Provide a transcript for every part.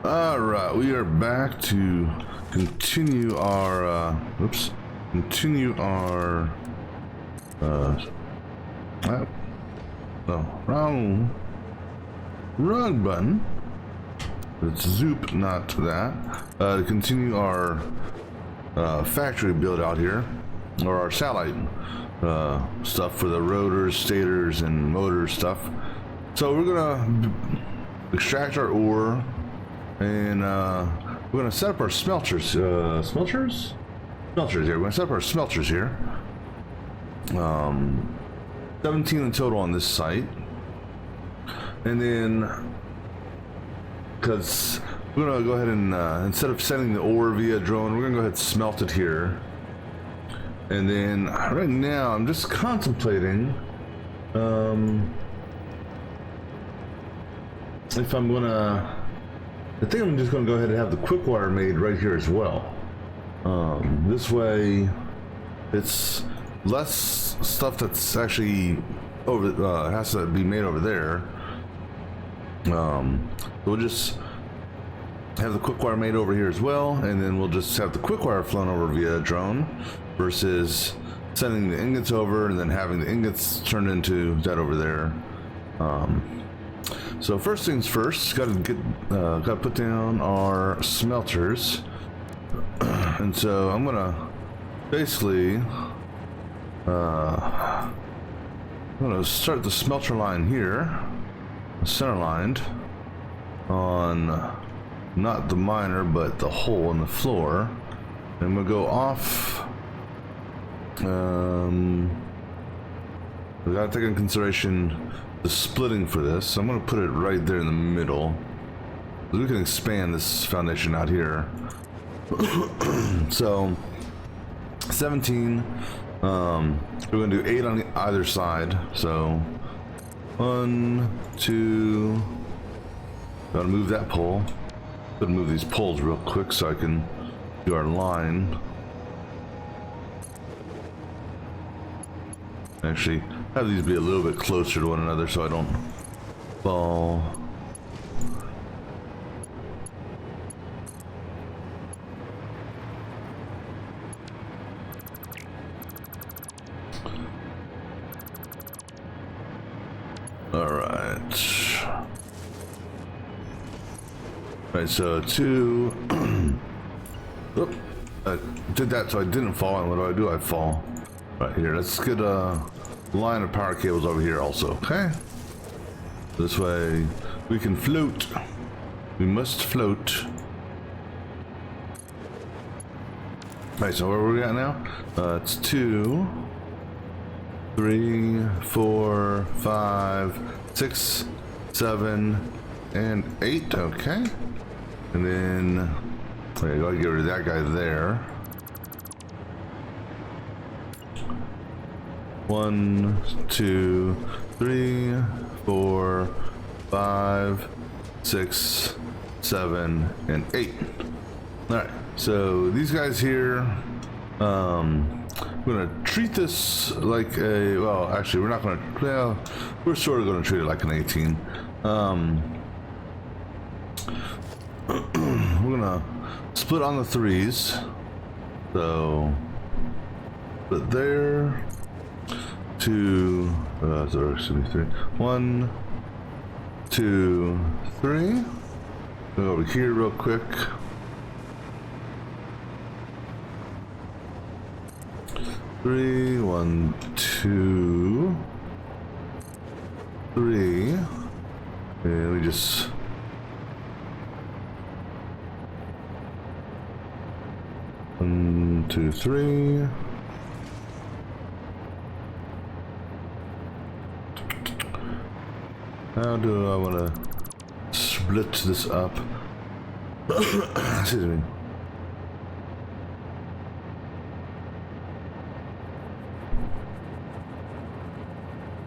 All right, we are back to continue our no, wrong button. It's zoop, not that. To continue our factory build out here, or our satellite stuff for the rotors, stators, and motor stuff. So we're gonna extract our ore, and we're gonna set up our smelters. Smelters here. We're gonna set up our smelters here. 17 in total on this site, and then because we're gonna go ahead and instead of sending the ore via drone, we're gonna go ahead and smelt it here. And then right now I'm just contemplating if I'm gonna, I think I'm just gonna go ahead and have the quick wire made right here as well. This way it's less stuff that's actually over has to be made over there. We'll just have the quick wire made over here as well, and then we'll just have the quick wire flown over via drone versus sending the ingots over and then having the ingots turned into that over there. So first things first, gotta put down our smelters. And so I'm gonna basically I'm gonna start the smelter line here, center lined on not the miner but the hole in the floor. And we'll go off. We gotta take into consideration the splitting for this, so I'm gonna put it right there in the middle. We can expand this foundation out here. So 17. We're gonna do 8 on either side. So 1, 2. Gotta move that pole. Gotta move these poles real quick so I can do our line. Actually, have these be a little bit closer to one another so I don't fall. Right, so 2. Oop, I did that so I didn't fall, and what do? I fall. Right here, let's get a line of power cables over here also, okay? This way we can float. We must float. Right, so where are we at now? It's 2, 3, 4, 5, 6, 7, and 8, okay? And then I gotta get rid of that guy there. 1, 2, 3, 4, 5, 6, 7, and 8. Alright, so these guys here, I'm gonna treat this like a, well, actually we're not gonna, well, we're sort of gonna treat it like an 18. We're gonna split on the 3s. So put there. 2, so actually 3. 1, 2, 3. Go over here real quick. 3, 1, 2, 3, and we just one, 2, 3. How do I want to split this up? Excuse me.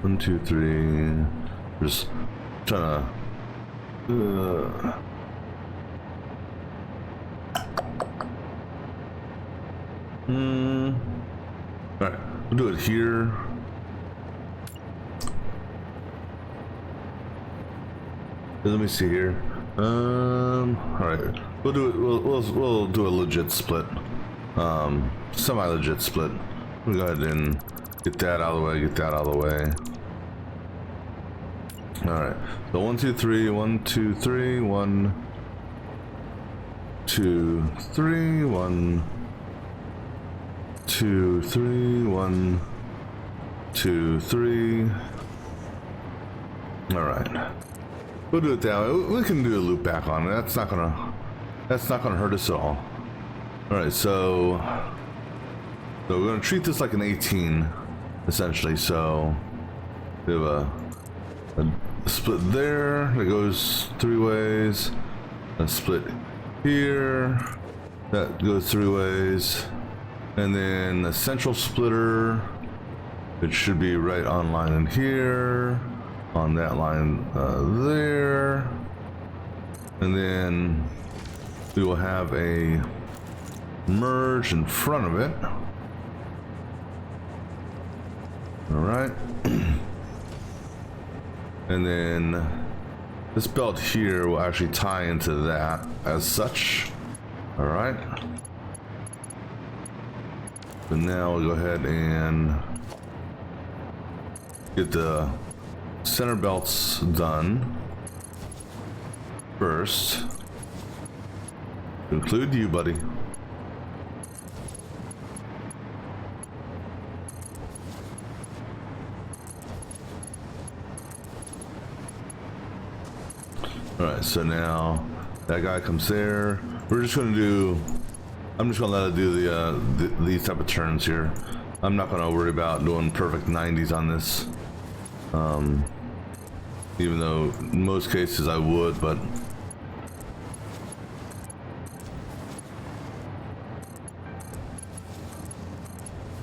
One, 2, 3. Just trying to. Alright, we'll do it here. Let me see here. All right, we'll do it. We'll do a legit split, semi-legit split. We'll go ahead and get that out of the way. Get that out of the way. All right. So 1, 2, 3. 1, 2, 3. 1, 2, 3. 1, 2, 3. 1, 2, 3. All right. We'll do it that way. We can do a loop back on it. That's not gonna hurt us at all. All right. So we're gonna treat this like an 18, essentially. So we have a split there that goes 3 ways. A split here that goes 3 ways, and then a central splitter. It should be right on line in here, on that line there, and then we will have a merge in front of it. All right. And then this belt here will actually tie into that as such. All right. So now we'll go ahead and get the center belts done first. Include you, buddy. Alright, so now that guy comes there. We're just gonna do, I'm just gonna let it do these type of turns here. I'm not gonna worry about doing perfect 90s on this. Even though in most cases I would, but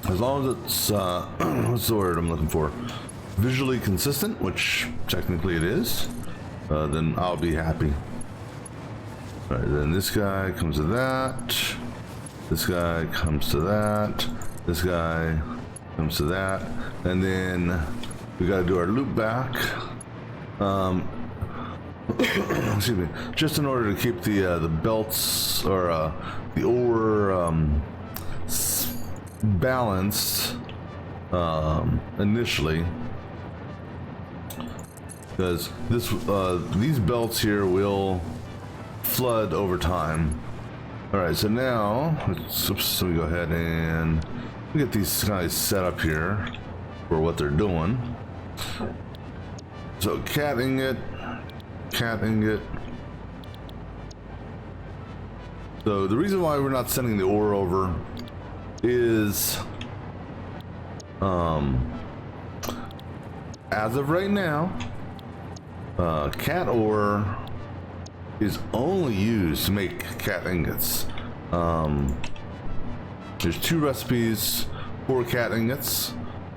as long as it's what's the word I'm looking for? Visually consistent, which technically it is. Then I'll be happy. All right, then this guy comes to that. This guy comes to that. This guy comes to that. And then we got to do our loop back. Excuse me. Just in order to keep the belts or the ore balanced initially. Because these belts here will flood over time. All right, so now so we go ahead and get these guys set up here for what they're doing. So cat ingot. So the reason why we're not sending the ore over is, as of right now, cat ore is only used to make cat ingots. There's 2 recipes for cat ingots.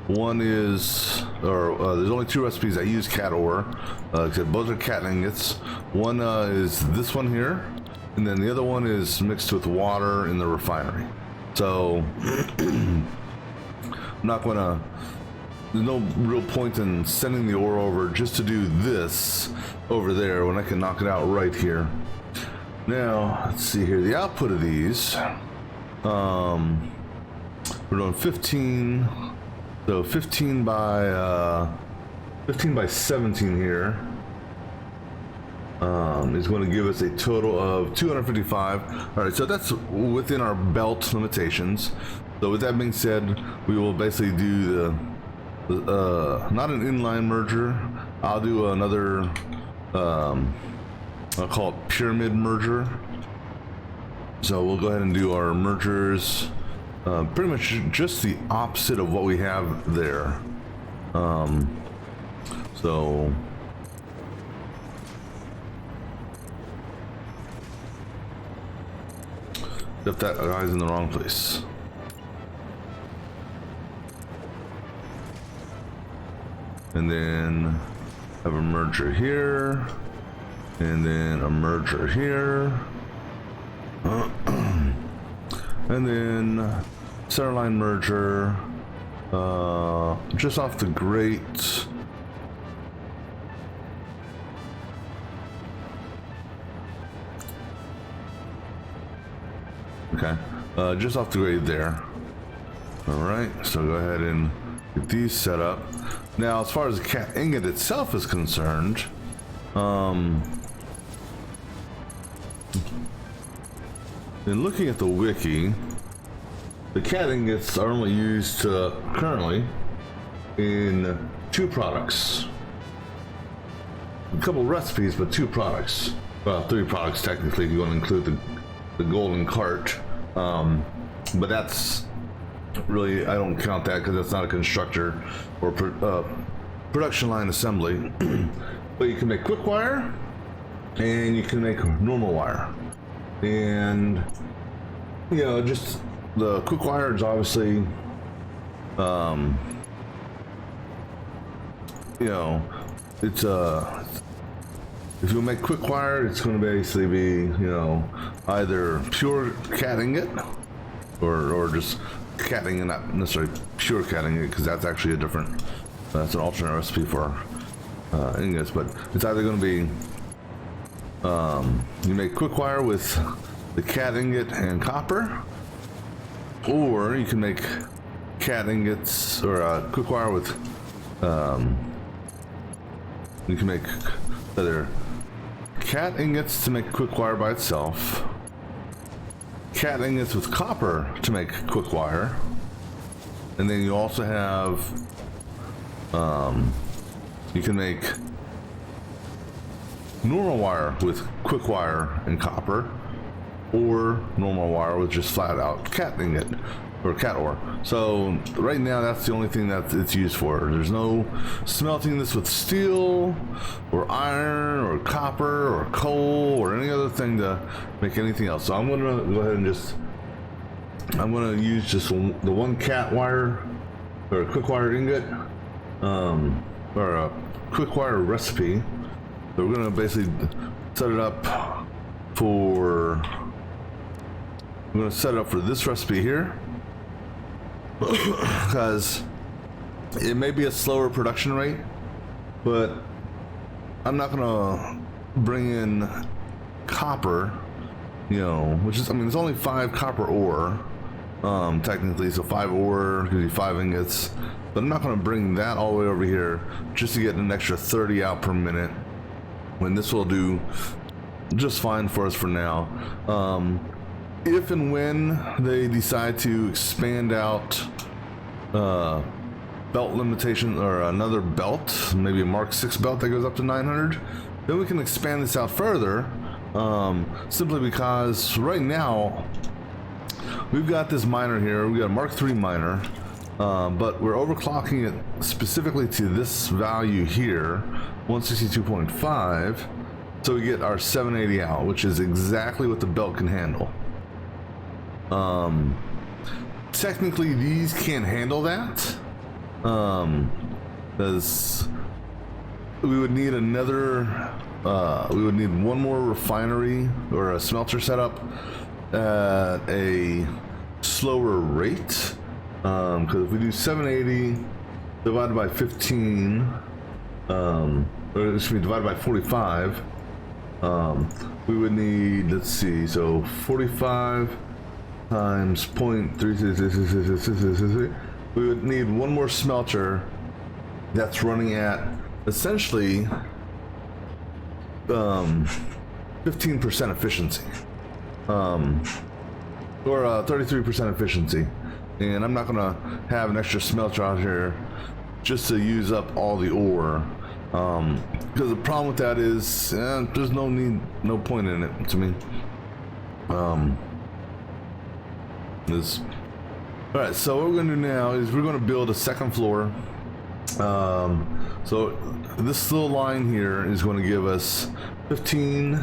One is, there's only 2 recipes that use cat ore, except both are cat ingots. One is this one here, and then the other one is mixed with water in the refinery. So I'm not gonna, there's no real point in sending the ore over just to do this over there when I can knock it out right here. Now, let's see here, the output of these, we're doing 15, so 15 by 17 here, is going to give us a total of 255. All right, so that's within our belt limitations. So with that being said, we will basically do the not an inline merger. I'll do another, I'll call it pyramid merger. So we'll go ahead and do our mergers, pretty much just the opposite of what we have there. So if that guy's in the wrong place. And then have a merger here, and then a merger here, and then centerline merger just off the grate. Okay, just off the grade there. All right, so go ahead and get these set up. Now, as far as the cat ingot itself is concerned, in looking at the wiki, the cat ingots are only used currently in 2 products. A couple recipes, but 2 products. Well, 3 products technically if you want to include the golden cart. But that's really, I don't count that because that's not a constructor or production line assembly. But you can make quick wire and you can make normal wire. And you know, just the quick wire is obviously you know, it's if you make quick wire, it's going to basically be, you know, either pure cat ingot or just cat ingot, not necessarily pure cat ingot, because that's actually a different, that's an alternate recipe for ingots. But it's either going to be you make quick wire with the cat ingot and copper, or you can make cat ingots or quick wire with you can make either cat ingots to make quick wire by itself, cat ingots with copper to make quick wire, and then you also have you can make normal wire with quick wire and copper, or normal wire with just flat out cat ingot or cat ore. So right now that's the only thing that it's used for. There's no smelting this with steel or iron or copper or coal or any other thing to make anything else. So I'm gonna go ahead and I'm gonna use just the one cat wire or a quick wire ingot or a quick wire recipe. So we're gonna basically set it up for this recipe here, because it may be a slower production rate, but I'm not gonna bring in copper, you know, which is, I mean, it's only 5 copper ore technically, so 5 ore gives you 5 ingots, but I'm not gonna bring that all the way over here just to get an extra 30 out per minute, when this will do just fine for us for now. If and when they decide to expand out belt limitation or another belt, maybe a Mark 6 belt that goes up to 900, then we can expand this out further, simply because right now we've got this miner here. We got a Mark 3 miner, but we're overclocking it specifically to this value here, 162.5, so we get our 780 out, which is exactly what the belt can handle. Technically these can't handle that, because we would need another, we would need one more refinery or a smelter setup at a slower rate, because if we do 780 divided by 15, or excuse me, divided by 45, we would need, let's see, so 45 times 0.3, we would need one more smelter that's running at essentially 15% efficiency, or 33% efficiency. And I'm not gonna have an extra smelter out here just to use up all the ore, because the problem with that is there's no point in it to me. Alright, so what we're going to do now is we're going to build a second floor. So this little line here is going to give us 15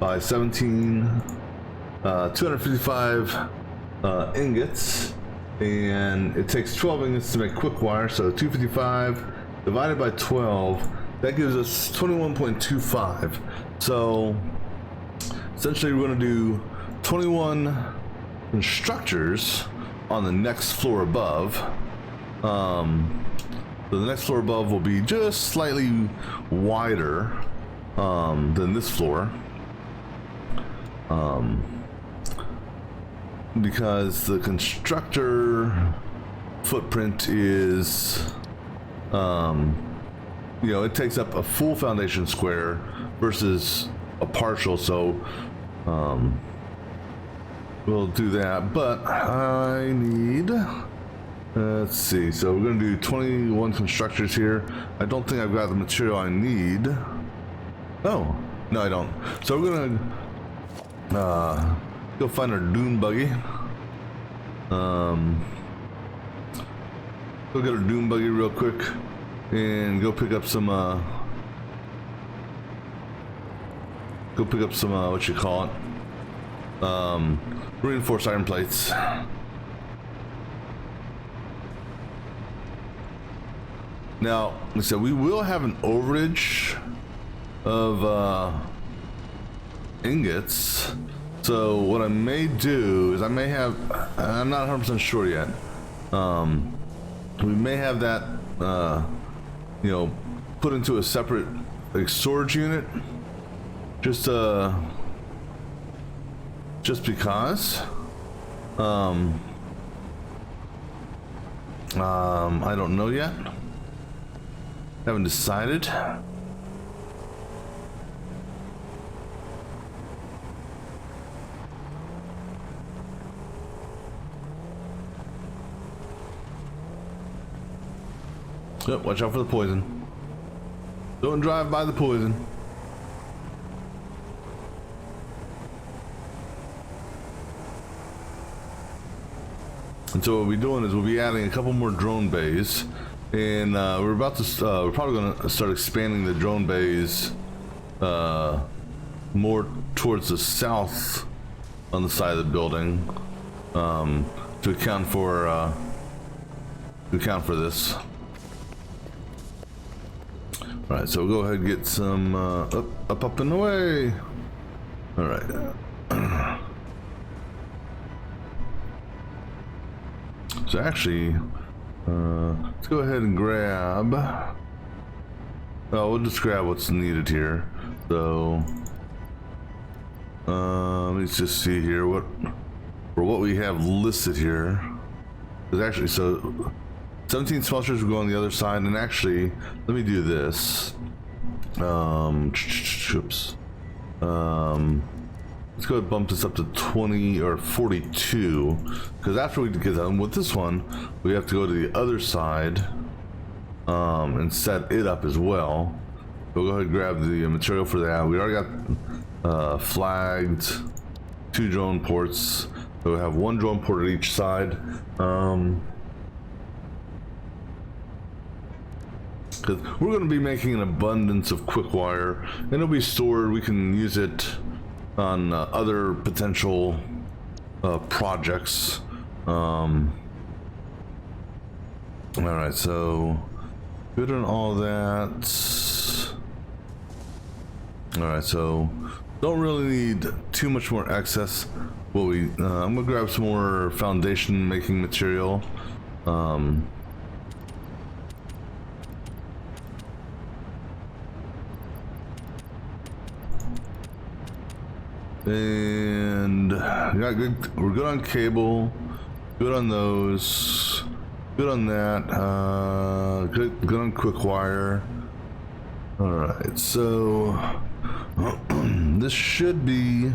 by 17, 255 ingots, and it takes 12 ingots to make quick wire, so 255 divided by 12, that gives us 21.25. So essentially we're going to do 21 constructors on the next floor above. So the next floor above will be just slightly wider than this floor. because the constructor footprint is, you know, it takes up a full foundation square versus a partial, so we'll do that. But I need, let's see, so we're gonna do 21 constructors here. I don't think I've got the material I need. Oh, no I don't. So we're gonna go find our dune buggy. Go get our dune buggy real quick and go pick up some what you call it, reinforced iron plates. Now, like I said, we will have an overage of ingots. So what I may do is I may have, I'm not 100% sure yet, we may have that you know, put into a separate like storage unit, just because I don't know yet, haven't decided. Yep, watch out for the poison. Don't drive by the poison. And so what we'll be doing is we'll be adding a couple more drone bays, and we're about to we're probably going to start expanding the drone bays more towards the south on the side of the building to account for this. All right, so we'll go ahead and get some up and away. All right. So actually, let's go ahead and grab. Oh, we'll just grab what's needed here. So, let's just see here what we have listed here. There's actually 17 smelters will go on the other side, and actually, let me do this. Oops. Let's go ahead and bump this up to 20 or 42, because after we get done with this one, we have to go to the other side and set it up as well. We'll go ahead and grab the material for that. We already got flagged 2 drone ports. So we have 1 drone port at each side. Because we're going to be making an abundance of quick wire, and it'll be stored. We can use it on other potential projects. All right, so good on all that. All right, so don't really need too much more excess. What I'm gonna grab some more foundation making material. And yeah, good. We're good on cable, good on those, good on that, good on quick wire. All right, so this should be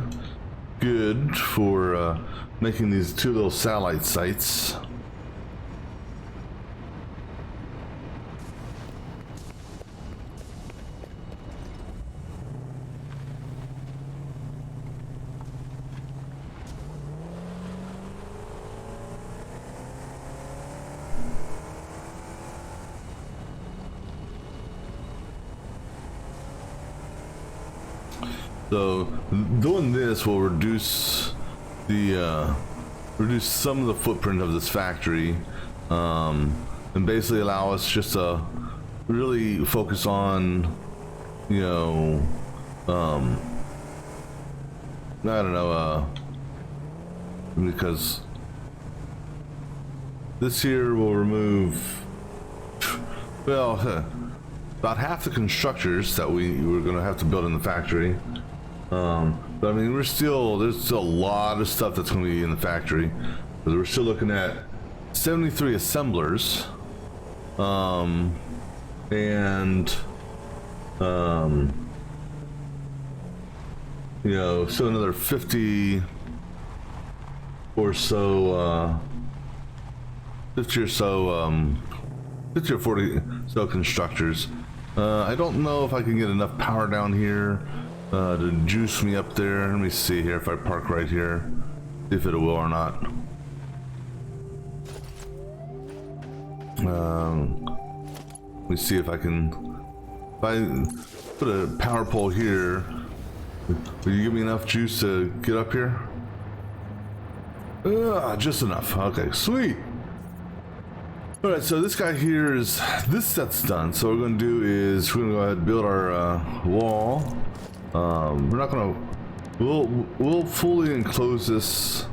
good for making these 2 little satellite sites. So doing this will reduce some of the footprint of this factory, and basically allow us just to really focus on, you know, I don't know, because this here will remove, well, about half the constructors that we were going to have to build in the factory. But I mean, there's still a lot of stuff that's going to be in the factory, because we're still looking at 73 assemblers, and you know, so another 50 or so, 50 or so, 50 or 40 so constructors. I don't know if I can get enough power down here to juice me up there. Let me see here if I park right here, see if it will or not. Let me see if I can. If I put a power pole here, will you give me enough juice to get up here? Just enough. Okay, sweet. All right, so this guy here is, this set's done. So what we're going to do is we're going to go ahead and build our wall. We're not going to, we'll fully enclose this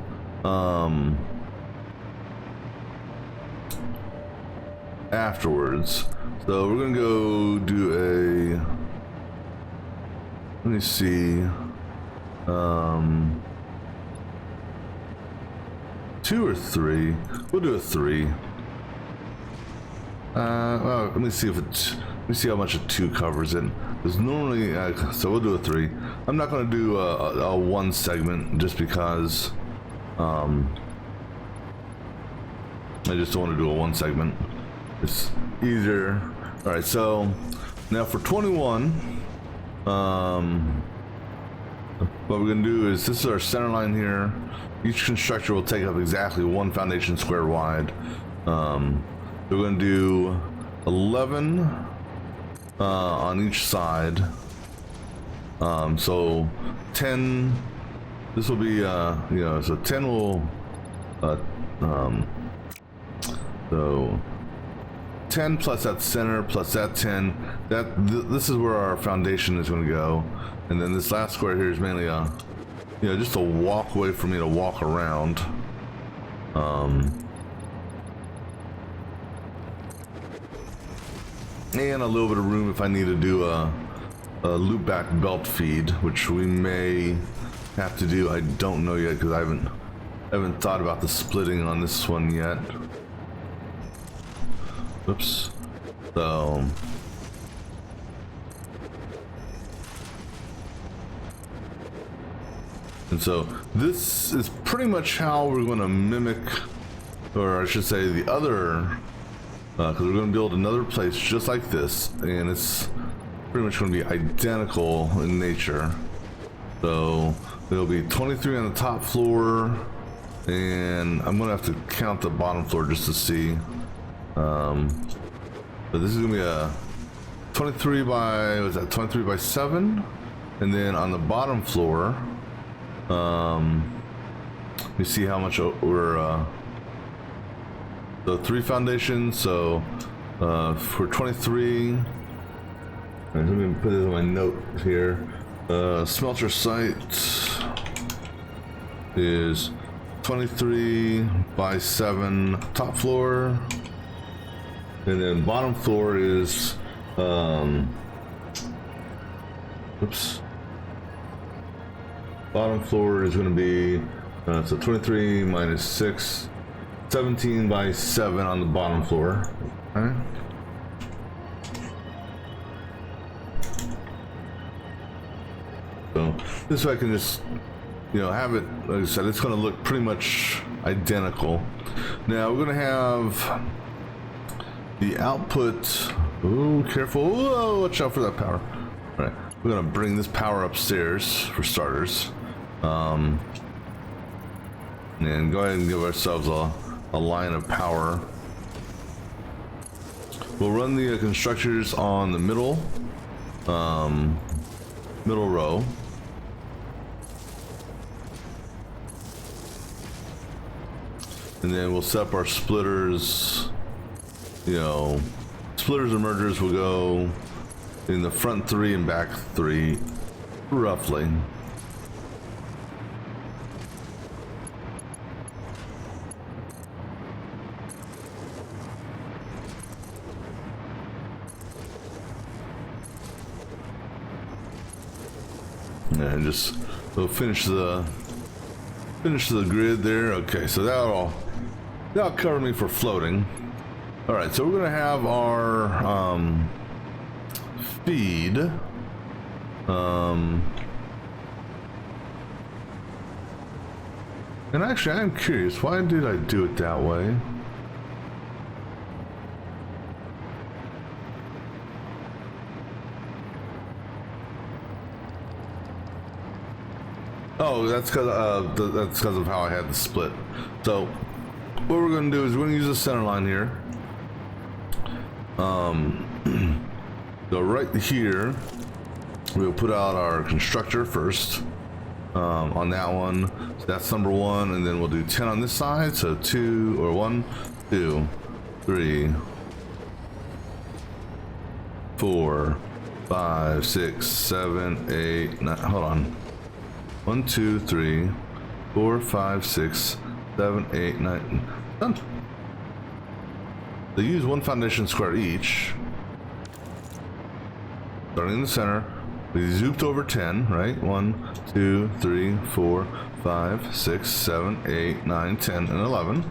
afterwards. So we're going to go do a, let me see, 2 or 3. We'll do a 3. Well, let me see if it's. Let me see how much a 2 covers it. Because normally, so we'll do a 3. I'm not going to do a 1 segment just because I just don't want to do a 1 segment. It's easier. All right, so now for 21, what we're going to do is, this is our center line here. Each constructor will take up exactly 1 foundation square wide. We're going to do 11 on each side. So 10. This will be, you know, so 10 will, so 10 plus that center plus that 10. This is where our foundation is going to go, and then this last square here is mainly a, you know, just a walkway for me to walk around. And a little bit of room if I need to do a loop back belt feed, which we may have to do. I don't know yet because I haven't thought about the splitting on this one yet. Oops. So and so this is pretty much how we're going to mimic, or I should say the other, because we're going to build another place just like this, and it's pretty much going to be identical in nature. So there'll be 23 on the top floor, and I'm going to have to count the bottom floor just to see. But this is going to be a 23 by, was that 23 by 7? And then on the bottom floor, let me see how much we're, so 3 foundations, so for 23, let me put this on my note here. Smelter site is 23 by 7 top floor, and then bottom floor is oops, bottom floor is going to be so 23 minus 6, 17 by 7 on the bottom floor. Okay. So this way I can just, you know, have it, like I said, it's going to look pretty much identical. Now we're going to have the output. Ooh, careful. Whoa, watch out for that power. All right, we're going to bring this power upstairs for starters. And go ahead and give ourselves a line of power. We'll run the constructors on the middle row. And then we'll set up our splitters, you know, splitters and mergers will go in the front 3 and back 3, roughly. And just we'll finish the grid there. Okay, so that'll cover me for floating. All right, so we're gonna have our feed. And actually, I'm curious, why did I do it that way? Oh, that's because of how I had the split. So what we're going to do is we're going to use the center line here. So right here, we'll put out our constructor first on that one. So that's number 1, and then we'll do 10 on this side. So 2 or 1, 2, 3, 4, 5, 6, 7, 8, 9. Hold on. 1, 2, 3, 4, 5, 6, 7, 8, 9. Done. They use 1 foundation square each. Starting in the center. We zooped over 10, right? 1, 2, 3, 4, 5, 6, 7, 8, 9, 10, and 11.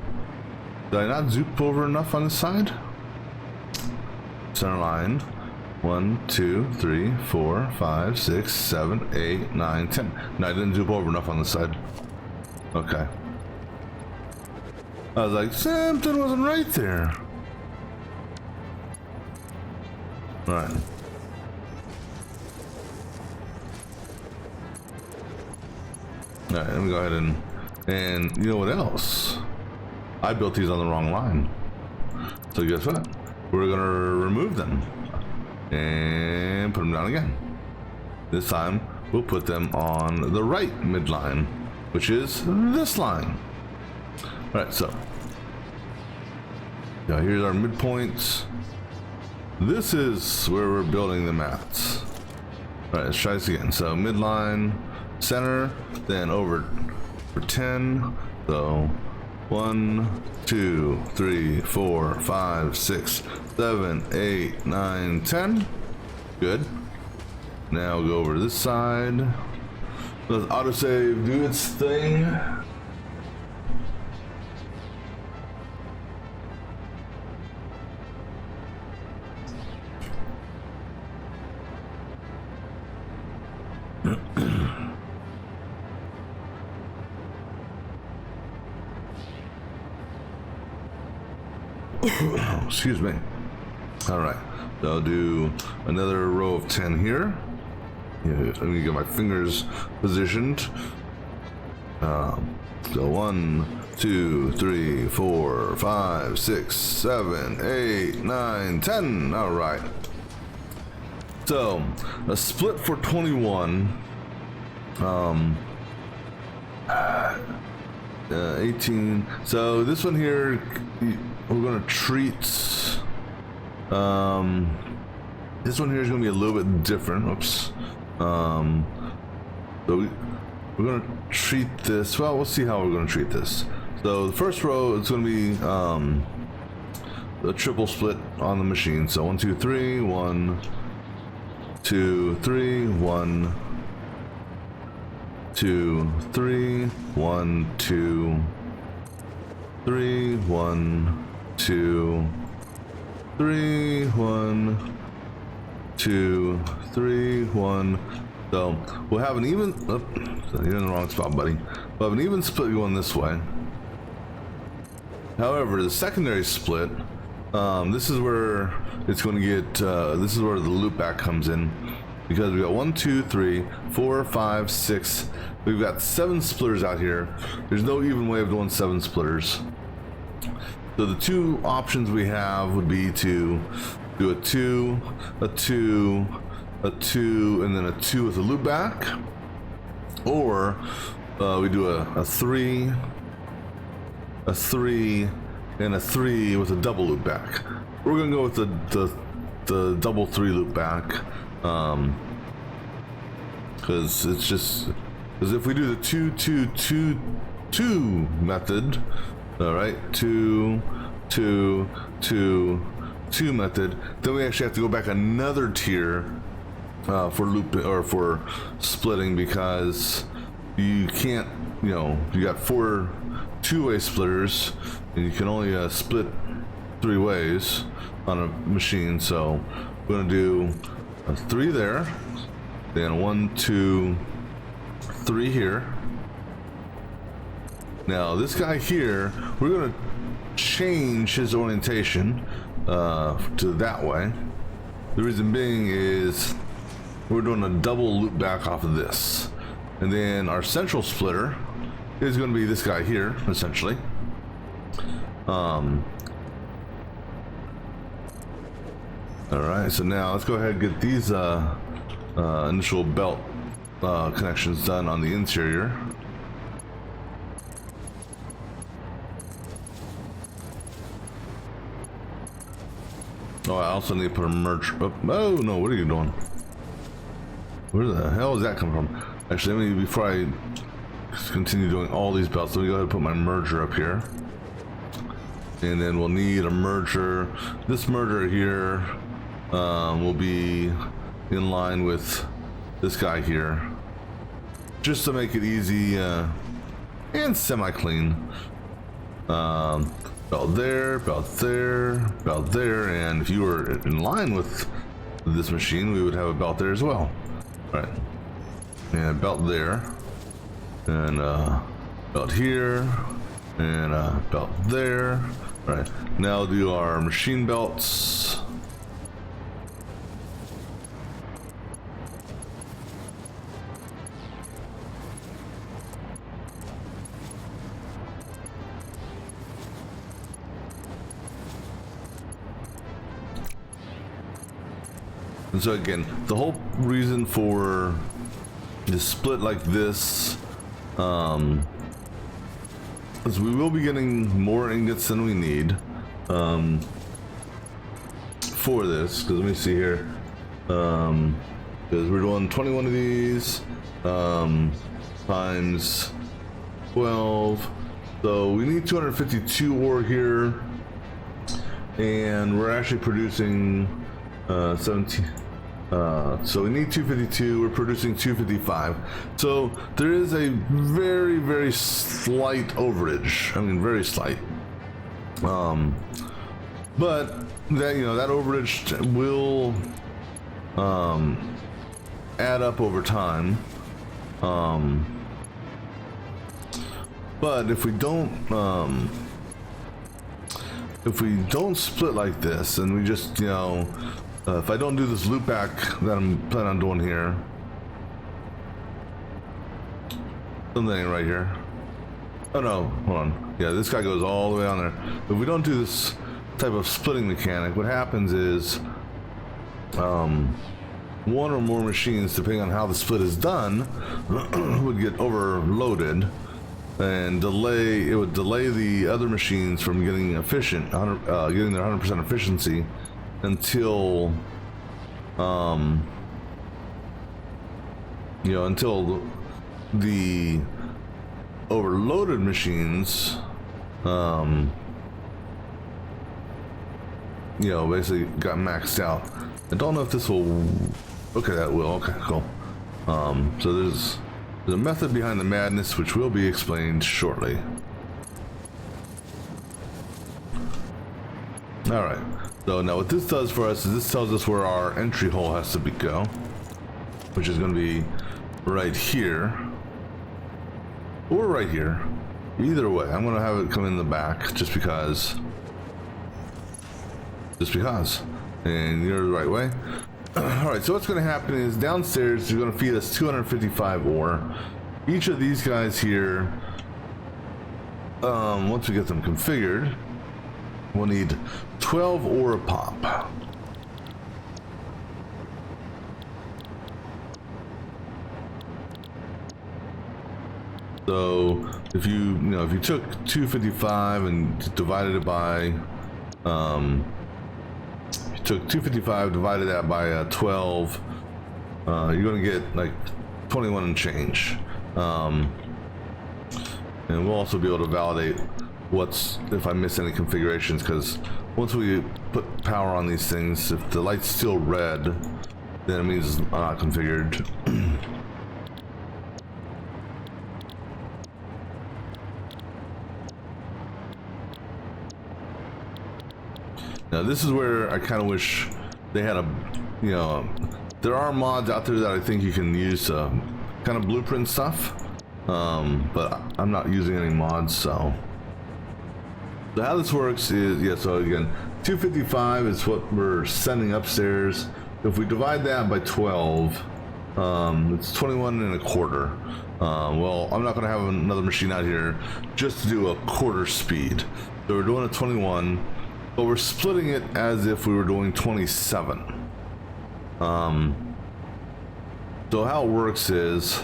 Did I not zoop over enough on this side? Center line. 1, 2, 3, 4, 5, 6, 7, 8, 9, 10. No, I didn't zoom over enough on the side. Okay. I was like, something wasn't right there. Alright. Alright, let me go ahead and you know what else? I built these on the wrong line. So guess what? We're gonna remove them. And put them down again. This time we'll put them on the right midline, which is this line. All right, so now here's our midpoints. This is where we're building the mats. All right, let's try this again. So midline, center, then over for 10. So 1, 2, 3, 4, 5, 6, 7, 8, 9, 10. Good. Now we'll go over to this side. Let autosave do its thing. Excuse me. All right, so I'll do another row of 10 here. Yeah, let me get my fingers positioned. So 1, 2, 3, 4, 5, 6, 7, 8, 9, 10. All right. So a split for 21. 18. So this one here, we're gonna treat. This one here is gonna be a little bit different. Oops. So we're gonna treat this. Well, we'll see how we're gonna treat this. So the first row is gonna be a triple split on the machine. So 1, 2, 3, 1, 2, 3, 1, 2, 3, 1, 2, 3, 1, 2, 3, 1, 2, 3, 1. So we'll have an even. Oh, you're in the wrong spot, buddy. We'll have an even split going this way. However, the secondary split, this is where it's going to get. This is where the loop back comes in, because we got 1, 2, 3, 4, 5, 6. We've got 7 splitters out here. There's no even way of doing 7 splitters. So the two options we have would be to do a 2, a 2, a 2, and then a 2 with a loop back, or we do a 3, a 3, and a 3 with a double loop back. We're gonna go with the double 3 loop back, because it's just, because if we do the 2, 2, 2, 2 method, all right, 2, 2, 2, 2 method, then we actually have to go back another tier for loop or for splitting, because you can't, you know, you got 4 two-way splitters and you can only split 3 ways on a machine. So we're gonna do 3 there, then 1, 2, 3 here. Now this guy here, we're gonna change his orientation to that way. The reason being is we're doing a double loop back off of this, and then our central splitter is going to be this guy here, essentially. All right, so now let's go ahead and get these initial belt connections done on the interior. Oh, I also need to put a merge up. Oh no, what are you doing? Where the hell is that come from? Actually, let me, before I continue doing all these belts, let me go ahead and put my merger up here. And then we'll need a merger. This merger here will be in line with this guy here, just to make it easy and semi-clean. Belt there, belt there, belt there, and if you were in line with this machine, we would have a belt there as well. All right, and belt there, and belt here, and belt there. All right, now do our machine belts. And so again, the whole reason for the split like this is we will be getting more ingots than we need for this, because let me see here, because we're doing 21 of these times 12, so we need 252 ore here, and we're actually producing 17. So we need 252, we're producing 255. So there is a very, very slight overage. I mean, very slight. But that, you know, that overage will add up over time. But if we don't split like this, and we just, you know, if I don't do this loop back that I'm planning on doing here, something right here. Oh no, hold on. Yeah, this guy goes all the way on there. If we don't do this type of splitting mechanic, what happens is one or more machines, depending on how the split is done, would get overloaded and delay. It would delay the other machines from getting efficient, getting their 100% efficiency, until you know, until the overloaded machines you know, basically got maxed out. I don't know if this will, okay, that will, okay, cool. So there's a method behind the madness which will be explained shortly. All right. So now what this does for us is this tells us where our entry hole has to go, which is going to be right here, or right here. Either way, I'm going to have it come in the back just because. And you're the right way. All right, so what's going to happen is downstairs, you're going to feed us 255 ore. Each of these guys here, once we get them configured, we'll need 12 ore a pop. So if you took 255 and divided it by, took 255, divided that by 12, you're going to get like 21 and change. And we'll also be able to validate if I miss any configurations, because once we put power on these things, if the light's still red, then it means it's not configured. Now this is where I kind of wish they had a, you know, there are mods out there that I think you can use to kind of blueprint stuff, but I'm not using any mods. So how this works is, yeah, so again, 255 is what we're sending upstairs. If we divide that by 12, it's 21 and a quarter. Well, I'm not going to have another machine out here just to do a quarter speed. So we're doing a 21, but we're splitting it as if we were doing 27. So how it works is,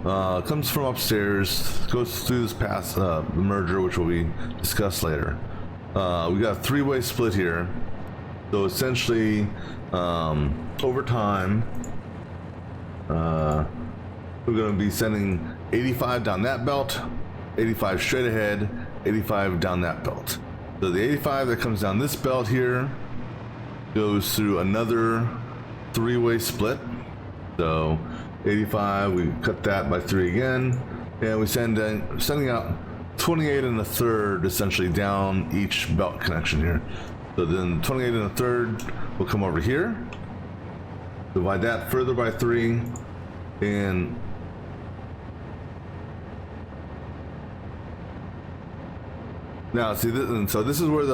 it comes from upstairs, goes through this pass, the merger, which will be discussed later. We got a three-way split here. So essentially, over time, we're going to be sending 85 down that belt, 85 straight ahead, 85 down that belt. So the 85 that comes down this belt here goes through another three-way split. So 85, we cut that by 3 again, and we sending out 28 and a third essentially down each belt connection here. So then 28 and a third will come over here, divide that further by 3, and now see this, and so this is where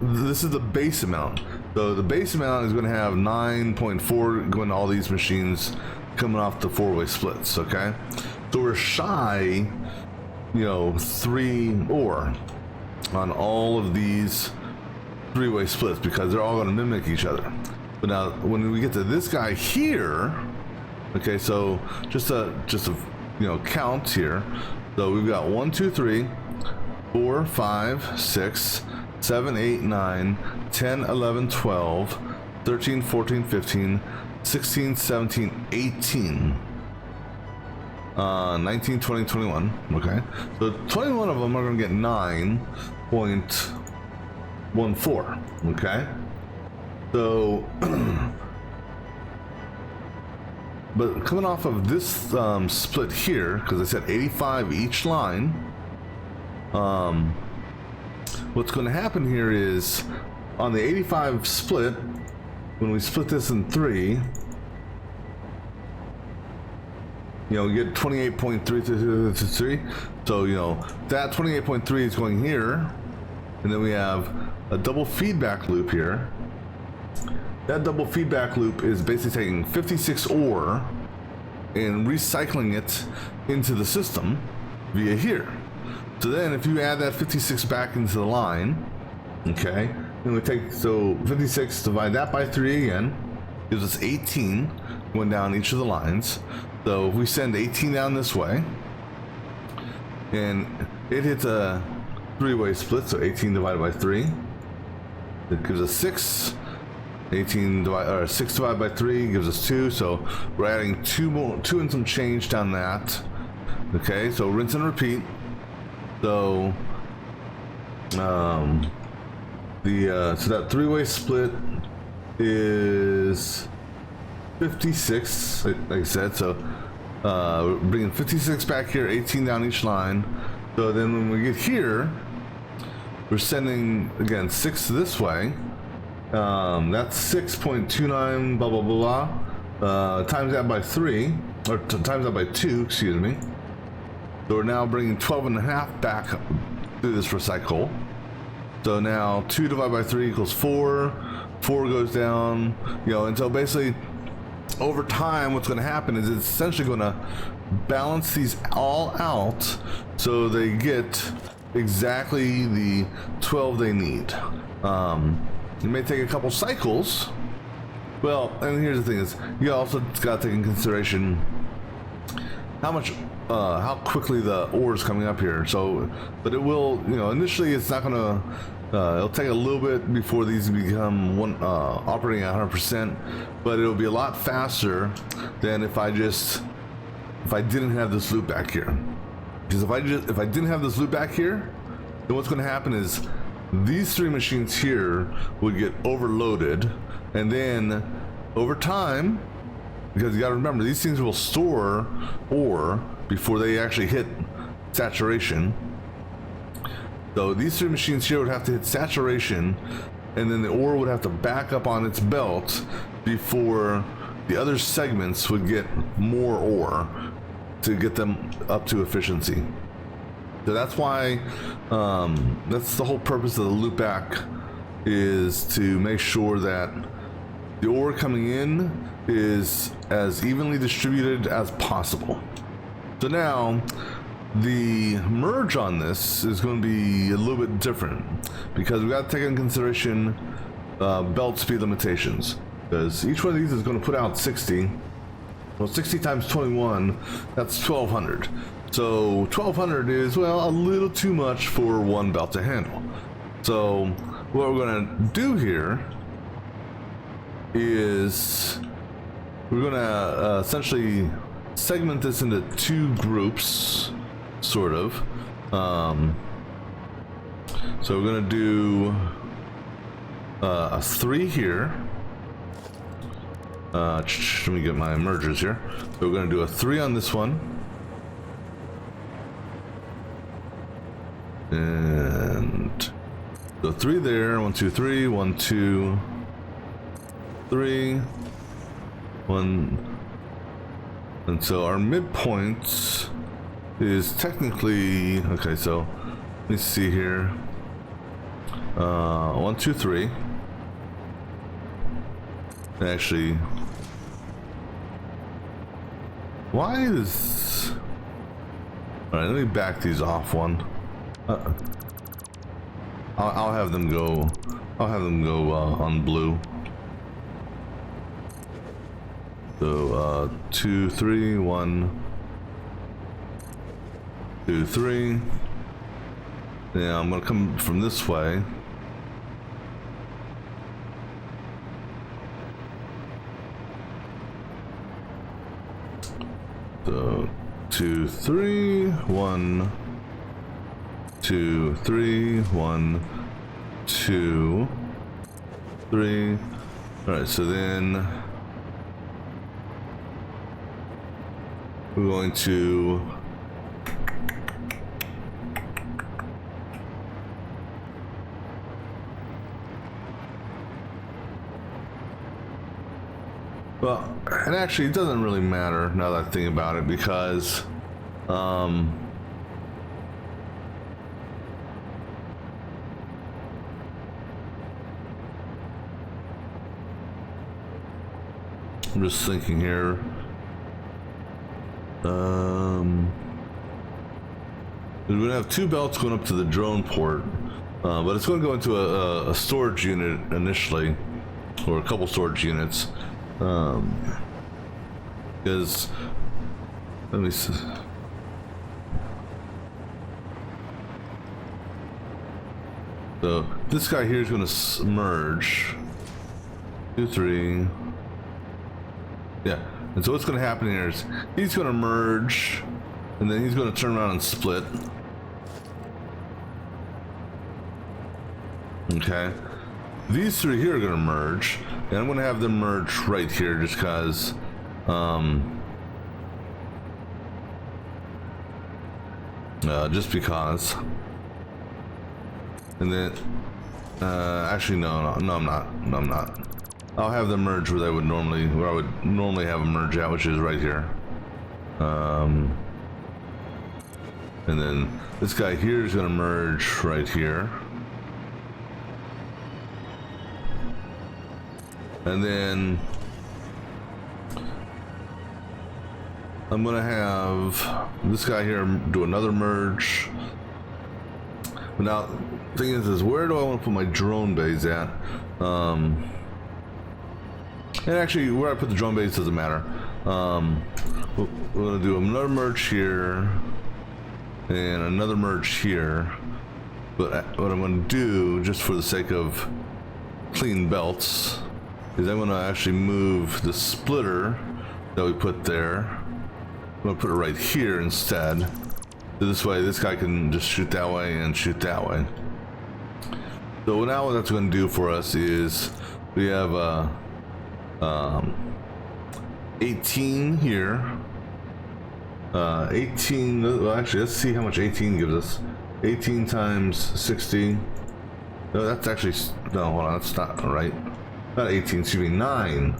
this is the base amount. So the base amount is going to have 9.4 going to all these machines coming off the four-way splits. Okay, so we're shy, you know, 3 ore on all of these three-way splits because they're all going to mimic each other. But now when we get to this guy here, okay, so just a you know, count here. So we've got 1 2 3 4 5 6 7 8 9 10 11 12 13 14 15 16 17 18 19 20 21. Okay, so 21 of them are going to get 9.14. okay, so but coming off of this split here, because I said 85 each line, what's going to happen here is on the 85 split, when we split this in 3, you know, we get 28.333. So, you know, that 28.3 is going here, and then we have a double feedback loop here. That double feedback loop is basically taking 56 ore and recycling it into the system via here. So then if you add that 56 back into the line, okay, then we take, so 56, divide that by 3 again, gives us 18 going down each of the lines. So if we send 18 down this way, and it hits a three-way split, so 18 divided by 3, it gives us 6. 6 divided by 3 gives us 2, so we're adding 2 and some change down that. Okay, so rinse and repeat. So so that three-way split is 56, like I said. So we're bringing 56 back here, 18 down each line. So then when we get here, we're sending again 6 this way. That's 6.29 blah blah blah blah, times that by 3, or times that by 2, excuse me. So we're now bringing 12 and a half back through this recycle. So now 2 divided by 3 equals 4. 4 goes down, you know, and so basically over time what's going to happen is it's essentially going to balance these all out so they get exactly the 12 they need. It may take a couple cycles. Well, and here's the thing is, you also got to take in consideration how much, how quickly the ore is coming up here. So, but it will, you know, initially it's not gonna, it'll take a little bit before these become operating at 100%, but it'll be a lot faster than if I didn't have this loop back here. Because if I didn't have this loop back here, then what's going to happen is these 3 machines here would get overloaded, and then over time, because you got to remember, these things will store ore before they actually hit saturation. So these three machines here would have to hit saturation, and then the ore would have to back up on its belt before the other segments would get more ore to get them up to efficiency. So that's why, that's the whole purpose of the loop back, is to make sure that the ore coming in is as evenly distributed as possible. So now, the merge on this is going to be a little bit different, because we got to take into consideration belt speed limitations, because each one of these is going to put out 60. Well, 60 times 21, that's 1200. So 1200 is, well, a little too much for one belt to handle. So what we're going to do here is we're going to essentially segment this into two groups, sort of. So we're going to do a 3 here. Let me get my mergers here. So we're going to do a 3 on this one. And so 3 there. 1, 2, 3. 1, 2, 3. 1. And so our midpoint is technically, okay, so let me see here. 1, 2, 3. Actually, why is, all right, let me back these off one. I'll have them go, on blue. So 2, 3, 1, 2, 3. Yeah, I'm gonna come from this way. So 2, 3, 1, 2, 3, 1, 2, 3. All right, so then we're going to well, and actually it doesn't really matter now that I think about it, because I'm just thinking here. We're gonna have 2 belts going up to the drone port, but it's going to go into a storage unit initially, or a couple storage units, because let me see. So this guy here is going to merge. 2, 3. Yeah. And so what's going to happen here is he's going to merge, and then he's going to turn around and split. Okay. These 3 here are going to merge, and I'm going to have them merge right here just because, just because. And then, actually, no, I'm not. I'll have them merge where I would normally have them merge at, which is right here. And then this guy here is going to merge right here. And then I'm going to have this guy here do another merge. But now, the thing is where do I want to put my drone bays at? And actually, where I put the drone bays doesn't matter. We're going to do another merge here and another merge here. But what I'm going to do, just for the sake of clean belts, is I'm going to actually move the splitter that we put there. I'm going to put it right here instead. So this way, this guy can just shoot that way and shoot that way. So now what that's going to do for us is we have 18 here. 18, well, actually, let's see how much 18 gives us. 18 times 60. No, that's actually, no, hold on, that's not right. Not 18, excuse me, 9.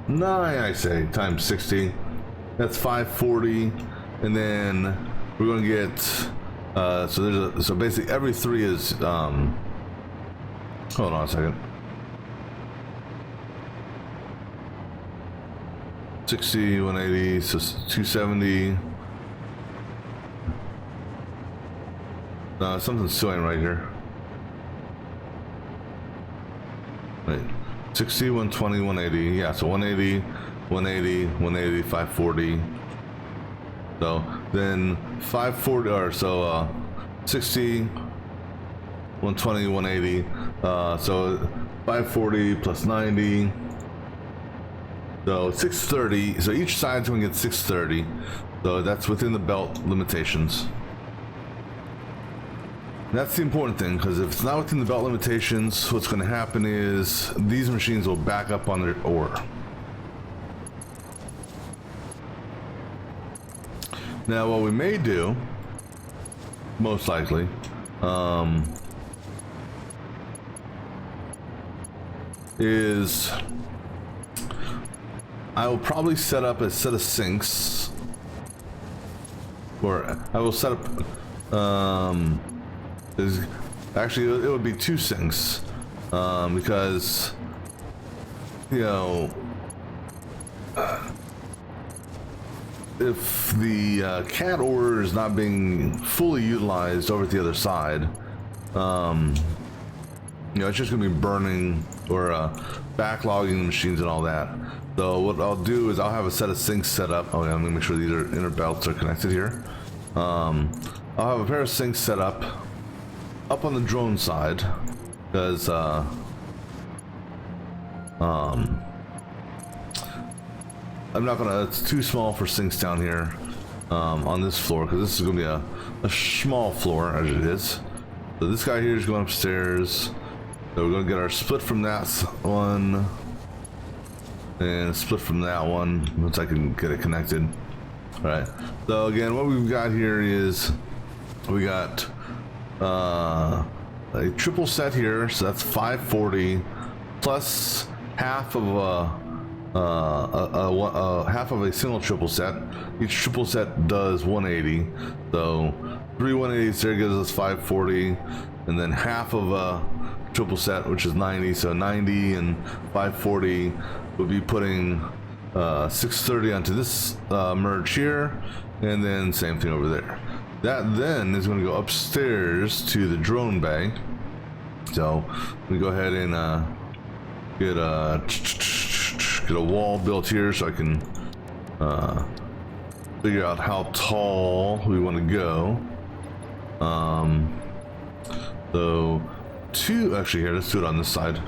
9, I say, times 60. That's 540. And then we're going to get, so basically every 3 is, hold on a second. 60, 180, so 270. Something's showing right here. Wait, 60, 120, 180. Yeah, so 180, 180, 180, 540. So then 540, or so 60, 120, 180. So 540 plus 90. So 630. So each side's going to get 630. So that's within the belt limitations. That's the important thing, because if it's not within the belt limitations, what's going to happen is these machines will back up on their ore. Now, what we may do, most likely, is I will probably set up a set of sinks, or I will set up, actually it would be 2 sinks, because, you know, if the cat ore is not being fully utilized over at the other side, you know, it's just going to be burning or backlogging the machines and all that. So what I'll do is I'll have a set of sinks set up. Oh yeah, I'm going to make sure these inner belts are connected here. I'll have a pair of sinks set up on the drone side, because I'm not gonna, it's too small for sinks down here on this floor, because this is gonna be a small floor as it is. So this guy here is going upstairs, so we're gonna get our split from that one and split from that one once I can get it connected. All right, so again, what we've got here is we got a triple set here, so that's 540 plus half of half of a single triple set. Each triple set does 180, so 3 180s there gives us 540, and then half of a triple set, which is 90, so 90 and 540 would be putting 630 onto this merge here, and then same thing over there. That then is going to go upstairs to the drone bay. So we go ahead and get a wall built here, so I can figure out how tall we want to go. So 2, actually here, let's do it on this side.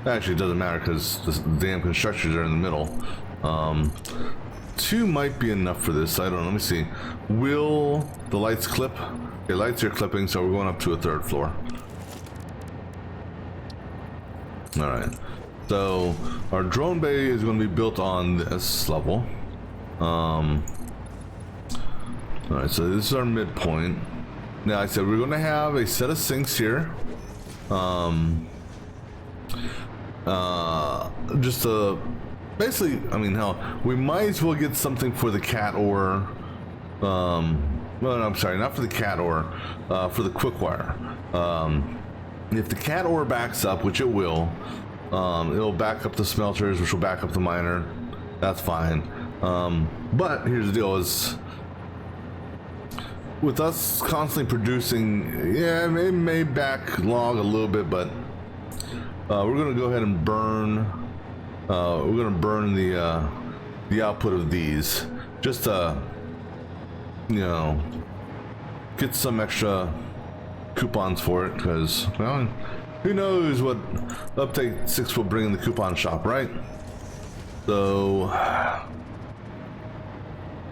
Actually it doesn't matter because the damn constructors are in the middle. 2 might be enough for this. I don't know. Let me see. Will the lights clip? Okay, lights are clipping, so we're going up to a 3rd floor. All right. So our drone bay is going to be built on this level. All right. So this is our midpoint. Now I said we're going to have a set of sinks here. Just a. Basically, I mean, hell, we might as well get something for the cat ore. Well, no, I'm sorry, not for the cat ore, for the quick wire. If the cat ore backs up, which it will, it'll back up the smelters, which will back up the miner. That's fine. But here's the deal: is with us constantly producing, yeah, it may backlog a little bit, but we're gonna go ahead and burn. We're gonna burn the output of these, just to, you know, get some extra coupons for it, because, well, who knows what Update 6 will bring in the coupon shop, right? So I'm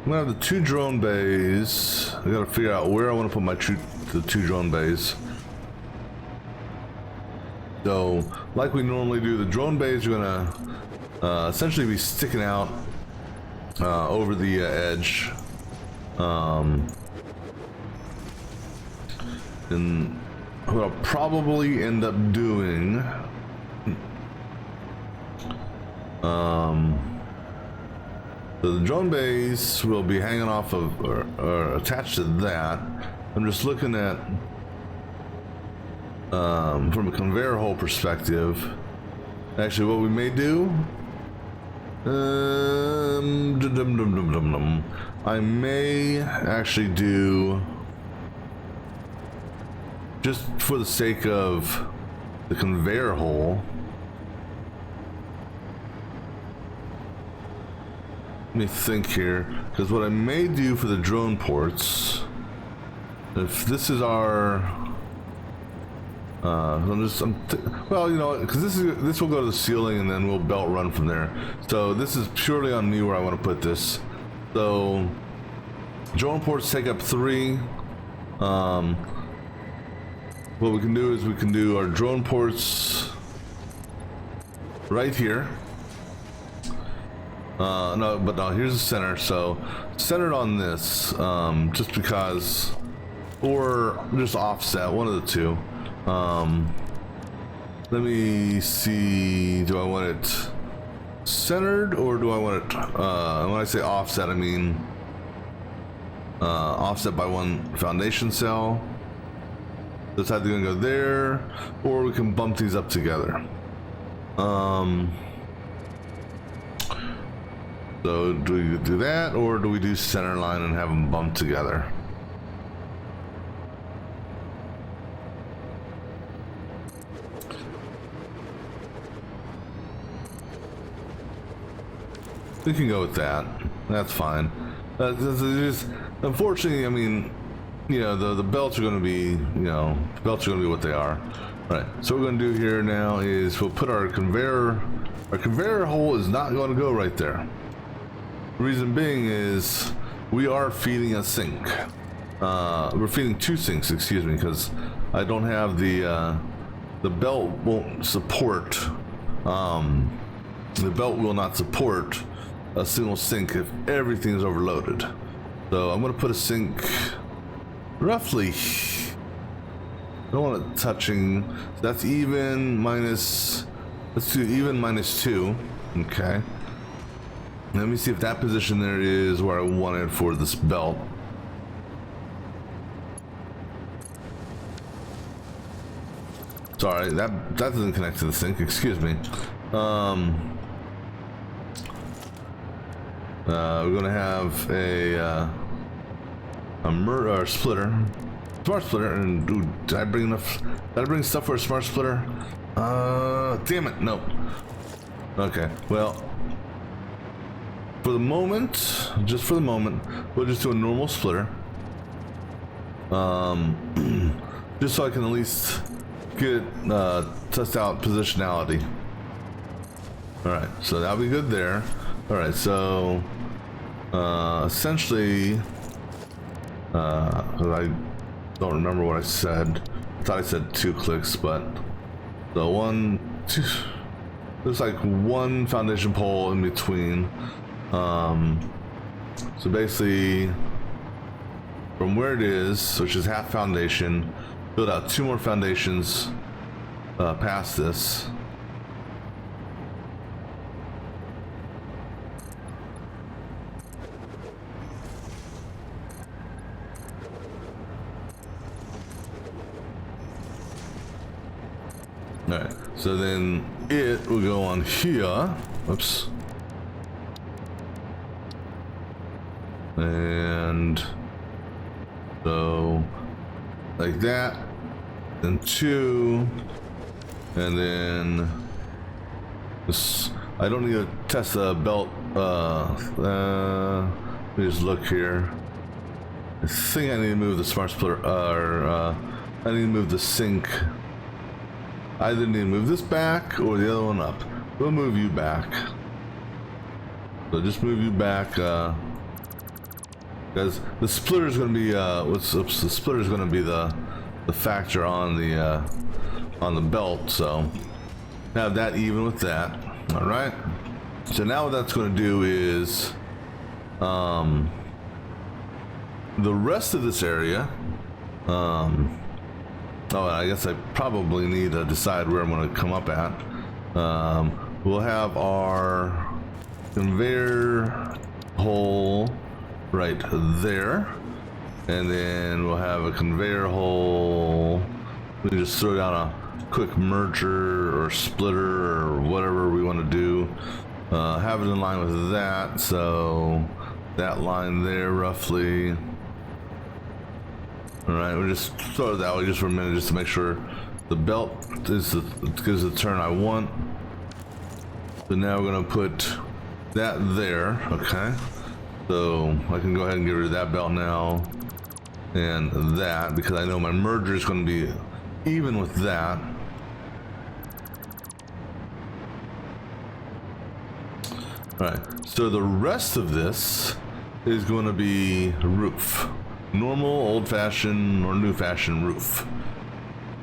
gonna have the 2 drone bays. I gotta figure out where I want to put my the 2 drone bays. So, like we normally do, the drone bays are gonna essentially be sticking out over the edge. And what I'll probably end up doing, so the drone bays will be hanging off of or attached to that. I'm just looking at from a conveyor hole perspective. Actually, what we may do, I may actually do, just for the sake of the conveyor hole, let me think here, because what I may do for the drone ports, if this is our, well, you know, because this will go to the ceiling and then we'll belt run from there. So this is purely on me where I want to put this. So drone ports take up 3. What we can do is we can do our drone ports right here. No, here's the center. So centered on this, just because, or just offset, one of the two. Let me see, do I want it centered or do I want it, when I say offset, I mean offset by 1 foundation cell. It's either gonna go there or we can bump these up together. So do we do that or do we do center line and have them bumped together? We can go with that. That's fine. Unfortunately, I mean, you know, the belts are going to be, you know, belts are going to be what they are. All right. So what we're going to do here now is we'll put our conveyor. Our conveyor hole is not going to go right there. The reason being is we are feeding a sink. We're feeding 2 sinks, excuse me, because I don't have the belt won't support. The belt will not support a single sink if everything is overloaded. So I'm going to put a sink roughly, I don't want it touching, so that's even minus, let's do even -2. Okay, let me see if that position there is where I want it for this belt. Sorry, that doesn't connect to the sink, excuse me. We're gonna have a splitter, smart splitter, and did I bring enough? Did I bring stuff for a smart splitter? Damn it, no. Okay, well, for the moment, just for the moment, we'll just do a normal splitter. Just so I can at least get test out positionality. All right, so that'll be good there. All right, so essentially, I don't remember what I said. I thought I said 2 clicks, but the 1, 2, there's like 1 foundation pole in between. So basically, from where it is, which is half foundation, build out 2 more foundations past this. Alright, so then it will go on here. Oops. And so like that, then 2, and then this. I don't need to test the belt. Let me just look here. I think I need to move the smart splitter, I need to move the sink. I either need to move this back or the other one up. We'll move you back. So just move you back, because the splitter is going to be the splitter is going to be the factor on the on the belt, so have that even with that. All right. So now what that's going to do is the rest of this area. Oh, I guess I probably need to decide where I'm going to come up at. We'll have our conveyor hole right there, and then we'll have a conveyor hole. We can just throw down a quick merger or splitter or whatever we want to do. Have it in line with that, so that line there roughly. All right, we'll just throw it that way just for a minute, just to make sure the belt gives the turn I want. So now we're gonna put that there, okay? So I can go ahead and get rid of that belt now, and that, because I know my merger is gonna be even with that. All right, so the rest of this is going to be roof. Normal, old-fashioned, or new-fashioned roof.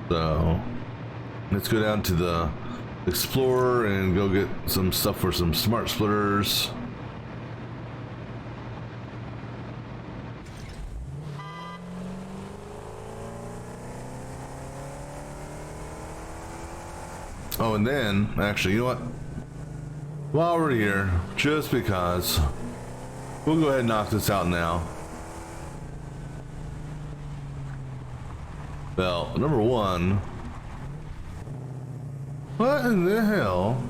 So let's go down to the Explorer and go get some stuff for some smart splitters. Oh, and then, actually, you know what? While we're here, just because, we'll go ahead and knock this out now. Well, number one, what in the hell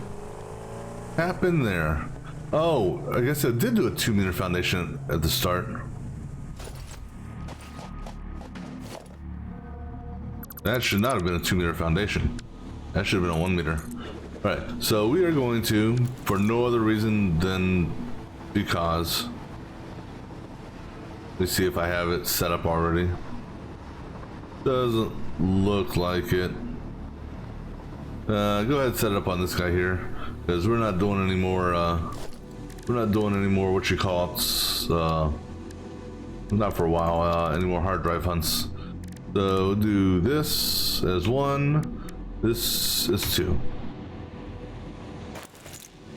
happened there? Oh, I guess I did do a 2-meter foundation at the start. That should not have been a 2-meter foundation. That should have been a 1 meter. All right, so we are going to, for no other reason than because, let me see if I have it set up already. Doesn't look like it. Go ahead and set it up on this guy here, because we're not doing any more. What you call it? Not for a while. Any more hard drive hunts. So do this as 1. This is 2.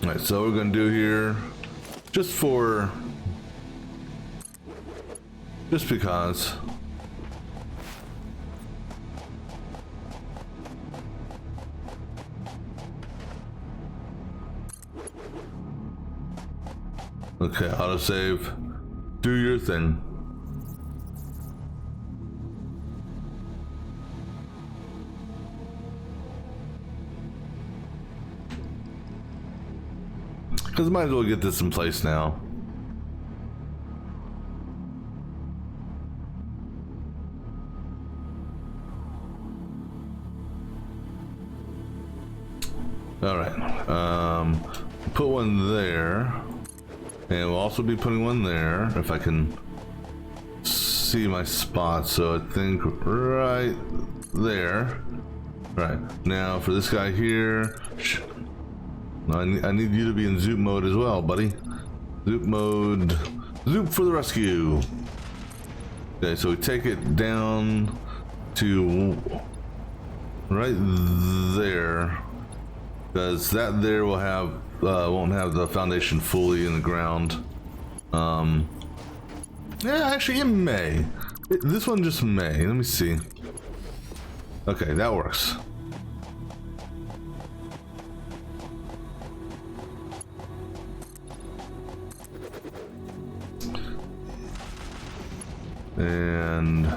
All right. So what we're gonna do here, just because. Okay, autosave. Do your thing. Because might as well get this in place now. All right. Put one there. And we'll also be putting one there, if I can see my spot. So I think right there. Right, now for this guy here, I need you to be in zoop mode as well, buddy. Zoop mode, zoop for the rescue. Okay, so we take it down to right there, because that there will have won't have the foundation fully in the ground. Yeah, actually it may. This one just may. Let me see. Okay, that works. And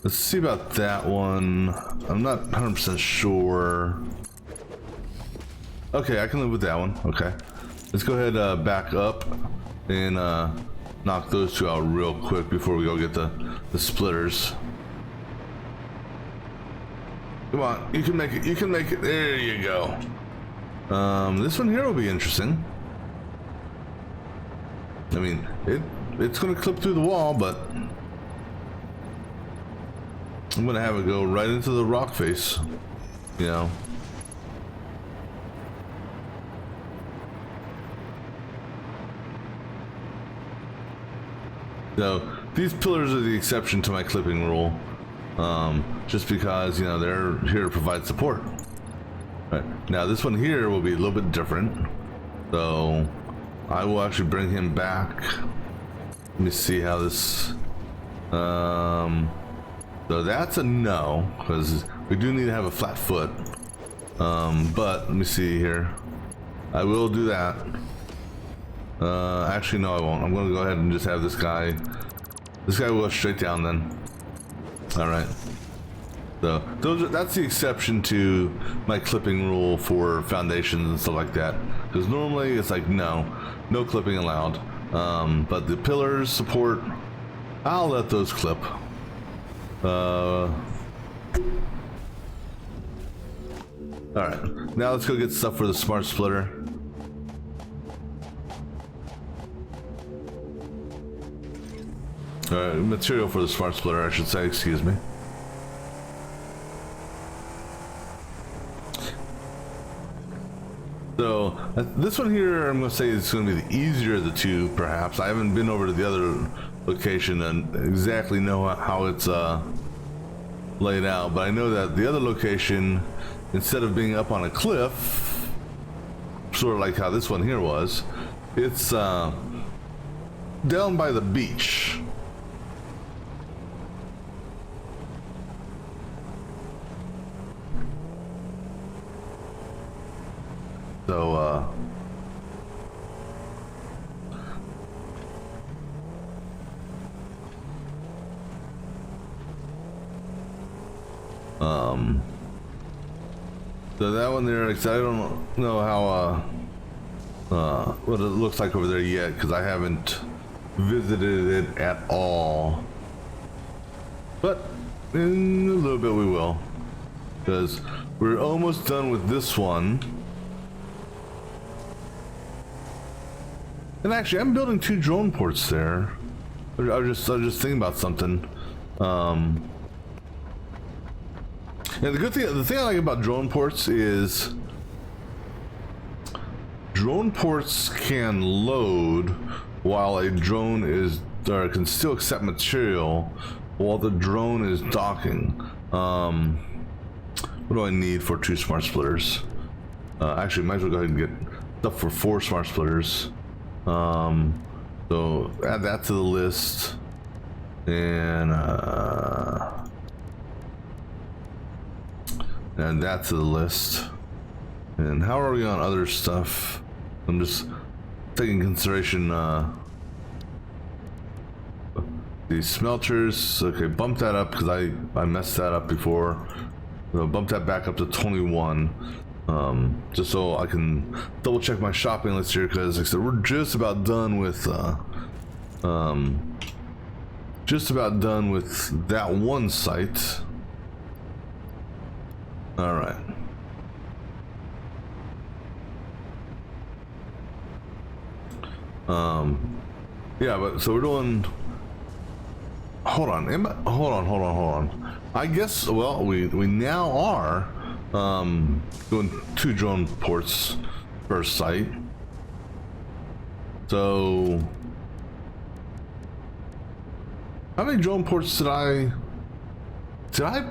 let's see about that one. I'm not 100% sure. Okay, I can live with that one. Okay, let's go ahead back up and knock those two out real quick before we go get the splitters. Come on, you can make it. You can make it. There you go. This one here will be interesting. I mean, it's gonna clip through the wall, but I'm gonna have it go right into the rock face. You know. So these pillars are the exception to my clipping rule. just because, you know, they're here to provide support. Right. Now this one here will be a little bit different, so I will actually bring him back. Let me see how this, so that's a no, because we do need to have a flat foot. But let me see here. I will do that. Actually, no, I won't. I'm going to go ahead and just have this guy. This guy will go straight down then. All right. So that's the exception to my clipping rule for foundations and stuff like that. Because normally it's like no clipping allowed. But the pillars support, I'll let those clip. All right, now let's go get stuff for the smart splitter. All right, material for the smart splitter, I should say, excuse me. So this one here, I'm going to say it's going to be the easier of the two, perhaps. I haven't been over to the other location and exactly know how it's laid out, but I know that the other location, instead of being up on a cliff, sort of like how this one here was, it's down by the beach. So so that one there, I don't know how what it looks like over there yet, because I haven't visited it at all, but in a little bit we will, because we're almost done with this one. And actually, I'm building 2 drone ports there. I was just thinking about something. And the thing I like about drone ports is drone ports can load while a drone is, or can still accept material while the drone is docking. What do I need for 2 smart splitters? Actually, might as well go ahead and get stuff for 4 smart splitters. So add that to the list, and add that to the list. And how are we on other stuff? I'm just taking consideration these smelters. Okay, bump that up because I messed that up before. So bump that back up to 21. Just so I can double check my shopping list here, because like I said, we're just about done with that one site. All right. Yeah, but so we're doing. Hold on. I guess, well, we now are doing 2 drone ports per site. So how many drone ports did I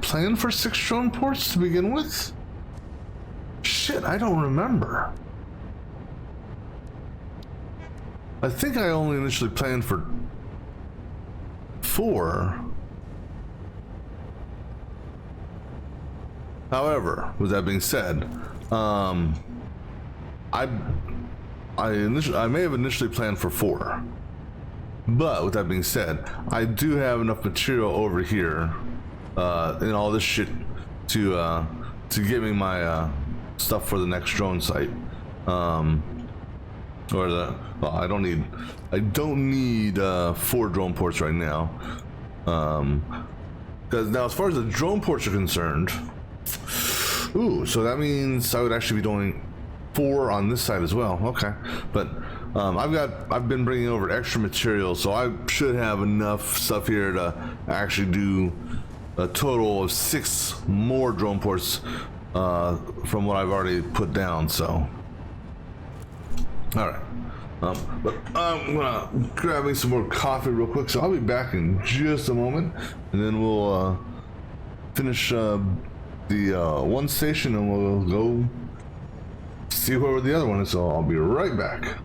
plan for? 6 drone ports to begin with? Shit, I don't remember. I think I only initially planned for 4. However, with that being said, I may have initially planned for 4, but with that being said, I do have enough material over here and all this shit to get me my stuff for the next drone site. I don't need 4 drone ports right now, because now as far as the drone ports are concerned. Ooh, so that means I would actually be doing 4 on this side as well. Okay, but I've been bringing over extra material, so I should have enough stuff here to actually do a total of 6 more drone ports from what I've already put down. So, all right. But I'm gonna grab me some more coffee real quick, so I'll be back in just a moment, and then we'll finish the one station, and we'll go see whoever the other one is. So I'll be right back.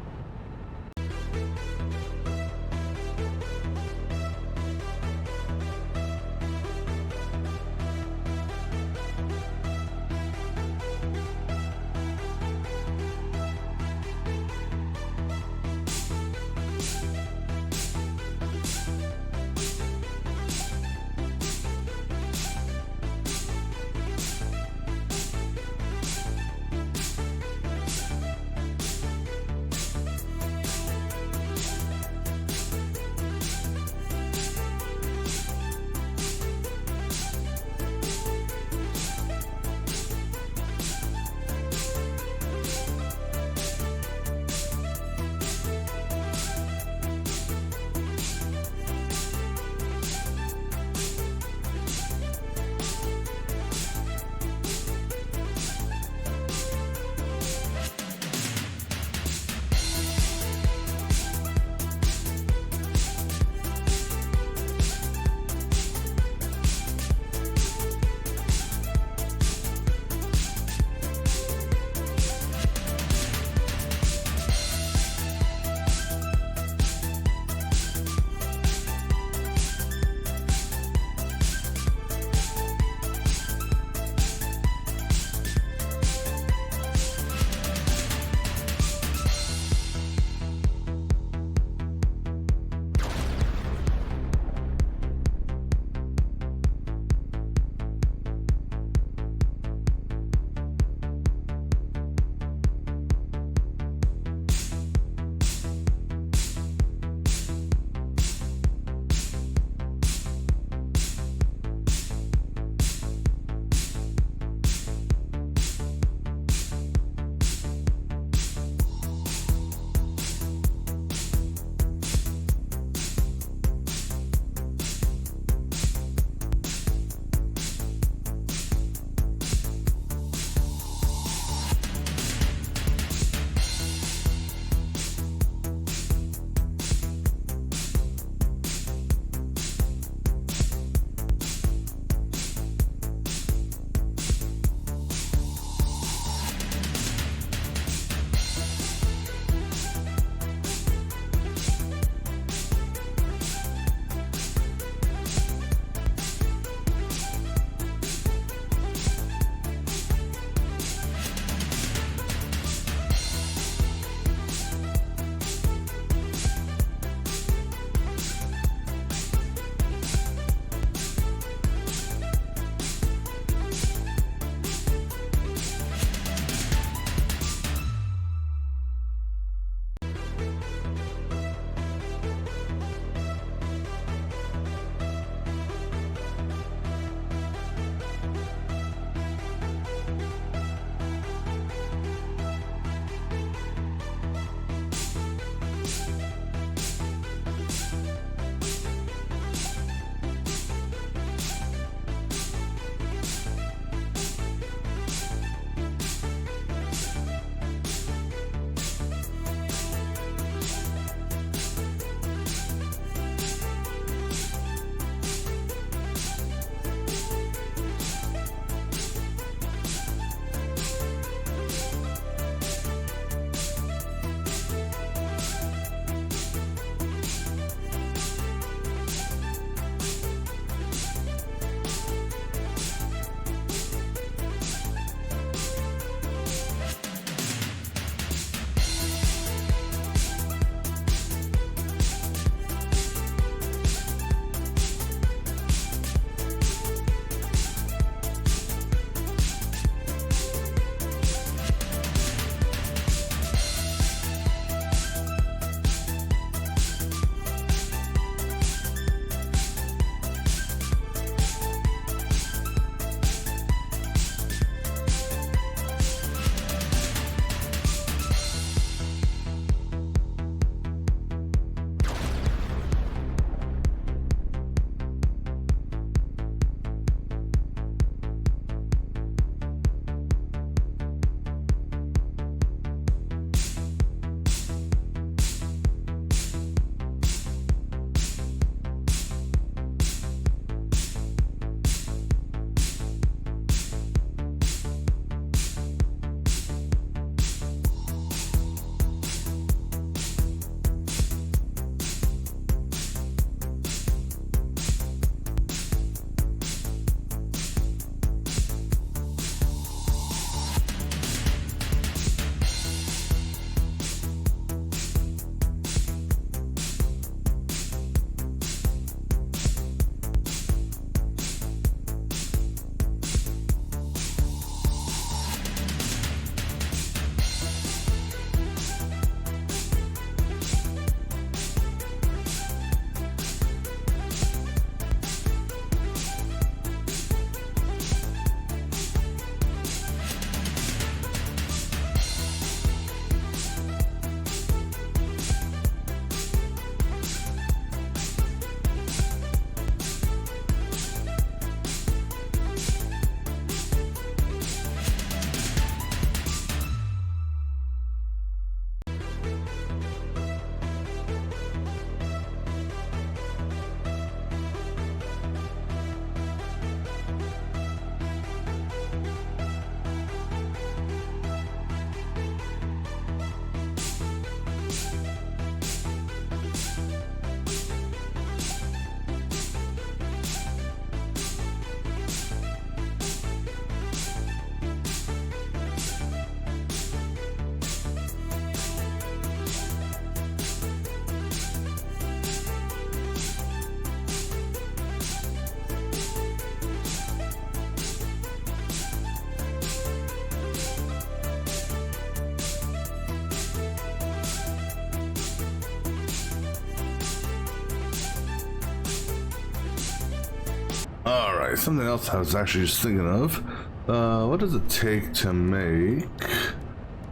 All right, something else I was actually just thinking of. What does it take to make?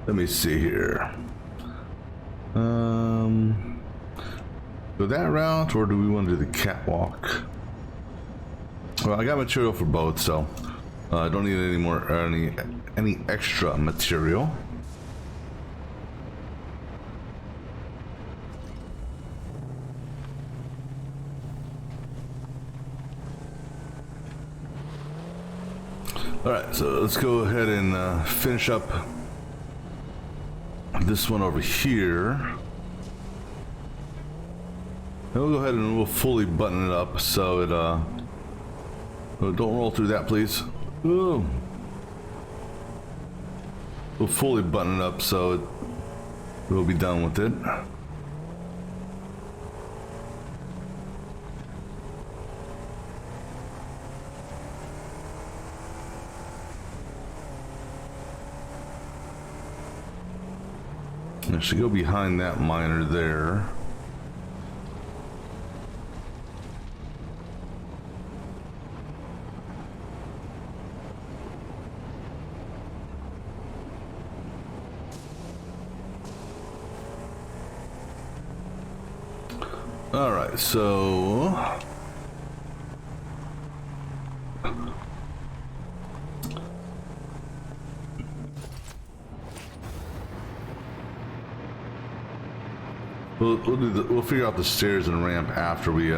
Let me see here. Go that route, or do we want to do the catwalk? Well, I got material for both, so I don't need any more any extra material. All right, so let's go ahead and finish up this one over here. And we'll go ahead and we'll fully button it up so it oh, don't roll through that, please. Ooh. We'll fully button it up so we'll be done with it. I should go behind that miner there. All right, so we'll figure out the stairs and ramp after we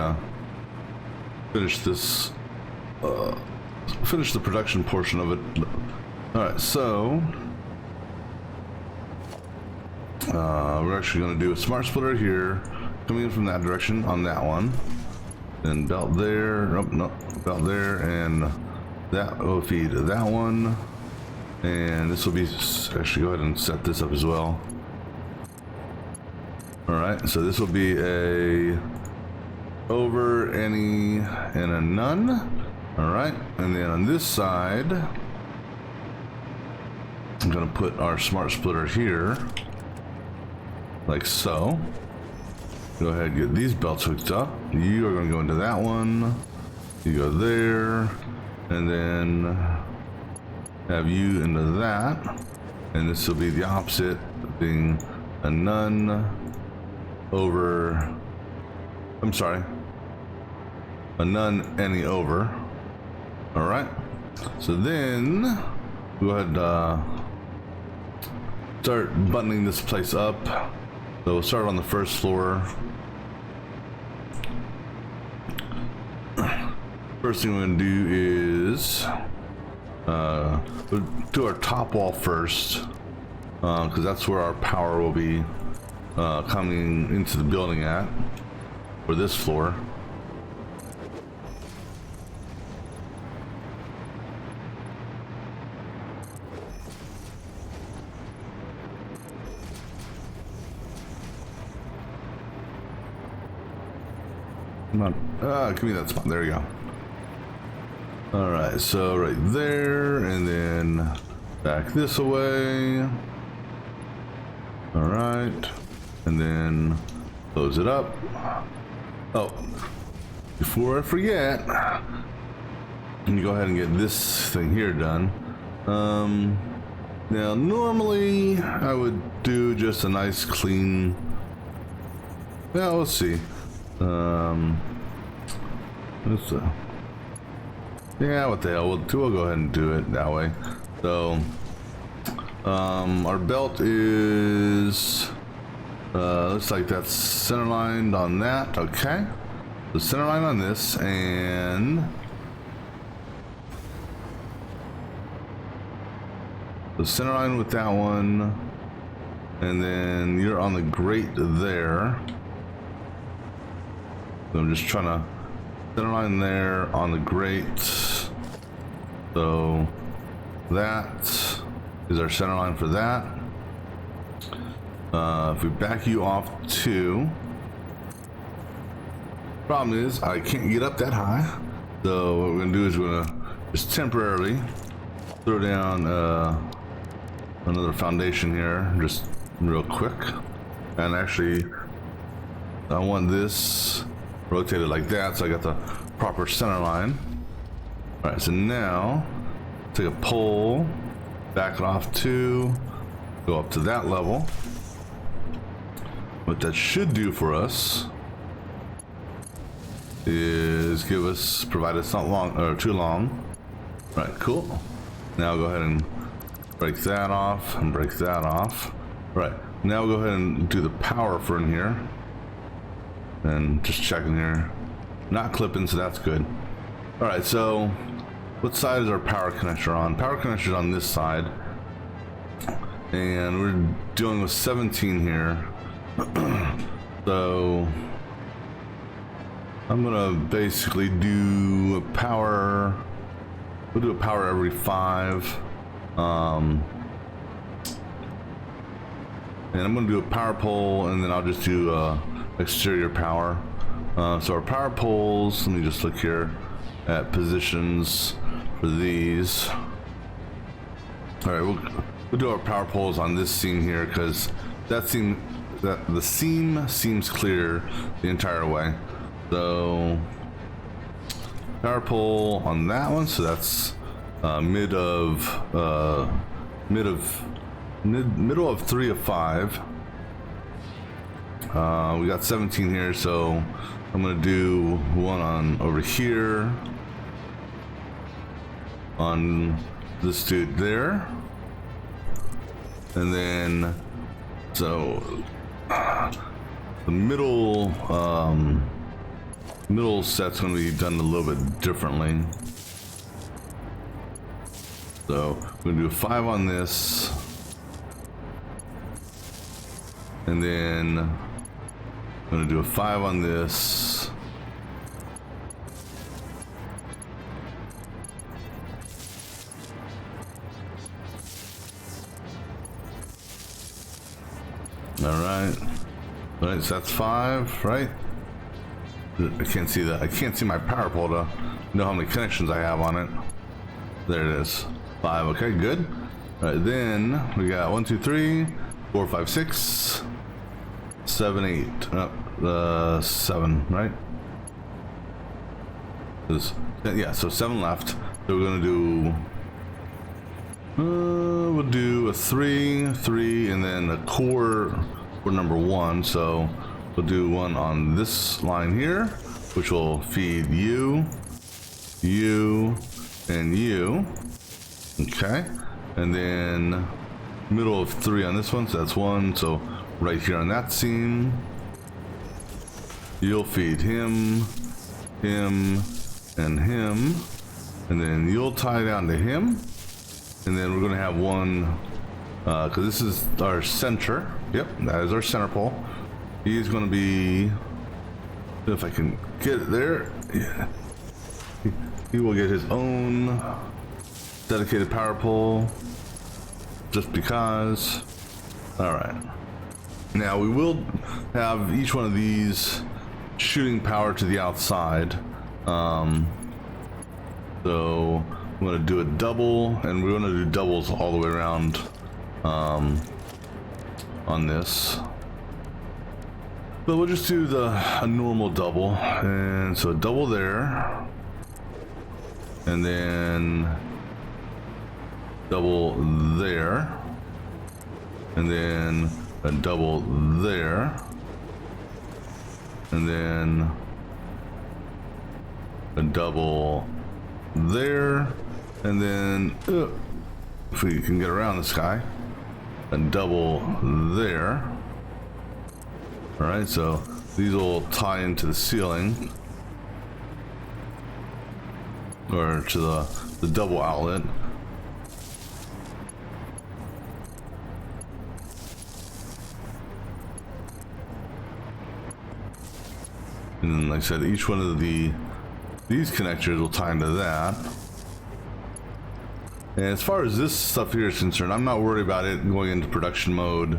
finish this finish the production portion of it. All right, so we're actually going to do a smart splitter here, coming in from that direction on that one, and belt there. Nope, nope, belt there, and that will feed that one, and this will be actually go ahead and set this up as well. All right, so this will be a over, any, and a none. All right, and then on this side, I'm gonna put our smart splitter here, like so. Go ahead and get these belts hooked up. You are gonna go into that one. You go there, and then have you into that. And this will be the opposite, being a none over, I'm sorry, a none, any over. All right, so then go ahead and start buttoning this place up. So we'll start on the first floor. First thing we're gonna do is we'll do our top wall first, because that's where our power will be coming into the building at, for this floor. Come on, give me that spot. There you go. All right, so right there, and then back this way. All right, and then close it up. Oh, before I forget, let me go ahead and get this thing here done. Now normally I would do just a nice clean, well, let's see. Yeah, what the hell, we'll go ahead and do it that way. So our belt is looks like that's center lined on that. Okay, the center line on this, and the center line with that one, and then you're on the grate there. So I'm just trying to center line there on the grate. So that is our center line for that. If we back you off too, problem is I can't get up that high. So what we're gonna do is we're gonna just temporarily throw down another foundation here, just real quick. And actually, I want this rotated like that, so I got the proper center line. All right, so now take a pole, back it off 2, go up to that level. What that should do for us is provide us not long or too long. All right, cool. Now go ahead and break that off and break that off. All right, now we'll go ahead and do the power for in here. And just checking here. Not clipping, so that's good. All right, so what side is our power connector on? Power connector is on this side. And we're dealing with 17 here. So I'm gonna basically do a power. We'll do a power every 5. And I'm gonna do a power pole, and then I'll just do exterior power. So our power poles, let me just look here at positions for these. All right, we'll do our power poles on this seam here, because the seam seems clear the entire way. So power pole on that one, so that's middle of 3 of 5. We got 17 here, so I'm gonna do one on over here on this dude there, and then so the middle set's gonna be done a little bit differently. So we're gonna do a 5 on this, and then I'm gonna do a 5 on this. All right, so that's 5, right? I can't see that. I can't see my power pole to know how many connections I have on it. There it is, 5. Okay, good. All right, then we got 1, 2, 3, 4, 5, 6, 7, 8. 7, right? Yeah, so 7 left. So we're gonna do. We'll do a 3, 3, and then a core for number 1. So we'll do one on this line here, which will feed you, you, and you. Okay, and then middle of 3 on this one, so that's 1. So right here on that seam, you'll feed him, him, and him, and then you'll tie down to him, and then we're gonna have one, because this is our center. Yep, that is our center pole. He's gonna be, if I can get it there, yeah. He will get his own dedicated power pole, just because. All right. Now we will have each one of these shooting power to the outside. So I'm going to do a double, and we're going to do doubles all the way around on this. But we'll just do a normal double, and so a double there, and then double there, and then a double there, and then a double there, and then if we can get around this guy, a double there. All right, so these will tie into the ceiling, or to the double outlet. And then, like I said, each one of these connectors will tie into that. And as far as this stuff here is concerned, I'm not worried about it going into production mode.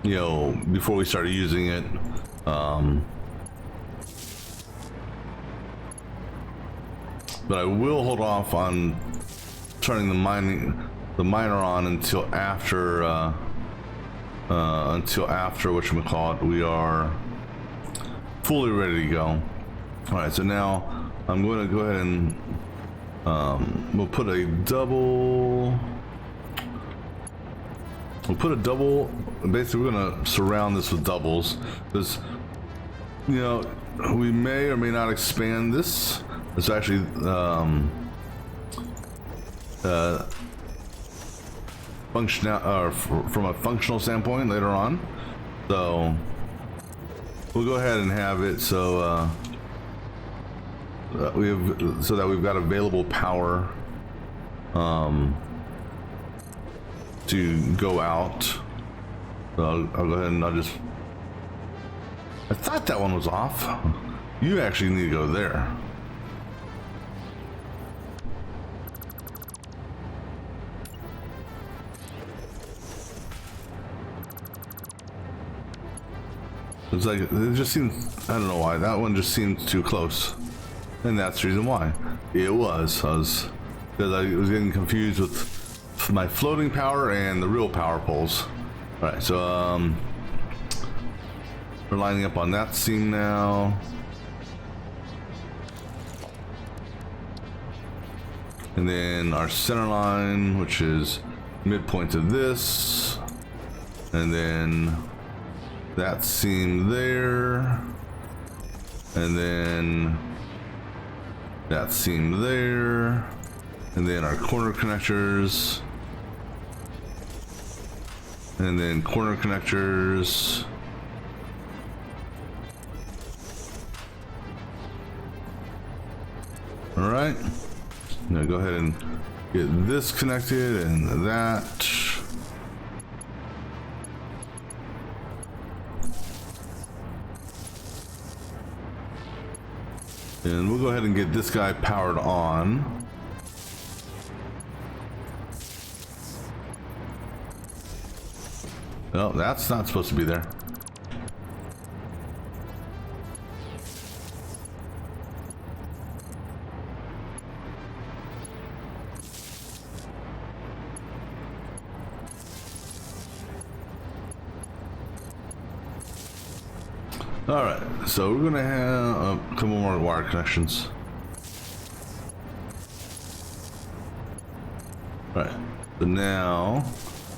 You know, before we started using it. But I will hold off on turning the miner on until after whatchamacallit, we are fully ready to go. All right, so now I'm going to go ahead and we'll put a double. We'll put a double. Basically, we're going to surround this with doubles because, you know, we may or may not expand this. It's actually from a functional standpoint later on. So we'll go ahead and have it so that we've got available power to go out. So I'll go ahead and I thought that one was off. You actually need to go there. It's like, it just seems, I don't know why, that one just seems too close. And that's the reason why. It was, because I was getting confused with my floating power and the real power poles. Alright, so we're lining up on that seam now. And then our center line, which is midpoint of this. And then that seam there, and then that seam there, and then our corner connectors, and then corner connectors, all right. Now go ahead and get this connected and that. And we'll go ahead and get this guy powered on. No, that's not supposed to be there. All right, so we're gonna have a couple more wire connections. All right, so now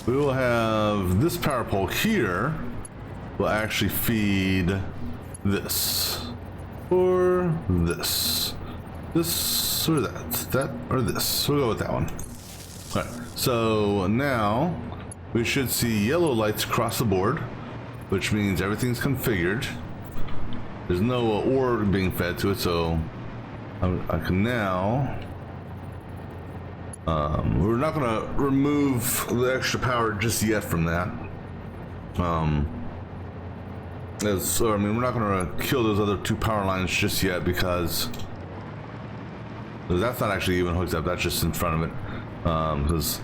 we will have this power pole here will actually feed this or this or that or this. We'll go with that one. All right, so now we should see yellow lights across the board, which means everything's configured. There's no ore being fed to it, so I can now. We're not going to remove the extra power just yet from that. We're not going to kill those other two power lines just yet because that's not actually even hooked up. That's just in front of it. Because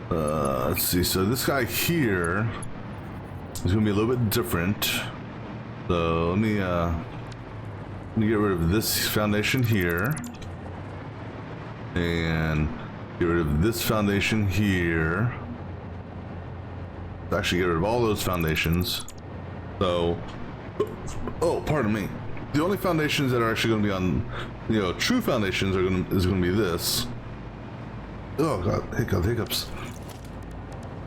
let's see. So this guy here is going to be a little bit different. So let me get rid of this foundation here and get rid of this foundation here. Actually get rid of all those foundations. So, oh, pardon me. The only foundations that are actually going to be on, true foundations is going to be this. Oh god, hiccups.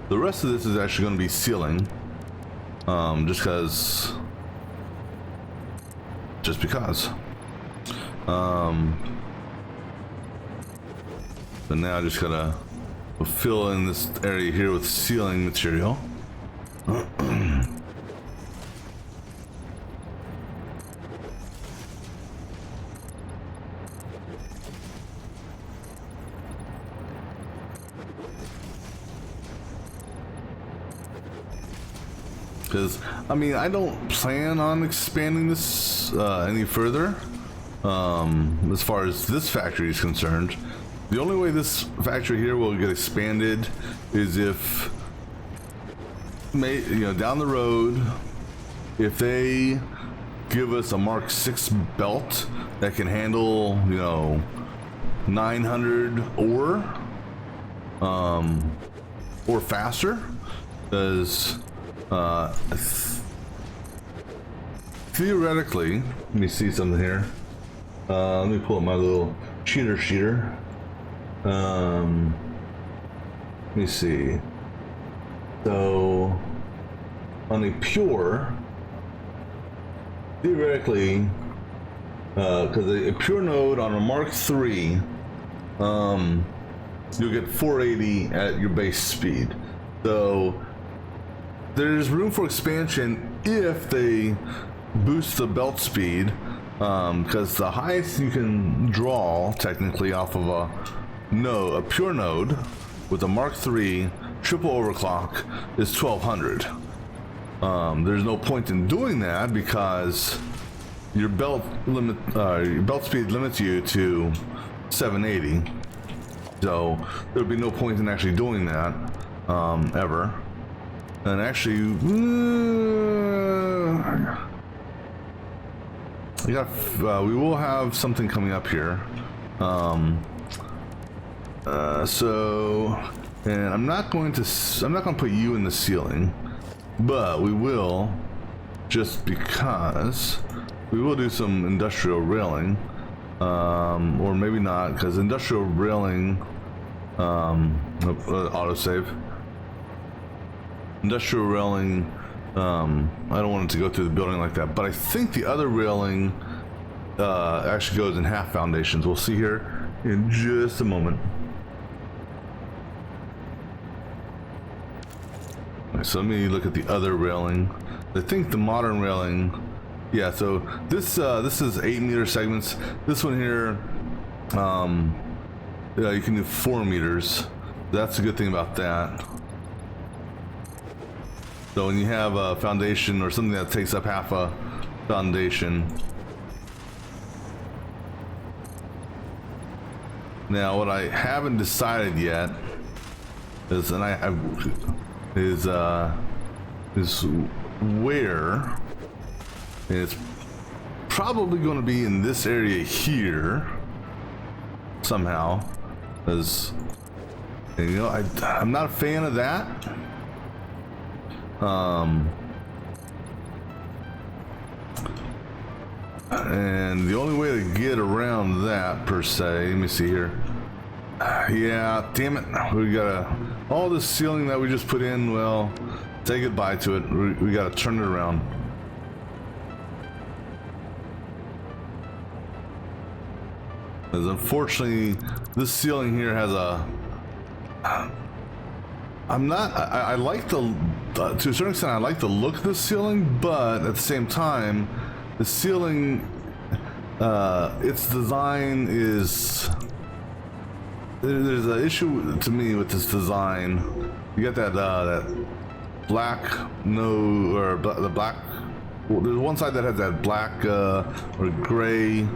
The rest of this is actually going to be ceiling. Just because. But now I just gotta fill in this area here with ceiling material. Because, I mean, I don't plan on expanding this any further as far as this factory is concerned. The only way this factory here will get expanded is if, down the road, if they give us a Mark 6 belt that can handle, 900 ore or faster, because I theoretically, let me see something here. Let me pull up my little cheater sheeter. Let me see. So on a pure, theoretically, because a pure node on a Mark III, you'll get 480 at your base speed. So there's room for expansion if they boost the belt speed, because the highest you can draw technically off of a pure node with a Mark III triple overclock is 1200. There's no point in doing that because your belt speed limits you to 780. So there would be no point in actually doing that ever. And actually, we will have something coming up here. And I'm not going to put you in the ceiling, but we will, just because we will do some industrial railing, or maybe not, because industrial railing, autosave. Industrial railing, I don't want it to go through the building like that, but I think the other railing actually goes in half foundations. We'll see here in just a moment. So let me look at the other railing. I think the modern railing, yeah, so this is 8-meter segments. This one here, yeah, you can do 4 meters. That's a good thing about that. So when you have a foundation or something that takes up half a foundation. Now what I haven't decided yet is, is where, and it's probably going to be in this area here somehow, because, you know, I'm not a fan of that. And the only way to get around that, per se, let me see here. Yeah, damn it, we gotta, all this ceiling that we just put in, well, say goodbye to it. We gotta turn it around. Because unfortunately, this ceiling here has a, I like the, to a certain extent, I like the look of this ceiling, but at the same time, the ceiling, its design is, there's an issue to me with this design. You got that black, the black, well, there's one side that has that black or gray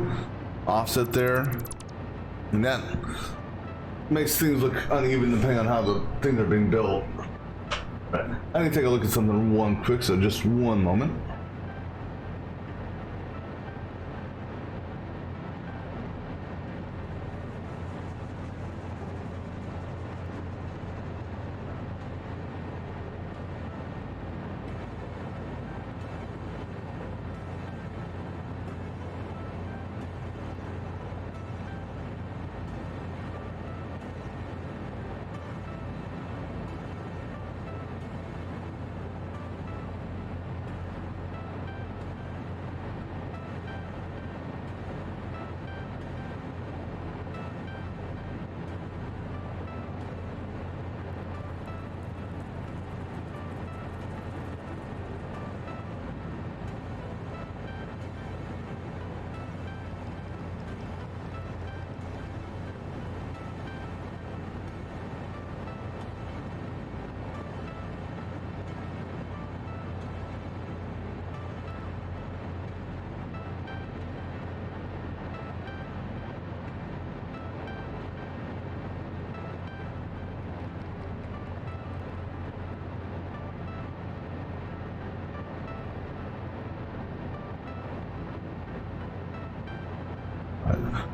offset there, and that makes things look uneven depending on how the things are being built. Right. I need to take a look at something one quick, so just one moment.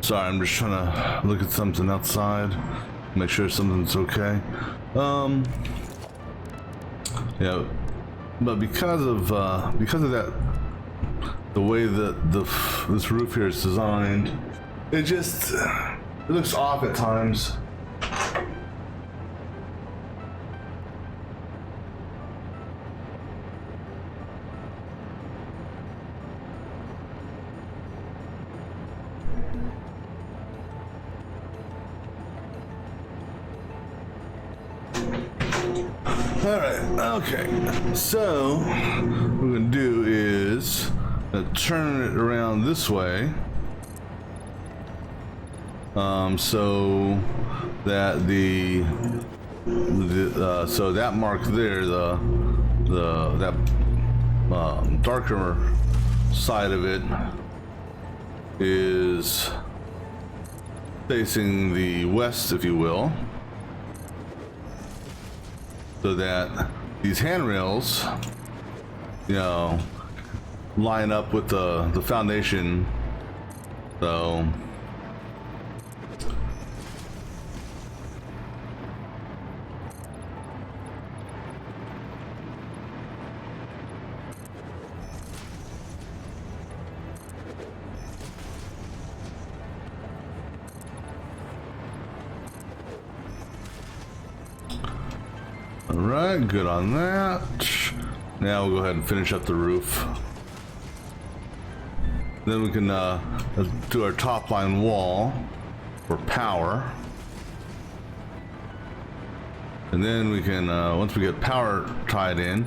Sorry, I'm just trying to look at something outside, make sure something's okay. Yeah, but because of that the way that this roof here is designed, it looks off at times. Alright, okay. So, what we're gonna do is turn it around this way. So that so that mark there, that darker side of it is facing the west, if you will, so that these handrails, you know, line up with the foundation. So alright, good on that. Now we'll go ahead and finish up the roof. Then we can do our top line wall for power. And then we can, once we get power tied in,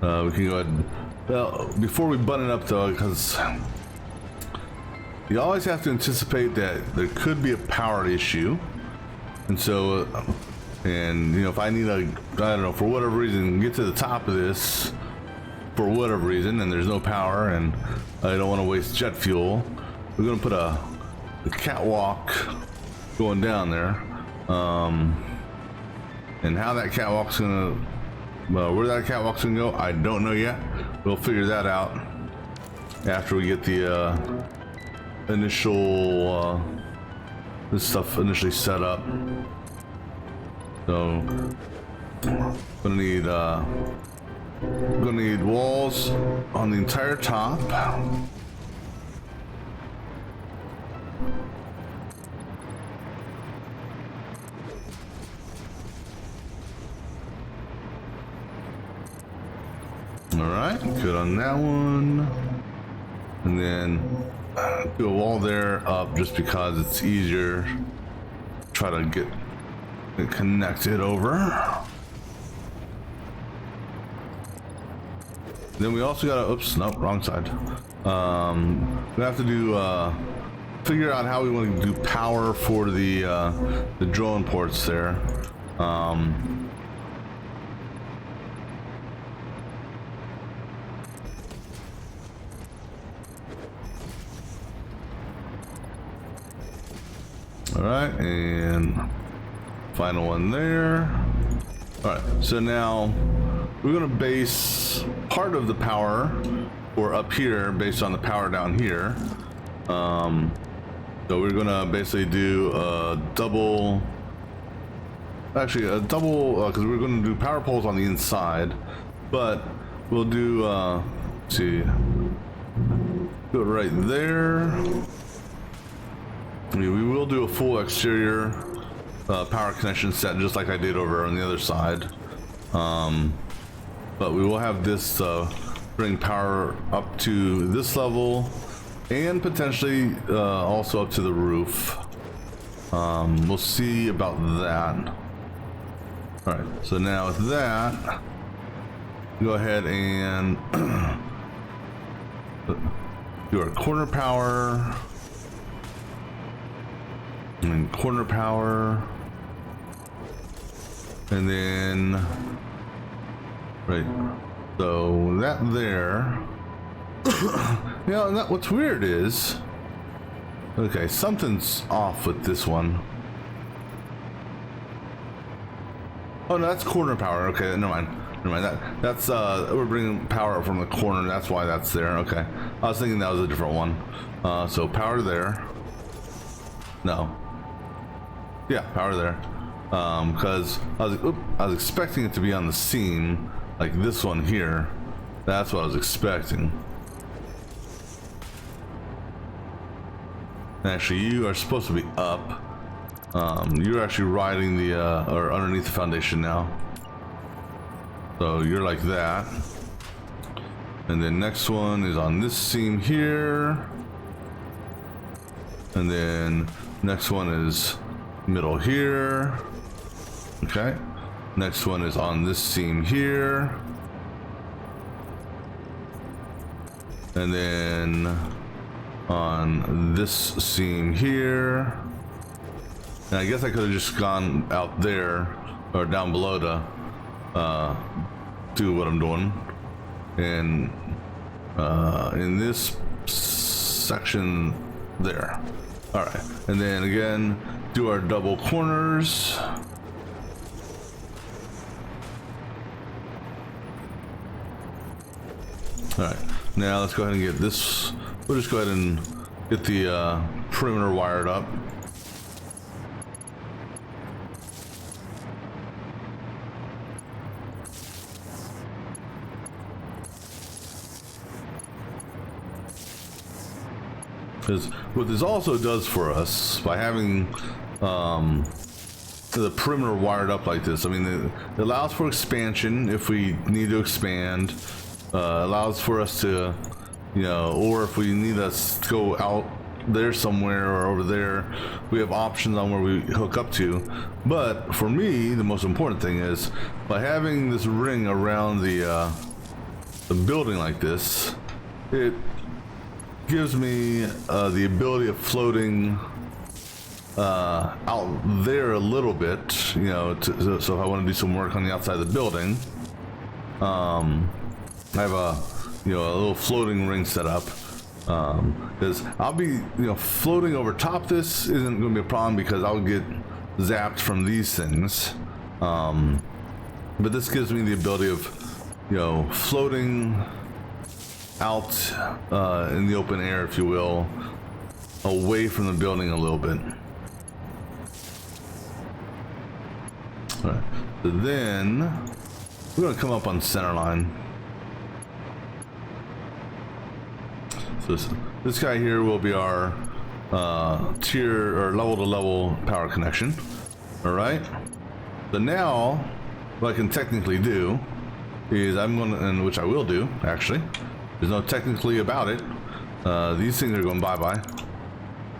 we can go ahead and, well, before we button it up though, because you always have to anticipate that there could be a power issue. And so, and you know, if I need I don't know, for whatever reason, get to the top of this, for whatever reason, and there's no power, and I don't want to waste jet fuel, we're gonna put a catwalk going down there, and how that catwalk's gonna, where that catwalk's gonna go, I don't know yet. We'll figure that out after we get the initial this stuff initially set up. So gonna need walls on the entire top. Alright, good on that one. And then do a wall there up just because it's easier. Try to get it connected over. Then we also gotta, oops, nope, wrong side. We have to do, figure out how we want to do power for the drone ports there. All right, and final one there. All right, so now we're gonna base part of the power for up here based on the power down here. So we're gonna basically do a double, because we're gonna do power poles on the inside, but we'll do, let's see, do it right there. We will do a full exterior power connection set just like I did over on the other side. But we will have this bring power up to this level and potentially also up to the roof. We'll see about that. All right, so now with that, go ahead and do our corner power. And corner power, and then right, so that there. You know, what's weird is, okay, something's off with this one. Oh no, that's corner power. Okay, never mind. That's we're bringing power up from the corner. That's why that's there. Okay, I was thinking that was a different one. So power there. No. Yeah, power there. Because I was expecting it to be on the scene, like this one here. That's what I was expecting. Actually, you are supposed to be up. You're actually riding the or underneath the foundation now. So you're like that. And then next one is on this seam here. And then next one is middle here. Okay. Next one is on this seam here. And then on this seam here. And I guess I could have just gone out there or down below to do what I'm doing. And in this section there. All right, and then again, do our double corners. All right, now let's go ahead and get this. We'll just go ahead and get the perimeter wired up. Because what this also does for us by having the perimeter wired up like this, I mean, it allows for expansion if we need to expand. Allows for us to, you know, or if we need us to go out there somewhere or over there, we have options on where we hook up to. But for me, the most important thing is by having this ring around the building like this, it gives me the ability of floating out there a little bit, you know, so if I want to do some work on the outside of the building, I have a little floating ring set up, because I'll be, you know, floating over top. This isn't going to be a problem because I'll get zapped from these things, but this gives me the ability of, you know, floating out in the open air, if you will, away from the building a little bit. All right. So then we're going to come up on center line. So this guy here will be our tier or level to level power connection. All right. So now what I can technically do is I'm going to, and which I will do actually. There's no technically about it. These things are going bye-bye.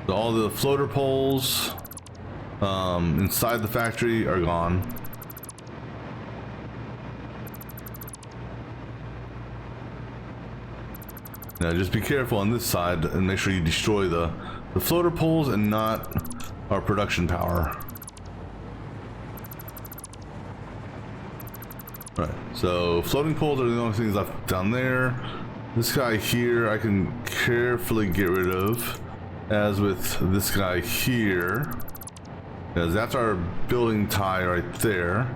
So all the floater poles inside the factory are gone. Now just be careful on this side and make sure you destroy the floater poles and not our production power. All right, so floating poles are the only things left down there. This guy here I can carefully get rid of, as with this guy here, because that's our building tie right there.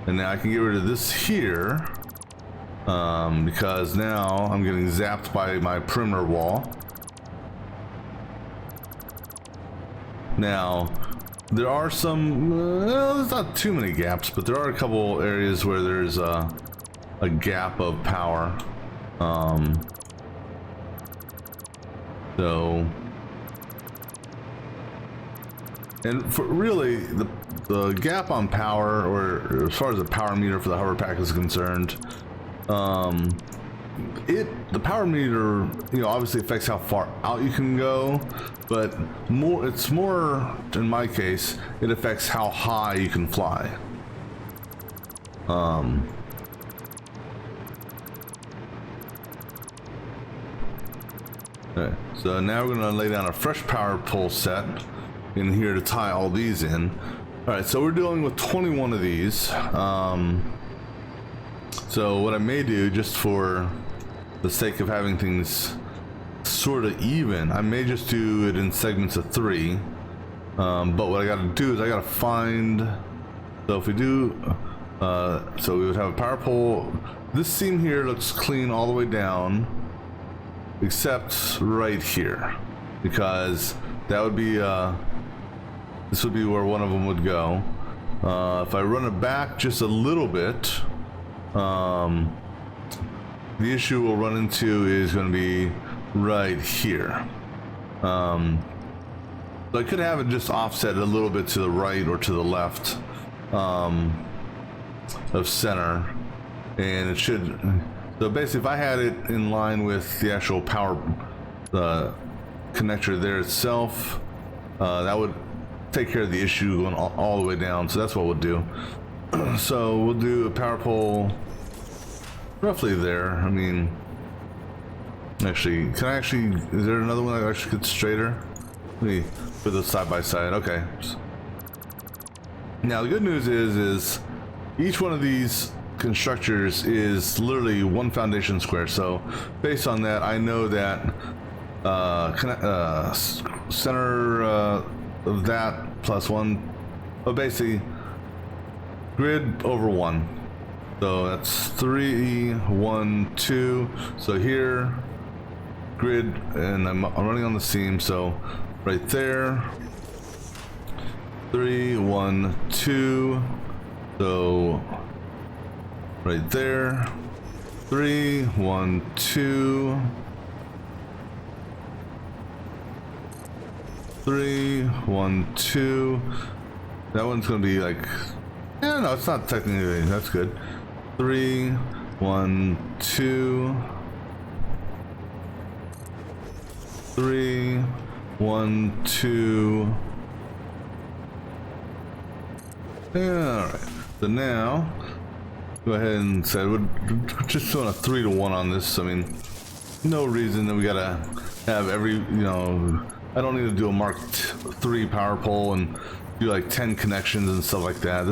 And now I can get rid of this here, because now I'm getting zapped by my perimeter wall. Now there are some, there's not too many gaps, but there are a couple areas where there's a gap of power. So, and for really the gap on power, or as far as the power meter for the hover pack is concerned, the power meter, you know, obviously affects how far out you can go, but it's more in my case, it affects how high you can fly. Okay, so now we're going to lay down a fresh power pole set in here to tie all these in. All right, so we're dealing with 21 of these. So what I may do, just for the sake of having things sort of even, I may just do it in segments of 3. But what I got to do is I got to find, so if we do, so we would have a power pole. This seam here looks clean all the way down, except right here, because that would be this would be where one of them would go. If I run it back just a little bit, the issue we'll run into is going to be right here. So I could have it just offset a little bit to the right or to the left of center, and it should. So basically, if I had it in line with the actual power connector there itself, that would take care of the issue going all the way down. So that's what we'll do. So we'll do a power pole roughly there. I mean, actually, is there another one that actually gets straighter? Let me put those side by side. Okay. Now the good news is each one of these constructors is literally one foundation square. So based on that, I know that center of that plus one, but basically grid over one. So that's 3, 1, 2. So here, grid, and I'm running on the seam. So right there, 3, 1, 2. So right there, 3, 1, 2. 3, 1, 2. That one's gonna be like, yeah, no, it's not technically. That's good. 3, 1, 2. 3, 1, 2. Yeah, all right. So now, go ahead and say we're just doing a 3 to 1 on this. I mean, no reason that we gotta have every, I don't need to do a Mark III power pole and do like 10 connections and stuff like that.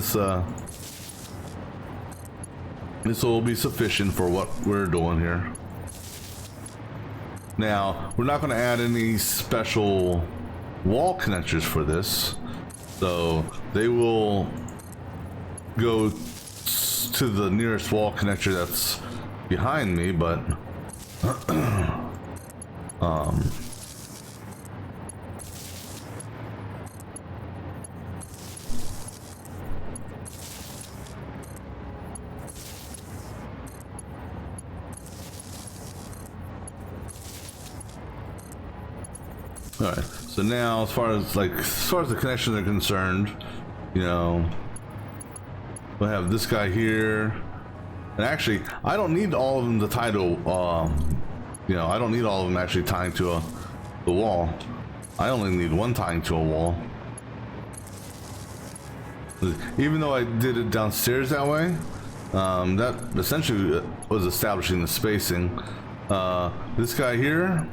This will be sufficient for what we're doing here. Now, we're not going to add any special wall connectors for this, so they will go to the nearest wall connector that's behind me, but all right, so now as far as the connections are concerned, we'll have this guy here. And actually, I don't need all of them to tie to, I don't need all of them actually tying to the wall. I only need one tying to a wall. Even though I did it downstairs that way, that essentially was establishing the spacing. This guy here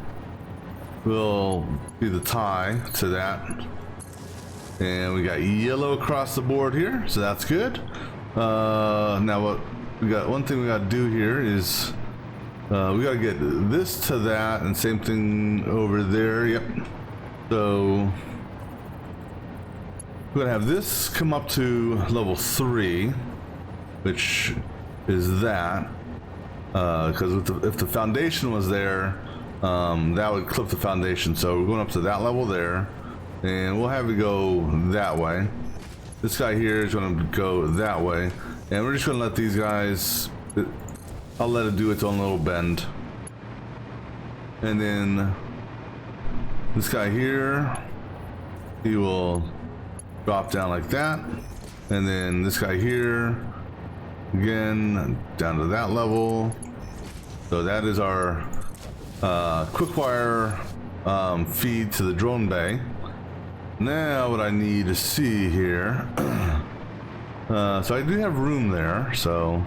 will be the tie to that, and we got yellow across the board here, so that's good. Now what we got, one thing we got to do here is we got to get this to that, and same thing over there. Yep. So we're gonna have this come up to level 3, which is that, because if the foundation was there, that would clip the foundation. So we're going up to that level there, and we'll have it go that way. This guy here is going to go that way, and we're just going to let these guys, I'll let it do its own little bend. And then this guy here, he will drop down like that, and then this guy here again down to that level. So that is our quick wire feed to the drone bay. Now what I need to see here, so I do have room there, so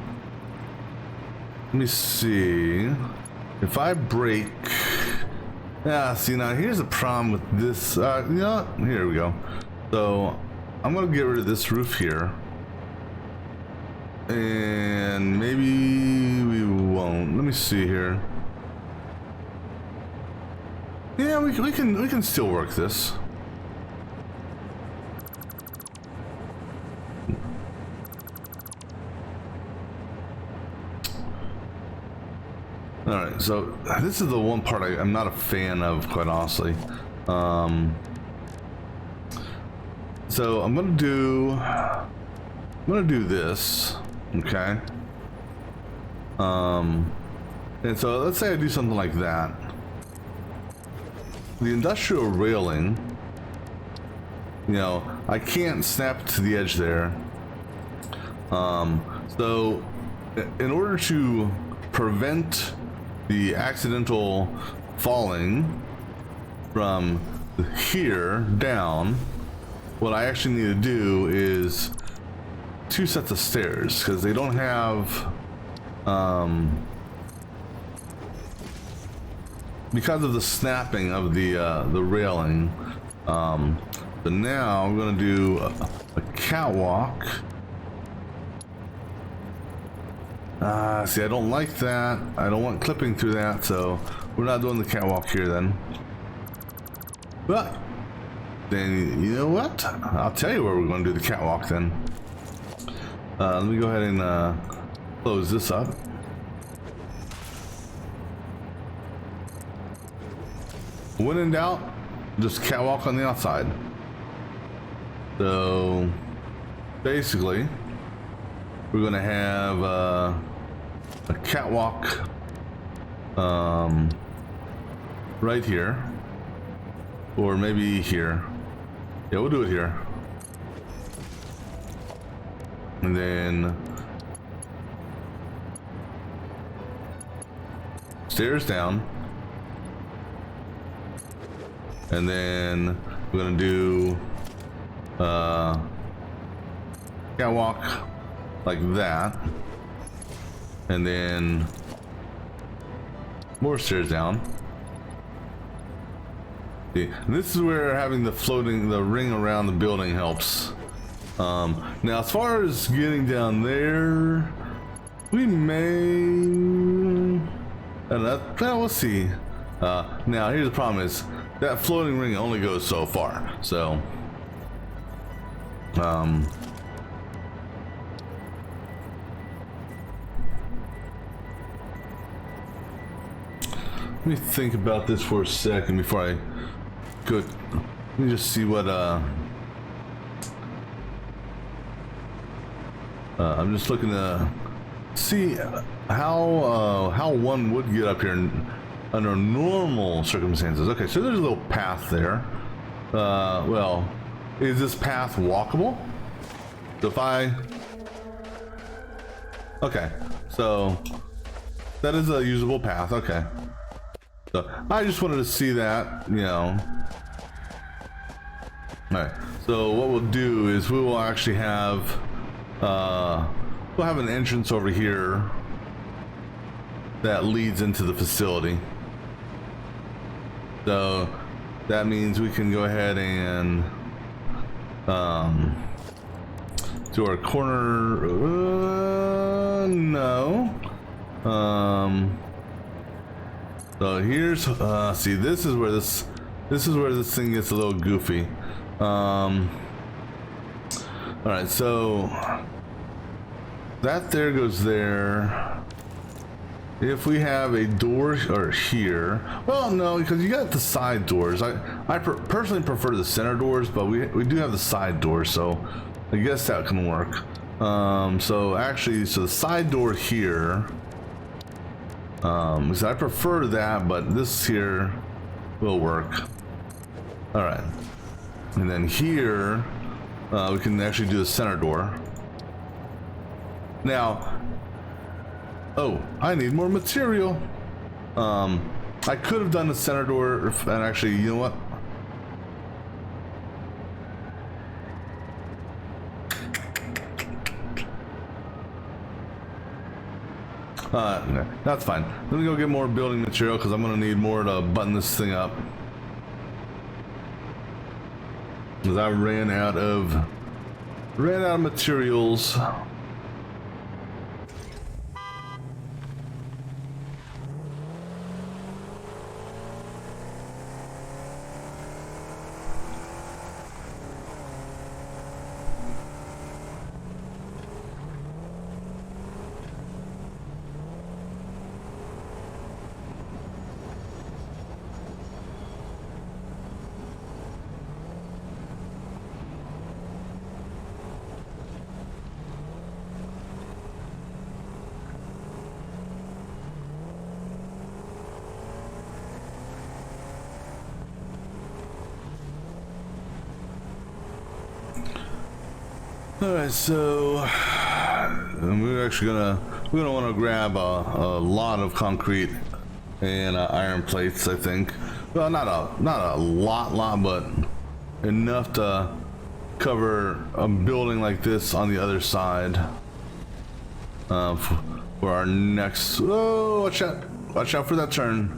let me see if I break. See, now here's the problem with this. Here we go. So I'm gonna get rid of this roof here, and maybe we won't. Let me see here. Yeah, we can still work this. All right, so this is the one part I'm not a fan of, quite honestly. So I'm gonna do this, okay? And so let's say I do something like that. The industrial railing you know, I can't snap to the edge there. So in order to prevent the accidental falling from here down, what I actually need to do is 2 sets of stairs, because they don't have because of the snapping of the railing. But now I'm gonna do a catwalk. See, I don't like that. I don't want clipping through that, so we're not doing the catwalk here then. But then, you know what? I'll tell you where we're going to do the catwalk then. Let me go ahead and close this up. When in doubt, just catwalk on the outside. So basically, we're going to have a catwalk right here, or maybe here. Yeah, we'll do it here. And then stairs down. And then we're gonna do catwalk like that. And then more stairs down. See, and this is where having the ring around the building helps. Now, as far as getting down there, we may. We'll see. Now, here's the problem: is that floating ring only goes so far. So, let me think about this for a second before I go. Let me just see what I'm just looking to see how one would get up here under normal circumstances. Okay, so there's a little path there. Well, is this path walkable? So if okay, so that is a usable path. Okay. So I just wanted to see that, you know. Alright, so what we'll do is we will actually have we'll have an entrance over here that leads into the facility. So that means we can go ahead and do our corner. No. So here's see, this is where this thing gets a little goofy. All right, so that there goes there. If we have a door or here, well, no, because you got the side doors. I personally prefer the center doors, but we do have the side doors, so I guess that can work. So actually, so the side door here. So I prefer that, but this here will work. All right, and then here we can actually do the center door. Now, oh, I need more material. I could have done the center door, and actually, you know what? No, that's fine. Let me go get more building material because I'm gonna need more to button this thing up. Because I ran out of materials. All right, so we're actually gonna want to grab a lot of concrete and iron plates, I think. Well, not a lot, but enough to cover a building like this on the other side. For our next. Oh, watch out for that turn.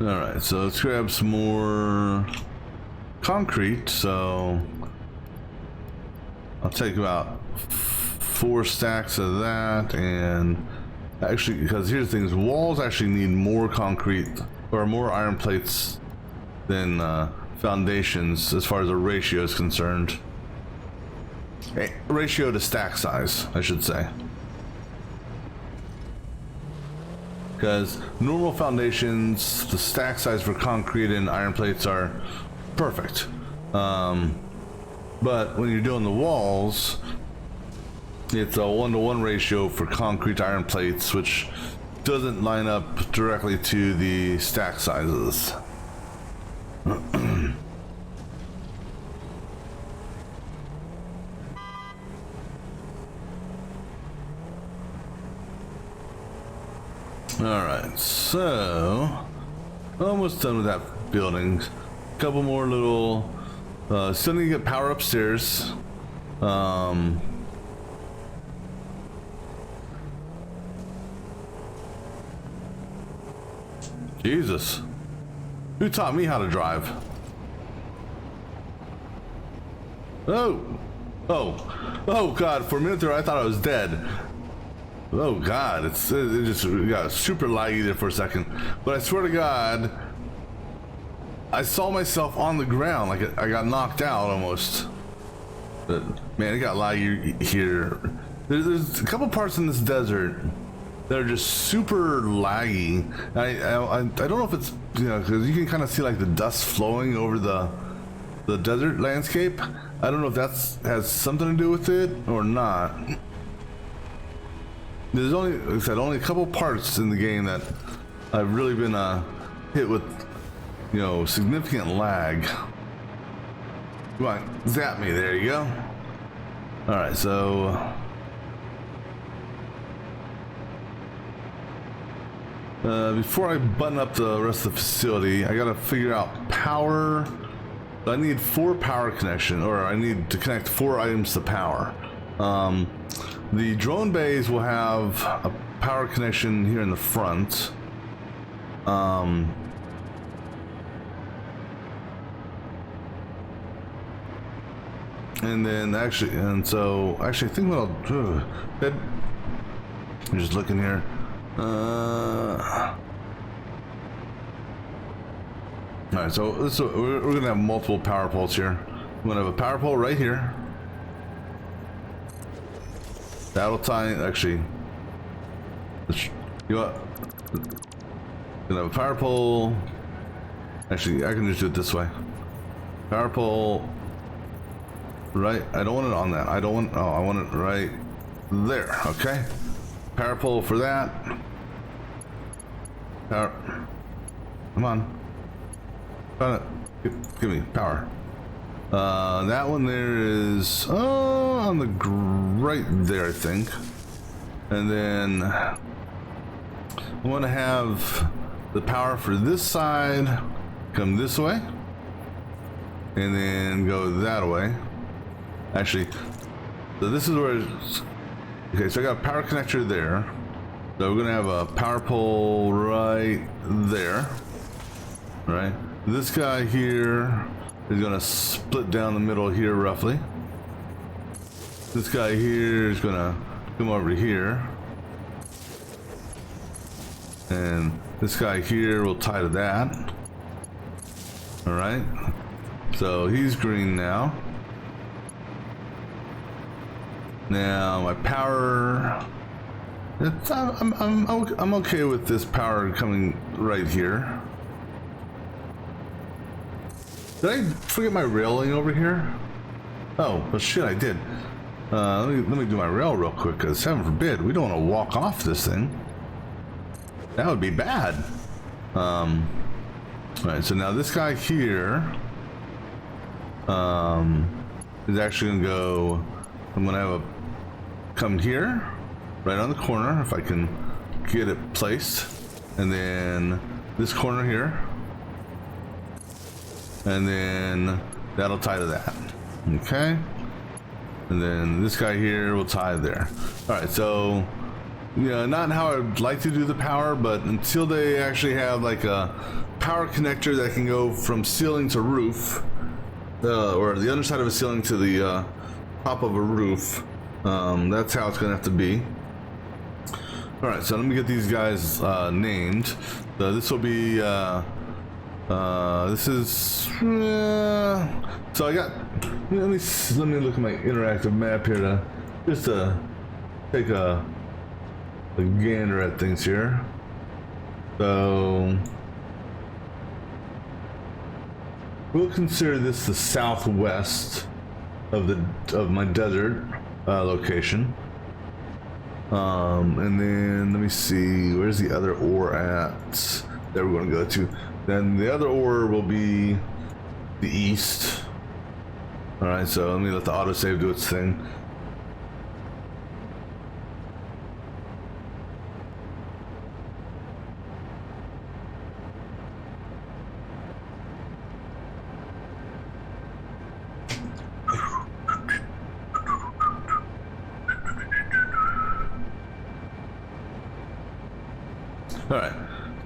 Alright, so let's grab some more concrete. So I'll take about 4 stacks of that, and actually, because here's the thing, is walls actually need more concrete or more iron plates than foundations as far as the ratio is concerned. Ratio to stack size, I should say. Because normal foundations, the stack size for concrete and iron plates are perfect. But when you're doing the walls, it's a 1-to-1 ratio for concrete to iron plates, which doesn't line up directly to the stack sizes. Alright, so almost done with that building. Couple more little still need to get power upstairs. Jesus, who taught me how to drive? Oh God, for a minute there I thought I was dead. Oh God, it just got super laggy there for a second. But I swear to God, I saw myself on the ground, like I got knocked out almost. But man, it got laggy here. There's a couple parts in this desert that are just super laggy. I don't know if it's, you know, because you can kind of see like the dust flowing over the desert landscape. I don't know if that's has something to do with it or not. There's only, like I said, only a couple parts in the game that I've really been hit with, you know, significant lag. Come on, zap me, there you go. Alright, so before I button up the rest of the facility, I gotta figure out power. I need 4 power connection, or I need to connect 4 items to power. The drone bays will have a power connection here in the front. And then actually, I think what I'll do, I'm just looking here. Alright, so we're gonna have multiple power poles here. I'm gonna have a power pole right here. That'll tie in, actually. You know what? Gonna have a power pole. Actually, I can just do it this way. Power pole. Right, I don't want it on that. I want it right there, okay? Power pole for that. Power. Come on. Give me power. That one there is on the right there, I think. And then I want to have the power for this side come this way, and then go that way. Actually, so this is where it's, okay, so I got a power connector there. So we're gonna have a power pole right there. Right? This guy here is gonna split down the middle here roughly. This guy here is gonna come over here. And this guy here will tie to that. Alright. So he's green now. Now my power, I'm okay with this power coming right here. Did I forget my railing over here? Oh, well shit, I did. Let me do my rail real quick, because heaven forbid, we don't want to walk off this thing. That would be bad. Alright, so now this guy here is actually going to go, I'm going to have a come here, right on the corner, if I can get it placed. And then this corner here. And then that'll tie to that. Okay. And then this guy here will tie there. Alright, so yeah, not how I'd like to do the power, but until they actually have like a power connector that can go from ceiling to roof, or the underside of a ceiling to the top of a roof, that's how it's gonna have to be. Alright, so let me get these guys named. So this will be this is so I got, let me look at my interactive map here to just take a gander at things here. So we'll consider this the southwest of my desert location. And then let me see, where's the other ore at that we're going to go to. Then the other ore will be the east. Alright, so let me let the autosave do its thing. Alright,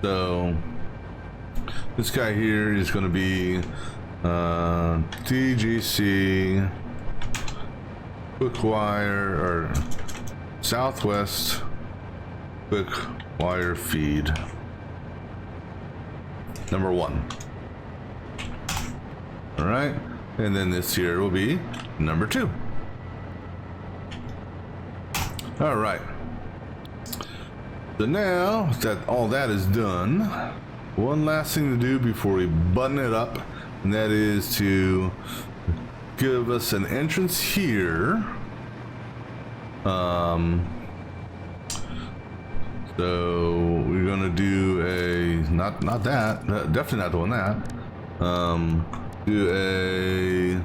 so this guy here is going to be TGC quick wire, or southwest quick wire feed number 1. Alright, and then this here will be number 2. Alright. So now that all that is done, one last thing to do before we button it up, and that is to give us an entrance here. So we're gonna do a not that, definitely not doing that. Do a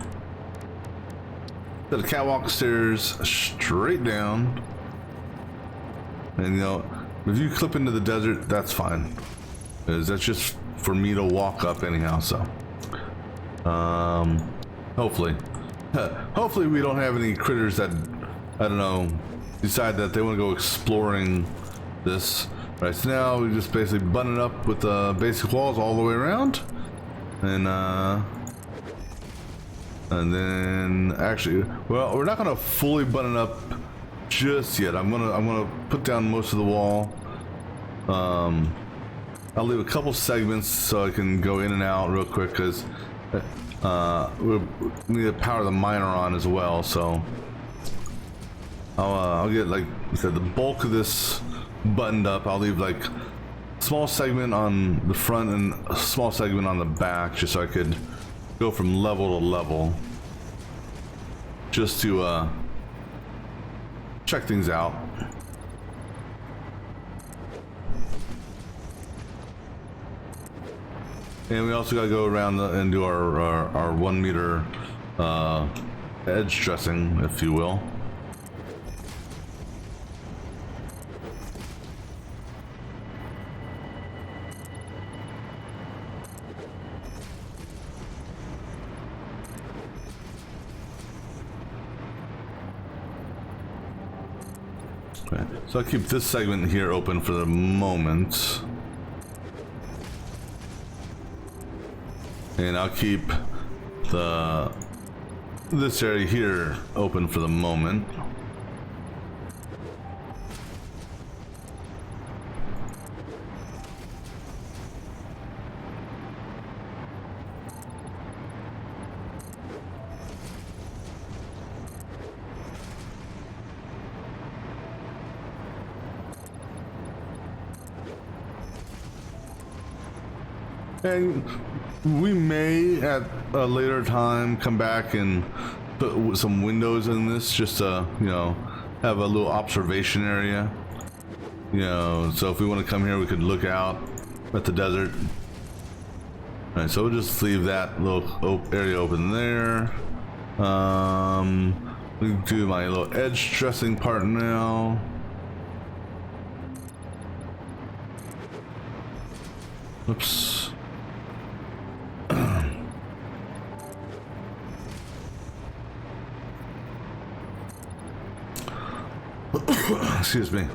set of catwalk stairs straight down, and you know, if you clip into the desert, that's fine, because that's just for me to walk up anyhow. So hopefully hopefully we don't have any critters that, I don't know, decide that they want to go exploring this. Right, so now we just basically button it up with the basic walls all the way around, and then actually, well, we're not gonna fully button up just yet. I'm gonna put down most of the wall. I'll leave a couple segments so I can go in and out real quick, because we need to power the miner on as well. So I'll get, like I said, the bulk of this buttoned up. I'll leave like a small segment on the front and a small segment on the back, just so I could go from level to level, just to check things out. And we also got to go around and do our 1 meter edge dressing, if you will. Okay. So I'll keep this segment here open for the moment. And I'll keep this area here open for the moment. And We may at a later time come back and put some windows in this just to, you know, have a little observation area. You know, so if we want to come here, we could look out at the desert. All right, so we'll just leave that little area open there. We can do my little edge dressing part now. Oops. Excuse me.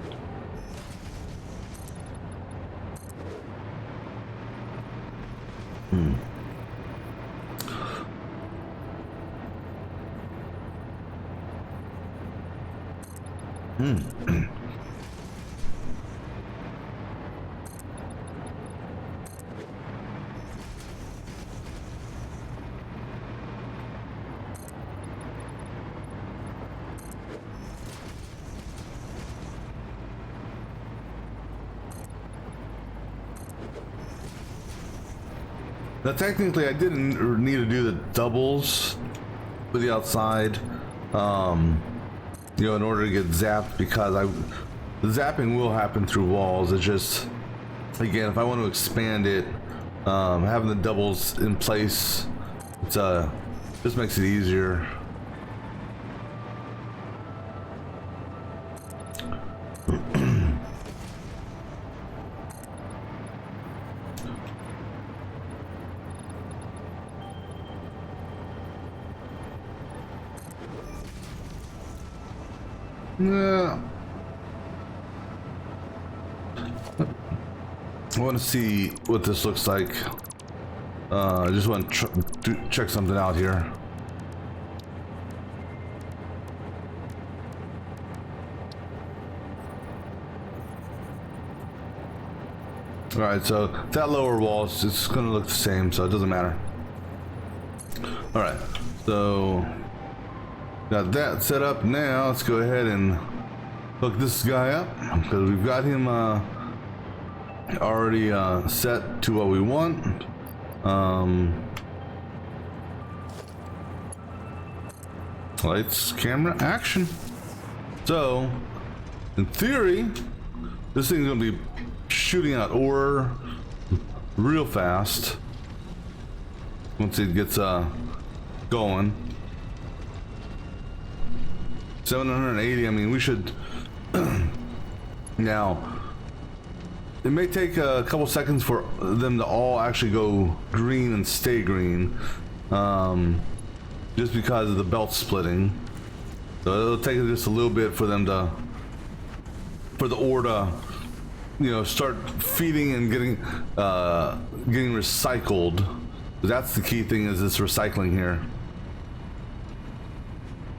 Now, technically, I didn't need to do the doubles for the outside, you know, in order to get zapped, because the zapping will happen through walls. It's just, again, if I want to expand it, having the doubles in place, it's just makes it easier. Yeah. I want to see what this looks like. I just want to check something out here. All right, so that lower wall is just going to look the same, so it doesn't matter. All right, so got that set up. Now let's go ahead and hook this guy up, because we've got him already set to what we want. Lights, camera, action. So in theory, this thing's gonna be shooting out ore real fast once it gets going. 780. I mean, we should now. It may take a couple seconds for them to all actually go green and stay green, just because of the belt splitting. So it'll take just a little bit for them to, for the ore to, you know, start feeding and getting recycled. That's the key thing, is this recycling here.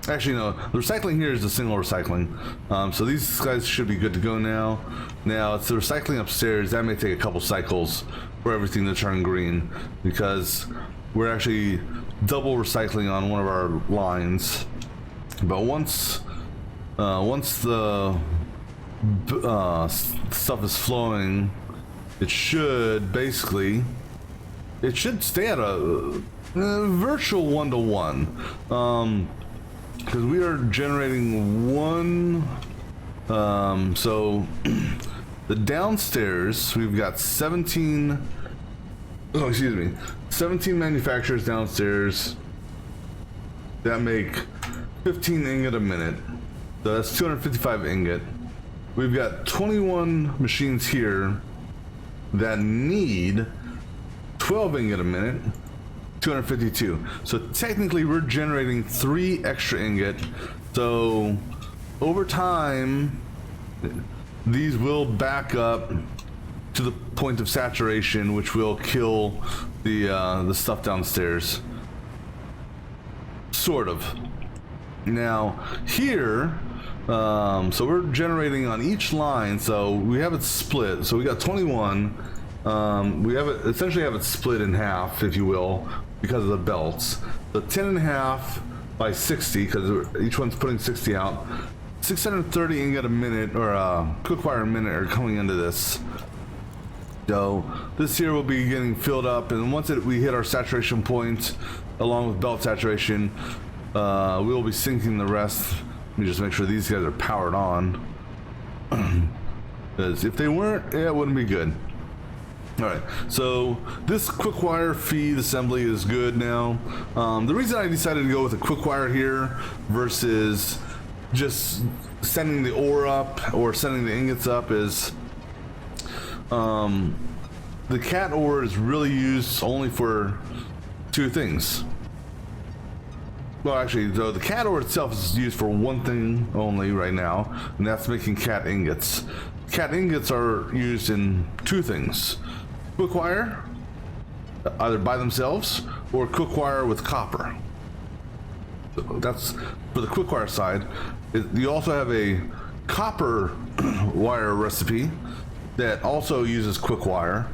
Actually, no, the recycling here is the single recycling. So these guys should be good to go now. Now, it's the recycling upstairs. That may take a couple cycles for everything to turn green, because we're actually double recycling on one of our lines. But once the stuff is flowing, it should basically, it should stay at a virtual 1-to-1. Because we are generating one, so the downstairs, we've got 17 manufacturers downstairs that make 15 ingot a minute. So that's 255 ingot. We've got 21 machines here that need 12 ingot a minute. 252. So technically we're generating 3 extra ingot. So over time these will back up to the point of saturation, which will kill the stuff downstairs. Sort of. Now here, so we're generating on each line, so we have it split. So we got 21. We have it, essentially have it split in half, if you will, because of the belts. So 10.5 by 60, because each one's putting 60 out. 630 ingot a minute, or quick wire a minute, are coming into this. So this here will be getting filled up, and once we hit our saturation point, along with belt saturation, we will be sinking the rest. Let me just make sure these guys are powered on, because if they weren't, yeah, it wouldn't be good. All right, so this quick wire feed assembly is good now. The reason I decided to go with a quick wire here versus just sending the ore up or sending the ingots up is the cat ore is really used only for two things. Well, actually, the cat ore itself is used for one thing only right now, and that's making cat ingots. Cat ingots are used in two things: quick wire, either by themselves, or quick wire with copper. That's for the quick wire side. You also have a copper wire recipe that also uses quick wire.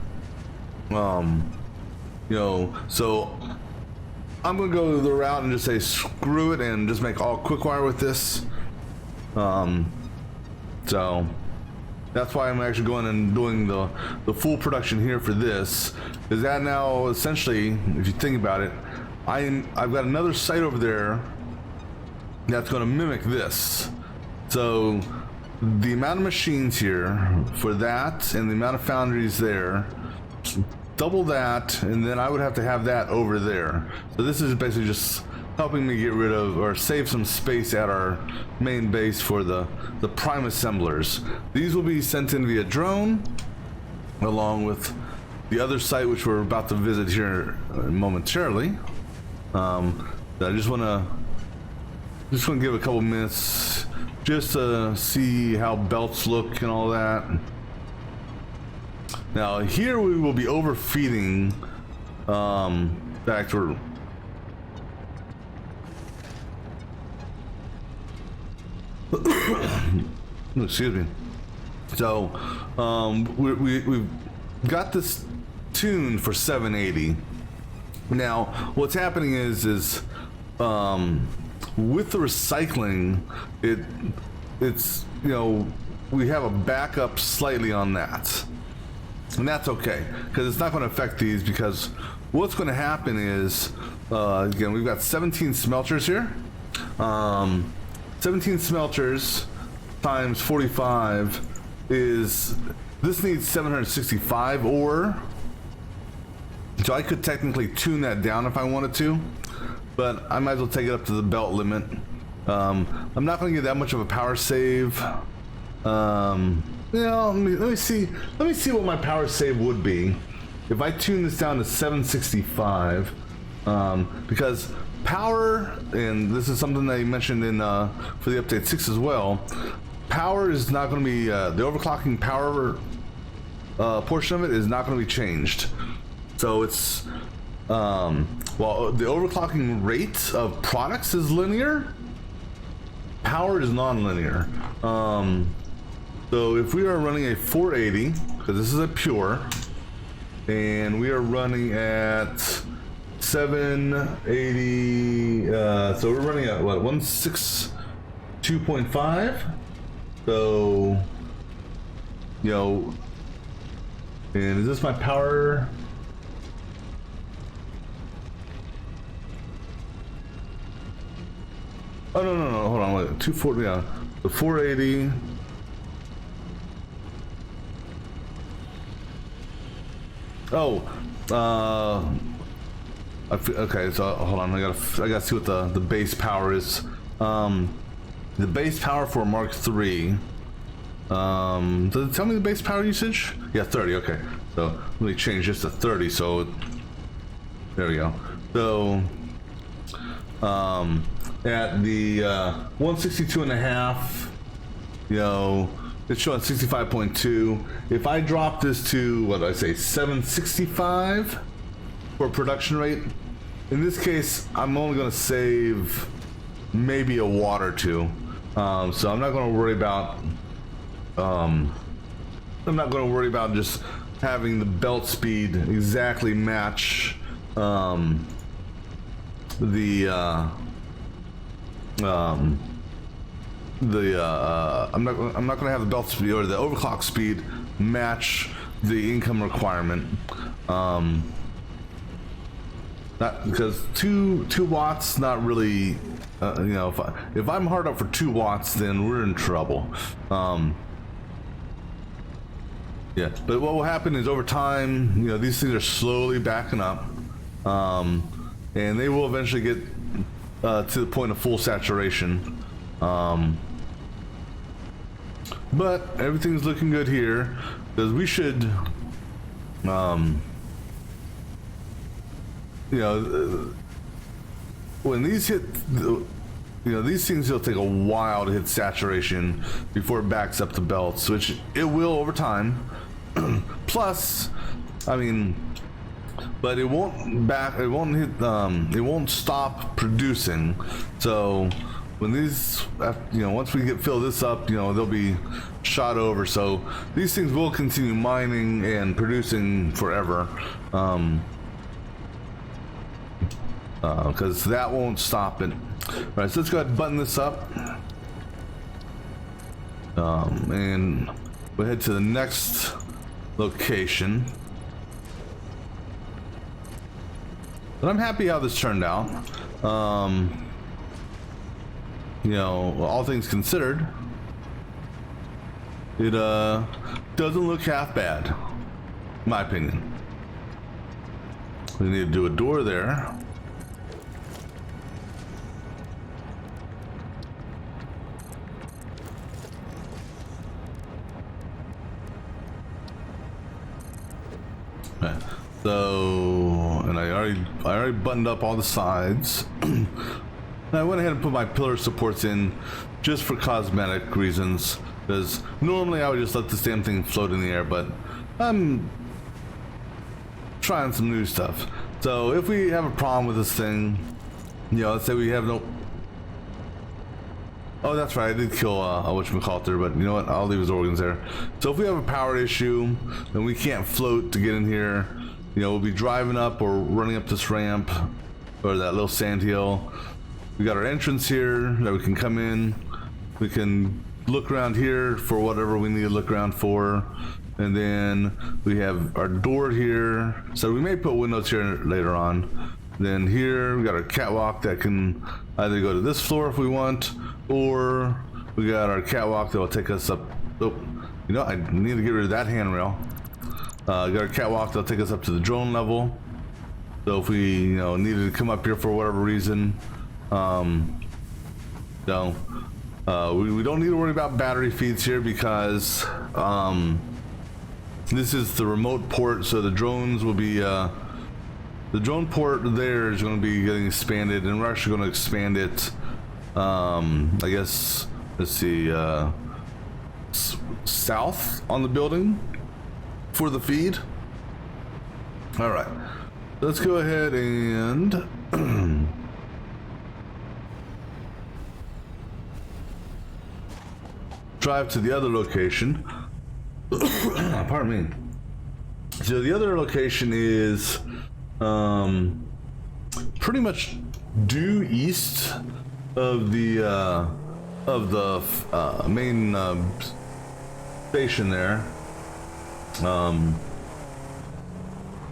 So I'm gonna go the route and just say screw it and just make all quick wire with this. So that's why I'm actually going and doing the full production here for this. Is that now essentially, if you think about it, I've got another site over there that's going to mimic this. So the amount of machines here for that and the amount of foundries there, double that, and then I would have to have that over there. So this is basically just helping me get rid of or save some space at our main base for the prime assemblers. These will be sent in via drone along with the other site which we're about to visit here momentarily. I just want to give a couple minutes just to see how belts look and all that. Now here we will be overfeeding back to excuse me. So we've got this tuned for 780. Now what's happening is with the recycling, it's we have a backup slightly on that, and that's okay because it's not going to affect these, because what's going to happen is again, we've got 17 smelters here. 17 smelters times 45 is, this needs 765 ore. So I could technically tune that down if I wanted to, but I might as well take it up to the belt limit. I'm not going to get that much of a power save. Let me see what my power save would be if I tune this down to 765, because power, and this is something that you mentioned in for the update 6 as well, power is not going to be the overclocking power portion of it is not going to be changed. So it's while the overclocking rate of products is linear, power is non-linear. So if we are running a 480, because this is a pure, and we are running at 780, so we're running at what, 162.5. So and is this my power? Oh no, hold on, wait, 240, yeah, the 480. Okay, so hold on, I gotta see what the base power is. The base power for Mark III. Does it tell me the base power usage? Yeah, 30. Okay, so let me change this to 30. So there we go. So at the 162.5, it's showing 65.2. If I drop this to, what did I say, 765 for production rate, in this case, I'm only going to save maybe a watt or two. So I'm not going to worry about just having the belt speed exactly match I'm not going to have the belt speed or the overclock speed match the income requirement. Not because 2 watts, not really. You know, if I'm hard up for 2 watts, then we're in trouble. Yeah, but what will happen is over time, you know, these things are slowly backing up, and they will eventually get to the point of full saturation. But everything's looking good here, because we should, you know, when these hit, you know, these things will take a while to hit saturation before it backs up the belts, which it will over time. Plus, I mean, but it won't hit, it won't stop producing. So when these, you know, once we get fill this up, you know, they'll be shot over. So these things will continue mining and producing forever, because that won't stop it. All right, so let's go ahead and button this up, and we'll head to the next location. But I'm happy how this turned out. You know, all things considered, it doesn't look half bad, in my opinion. We need to do a door there. Okay. So, and I already buttoned up all the sides. And I went ahead and put my pillar supports in just for cosmetic reasons, because normally I would just let this damn thing float in the air, but I'm trying some new stuff. So if we have a problem with this thing, you know, let's say we have no... Oh, that's right, I did kill a whatchamacallit there, but you know what, I'll leave his organs there. So if we have a power issue and we can't float to get in here, you know, we'll be driving up or running up this ramp or that little sand hill. We got our entrance here that we can come in. We can look around here for whatever we need to look around for. And then we have our door here. So we may put windows here later on. Then here we got our catwalk that can either go to this floor if we want, or we got our catwalk that will take us up. Oh, you know, I need to get rid of that handrail. Got our catwalk that'll take us up to the drone level. So if we, you know, needed to come up here for whatever reason, we don't need to worry about battery feeds here, because this is the remote port, so the drones will be the drone port there is going to be getting expanded, and we're actually going to expand it, I guess, let's see, south on the building for the feed. All right, let's go ahead and drive to the other location. Pardon me. So the other location is pretty much due east of the main station there,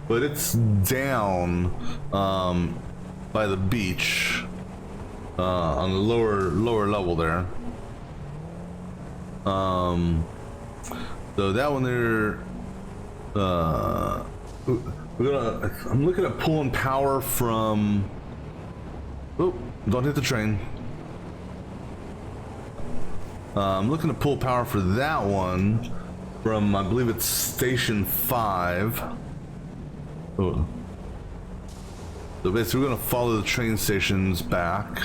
but it's down by the beach on the lower level there. So that one there, I'm looking at pulling power from, oh, don't hit the train. I'm looking to pull power for that one from, I believe it's Station 5. Oh. So basically we're gonna follow the train stations back,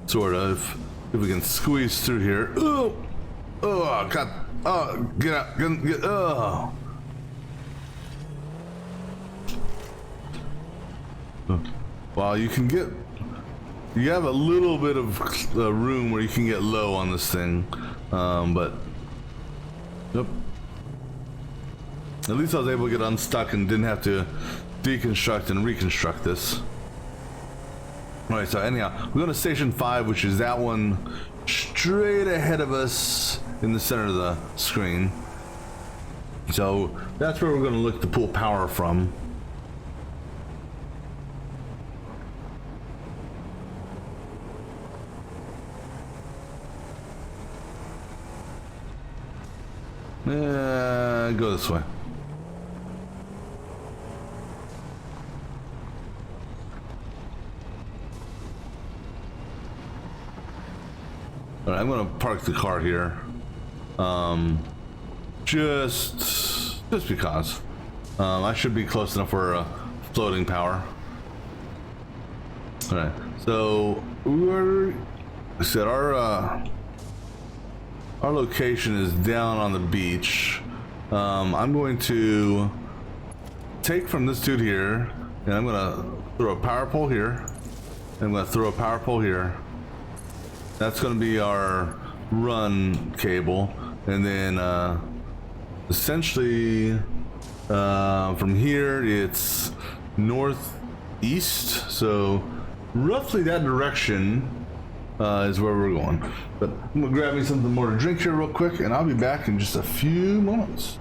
sort of, if we can squeeze through here. Oh, oh, God, oh, get out, get, oh. Well, you can get, you have a little bit of room where you can get low on this thing, but yep. At least I was able to get unstuck and didn't have to deconstruct and reconstruct this. Alright, so anyhow, we're going to Station 5, which is that one straight ahead of us in the center of the screen. So that's where we're going to look to pull power from. Go this way. All right, I'm going to park the car here. Just because. I should be close enough for floating power. All right, so we said our location is down on the beach. I'm going to take from this dude here, and I'm gonna throw a power pole here. And I'm gonna throw a power pole here. That's gonna be our run cable, and then essentially from here it's northeast. So roughly that direction is where we're going. But I'm gonna grab me something more to drink here real quick, and I'll be back in just a few moments.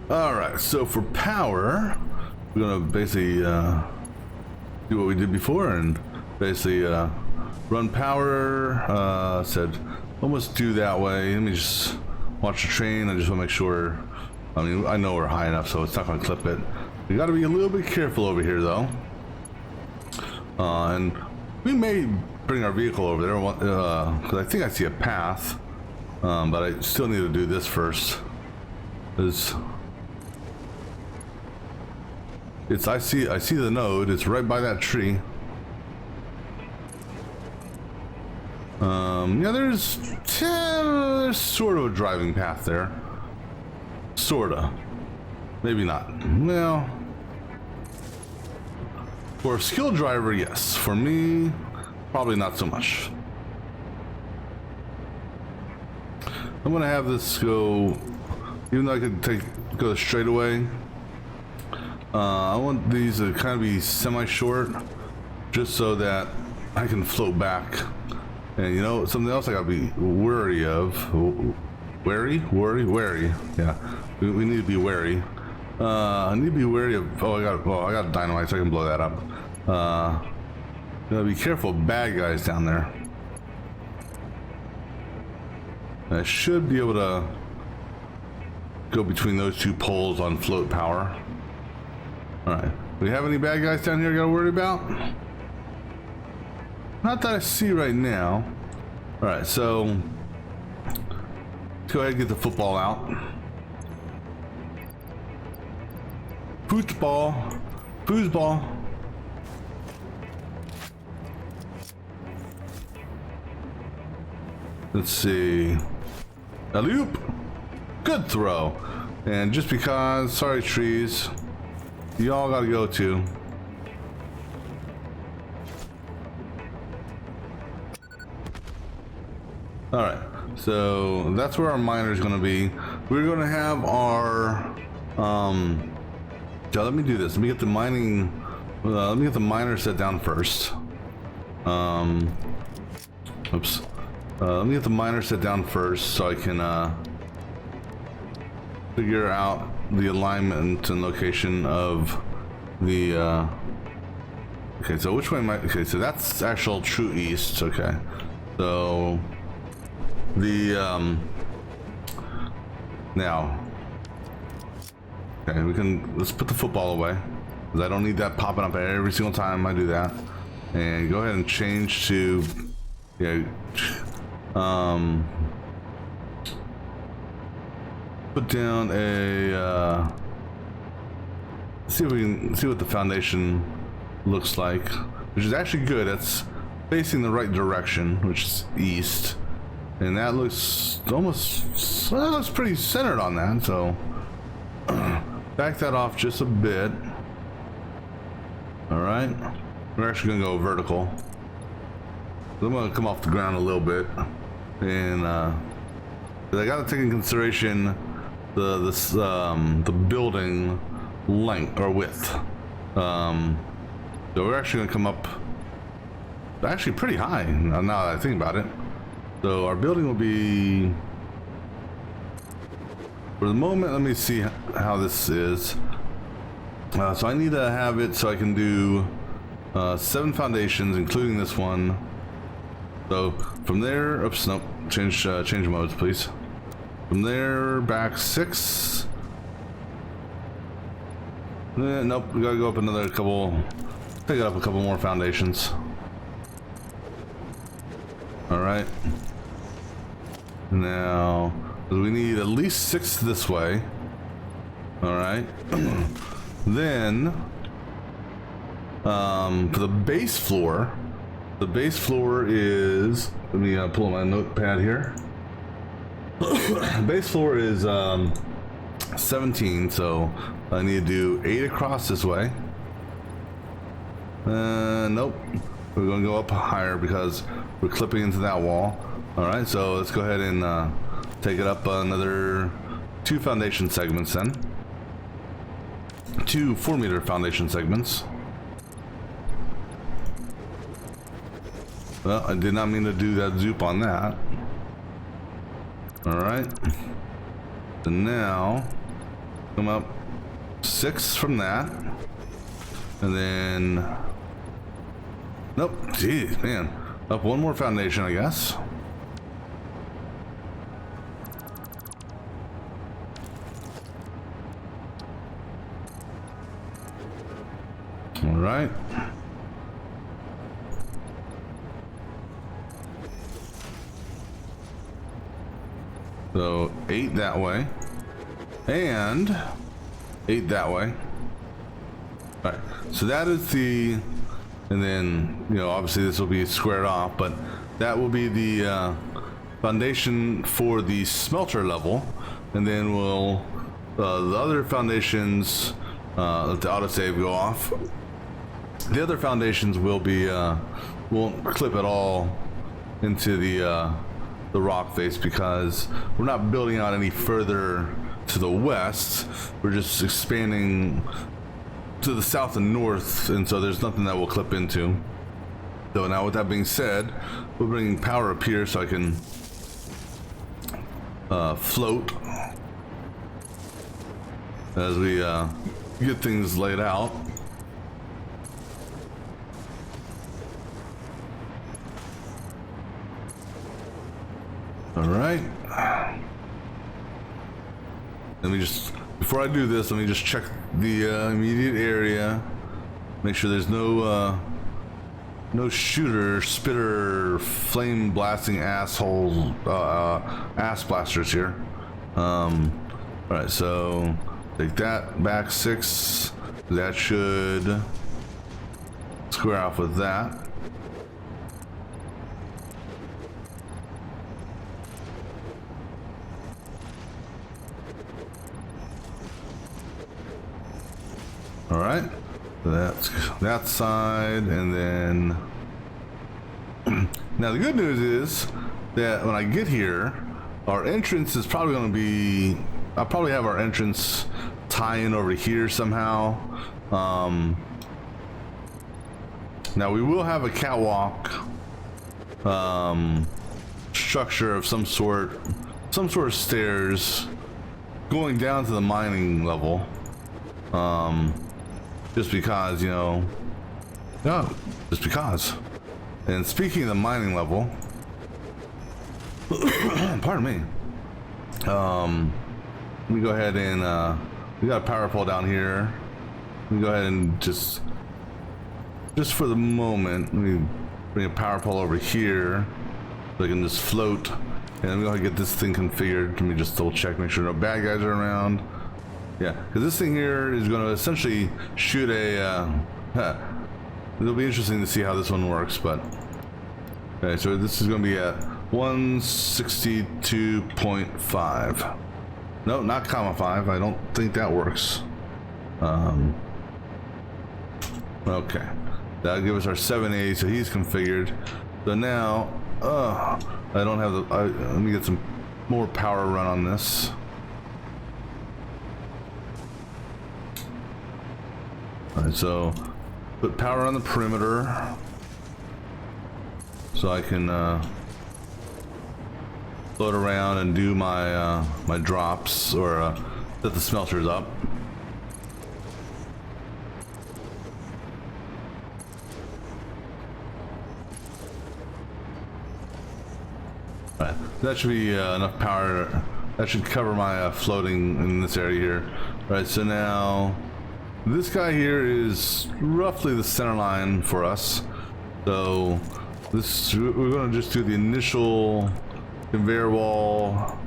All right, so for power, we're gonna basically do what we did before and basically run power. Said almost do that way. Let me just watch the train. I just want to make sure. I mean, I know we're high enough, so it's not gonna clip it. We got to be a little bit careful over here, though. And we may bring our vehicle over there because I think I see a path, but I still need to do this first. I see the node. It's right by that tree. Yeah, there's sort of a driving path there. Sorta. Maybe not. Well, for a skilled driver, yes. For me, probably not so much. I'm gonna have this go, even though I could go straight away. I want these to kind of be semi-short, just so that I can float back. And you know, something else I gotta be wary of. Wary? Yeah, we need to be wary. I need to be wary of. I got dynamite, so I can blow that up. Gotta be careful of bad guys down there. I should be able to go between those two poles on float power. All right. Do we have any bad guys down here I gotta worry about? Not that I see right now. All right, so let's go ahead and get the football out. Foosball. Let's see. Alley-oop. Good throw. And just because, sorry trees, y'all gotta go too. All right, so that's where our miner is gonna be. We're gonna have our, let me do this. Let me get the mining, let me get the miner set down first. Oops. Let me get the miner set down first so I can figure out the alignment and location of the okay, so which way am I? Okay, so that's actual true east. Okay, so the now, okay, let's put the football away because I don't need that popping up every single time I do that. And go ahead and change to, yeah, put down a see if we can see what the foundation looks like, which is actually good. It's facing the right direction, which is east, and that looks almost, well, looks pretty centered on that. So back that off just a bit. All right, we're actually gonna go vertical. I'm gonna come off the ground a little bit, and I gotta take in consideration the building length or width. So we're actually gonna come up actually pretty high now that I think about it. So our building will be, for the moment, let me see how this is. So I need to have it so I can do 7 foundations, including this one. So from there, oops, nope, change modes, please. From there, back 6. Nope, we gotta go up another couple, take it up a couple more foundations. All right. Now, we need at least 6 this way. All right. Then, for the base floor is, let me pull my notepad here. Base floor is 17, so I need to do 8 across this way. Nope, we're gonna go up higher because we're clipping into that wall. All right, so let's go ahead and take it up another 2 foundation segments then. 2 4-meter foundation segments. Well, I did not mean to do that zoop on that. All right. So now Come up 6 from that. And then, nope, geez, man. Up one more foundation, I guess. All right. So 8 that way, and 8 that way. All right, so that is the, and then, you know, obviously this will be squared off, but that will be the foundation for the smelter level, and then we'll, the other foundations, let the autosave go off. The other foundations will be, won't clip it all into the rock face because we're not building out any further to the west. We're just expanding to the south and north, and so there's nothing that will clip into. So now with that being said, we're bringing power up here so I can float as we get things laid out. All right. Let me just, before I do this, let me just check the immediate area. Make sure there's no shooter, spitter, flame blasting asshole, ass blasters here. All right, so take that back 6. That should square off with that. All right, so that's that side, and then now the good news is that when I get here, our entrance is probably going to be, I'll probably have our entrance tie in over here somehow. Now we will have a catwalk structure of some sort of stairs going down to the mining level. Just because, you know, no, just because. And speaking of the mining level, pardon me. Let me go ahead and we got a power pole down here. Let me go ahead and just for the moment, let me bring a power pole over here so I can just float. And I'm gonna get this thing configured. Let me just double check, make sure no bad guys are around. Yeah, because this thing here is going to essentially shoot a, it'll be interesting to see how this one works, but, okay, so this is going to be at 162.5. No, not comma 5, I don't think that works. Okay, that'll give us our 780, so he's configured. So now, I don't have the, let me get some more power run on this. Alright, so put power on the perimeter so I can float around and do my my drops, or set the smelters up. Alright, that should be enough power. That should cover my floating in this area here. Alright, so now this guy here is roughly the center line for us. So this, we're going to just do the initial conveyor wall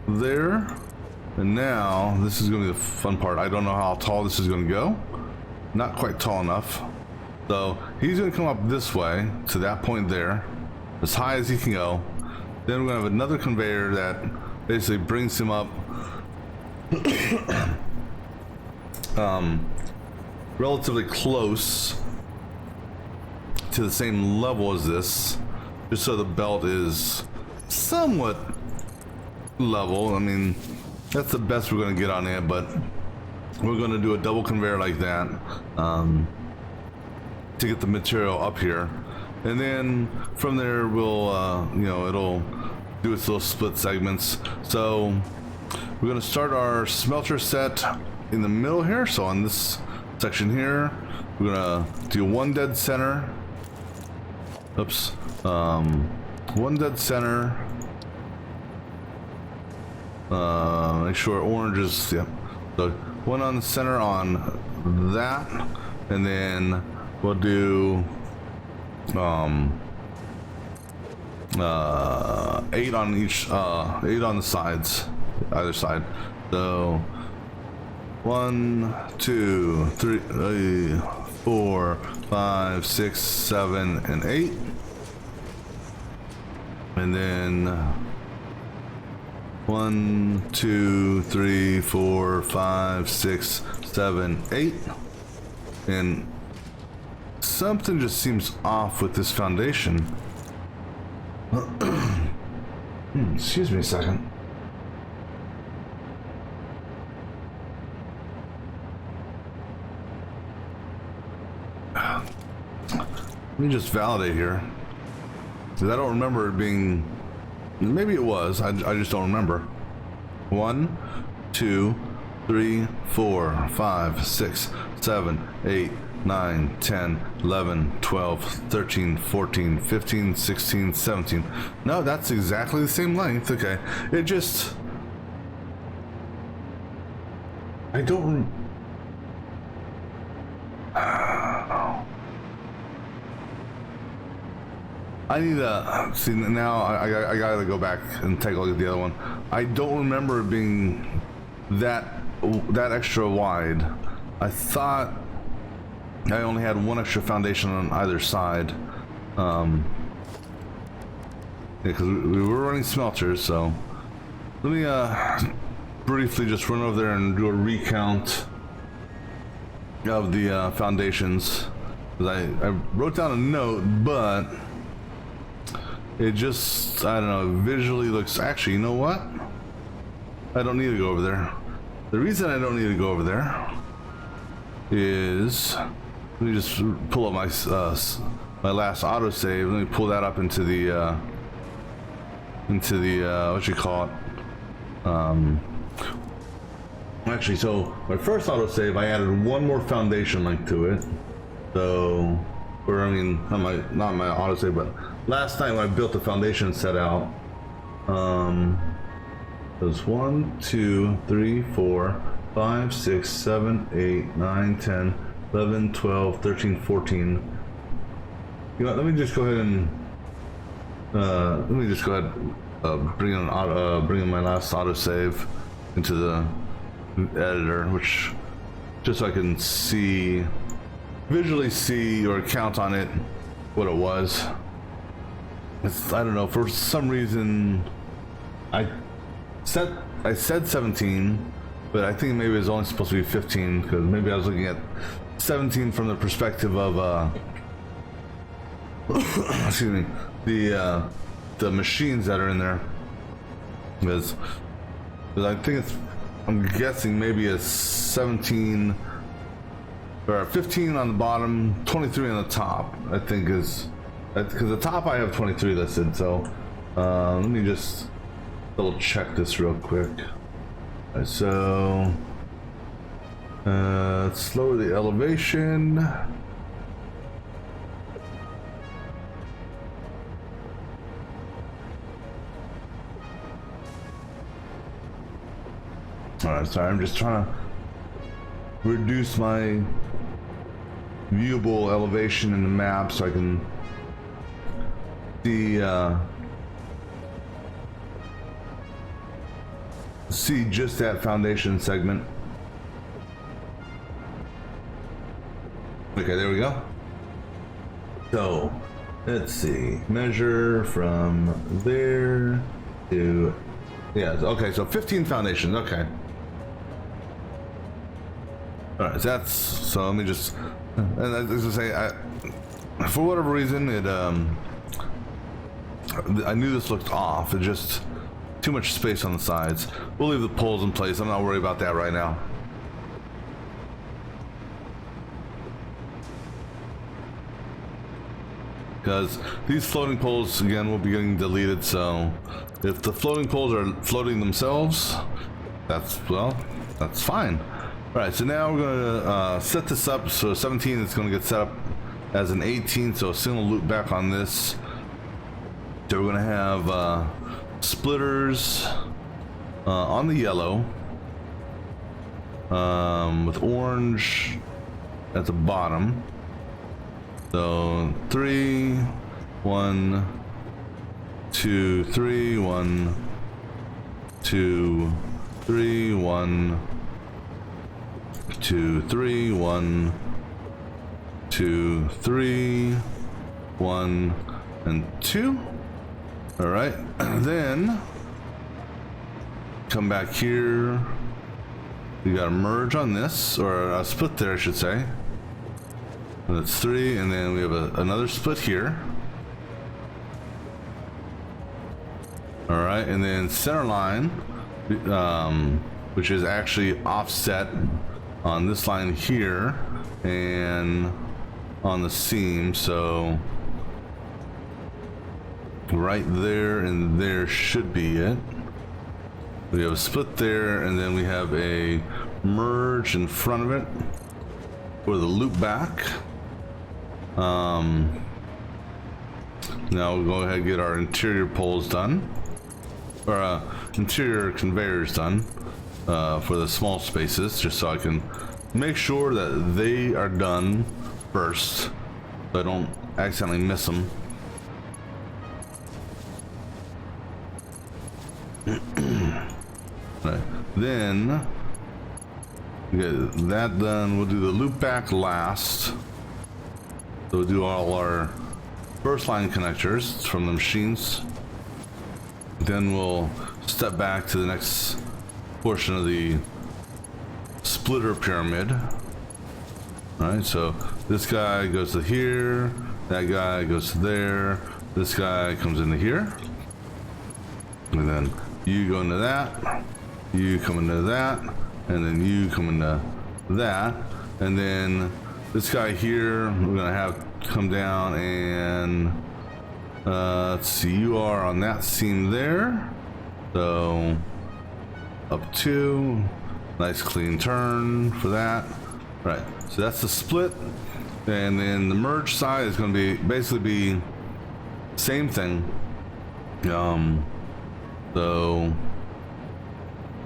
there. And now this is going to be the fun part. I don't know how tall this is going to go. Not quite tall enough. So he's going to come up this way to that point there, as high as he can go. Then we're going to have another conveyor that basically brings him up relatively close to the same level as this, just so the belt is somewhat level. I mean, that's the best we're going to get on it, but we're going to do a double conveyor like that to get the material up here, and then from there we'll you know, it'll do its little split segments. So we're gonna start our smelter set in the middle here. So on this section here, we're gonna do one dead center. Oops. One dead center. Make sure orange is, yeah. So one on the center on that, and then we'll do 8 on each, 8 on the sides, either side. So 1, 2, 3, 4, 5, 6, 7, and 8, and then 1, 2, 3, 4, 5, 6, 7, 8, and something just seems off with this foundation. Excuse me a second. Let me just validate here, because I don't remember it being. Maybe it was. I just don't remember. 1, 2, 3, 4, 5, 6, 7, 8, 9, 10, 11, 12, 13, 14, 15, 16, 17. No, that's exactly the same length. Okay. It just... I don't... I need to... See, now I gotta go back and take a look at the other one. I don't remember it being that extra wide. I thought I only had one extra foundation on either side. Yeah, because we were running smelters, so let me briefly just run over there and do a recount of the foundations. Because I wrote down a note, but it just, I don't know, visually looks... Actually, you know what? I don't need to go over there. The reason I don't need to go over there is... Let me just pull up my my last autosave. Let me pull that up into the what you call it. Actually, so my first autosave, I added one more foundation link to it. So, or I mean, not my autosave, but last time I built the foundation set out. There's 1, 2, 3, 4, 5, 6, 7, 8, 9, 10, 11, 12, 13, 14. You know what, let me just go ahead and bring in my last autosave into the editor, which just so I can visually see or count on it what it was. I don't know, for some reason I said 17, but I think maybe it was only supposed to be 15, because maybe I was looking at 17 from the perspective of excuse me, the machines that are in there, because I think I'm guessing maybe a 17 or a 15 on the bottom, 23 on the top. I think is because the top I have 23 listed. So let me just double check this real quick. Right, so let's lower the elevation. Alright, sorry, I'm just trying to reduce my viewable elevation in the map so I can see just that foundation segment. Okay, there we go. So let's see, measure from there to, yeah, okay, so 15 foundations. Okay. All right, so let me just, and as I say, for whatever reason, I knew this looked off. It just too much space on the sides. We'll leave the poles in place. I'm not worried about that right now. Because these floating poles, again, will be getting deleted, so if the floating poles are floating themselves, That's, well, that's fine. All right, so now we're gonna set this up. So 17 is gonna get set up as an 18, so a single loop back on this. So we're gonna have splitters on the yellow, with orange at the bottom. So 3, 1, 2, 3, 1, 2, 3, 1, 2, 3, 1, 2, 3, 1, and 2. All right, then come back here. We got a merge on this, or a split there, I should say. That's 3, and then we have another split here. All right, and then center line, which is actually offset on this line here and on the seam. So right there and there should be it. We have a split there, and then we have a merge in front of it for the loop back. Now we'll go ahead and get our interior poles done, or interior conveyors done for the small spaces, just so I can make sure that they are done first, so I don't accidentally miss them. Right. Then we get that done. We'll do the loop back last. So we'll do all our first line connectors from the machines. Then we'll step back to the next portion of the splitter pyramid. All right, so this guy goes to here, that guy goes to there, this guy comes into here, and then you go into that, you come into that, and then you come into that, and then this guy here we're gonna have come down and let's see, you are on that seam there, so up 2, nice clean turn for that. Right, so that's the split, and then the merge side is going to be basically same thing. So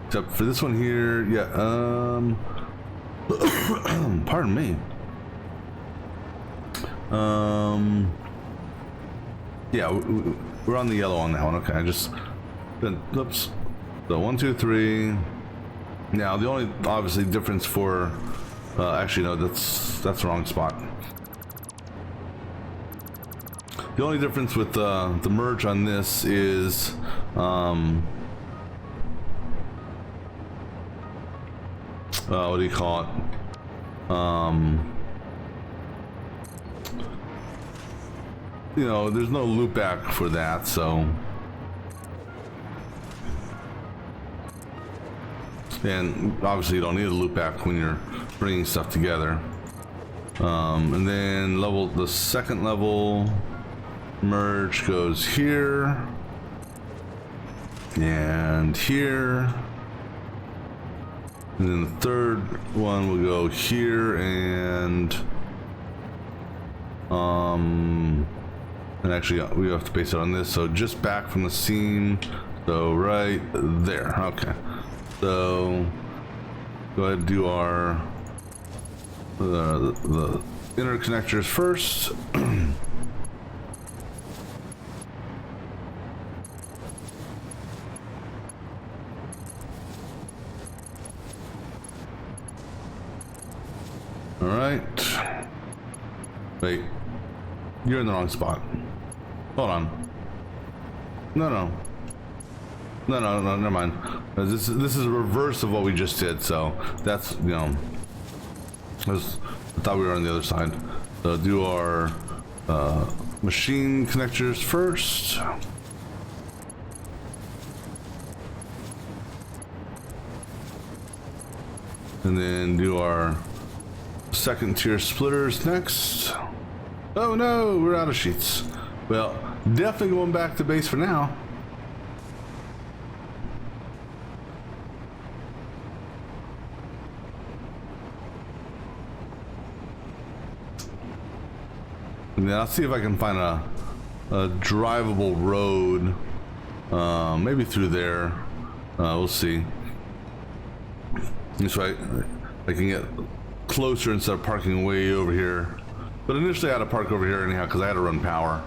except for this one here, yeah. Pardon me. Yeah, we're on the yellow on that one. Okay, I just oops. So 1, 2, 3. Now the only obviously difference for actually no, that's the wrong spot. The only difference with the merge on this is what do you call it? You know, there's no loop back for that, so. And obviously you don't need a loop back when you're bringing stuff together. And then the second level merge goes here and here, and then the third one will go here and actually we have to base it on this, so just back from the seam, so right there. Okay, so go ahead and do our the inner connectors first. All right. Wait, you're in the wrong spot. Hold on. No, never mind. This is a reverse of what we just did, so that's, you know, I thought we were on the other side. So do our machine connectors first. And then do our second tier splitters next. Oh no, we're out of sheets. Well, definitely going back to base for now. And then I'll see if I can find a drivable road, maybe through there. We'll see. This way I can get closer instead of parking way over here. But initially I had to park over here anyhow because I had to run power.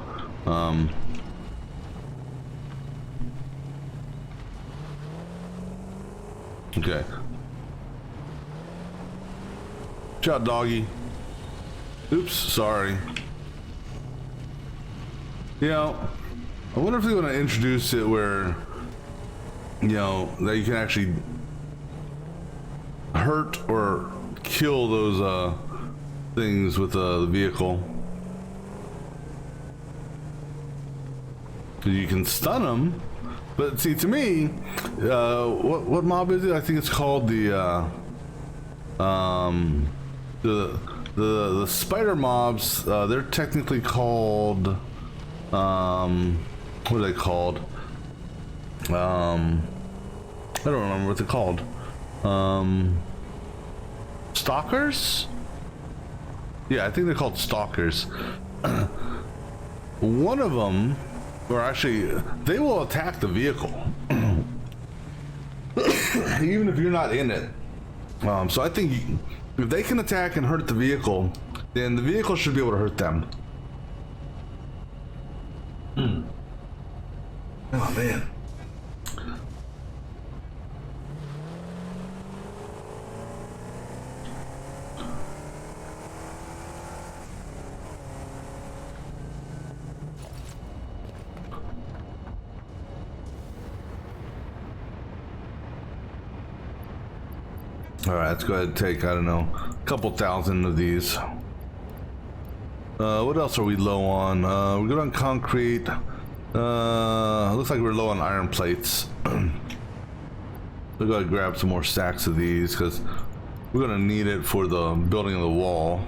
Okay. Watch out, doggy. Oops, sorry. You know, I wonder if they want to introduce it where, you know, that you can actually hurt or kill those things with the vehicle. You can stun them, but see, to me, what mob is it? I think it's called the spider mobs. They're technically called what are they called? I don't remember what they're called. Stalkers? Yeah, I think they're called stalkers. One of them, or actually, they will attack the vehicle, even if you're not in it. So I think if they can attack and hurt the vehicle, then the vehicle should be able to hurt them. Oh man. All right, let's go ahead and take, I don't know, a couple thousand of these. What else are we low on? We're good on concrete. Looks like we're low on iron plates. We're gonna grab some more stacks of these because we're gonna need it for the building of the wall.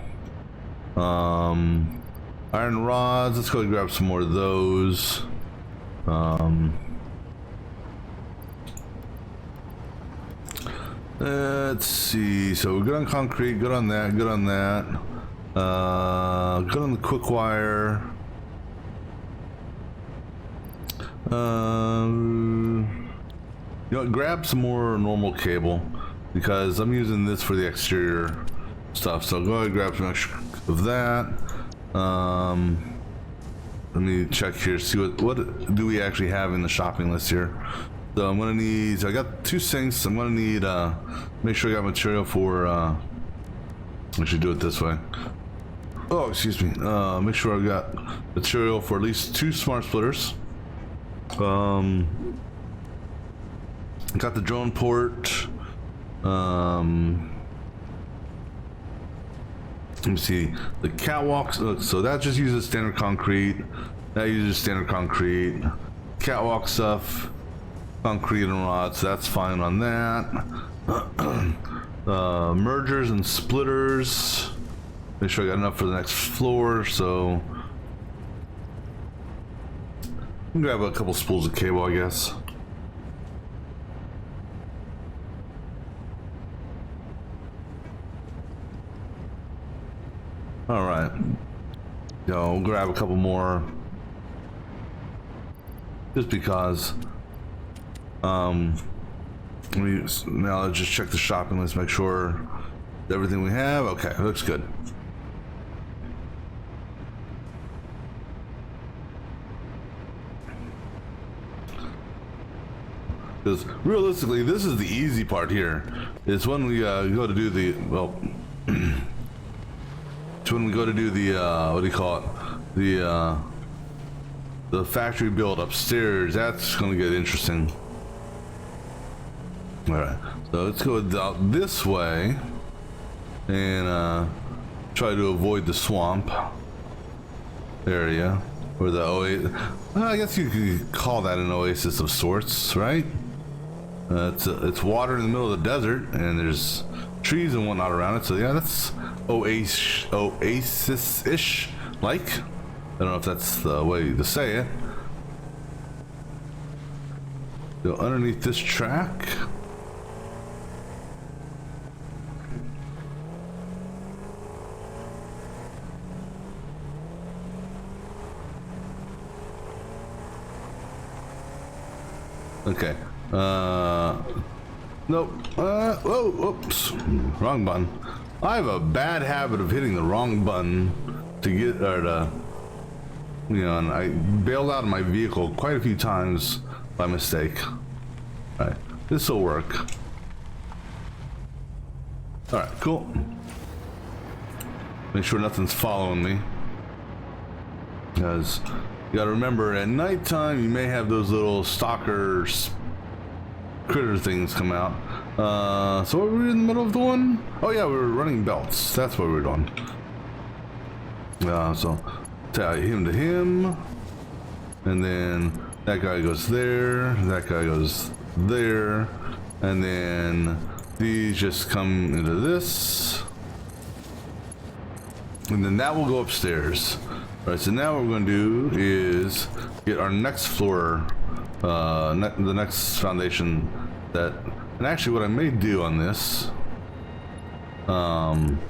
Iron rods, let's go and grab some more of those. Let's see, so we're good on concrete, good on that, good on that. Good on the quick wire. You know, grab some more normal cable because I'm using this for the exterior stuff. So go ahead and grab some extra of that. Let me check here, see what do we actually have in the shopping list here. So I'm gonna need, so I got 2 sinks. I'm gonna need, make sure I got material for, I should do it this way. Oh, excuse me. Make sure I got material for at least 2 smart splitters. Got the drone port. Let me see. The catwalks. So that just uses standard concrete. That uses standard concrete. Catwalk stuff. Concrete and rods. So that's fine on that. Mergers and splitters. Make sure I got enough for the next floor. So I'm gonna grab a couple spools of cable, I guess. All right. We'll grab a couple more, just because. Now let's just check the shopping list, make sure everything we have. Okay, looks good. Because realistically, this is the easy part here. It's when we go to do the, well, it's when we go to do the, what do you call it? The factory build upstairs. That's going to get interesting. All right, so let's go out this way and try to avoid the swamp area, or the oasis. Well, I guess you could call that an oasis of sorts, right? It's water in the middle of the desert, and there's trees and whatnot around it. So yeah, that's oasis-ish like. I don't know if that's the way to say it. Go underneath this track. Okay. Nope. Whoa, oops. Wrong button. I have a bad habit of hitting the wrong button to get, or to, you know, and I bailed out of my vehicle quite a few times by mistake. Alright, this will work. Alright, cool. Make sure nothing's following me. Because you gotta remember, at nighttime you may have those little stalker critter things come out. So were we in the middle of the one? Oh yeah, we were running belts. That's what we were doing. So tie him to him, and then that guy goes there, that guy goes there, and then these just come into this, and then that will go upstairs. All right, so now what we're going to do is get our next floor, the next foundation that, and actually what I may do on this,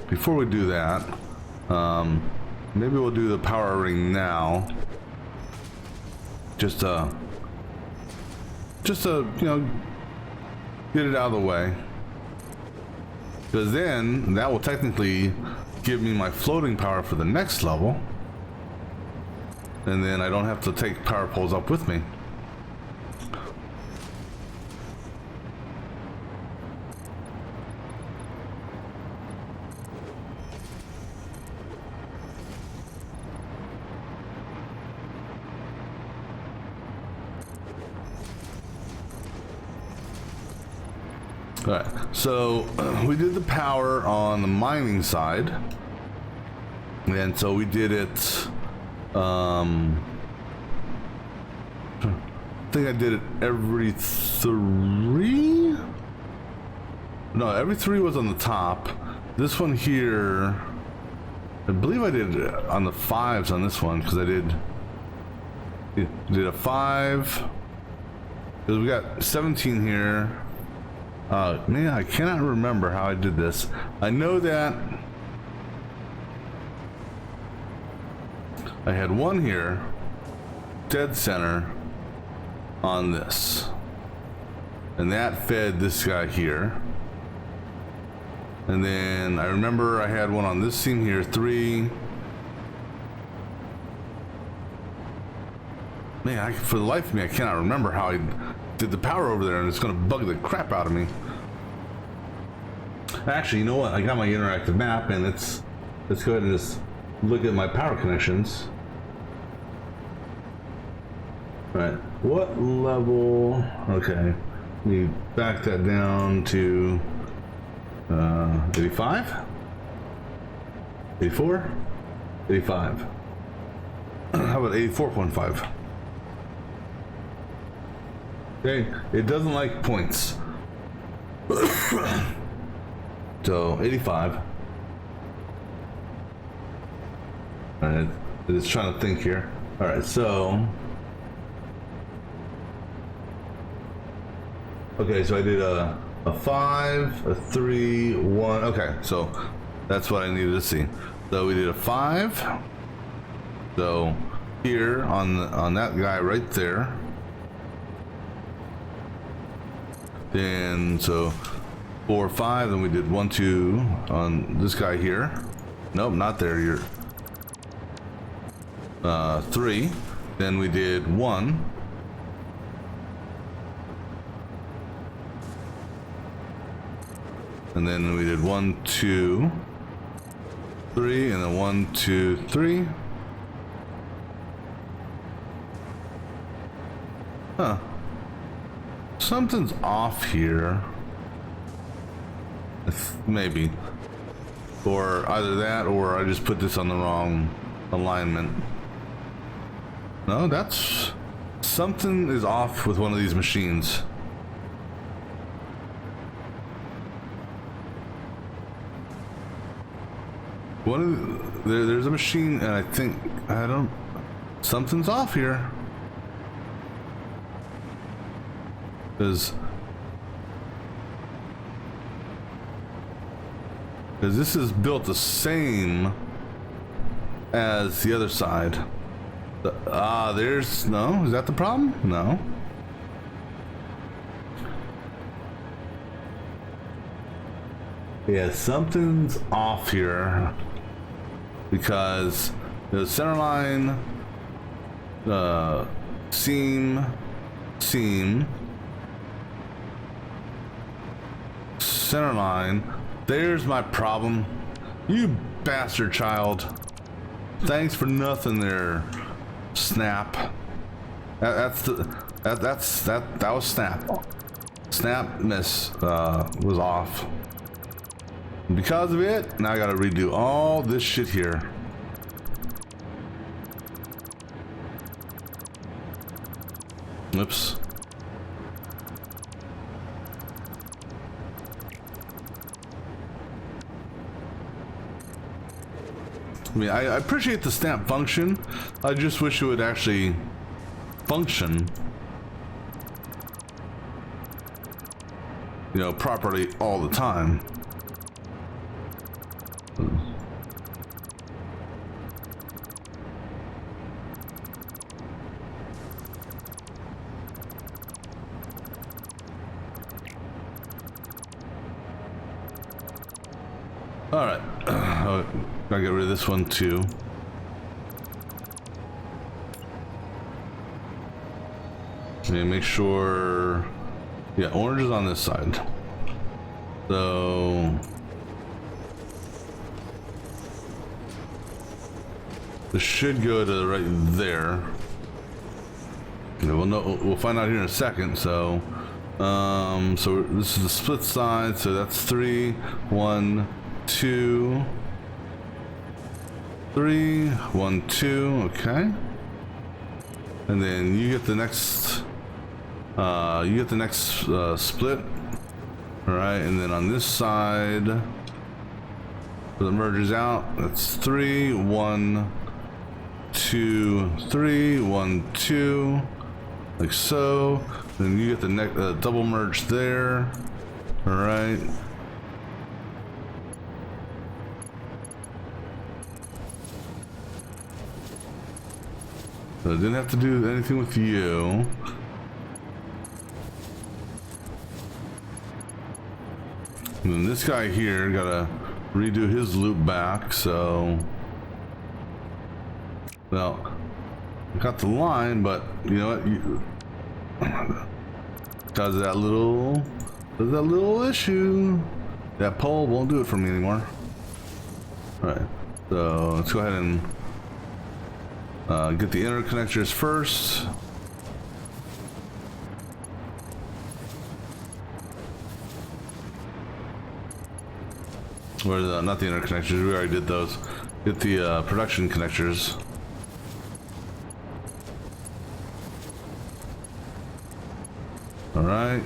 before we do that, maybe we'll do the power ring now, just to, you know, get it out of the way, because then that will technically give me my floating power for the next level. And then I don't have to take power poles up with me. All right, so we did the power on the mining side. And so we did it, I think I did it every 3? No, every 3 was on the top. This one here, I believe I did it on the 5s on this one, because I did a 5. Because we got 17 here. Man, I cannot remember how I did this. I know that I had one here, dead center, on this. And that fed this guy here. And then I remember I had one on this seam here, 3. Man, for the life of me, I cannot remember how I did the power over there, and it's going to bug the crap out of me. Actually, you know what? I got my interactive map, and let's go ahead and just look at my power connections. Right, what level? Okay, we back that down to 85, 84, 85. How about 84.5? Okay, it doesn't like points. So 85. Alright, it's trying to think here. Alright, so okay, so I did a 5, a 3, 1. Okay, so that's what I needed to see. So we did a 5. So here on that guy right there. Then so 4, 5. Then we did 1, 2 on this guy here. Nope, not there. You're 3. Then we did 1. And then we did 1, 2, 3, and then 1, 2, 3. Huh. Something's off here. Maybe. Or either that, or I just put this on the wrong alignment. No, that's... something is off with one of these machines. There's a machine, and I think something's off here. Because this is built the same as the other side. There's no. Is that the problem? No. Yeah, something's off here because the center line, seam, center line. There's my problem. You bastard child. Thanks for nothing there, Snap. That was Snap. Snap miss was off. Because of it, now I gotta redo all this shit here. Oops. I mean, I appreciate the snap function. I just wish it would actually function, you know, properly all the time. All right, gotta get rid of this one too. And make sure, yeah, orange is on this side. So this should go to right there. We'll find out here in a second. So, so this is the split side. So that's 3, 1, 2, 3, 1, 2. Okay, and then you get the next. Split. All right, and then on this side, where the merges out, that's 3, 1, 2, 3, 1, 2, like so. Then you get the double merge there. All right. So I didn't have to do anything with you. And then this guy here gotta redo his loop back, so well, I got the line, but you know what? Because of that little issue, that pole won't do it for me anymore. All right, so let's go ahead and get the interconnectors first. Or not the interconnectors, we already did those. Get the production connectors. All right.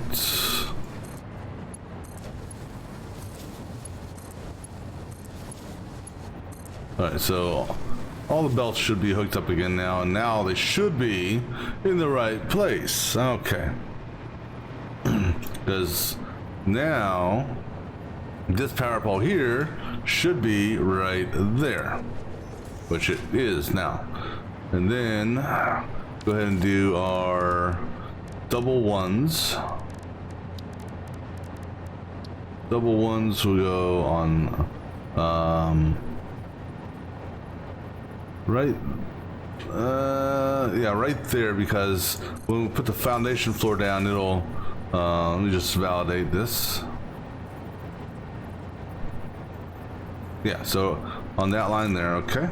All right, so all the belts should be hooked up again now, and now they should be in the right place. Okay. Because now this power pole here should be right there, which it is now. And then go ahead and do our double ones. Double ones will go on right, yeah, right there, because when we put the foundation floor down, it'll let me just validate this. Yeah, so on that line there, okay.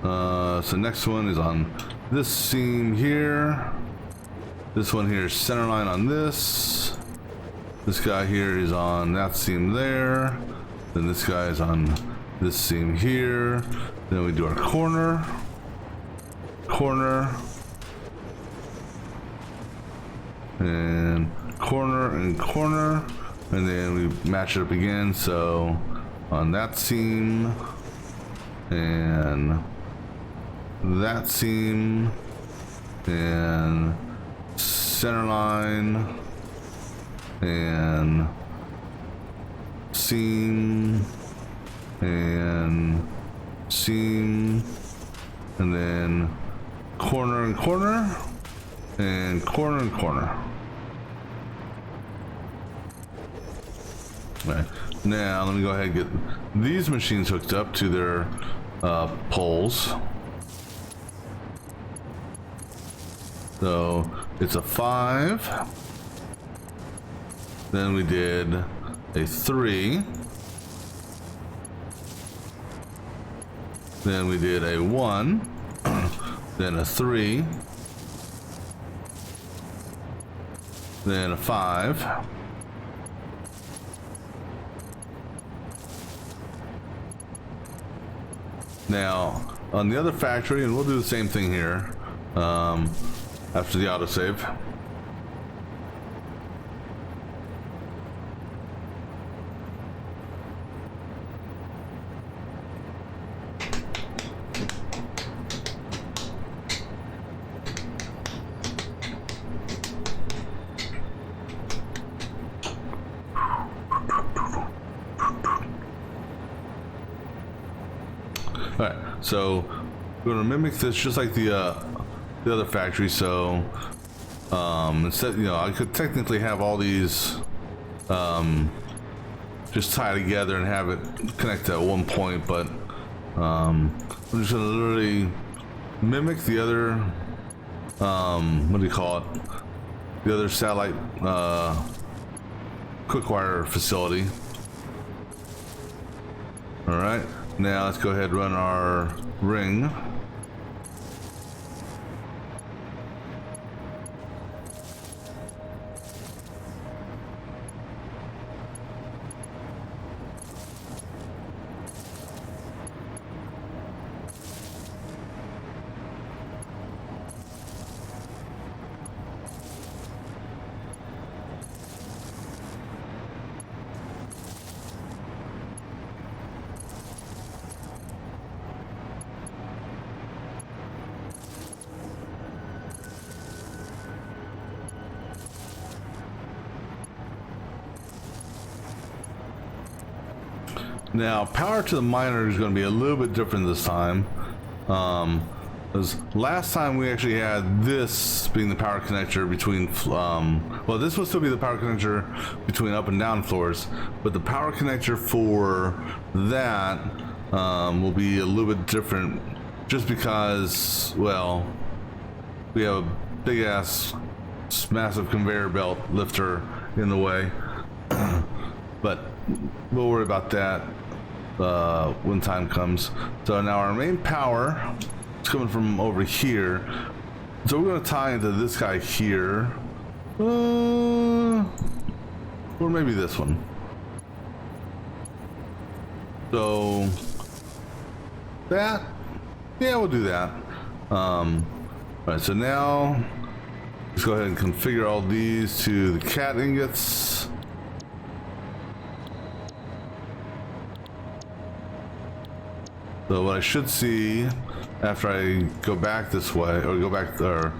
So next one is on this seam here. This one here is center line on this. This guy here is on that seam there. Then this guy is on this seam here. Then we do our corner, and corner. And then we match it up again, so on that seam, and that seam, and center line, and seam, and seam, and then corner, and corner. Right. Now let me go ahead and get these machines hooked up to their poles. So it's a 5. Then we did a 3. Then we did a 1. Then a 3. Then a 5. Now on the other factory, and we'll do the same thing here after the autosave. Alright, so we're gonna mimic this just like the other factory. So instead, you know, I could technically have all these just tie together and have it connect at one point, but I'm just gonna literally mimic the other what do you call it? The other satellite quick wire facility. All right. Now let's go ahead and run our ring. Now, power to the miner is going to be a little bit different this time. Because last time we actually had this being the power connector between, well, this will still be the power connector between up and down floors, but the power connector for that will be a little bit different just because, well, we have a big ass massive conveyor belt lifter in the way. But we'll worry about that when time comes. So now our main power is coming from over here. So we're going to tie into this guy here. Or maybe this one. So that, yeah, we'll do that. Alright, so now let's go ahead and configure all these to the cat ingots. So what I should see after I go back this way, or go back, or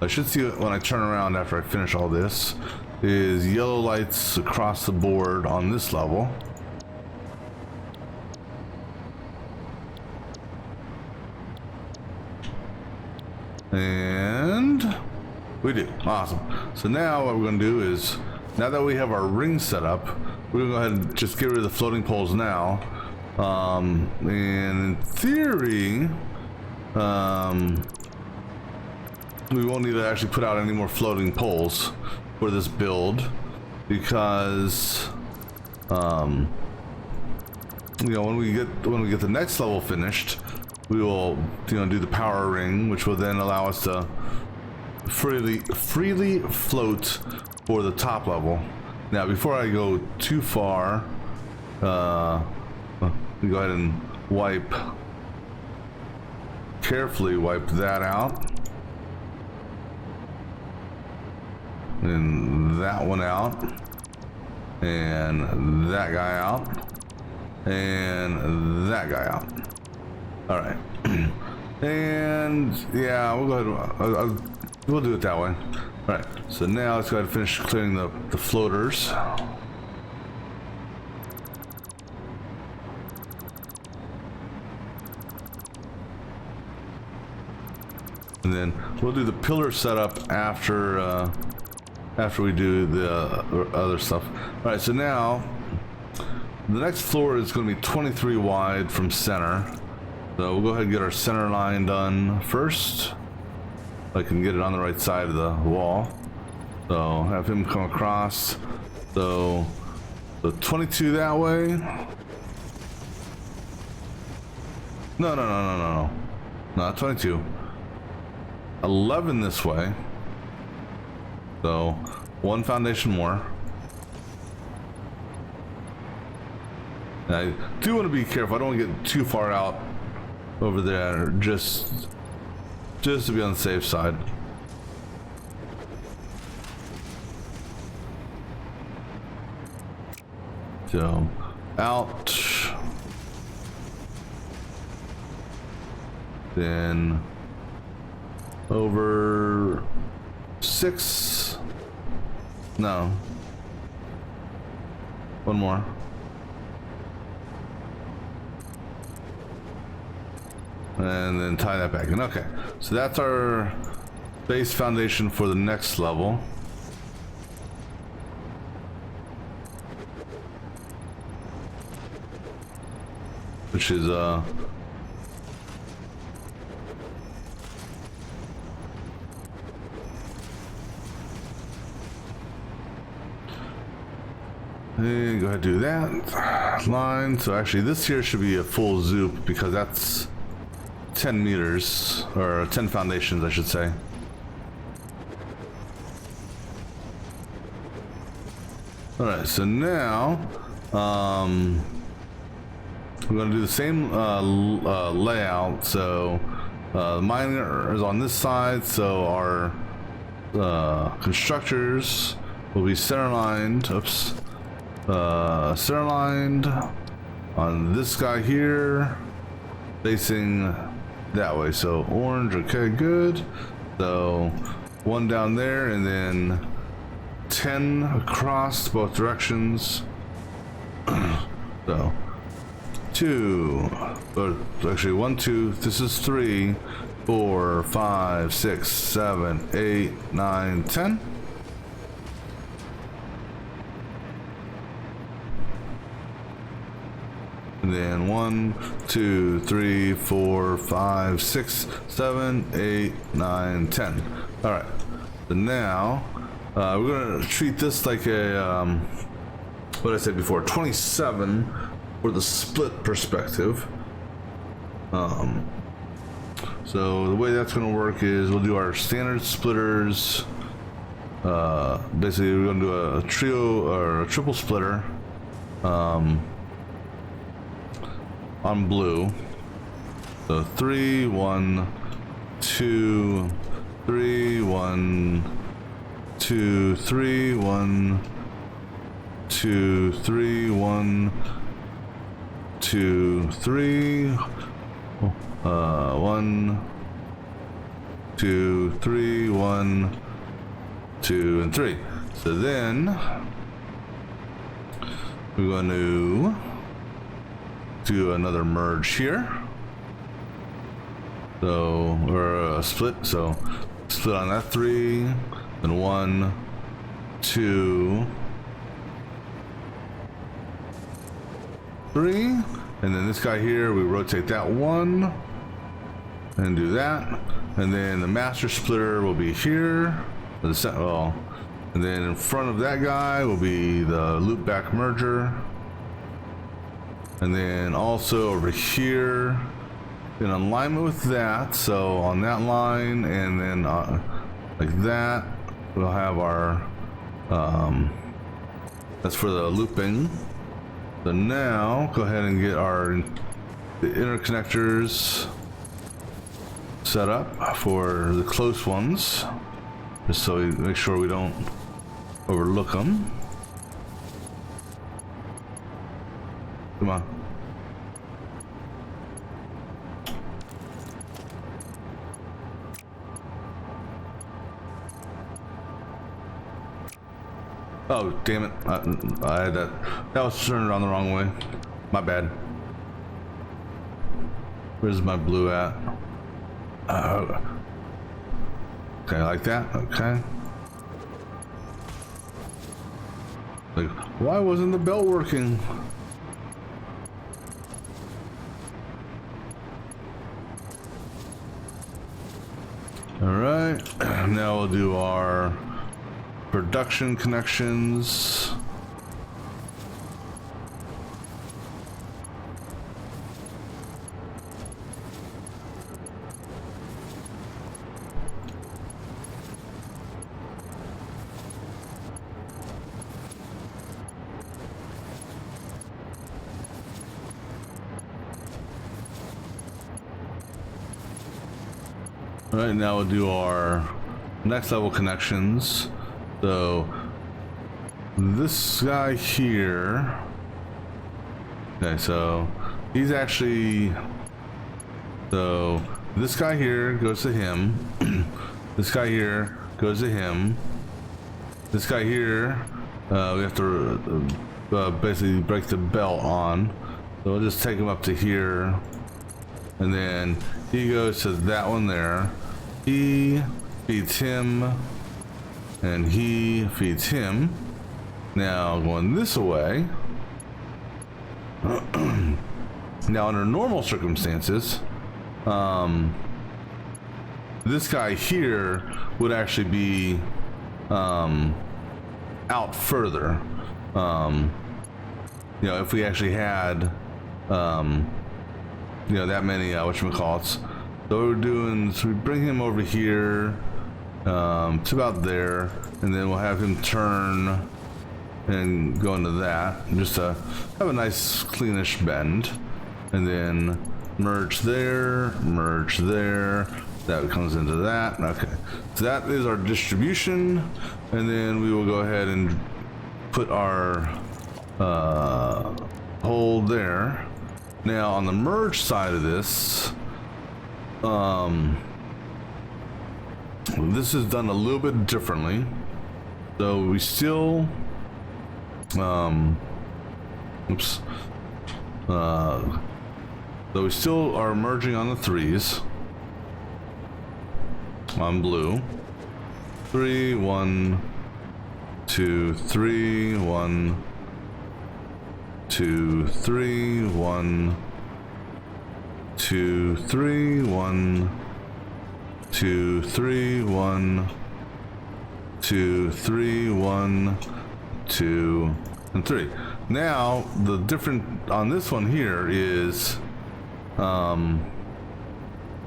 I should see when I turn around after I finish all this, is yellow lights across the board on this level. And we do. Awesome. So now what we're going to do is, now that we have our ring set up, we're going to go ahead and just get rid of the floating poles now. And in theory, we won't need to actually put out any more floating poles for this build because, you know, when we get the next level finished, we will, you know, do the power ring, which will then allow us to freely float for the top level. Now, before I go too far, we go ahead and carefully wipe that out, and that one out, and that guy out, and that guy out. All right, and yeah, we'll go ahead. We'll do it that way. All right. So now let's go ahead and finish clearing the floaters. And then we'll do the pillar setup after we do the other stuff. All right, so now The next floor is going to be 23 wide from center. So we'll go ahead and get our center line done first. I can get it on the right side of the wall. So have him come across. So the 22 that way. No. Not 22. 11 this way. So one foundation more. And I do want to be careful. I don't want to get too far out over there, just to be on the safe side. So out, then over 6. No, one more. And then tie that back in. Okay, so that's our base foundation for the next level. Which is hey, go ahead and do that line. So actually this here should be a full zoop because that's 10 meters, or 10 foundations, I should say. Alright, so now, we're going to do the same layout. So, the miner is on this side, so our constructors will be center lined, center lined on this guy here, facing that way. So orange, okay, good. So one down there, and then 10 across both directions. So 2, or actually 1, 2, this is 3, 4, 5, 6, 7, 8, 9, 10. And then 1, 2, 3, 4, 5, 6, 7, 8, 9, 10. All right. So now we're gonna treat this like a what did I say before? 27 for the split perspective. So the way that's gonna work is we'll do our standard splitters. Basically, we're gonna do a trio or a triple splitter. On blue. So 3, 1, 2, 3, 1, 2, 3, 1, 2, 3, 1, 2, 3, 1, 2, 3, 1, 2, and 3. So then we're going to do another merge here. So, or a split. So split on that 3, then 1, 2, 3, and then this guy here, we rotate that 1 and do that, and then the master splitter will be here. Well, and then in front of that guy will be the loop back merger. And then also over here, in alignment with that, so on that line, and then like that, we'll have our, that's for the looping. So now, go ahead and get the interconnectors set up for the close ones, just so we make sure we don't overlook them. Come on. Oh, damn it. I had that. That was turned around the wrong way. My bad. Where's my blue at? Okay, like that. Okay. Like, why wasn't the belt working? Now we'll do our production connections. All right, now we'll do our next level connections. So this guy here, okay, so he's actually, so this guy here goes to him, this guy here goes to him, this guy here, we have to basically break the belt on, so we'll just take him up to here, and then he goes to that one there, he feeds him, and he feeds him. Now going this way. Now under normal circumstances, this guy here would actually be out further. You know, if we actually had you know, that many whatchamacallits. So what we're doing is we bring him over here to about there, and then we'll have him turn and go into that, just to have a nice cleanish bend, and then merge there, that comes into that. Okay, so that is our distribution, and then we will go ahead and put our hole there. Now on the merge side of this, this is done a little bit differently. So we still, so we still are merging on the 3s. On blue. 3, 1, 2, 3, 1, 2, 3, 1, 2, 3, 1, 2, 3, 1, 2, 3, 1, 2, and 3. Now the different on this one here is we're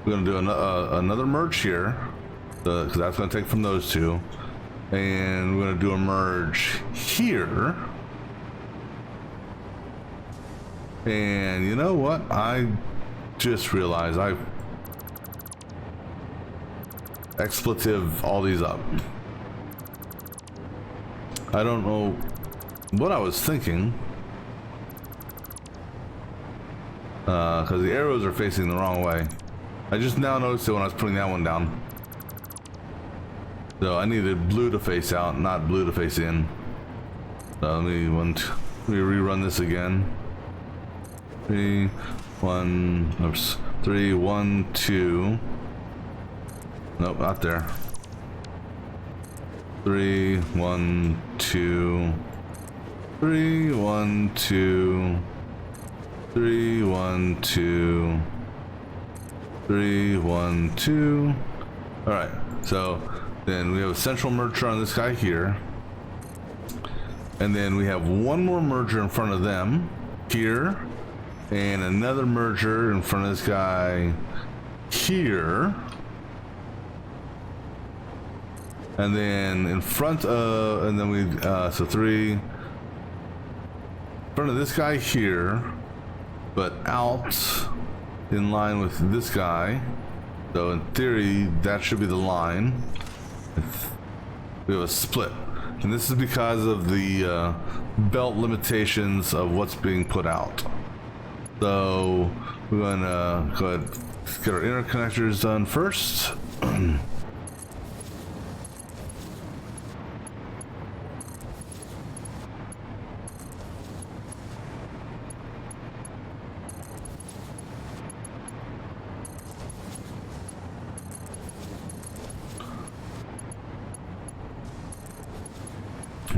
going to do another merge here, because that's going to take from those two, and we're going to do a merge here. And you know what? I just realized I've expletive all these up. I don't know what I was thinking, because the arrows are facing the wrong way. I just now noticed it when I was putting that one down. So I needed blue to face out, not blue to face in. So let me rerun this again. 3, 1, oops, 3, 1, 2. Nope, not there. 3, 1, 2. 3, 1, 2. 3, 1, 2. 3, 1, 2. All right, so then we have a central merger on this guy here, and then we have one more merger in front of them here, and another merger in front of this guy here, and then in front of, and then we so 3 in front of this guy here, but out in line with this guy. So in theory that should be the line. We have a split, and this is because of the belt limitations of what's being put out. So we're going to go ahead and get our interconnectors done first.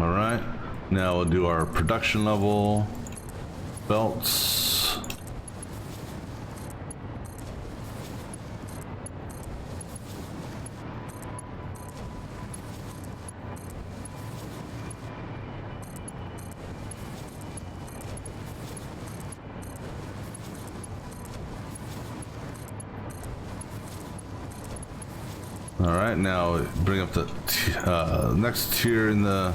All right, now we'll do our production level belts. All right, now bring up the next tier in the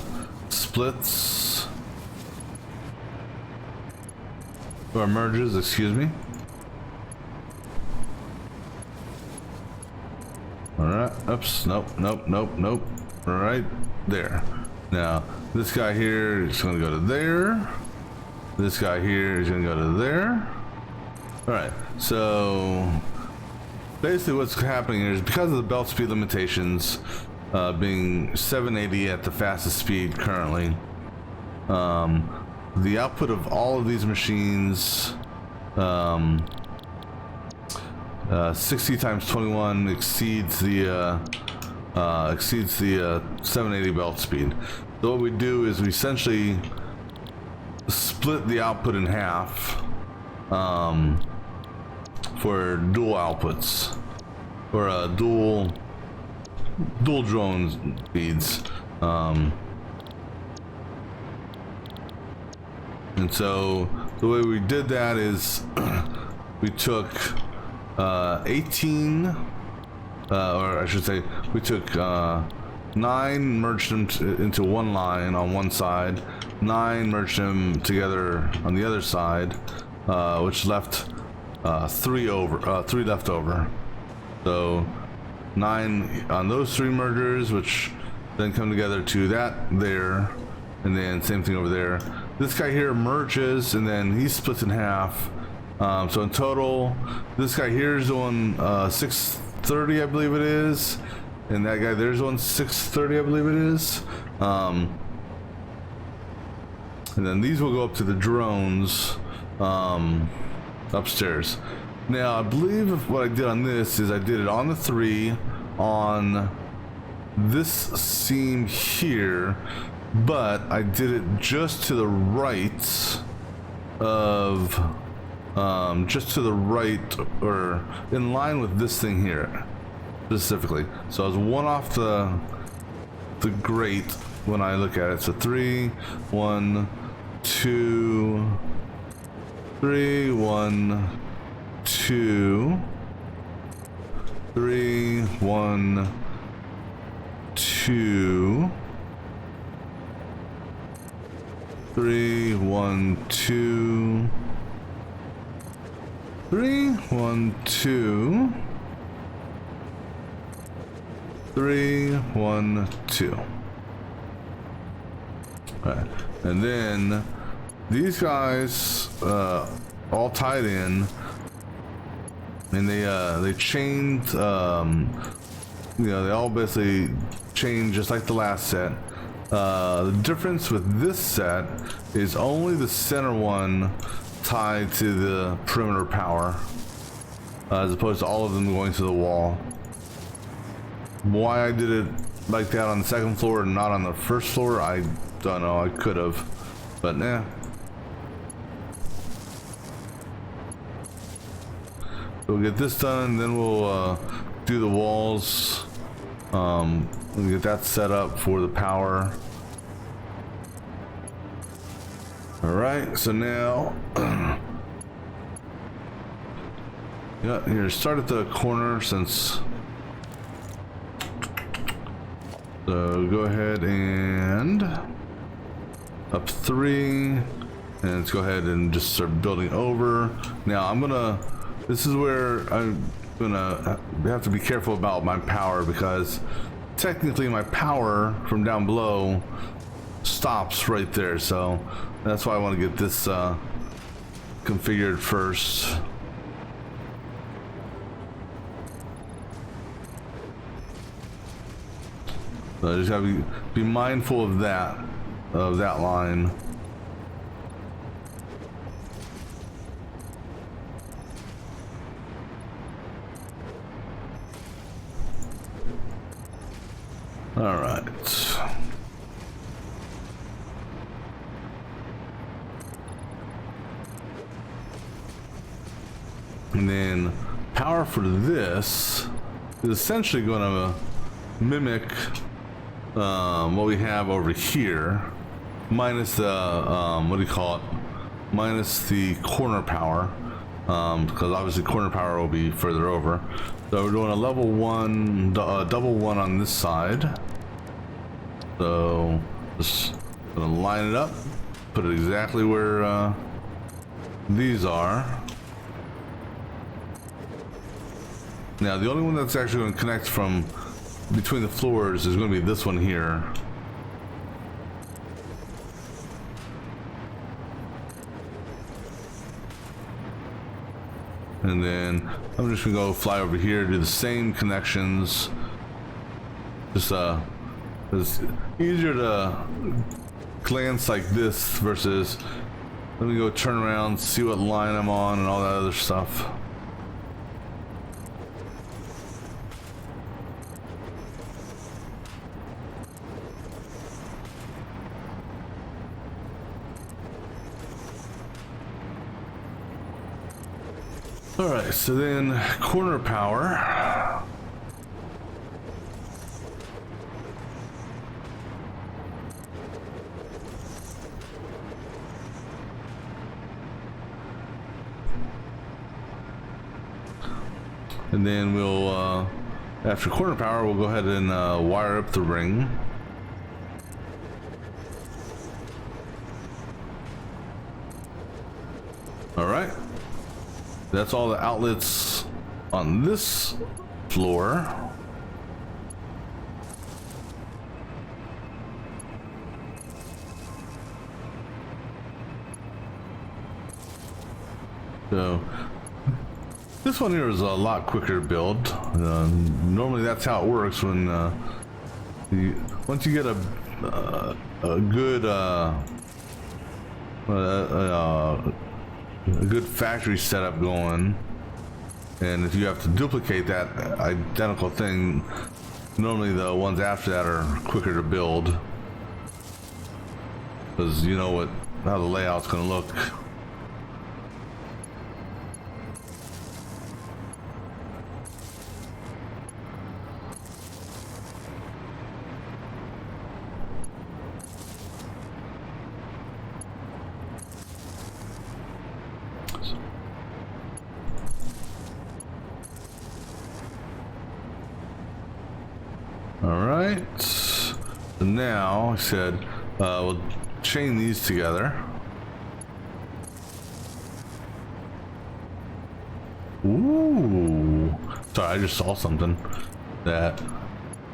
splits or merges, excuse me. All right, oops, nope. All right, there. Now this guy here is going to go to there. This guy here is going to go to there. All right, so basically what's happening here is because of the belt speed limitations being 780 at the fastest speed currently, the output of all of these machines 60 times 21 exceeds the 780 belt speed. So what we do is we essentially split the output in half for dual outputs or dual drone speeds, and so the way we did that is we took 18 or I should say we took 9, merged them into one line on one side, 9 merged them together on the other side, which left 3 left over. So 9 on those 3 mergers, which then come together to that there, and then same thing over there. This guy here merges and then he splits in half. So in total, this guy here is doing 630, I believe it is, and that guy there's on 630, I believe it is. And then these will go up to the drones upstairs. Now I believe what I did on this is I did it on the 3 on this seam here, but I did it just to the right of just to the right or in line with this thing here specifically. So I was one off the grate when I look at it. So 3 1 2 3 1 2 3 1 2 3 1 2 3 1 2 3 1 2. Alright, and then these guys all tied in, and they chained, you know, they all basically chained just like the last set. The difference with this set is only the center one tied to the perimeter power, as opposed to all of them going to the wall. Why I did it like that on the second floor and not on the first floor, I don't know. I could have, but nah. We'll get this done, then we'll do the walls. We'll get that set up for the power. Alright, so now yeah, here, start at the corner since. So go ahead and up 3, and let's go ahead and just start building over. Now I'm gonna, this is where I'm gonna have to be careful about my power, because technically my power from down below stops right there, so that's why I want to get this configured first. So I just gotta be mindful of that line. All right. And then power for this is essentially going to mimic what we have over here, minus the what do you call it? Minus the corner power, because obviously corner power will be further over. So we're doing a level 1, double 1 on this side. So just gonna line it up, put it exactly where these are. Now the only one that's actually going to connect from between the floors is going to be this one here. And then I'm just gonna go fly over here, do the same connections. Just it's easier to glance like this versus let me go turn around, see what line I'm on and all that other stuff. Alright, so then corner power. And then we'll, after corner power, we'll go ahead and wire up the ring. Alright. That's all the outlets on this floor. So this one here is a lot quicker to build. Normally that's how it works when once you get a good factory setup going, and if you have to duplicate that identical thing, normally the ones after that are quicker to build because you know how the layout's going to look. Alright, so now I said we'll chain these together. Ooh, sorry, I just saw something that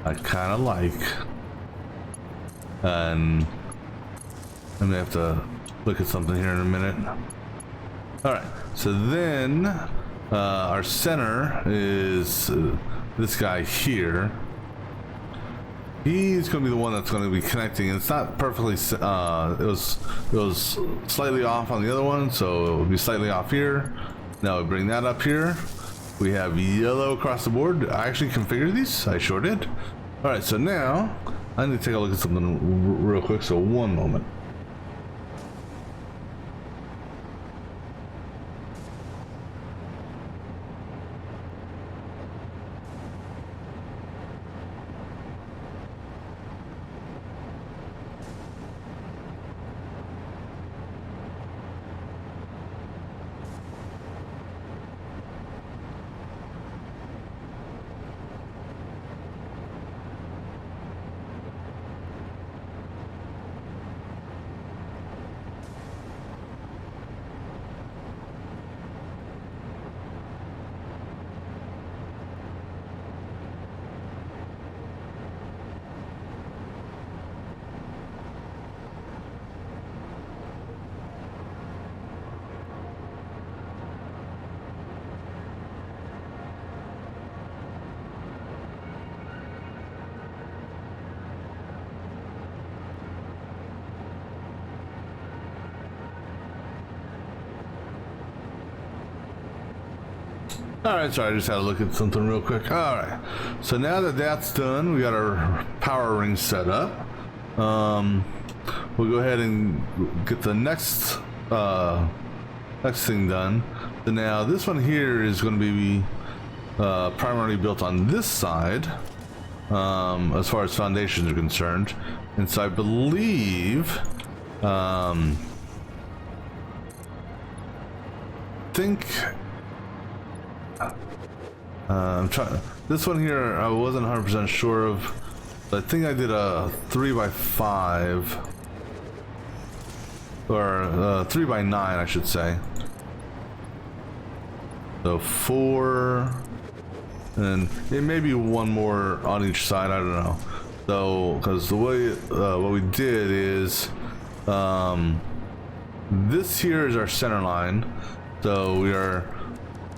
I kind of like, and I'm gonna have to look at something here in a minute. Alright, so then our center is this guy here. He's going to be the one that's going to be connecting. It's not perfectly. It was slightly off on the other one, so it will be slightly off here. Now we bring that up here. We have yellow across the board. I actually configured these. I sure did. All right, so now I need to take a look at something real quick. So one moment. Alright, sorry, I just had to look at something real quick. Alright, so now that that's done, we got our power ring set up. We'll go ahead and get the next thing done. So now this one here is going to be primarily built on this side, as far as foundations are concerned. And so I believe, I'm trying. This one here, I wasn't 100% sure of. But I think I did a 3x5 or 3x9, I should say. So 4, and it may be one more on each side. I don't know. So, because the way what we did is, this here is our center line. So we are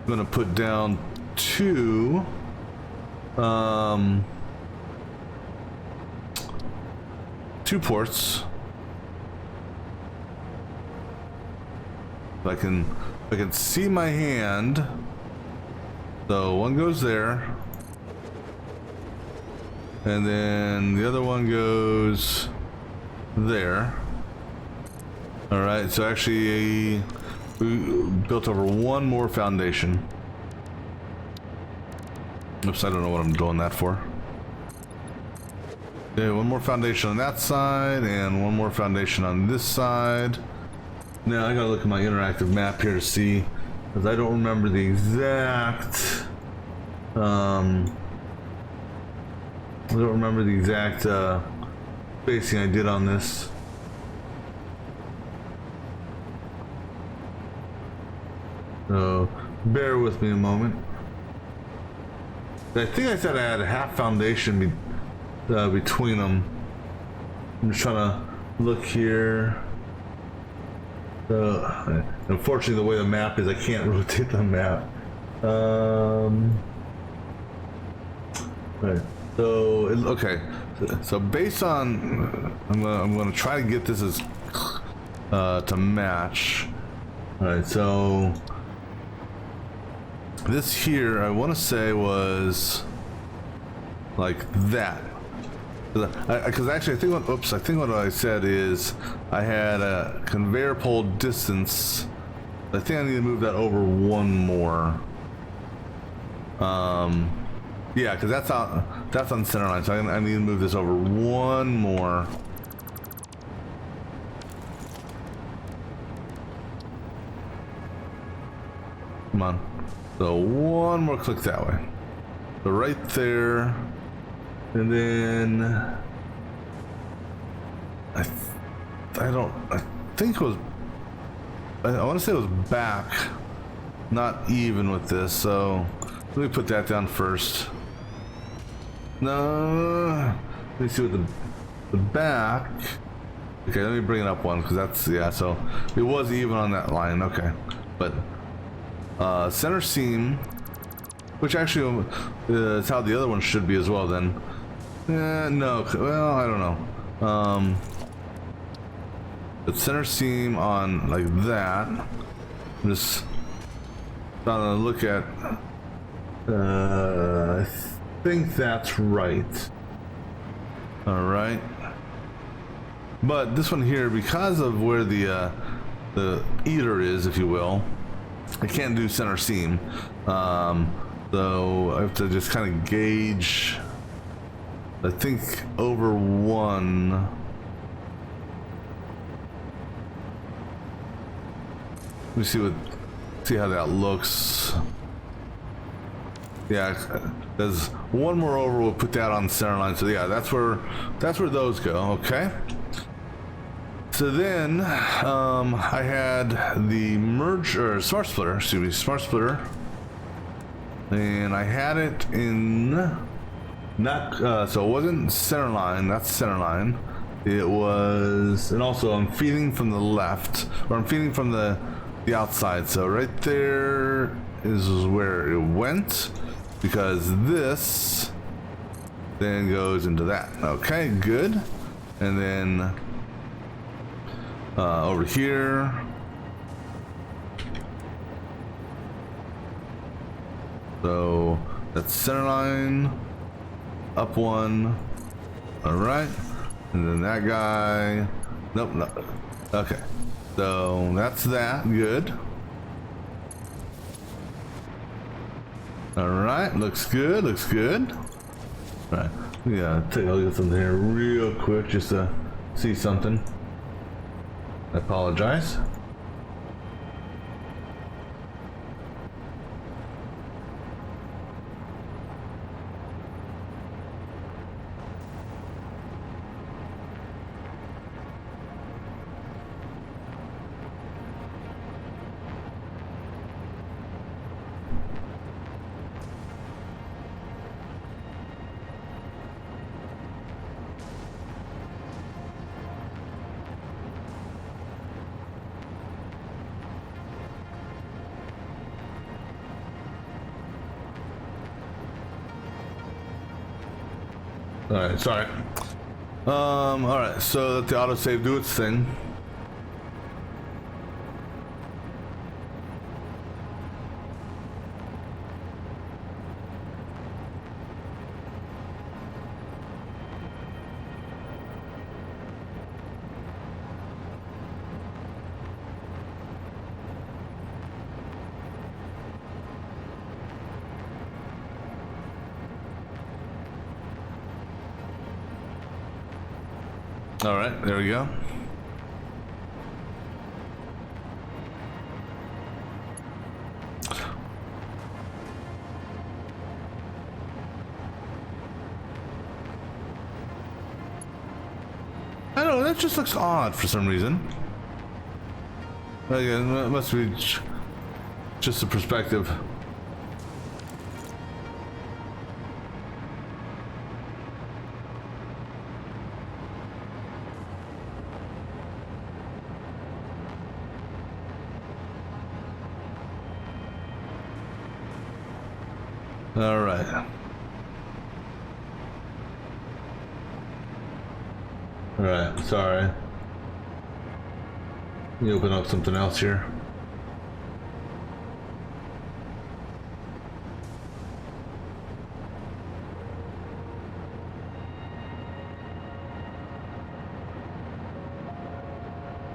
going to put down 2. 2 ports. If I can see my hand. So one goes there, and then the other one goes there. All right. So actually, we built over one more foundation. Oops, I don't know what I'm doing that for. Okay, one more foundation on that side, and one more foundation on this side. Now, I gotta look at my interactive map here to see, because I don't remember the exact, I don't remember the exact, spacing I did on this. So, bear with me a moment. I think I said I had a half foundation between them. I'm just trying to look here. Unfortunately, the way the map is, I can't rotate the map. Right. So okay. So based on, I'm gonna try to get this as to match. All right. So this here, I want to say was like that. Because actually, I think what I said is I had a conveyor pole distance. I think I need to move that over one more. Yeah, because that's on center line, so I need to move this over one more. Come on. So one more click that way. So right there. And then I think it was, I want to say it was back, not even with this. So let me put that down first. No, let me see what the back. Okay, let me bring it up one, because that's, yeah, so it was even on that line. Okay, but center seam, which actually is how the other one should be as well then. No, well, I don't know. The center seam on like that. I'm just trying to look at. I think that's right. All right. But this one here, because of where the eater is, if you will, I can't do center seam. So I have to just kind of gauge. I think over one. Let me see how that looks. Yeah, there's one more over. We'll put that on the center line. So yeah, that's where those go. Okay. So then I had the smart splitter, and I had it in. Not so it wasn't center line. That's center line. It was, and also I'm feeding from the left, or I'm feeding from the outside. So right there is where it went, because this then goes into that. Okay, good. And then over here. So that's center line. Up one. All right. And then that guy. Nope, no. Okay. So that's that. Good. All right. Looks good. Looks good. All right. Yeah. Take a look at something here real quick just to see something. I apologize. Alright, sorry. Alright, so let the autosave do its thing. All right, there we go. I don't know, that just looks odd for some reason. Again, it must be just a perspective. All right. All right, sorry. Let me open up something else here.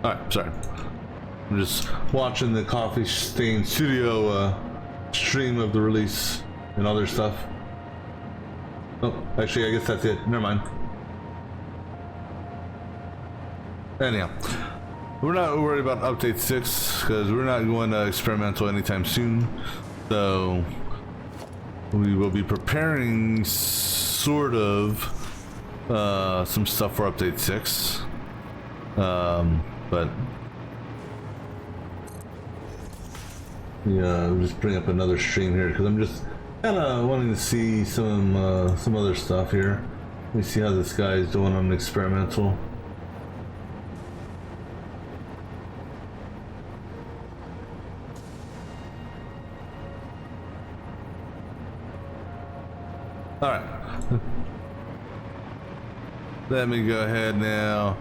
All right, sorry. I'm just watching the Coffee Stain Studio stream of the release and other stuff. Oh, actually, I guess that's it. Never mind. Anyhow, we're not worried about update 6 because we're not going to experimental anytime soon. So we will be preparing sort of some stuff for update 6. But yeah, I'll just bring up another stream here because I'm just kind of wanting to see some other stuff here. Let me see how this guy is doing on experimental. All right. Let me go ahead now.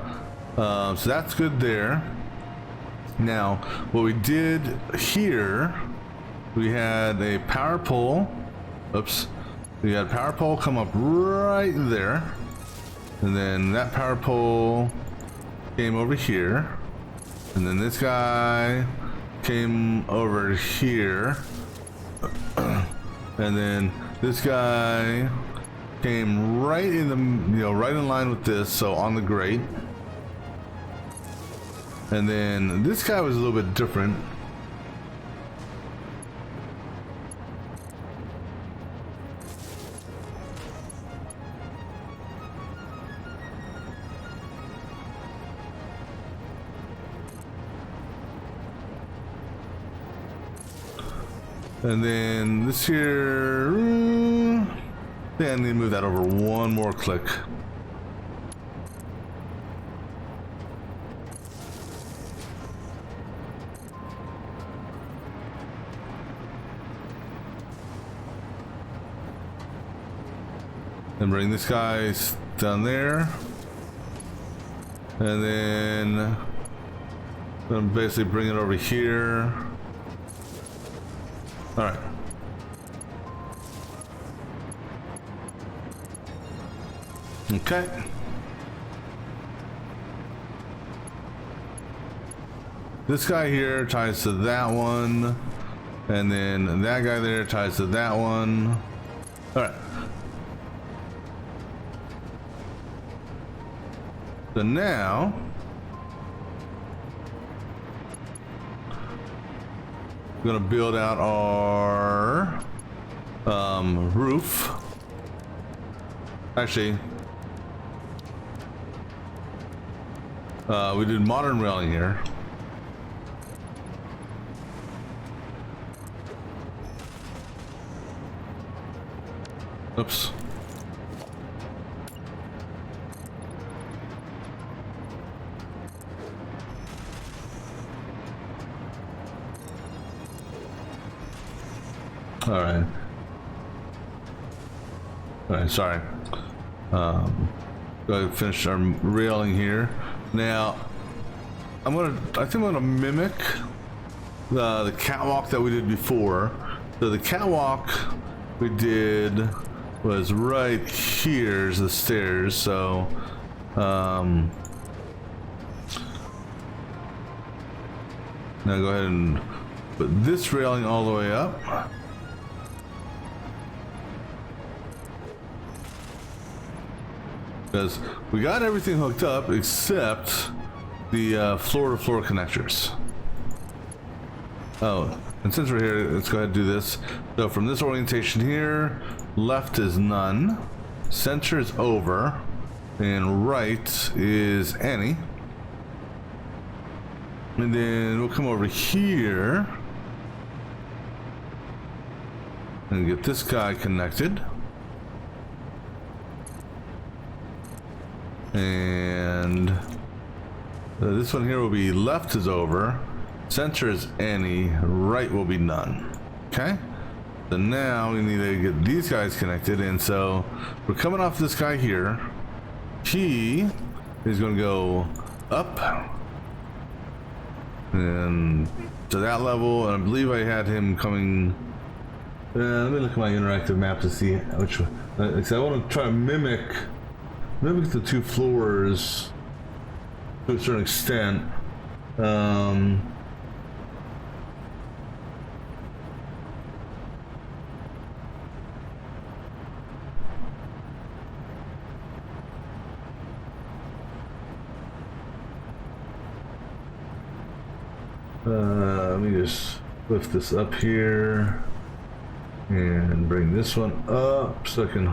So that's good there. Now, what we did here, we had a power pole. Oops. We had a power pole come up right there. And then that power pole came over here. And then this guy came over here. And then this guy came right in the, right in line with this, so on the grate. And then this guy was a little bit different. And then this here, then they move that over one more click. And bring this guy down there. And then I'm gonna basically bring it over here. All right. Okay. This guy here ties to that one, and then that guy there ties to that one. All right. So now we're gonna build out our roof. Actually, we did modern railing here. Oops. All right. All right, sorry. Go ahead and finish our railing here. Now, I think I'm gonna mimic the catwalk that we did before. So the catwalk we did was right here's the stairs. So, now go ahead and put this railing all the way up. Because we got everything hooked up except the floor-to-floor connectors. Oh, and since we're here, let's go ahead and do this. So from this orientation here, left is none, center is over, and right is any. And then we'll come over here and get this guy connected. And this one here will be left is over, center is any, right will be none. Okay, so now we need to get these guys connected, and so we're coming off this guy here. He is going to go up and to that level, and I believe I had him coming. Let me look at my interactive map to see which one. I want to try to mimic the two floors to a certain extent. Let me just lift this up here and bring this one up so I can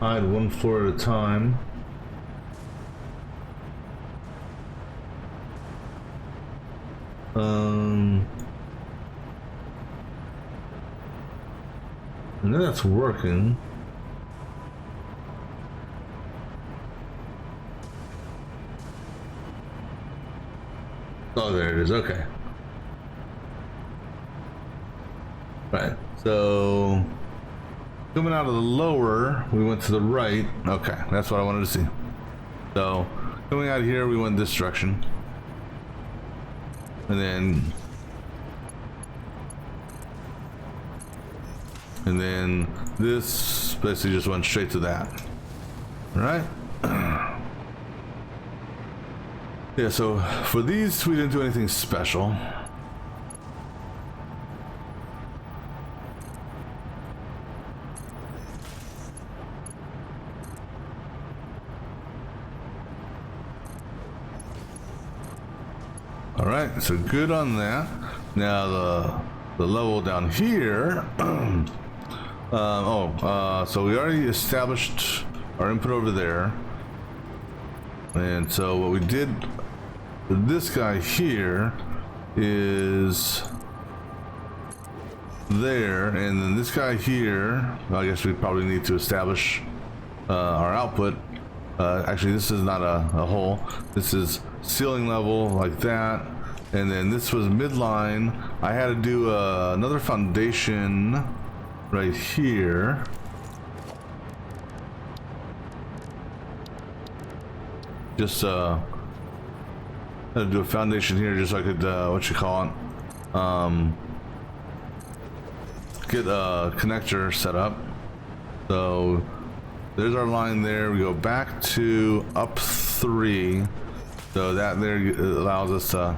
hide one floor at a time. And that's working. Oh, there it is. Okay. Right. So coming out of the lower, we went to the right. Okay, that's what I wanted to see. So coming out of here, we went this direction, and then this basically just went straight to that. All right. Yeah. So for these, we didn't do anything special. All right, so good on that. Now the level down here. So we already established our input over there, and so what we did with this guy here is there, and then this guy here. I guess we probably need to establish our output. Actually, this is not a hole. This is ceiling level like that, and then this was midline. I had to do another foundation right here. Just had to do a foundation here just so I could get a connector set up. So there's our line there. We go back to up 3. So that there allows us to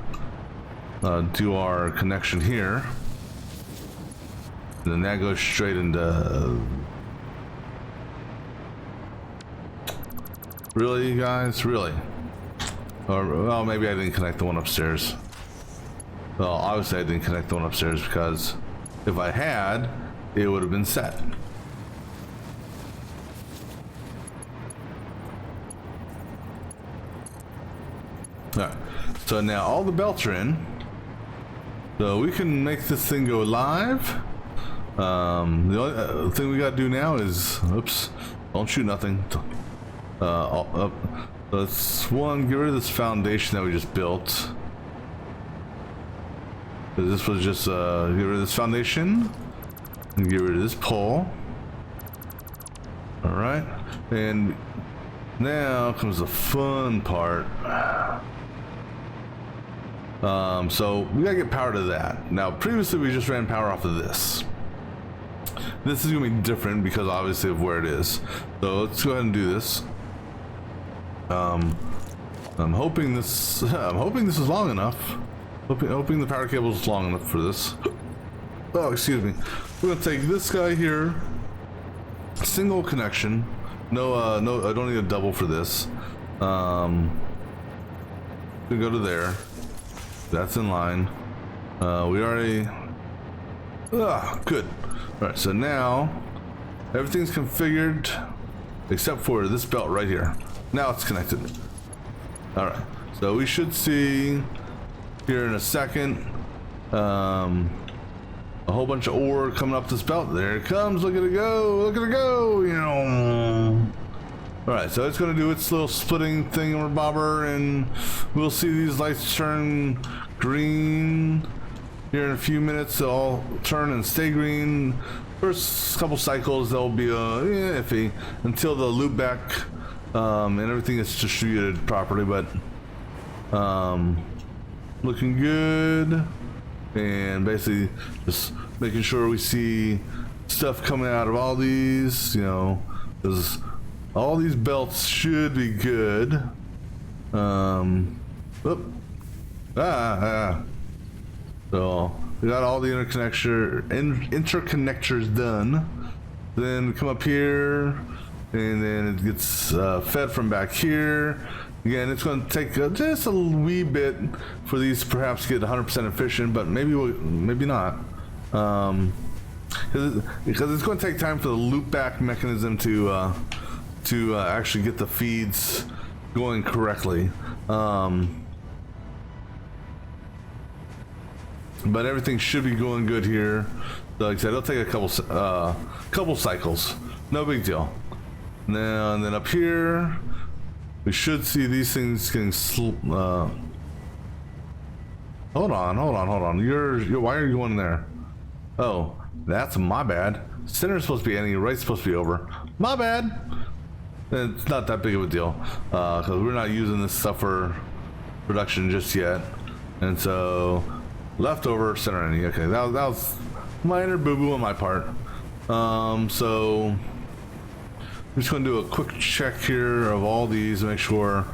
do our connection here. And then that goes straight into... Really, you guys? Really? Or, well, maybe I didn't connect the one upstairs. Well, obviously I didn't connect the one upstairs because if I had, it would have been set. Alright, so now all the belts are in. So we can make this thing go live. The only thing we gotta do now is, oops, don't shoot nothing. Let's get rid of this foundation that we just built. This was just, get rid of this foundation and get rid of this pole. All right, and now comes the fun part. So we gotta get power to that. Now, previously we just ran power off of this. This is gonna be different because obviously of where it is. So let's go ahead and do this. I'm hoping this. I'm hoping this is long enough. Hoping the power cable is long enough for this. Oh, excuse me. We're gonna take this guy here. Single connection. No, no, I don't need a double for this. We go to there. That's in line. We already. Good. All right. So now everything's configured except for this belt right here. Now it's connected. All right. So we should see here in a second. A whole bunch of ore coming up this belt. There it comes. Look at it go. Look at it go. You know. All right, so it's going to do its little splitting thing or bobber, and we'll see these lights turn green here in a few minutes. They'll all turn and stay green. First couple cycles, they'll be iffy until the loop back and everything is distributed properly. But looking good. And basically just making sure we see stuff coming out of all these, you know, because all these belts should be good. So we got all the interconnectors done. Then come up here, and then it gets fed from back here. Again, it's going to take just a wee bit for these to perhaps get 100% efficient, but maybe not. Because it's going to take time for the loop back mechanism to actually get the feeds going correctly. But everything should be going good here. So like I said, it'll take a couple cycles. No big deal. Now and then up here. We should see these things getting hold on. Why are you going there? Oh, that's my bad. Center's supposed to be ending, right's supposed to be over. My bad. It's not that big of a deal, because we're not using this stuff for production just yet. And so, leftover, center ending. Okay, that was minor boo-boo on my part. So I'm just going to do a quick check here of all these to make sure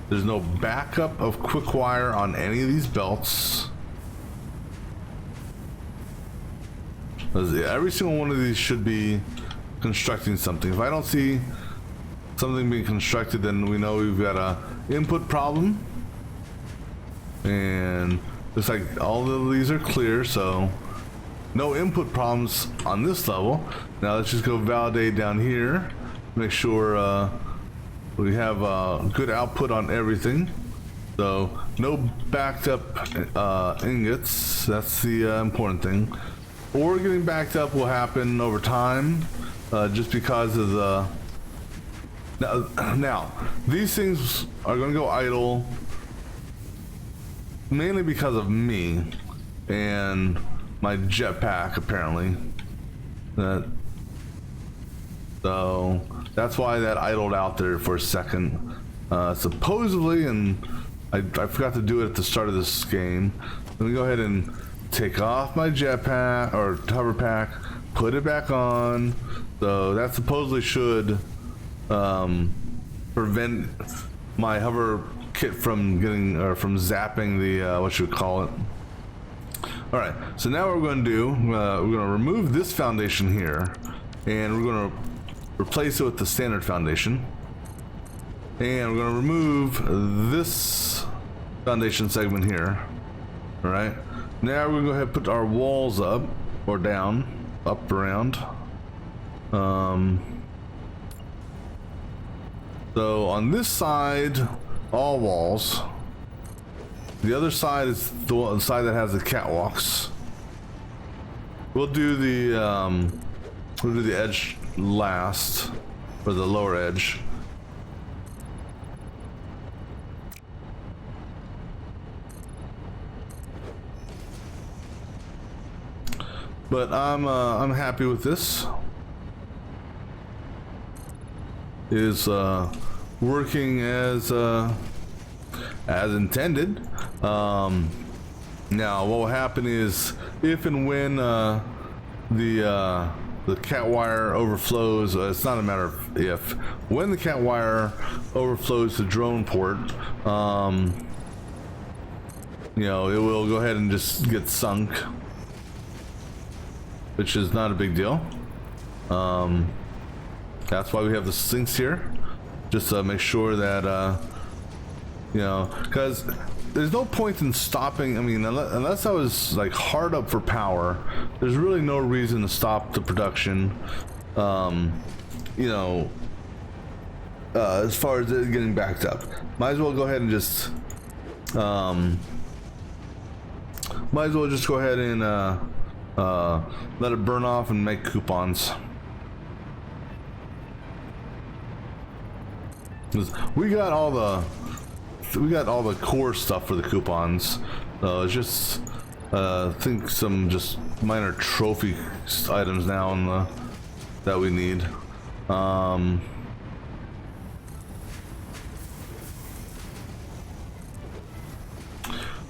there's no backup of quick wire on any of these belts. Every single one of these should be constructing something. If I don't see something being constructed, then we know we've got a input problem. And looks like all of these are clear, so no input problems on this level. Now let's just go validate down here. Make sure we have good output on everything. So no backed up ingots. That's the important thing. Or getting backed up will happen over time, just because of the. Now these things are going to go idle mainly because of me and my jetpack apparently. So that's why that idled out there for a second. Supposedly, and I forgot to do it at the start of this game. Let me go ahead and take off my jetpack or hover pack, put it back on. So that supposedly should prevent my hover kit from getting or from zapping the what you would call it. All right. So now what we're going to do, we're going to remove this foundation here, and we're going to replace it with the standard foundation, and we're going to remove this foundation segment here. All right, now we're going to go ahead and put our walls up or down, up around. So on this side, all walls. The other side is the side that has the catwalks. We'll do the edge last, for the lower edge. But I'm happy with this. is working as intended. Now what will happen is if and when the cat wire overflows, it's not a matter of if, when the cat wire overflows the drone port, you know, it will go ahead and just get sunk, which is not a big deal. That's why we have the sinks here, just to make sure that you know, because there's no point in stopping. I mean, unless I was like hard up for power, there's really no reason to stop the production. You know, as far as it getting backed up, might as well go ahead and just go ahead and let it burn off and make coupons. We got all the core stuff for the coupons. It's just I think some just minor trophy items now that we need. All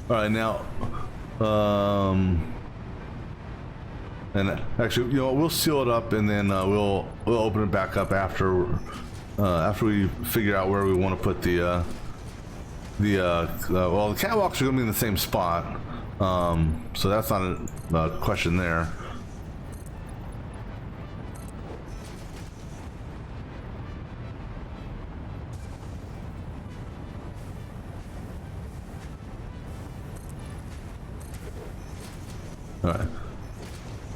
right, now and actually, you know, we'll seal it up and then we'll open it back up after we figure out where we want to put well, the catwalks are going to be in the same spot, so that's not a question there. All right,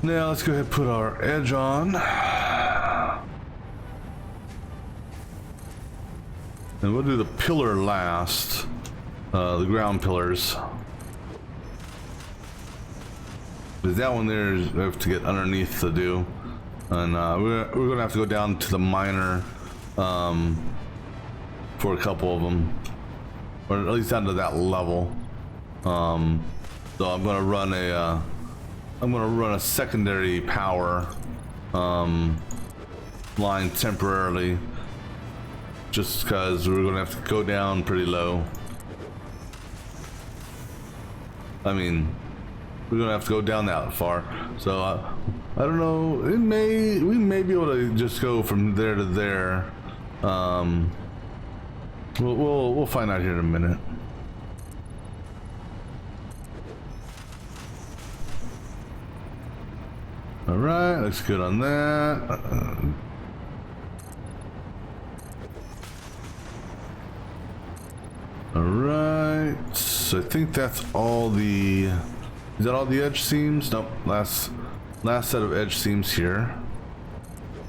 now let's go ahead and put our edge on. And we'll do the pillar last, the ground pillars. Because that one there is, we have to get underneath to do. And we're going to have to go down to the miner for a couple of them. Or at least down to that level. So I'm going to run a secondary power line temporarily. Just because we're going to have to go down pretty low. I mean, we're going to have to go down that far. So I don't know. We may be able to just go from there to there. We'll find out here in a minute. All right, looks good on that. Alright, so I think that's all the... Is that all the edge seams? Nope, last set of edge seams here.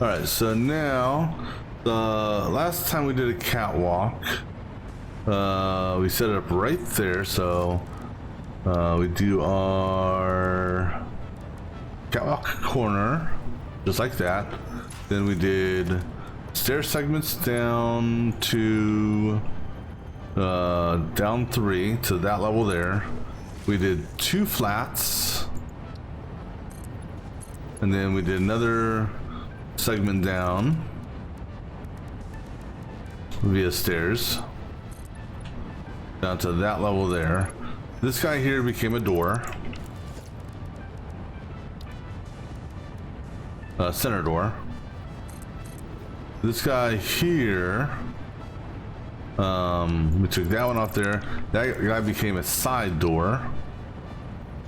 Alright, so now, the last time we did a catwalk, we set it up right there, so we do our catwalk corner, just like that. Then we did stair segments down to... down 3 to that level there. We did 2 flats, and then we did another segment down via stairs down to that level there. This guy here became a door, center door. This guy here, we took that one off there. That guy became a side door,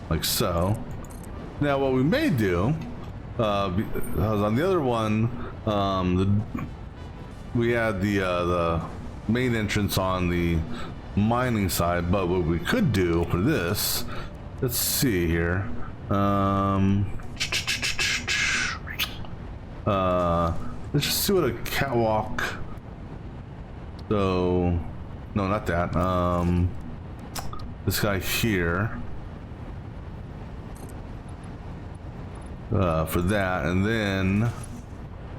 like so. Now what we may do, because on the other one, we had the main entrance on the mining side, but what we could do for this, let's see here. Let's just see what a catwalk. So, no, not that. This guy here. For that, and then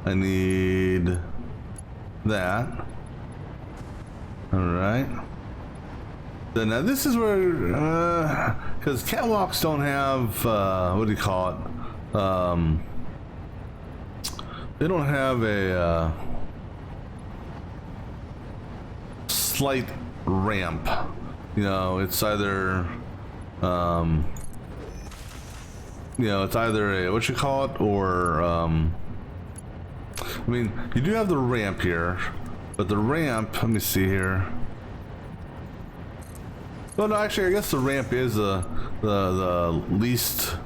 I need that. All right. So now this is where, because catwalks don't have, what do you call it? They don't have a, slight ramp. You know, it's either you know, it's either a, what you call it, or I mean, you do have the ramp here, but the ramp, let me see here. Well, no, actually, I guess the ramp is the least.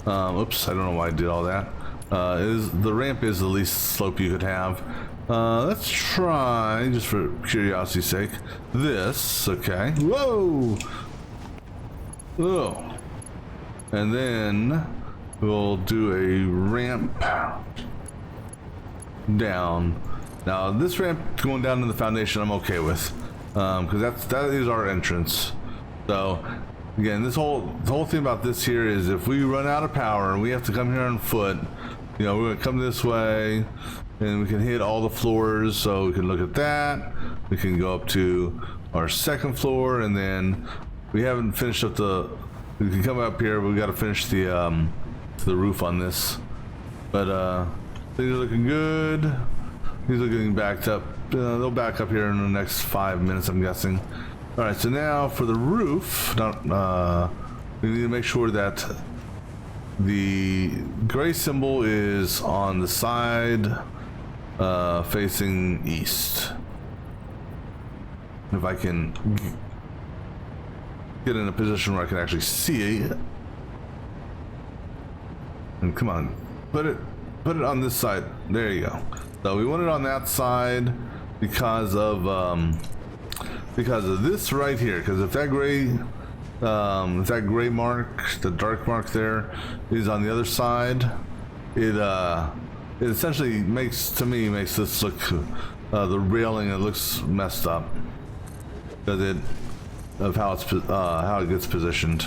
Oops, I don't know why I did all that. The ramp is the least slope you could have. Let's try, just for curiosity's sake, this. Okay. Whoa. Oh. And then we'll do a ramp down. Now, this ramp going down to the foundation, I'm okay with, because that is our entrance. So, again, the whole thing about this here is if we run out of power and we have to come here on foot, you know, we're gonna come this way, and we can hit all the floors. So we can look at that. We can go up to our second floor, and then we haven't finished up the. We can come up here, but we got to finish the roof on this. But things are looking good. These are getting backed up. They'll back up here in the next 5 minutes, I'm guessing. All right, so now for the roof, we need to make sure that the gray symbol is on the side facing east. If I can get in a position where I can actually see it. And come on, put it on this side. There you go. So we want it on that side because of this right here. Because if that gray mark, the dark mark there, is on the other side, it essentially makes this look the railing. It looks messed up because of how it gets positioned.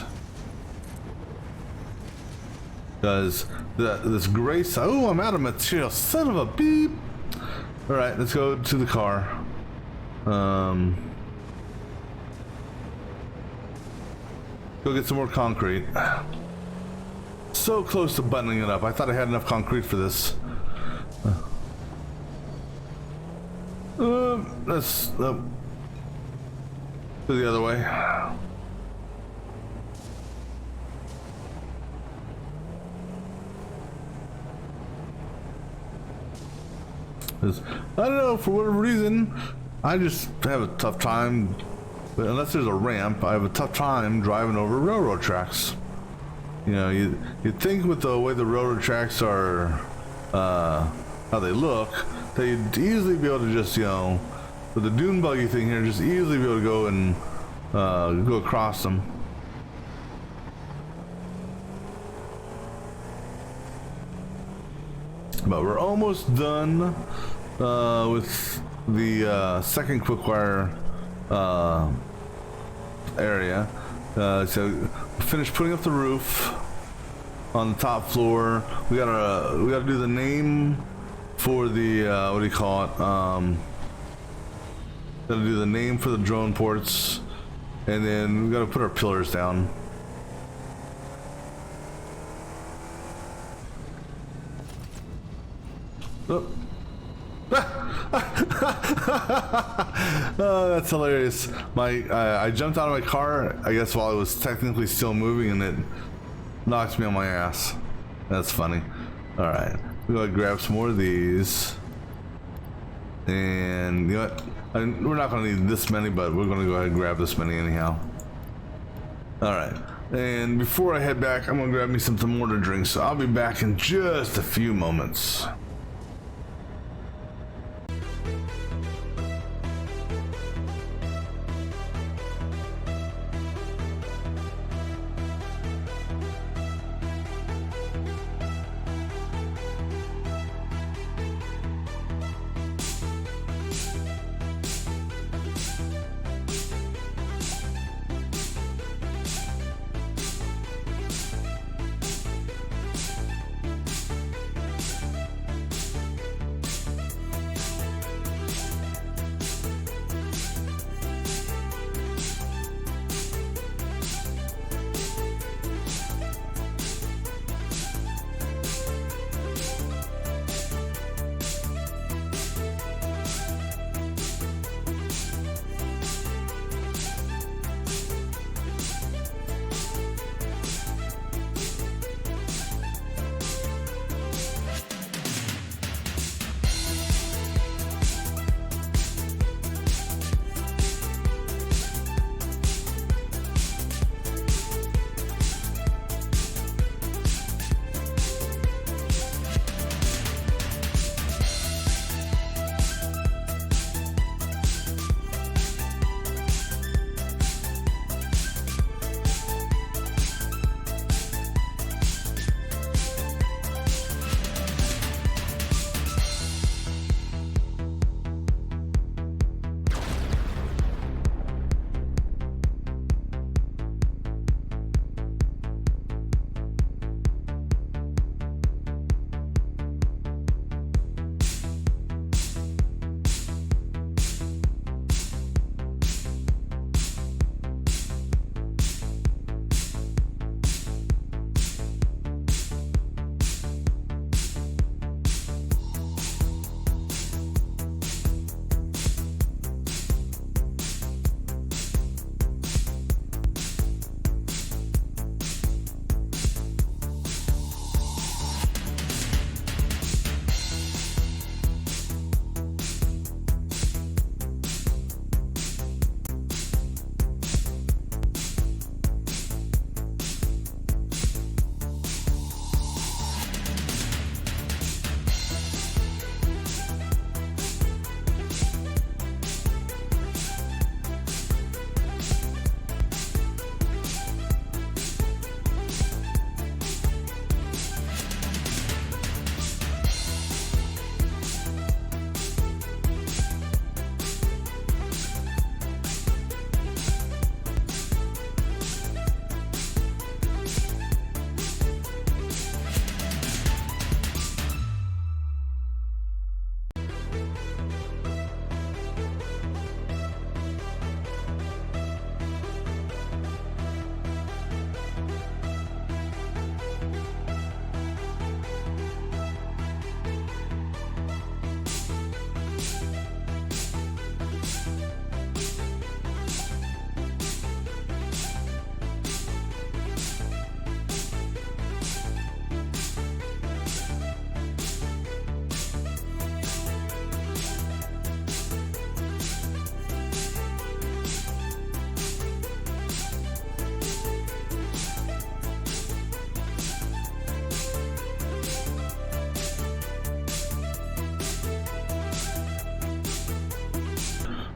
Because this gray side. Oh, I'm out of material. Son of a beep. All right, let's go to the car. Go get some more concrete. So close to buttoning it up. I thought I had enough concrete for this. Let's go the other way. I don't know, for whatever reason, I just have a tough time. But unless there's a ramp, I have a tough time driving over railroad tracks. You know, you'd think with the way the railroad tracks are, how they look, that you'd easily be able to just, you know, with the dune buggy thing here, just easily be able to go and go across them. But we're almost done with the second quickwire area. So finished putting up the roof on the top floor. We gotta do the name for the what do you call it? Gotta do the name for the drone ports, and then we gotta put our pillars down. Oh. Oh, that's hilarious. I jumped out of my car, I guess, while it was technically still moving, and it knocked me on my ass. That's funny. All right, we're gonna grab some more of these, and you know what? We're not gonna need this many, but we're gonna go ahead and grab this many anyhow. All right, and before I head back, I'm gonna grab me some more to drink. So I'll be back in just a few moments.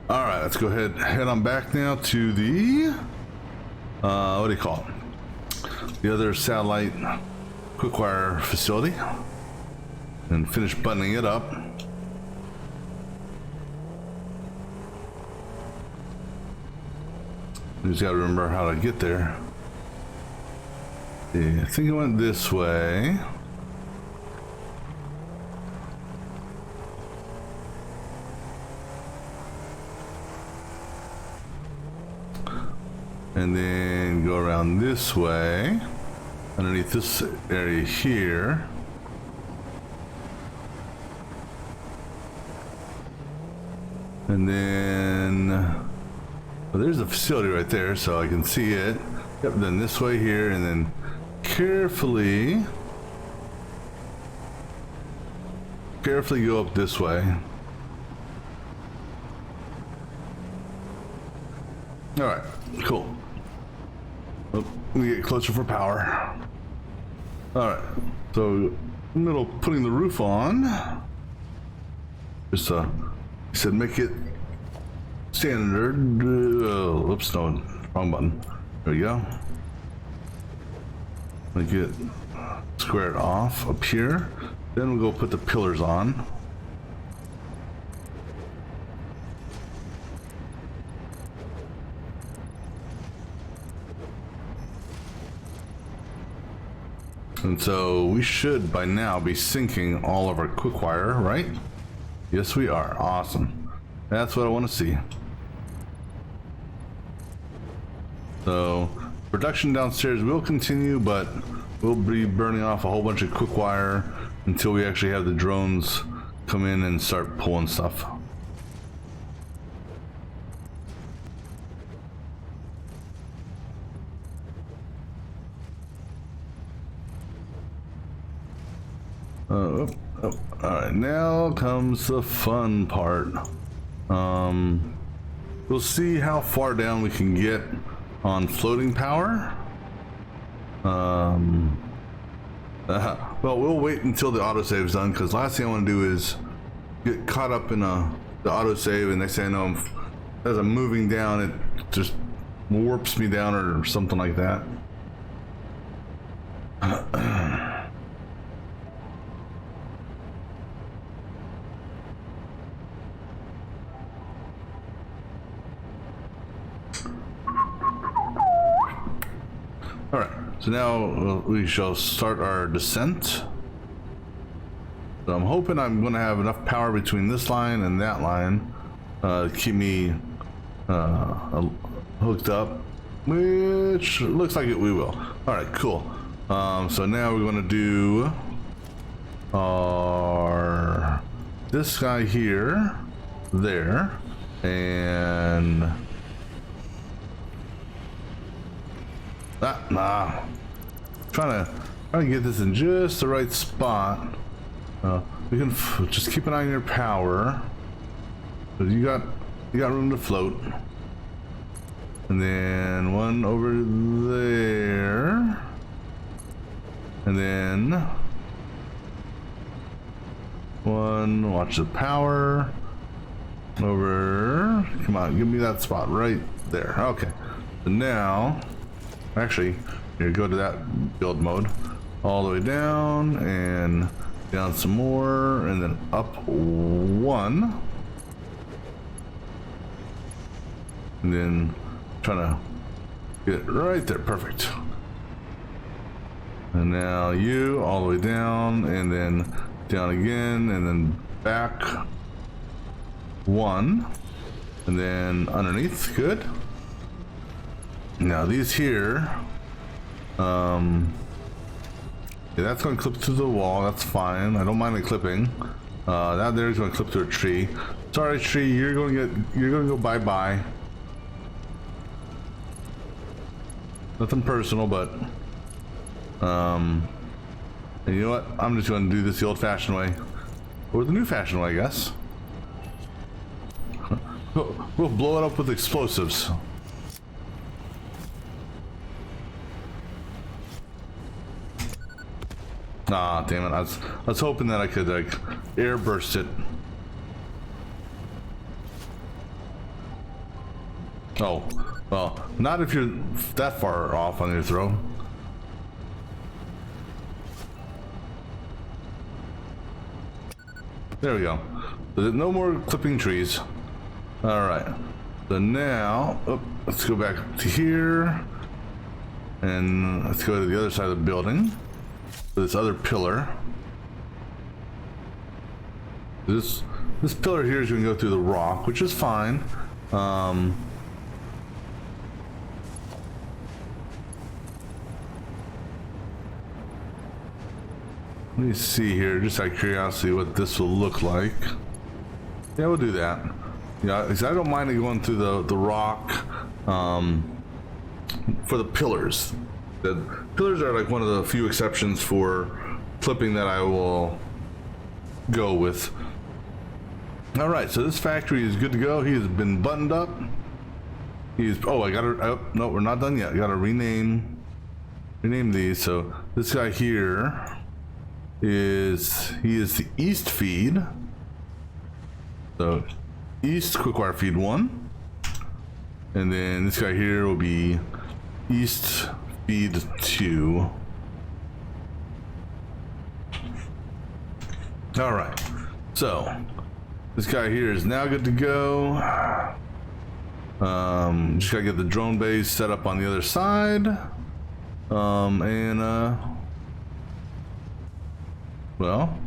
All right, let's go ahead, head on back now to the, what do you call it? The other satellite quickwire facility, and finish buttoning it up. You just gotta remember how to get there. Yeah, I think it went this way. And then go around this way, underneath this area here. And then, well, there's a facility right there, so I can see it. Yep, then this way here, and then carefully go up this way. All right, cool. Oh, we get closer for power. All right, so in the middle of putting the roof on, just he said make it standard. Oops, no, wrong button. There we go. Make it squared off up here. Then we'll go put the pillars on. And so we should by now be syncing all of our quick wire, right? Yes, we are. Awesome. That's what I want to see. So production downstairs will continue, but we'll be burning off a whole bunch of quick wire until we actually have the drones come in and start pulling stuff. All right, now comes the fun part. We'll see how far down we can get on floating power. Well, we'll wait until the autosave's done, because last thing I want to do is get caught up in the autosave, and next thing I know, as I'm moving down, it just warps me down or something like that. All right, so now we shall start our descent. So I'm hoping I'm going to have enough power between this line and that line to keep me hooked up, which looks like we will. All right, cool. So now we're going to do our this guy here, there, and trying to get this in just the right spot. We can just keep an eye on your power, but you got room to float. And then one over there, and then one. Watch the power over. Come on, give me that spot right there. Okay. So now, actually, here, go to that build mode, all the way down and down some more, and then up one, and then trying to get it right there. Perfect. And now you all the way down, and then down again, and then back one, and then underneath. Good. Now these here, yeah, that's going to clip to the wall. That's fine. I don't mind it clipping. That there is going to clip to a tree. Sorry, tree, you're going to go bye-bye. Nothing personal, but and you know what? I'm just going to do this the old-fashioned way, or the new-fashioned way, I guess. We'll blow it up with explosives. Ah, damn it! I was hoping that I could like air burst it. Oh, well, not if you're that far off on your throw. There we go. There's no more clipping trees. All right. So now, oh, let's go back to here, and let's go to the other side of the building. This other pillar. This pillar here is going to go through the rock, which is fine. Let me see here, just out of curiosity, what this will look like. Yeah, we'll do that. Yeah, because I don't mind it going through the rock for the pillars. The pillars are like one of the few exceptions for clipping that I will go with. All right, so this factory is good to go. He has been buttoned up. Oh, I gotta, oh, no, we're not done yet. I gotta rename these. So this guy here is the east feed. So east quick-wire feed 1, and then this guy here will be east feed 2. All right, so this guy here is now good to go. Just gotta get the drone base set up on the other side, well,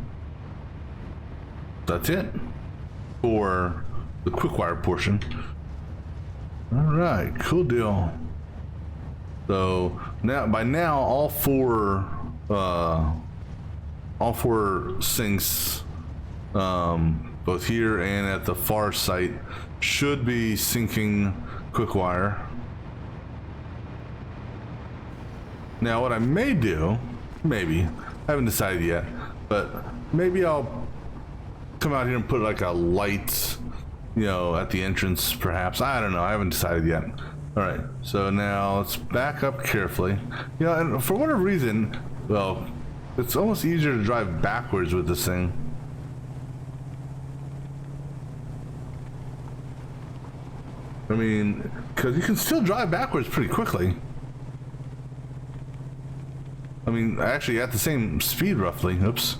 that's it for the quick wire portion. All right, cool deal. So by now all four sinks, both here and at the far site, should be syncing quick wire. Now what I may do, maybe, I haven't decided yet, but maybe I'll come out here and put like a light, you know, at the entrance perhaps. I don't know, I haven't decided yet. All right, so now let's back up carefully. You know, and for whatever reason, well, it's almost easier to drive backwards with this thing. I mean, because you can still drive backwards pretty quickly. I mean, actually at the same speed roughly. Oops.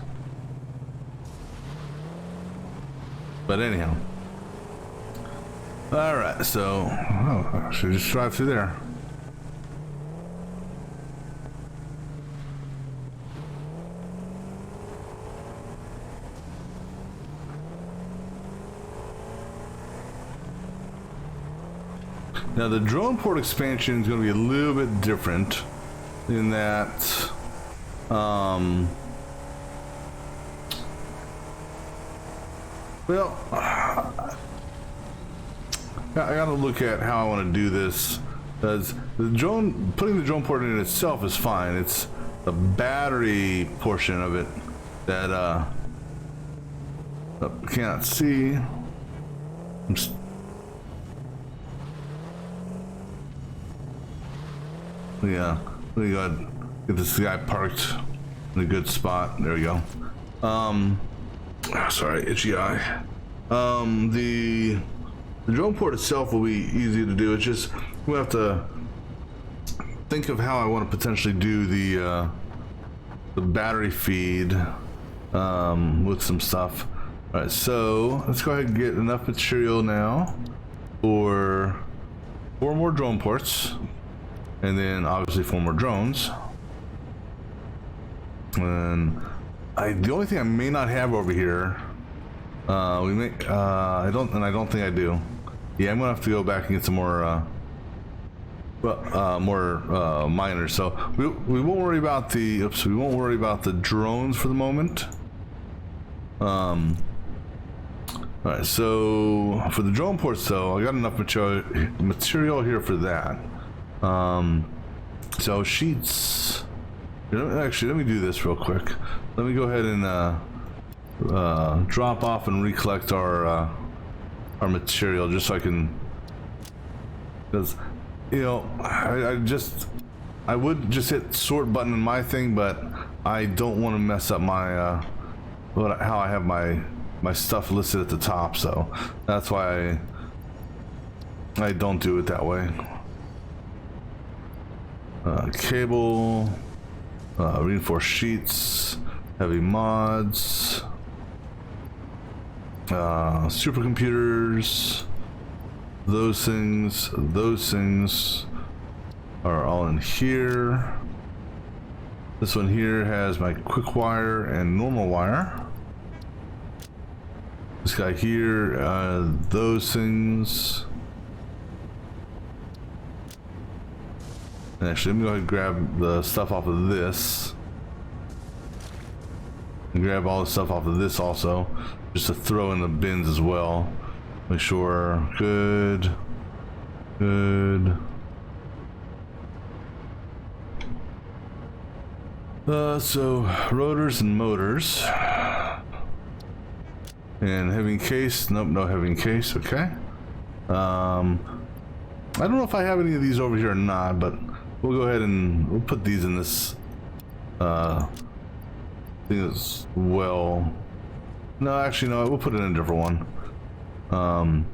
But anyhow. Alright, so, oh, I should just drive through there. Now the drone port expansion is going to be a little bit different in that well, I gotta look at how I want to do this, because the drone, putting the drone port in itself is fine. It's the battery portion of it that I cannot see. Yeah, let me go ahead and get this guy parked in a good spot. There we go. Sorry, itchy eye. The drone port itself will be easy to do. It's just we have to think of how I want to potentially do the battery feed with some stuff. All right, so let's go ahead and get enough material now for 4 more drone ports. And then obviously 4 more drones. And the only thing I may not have over here, I don't think I do. Yeah, I'm gonna have to go back and get some more miners. So we won't worry about the drones for the moment. All right, so for the drone ports though, I got enough material here for that. So sheets, actually let me do this real quick. Let me go ahead and drop off and recollect our material, just so I can, because you know I would just hit sort button in my thing, but I don't want to mess up my how I have my stuff listed at the top, so that's why I don't do it that way. Cable, reinforced sheets, heavy mods, supercomputers, those things are all in here. This one here has my quick wire and normal wire. This guy here, those things. Actually, let me go ahead and grab the stuff off of this. And grab all the stuff off of this also, just to throw in the bins as well. Make sure, good. So rotors and motors. And heavy encased, nope, no heavy encased, okay. I don't know if I have any of these over here or not, but we'll go ahead and we'll put these in this thing as well. No, actually, no, we'll put it in a different one.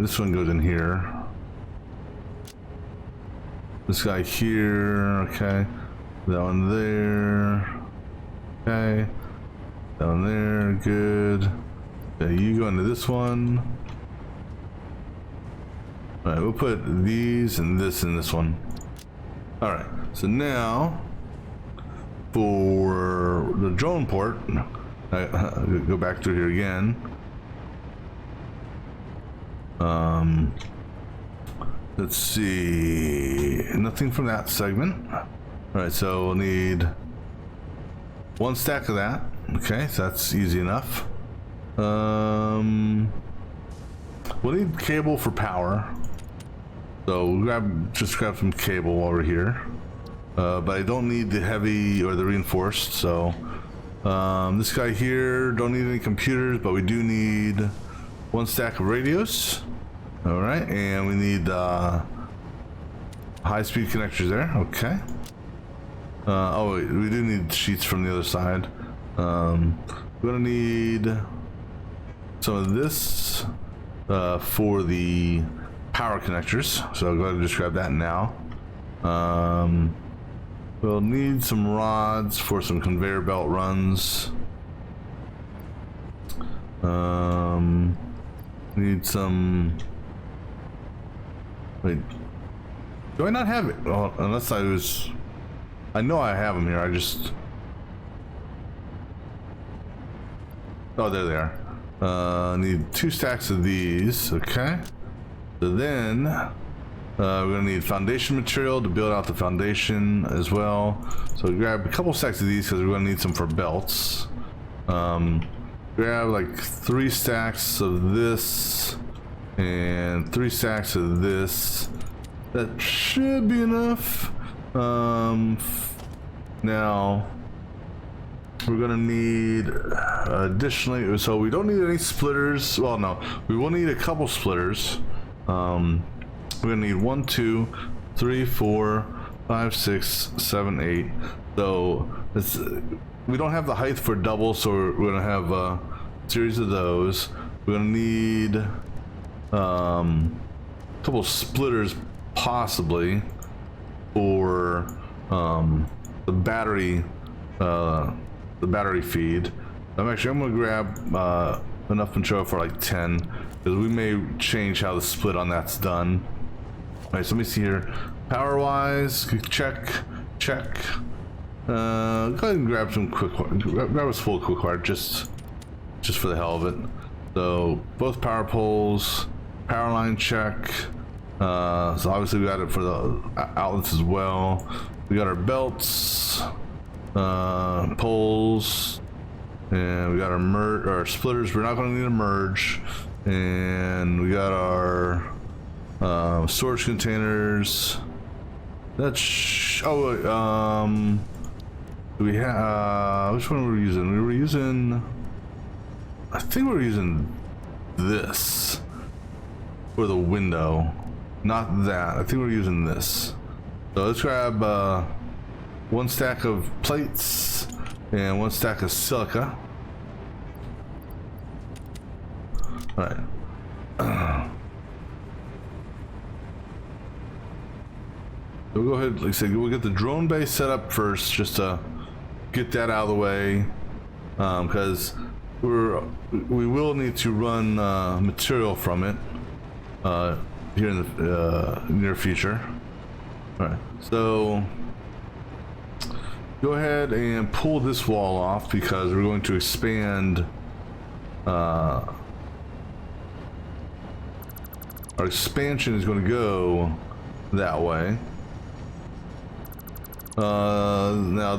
This one goes in here. This guy here, okay. That one there, okay. That one there, good. Okay, you go into this one. All right, we'll put these and this in this one. All right, so now for the drone port, I go back through here again. Let's see, nothing from that segment. All right, so we'll need one stack of that. Okay, so that's easy enough. We'll need cable for power. So we'll just grab some cable while we're here. But I don't need the heavy or the reinforced, so this guy here, don't need any computers, but we do need one stack of radios. All right, and we need high-speed connectors there. Okay. Oh wait, we do need sheets from the other side. We're gonna need some of this for the power connectors, so I'll go ahead and just grab that now. We'll need some rods for some conveyor belt runs. Need some. Wait, do I not have it? Well, unless I was. I know I have them here. I just. Oh, there they are. Need 2 stacks of these. Okay. So then we're gonna need foundation material to build out the foundation as well. So grab a couple stacks of these because we're gonna need some for belts. Grab like 3 stacks of this and 3 stacks of this. That should be enough. Now we're gonna need additionally, so we don't need any splitters. Well, no, we will need a couple splitters. We're gonna need 1, 2, 3, 4, 5, 6, 7, 8. So it's, we don't have the height for double, so we're gonna have a series of those. We're gonna need a couple splitters possibly for the battery feed. I'm gonna grab enough material for like 10 because we may change how the split on that's done. All right, so let me see here. Power wise, check. Go ahead and grab some grab us full quick wire just for the hell of it. So both power poles, power line check. So obviously we got it for the outlets as well. We got our belts, poles, and we got our splitters. We're not going to need a merge, and we got our storage containers. That's do we have which one were we using? We were using, I think we were using this for the window, not that. I think we're using this. So let's grab 1 stack of plates and 1 stack of silica. All right. We'll go ahead, like I said, we'll get the drone base set up first, just to get that out of the way, because we will need to run material from it here in the near future. All right, so go ahead and pull this wall off because we're going to expand. Our expansion is going to go that way. Now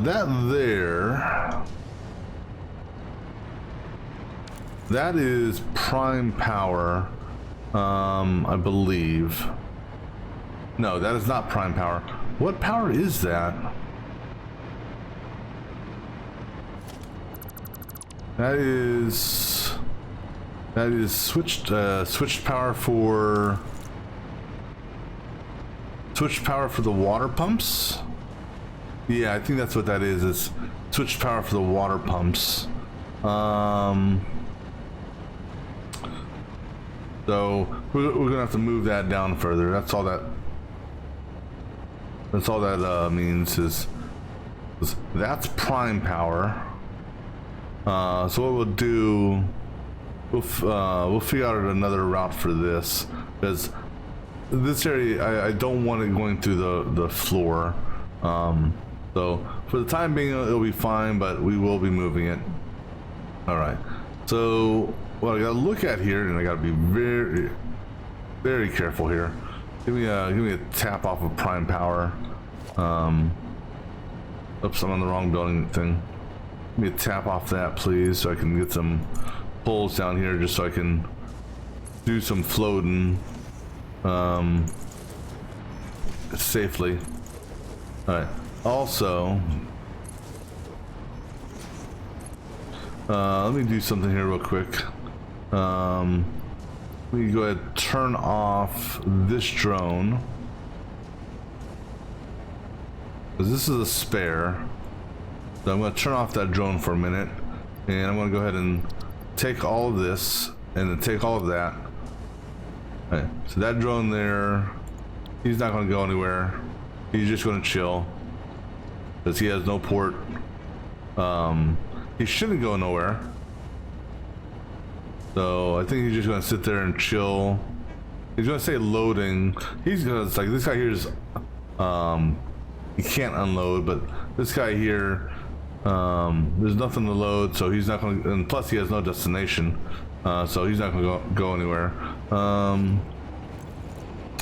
that is prime power, I believe. No, that is not prime power. What power is that? That is switched power for the water pumps. Yeah, I think that's what that is. It's switched power for the water pumps. So we're gonna have to move that down further. That's all that means is that's prime power. So what we'll do, we'll figure out another route for this, because this area I don't want it going through the floor. So for the time being it'll be fine, but we will be moving it. All right. So what I gotta look at here, and I gotta be very, very careful here. Give me a tap off of prime power. Oops, I'm on the wrong building thing. Give me a tap off that, please, so I can get some pulls down here, just so I can do some floating safely. All right. Also, let me do something here real quick. Let me go ahead and turn off this drone, because this is a spare. So I'm going to turn off that drone for a minute, and I'm going to go ahead and take all of this and then take all of that. All right, so that drone there, he's not going to go anywhere. He's just going to chill because he has no port. He shouldn't go nowhere. So I think he's just going to sit there and chill. He's going to say loading. He's going to, like, this guy here is, he can't unload, but this guy here, there's nothing to load, so he's not going to, and plus he has no destination, so he's not going to go anywhere.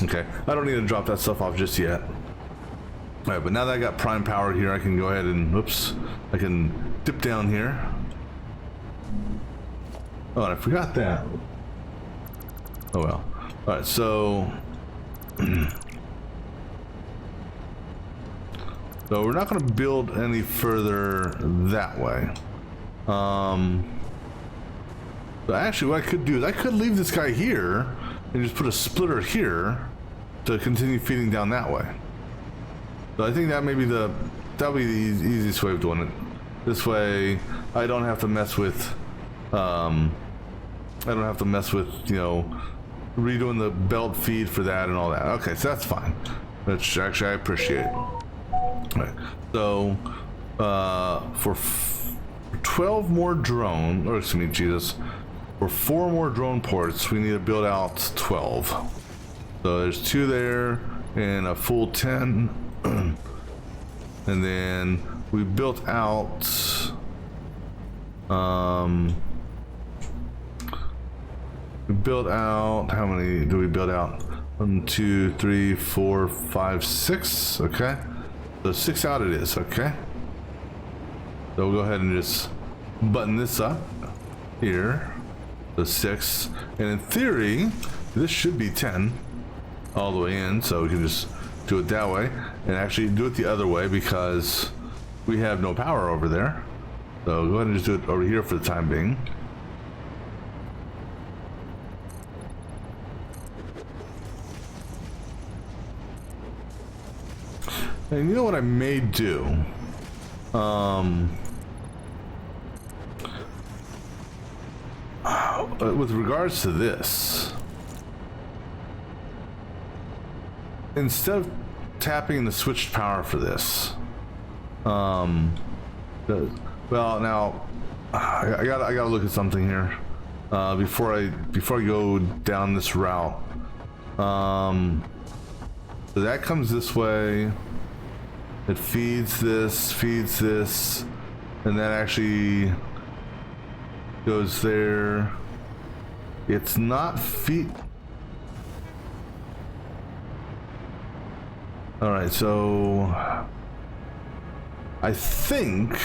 Okay, I don't need to drop that stuff off just yet. All right, but now that I got prime power here, I can go ahead and, oops, I can dip down here. Oh, and I forgot that. Oh well. All right, so so we're not going to build any further that way. But actually, what I could do is I could leave this guy here and just put a splitter here to continue feeding down that way. So I think that may be that'll be the easiest way of doing it. This way, I don't have to mess with, you know, redoing the belt feed for that and all that. Okay, so that's fine. Which actually I appreciate. Right. So, for 12 more drone, or excuse me, Jesus, for 4 more drone ports, we need to build out 12. So there's 2 there and a full 10. And then we built out, how many do we build out? 1, 2, 3, 4, 5, 6. Okay. So 6 out it is, okay? So we'll go ahead and just button this up here. So 6. And in theory, this should be 10 all the way in, so we can just do it that way. And actually do it the other way because we have no power over there. So go ahead and just do it over here for the time being. And you know what I may do? with regards to this, instead of tapping the switched power for this, well, now I gotta look at something here before I go down this route. So that comes this way. It feeds this, and that actually goes there. It's not feed. All right, so I think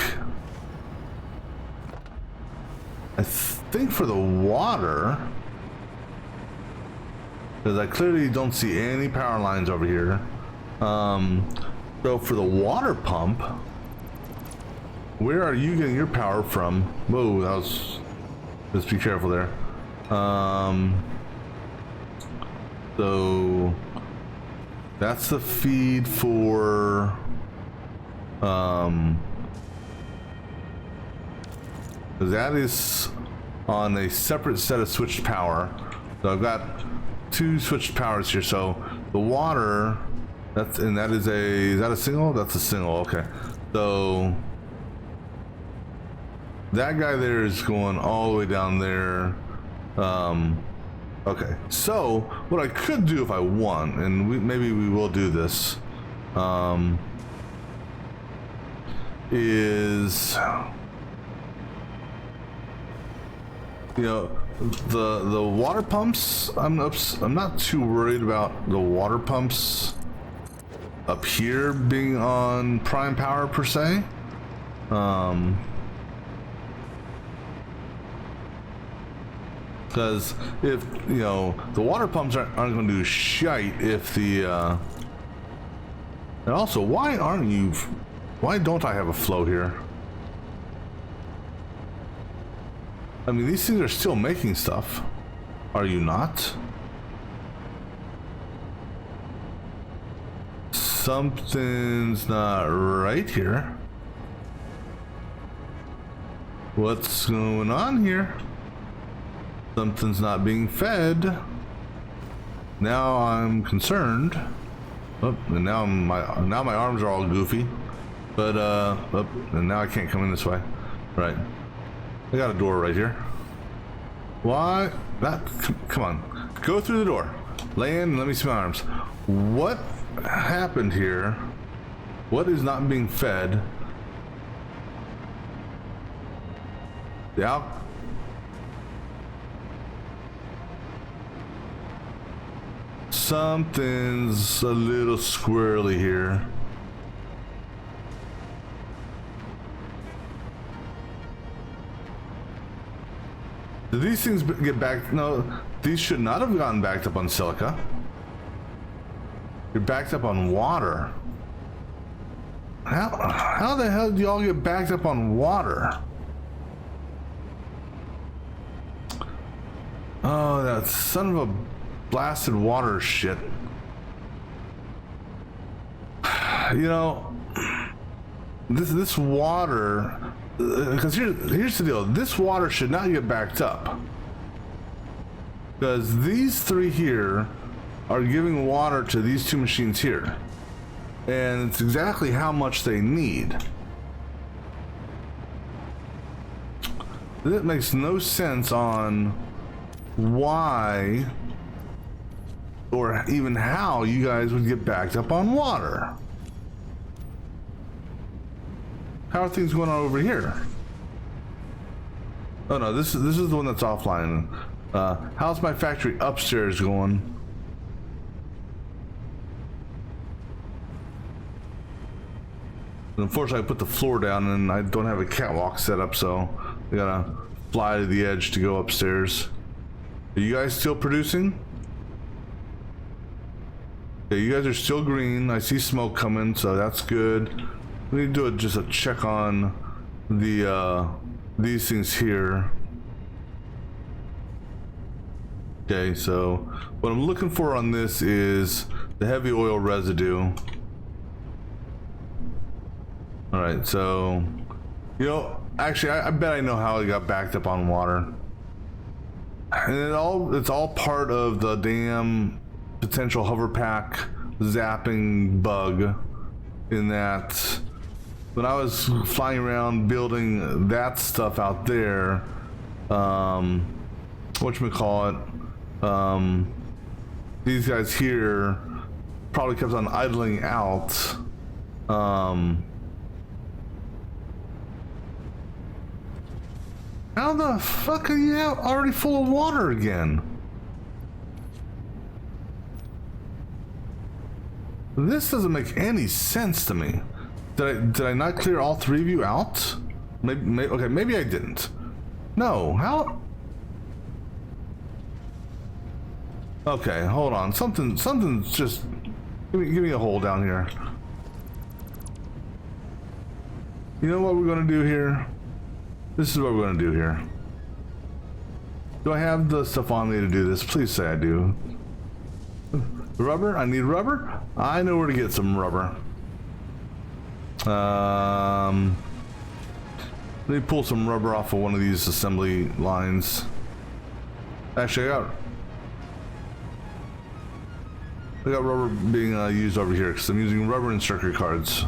for the water, because I clearly don't see any power lines over here. So for the water pump, where are you getting your power from? Whoa, that was, just be careful there. So that's the feed for that is on a separate set of switched power. So I've got two switched powers here. So the water, is that a single? That's a single. Okay. So that guy there is going all the way down there. Okay. So what I could do if I want, and maybe we will do this, is, you know, the water pumps, I'm not too worried about the water pumps up here being on prime power per se. Because if, you know, the water pumps aren't going to do shite if the and also, why don't I have a flow here? I mean, these things are still making stuff. Are you not? Something's not right here. What's going on here? Something's not being fed. Now I'm concerned. Oh, and now my arms are all goofy. But oh, and now I can't come in this way. Right. I got a door right here. Why? Come on. Go through the door. Lay in and let me see my arms. What happened here? What is not being fed? Yeah. Something's a little squirrely here. Did these things get back? No, these should not have gotten backed up on silica. You're backed up on water. How the hell do y'all get backed up on water? Oh, that son of a blasted water shit. You know, this water, because here's the deal. This water should not get backed up, because these three here are giving water to these two machines here, and it's exactly how much they need. That makes no sense on why or even how you guys would get backed up on water. How are things going on over here? Oh no, this is the one that's offline. How's my factory upstairs going? Unfortunately, I put the floor down and I don't have a catwalk set up, so I gotta fly to the edge to go upstairs. Are you guys still producing? Yeah, you guys are still green. I see smoke coming, so that's good. We need to do just a check on the these things here. Okay, so what I'm looking for on this is the heavy oil residue. All right, so, you know, actually, I bet I know how it got backed up on water. And it's all part of the damn potential hover pack zapping bug, in that when I was flying around building that stuff out there, whatchamacallit, these guys here probably kept on idling out. How the fuck are you out already full of water again? This doesn't make any sense to me. Did I not clear all three of you out? Okay, maybe I didn't. No, how? Okay, hold on. Something's just. Give me a hole down here. You know what we're gonna do here? This is what we're gonna do here. Do I have the stuff on me to do this? Please say I do. Rubber? I need rubber? I know where to get some rubber. Let me pull some rubber off of one of these assembly lines. Actually, I got rubber being used over here because I'm using rubber and circuit cards.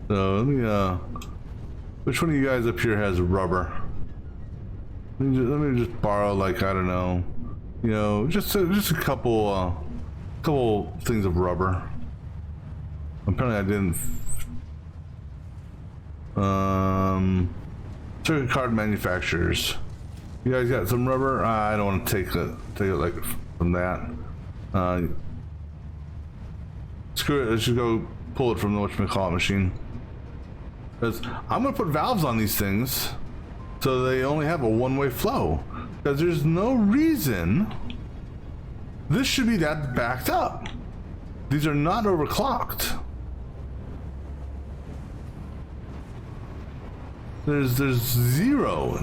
So let me which one of you guys up here has rubber? Let me just borrow, like, I don't know, you know, just a couple things of rubber. Apparently I didn't. Circuit card manufacturers. You guys got some rubber? I don't want to take it like from that. Screw it. Let's just go pull it from the whatchamacallit machine. Because I'm gonna put valves on these things so they only have a one-way flow. Because there's no reason this should be that backed up. These are not overclocked. There's zero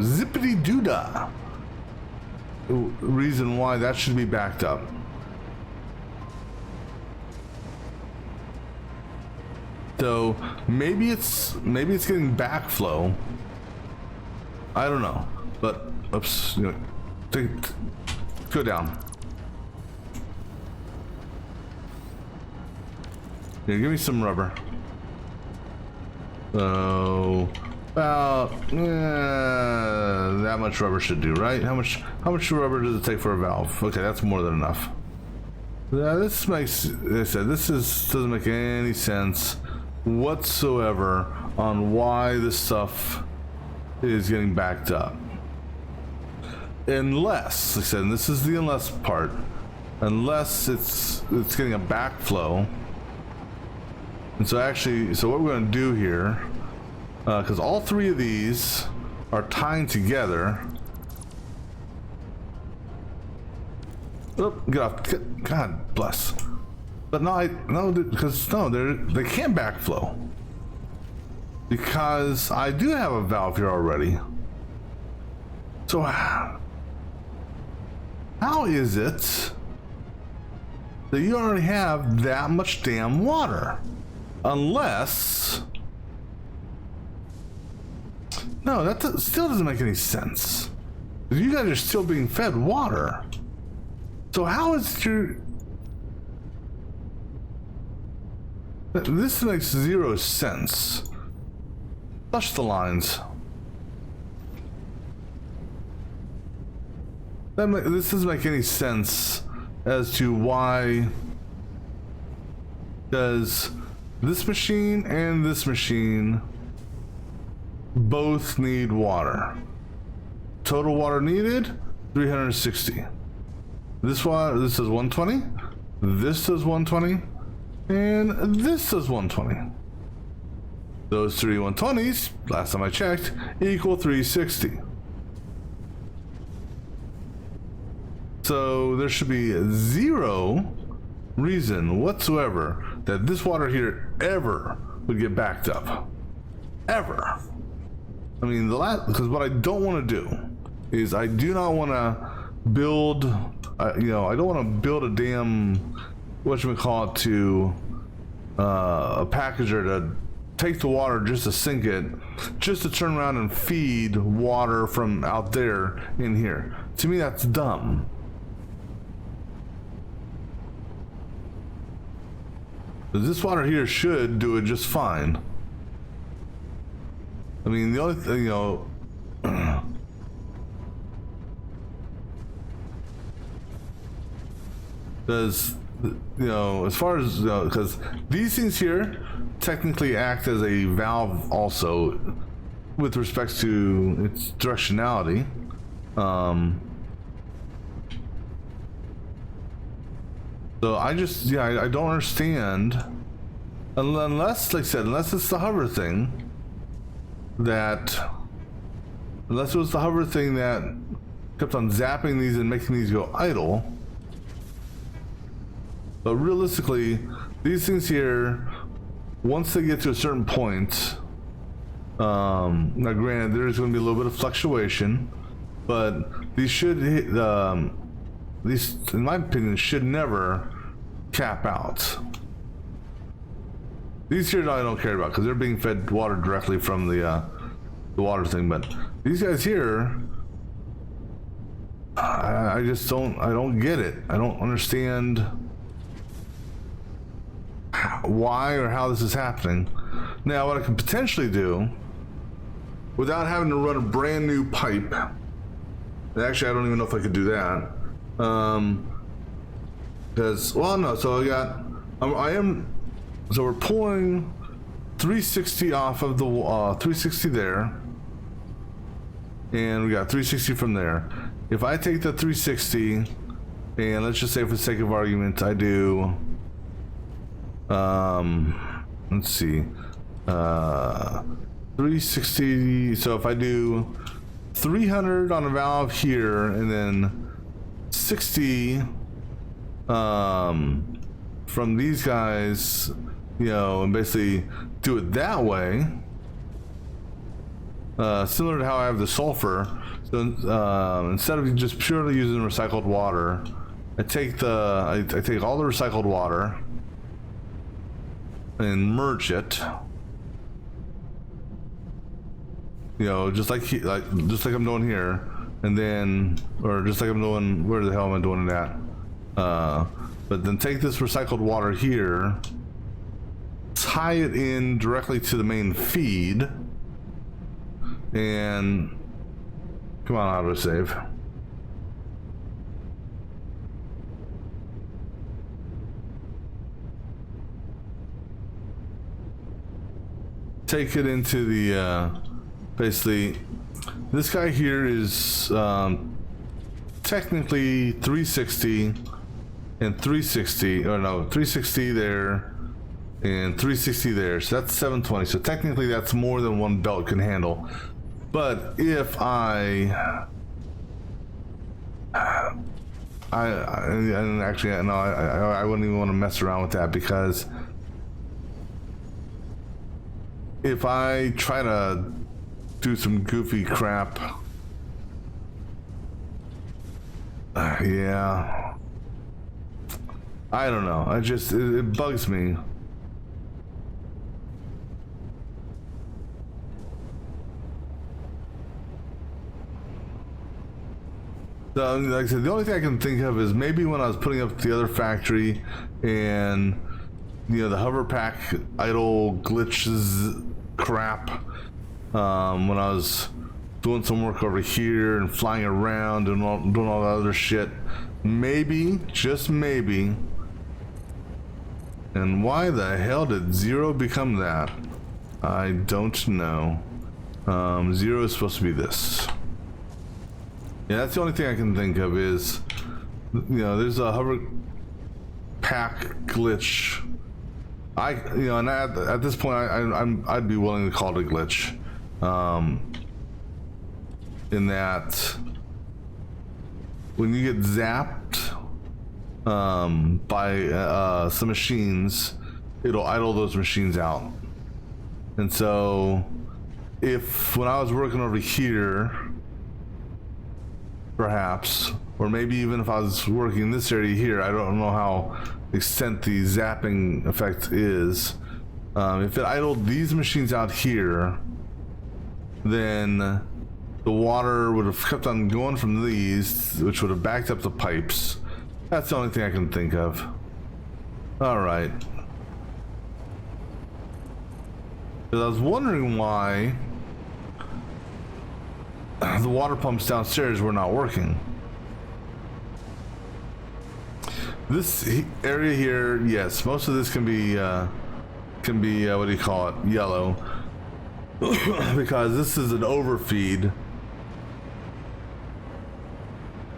zippity doodah reason why that should be backed up. So maybe it's getting backflow. I don't know, but oops, you know, go down. Yeah, give me some rubber. So about that much rubber should do, right? How much rubber does it take for a valve? Okay, that's more than enough. Yeah, this makes, like I said, doesn't make any sense whatsoever on why this stuff is getting backed up. Unless, like I said, and this is the unless part, unless it's getting a backflow. And so actually, so what we're going to do here, because all three of these are tying together. Oh, get off! God bless. But because they can't backflow. Because I do have a valve here already. So how is it that you already have that much damn water? Unless... No, that still doesn't make any sense. You guys are still being fed water. So how is your... This makes zero sense. Flush the lines. This doesn't make any sense as to why does this machine and this machine both need water. Total water needed 360. This says 120. This says 120. And this says 120. Those three 120s, last time I checked, equal 360. So there should be zero reason whatsoever that this water here ever would get backed up. Ever. I mean, because what I don't want to do is I do not want to build I don't want to build a damn whatchamacallit to a packager to take the water just to sink it, just to turn around and feed water from out there in here. To me, that's dumb. This water here should do it just fine. I mean, the only thing, does, as far as, because these things here technically act as a valve also with respect to its directionality. So I just, I don't understand, unless, like I said, unless it's the hover thing that, unless it was the hover thing that kept on zapping these and making these go idle. But realistically, these things here, once they get to a certain point, now granted, there's going to be a little bit of fluctuation, but these should hit, these, in my opinion, should never cap out. These here I don't care about because they're being fed water directly from the water thing, but these guys here, I just don't get it. I don't understand why or how this is happening. Now, what I can potentially do without having to run a brand new pipe, actually I don't even know if I could do that. Because, well, no, so so we're pulling 360 off of the 360 there, and we got 360 from there. If I take the 360 and let's just say for the sake of argument I do let's see, 360, so if I do 300 on a valve here and then 60 from these guys, and basically do it that way, similar to how I have the sulfur. So instead of just purely using recycled water, I take I take all the recycled water and merge it, just like I'm doing here, and then, or just like I'm doing, where the hell am I doing it at? But then take this recycled water here, tie it in directly to the main feed, and come on, autosave. Take it into the basically, this guy here is technically 360 and 360, or no, 360 there and 360 there, so that's 720. So technically that's more than one belt can handle. But if and actually no, I wouldn't even want to mess around with that, because if I try to do some goofy crap, yeah, I don't know. It bugs me. So, like I said, the only thing I can think of is maybe when I was putting up the other factory and the hover pack idle glitches crap, when I was doing some work over here and flying around and doing all that other shit, maybe, just maybe. And why the hell did 0 become that? I don't know. 0 is supposed to be this. Yeah, that's the only thing I can think of is, there's a hover pack glitch. And at this point, I'd be willing to call it a glitch. In that, when you get zapped by some machines, it'll idle those machines out. And so, when I was working over here, perhaps or maybe even if I was working in this area here, I don't know how extent the zapping effect is. If it idled these machines out here, then the water would have kept on going from these, which would have backed up the pipes. That's the only thing I can think of. All right. Because I was wondering why the water pumps downstairs were not working. This area here, yes, most of this can be what do you call it, yellow, because this is an overfeed,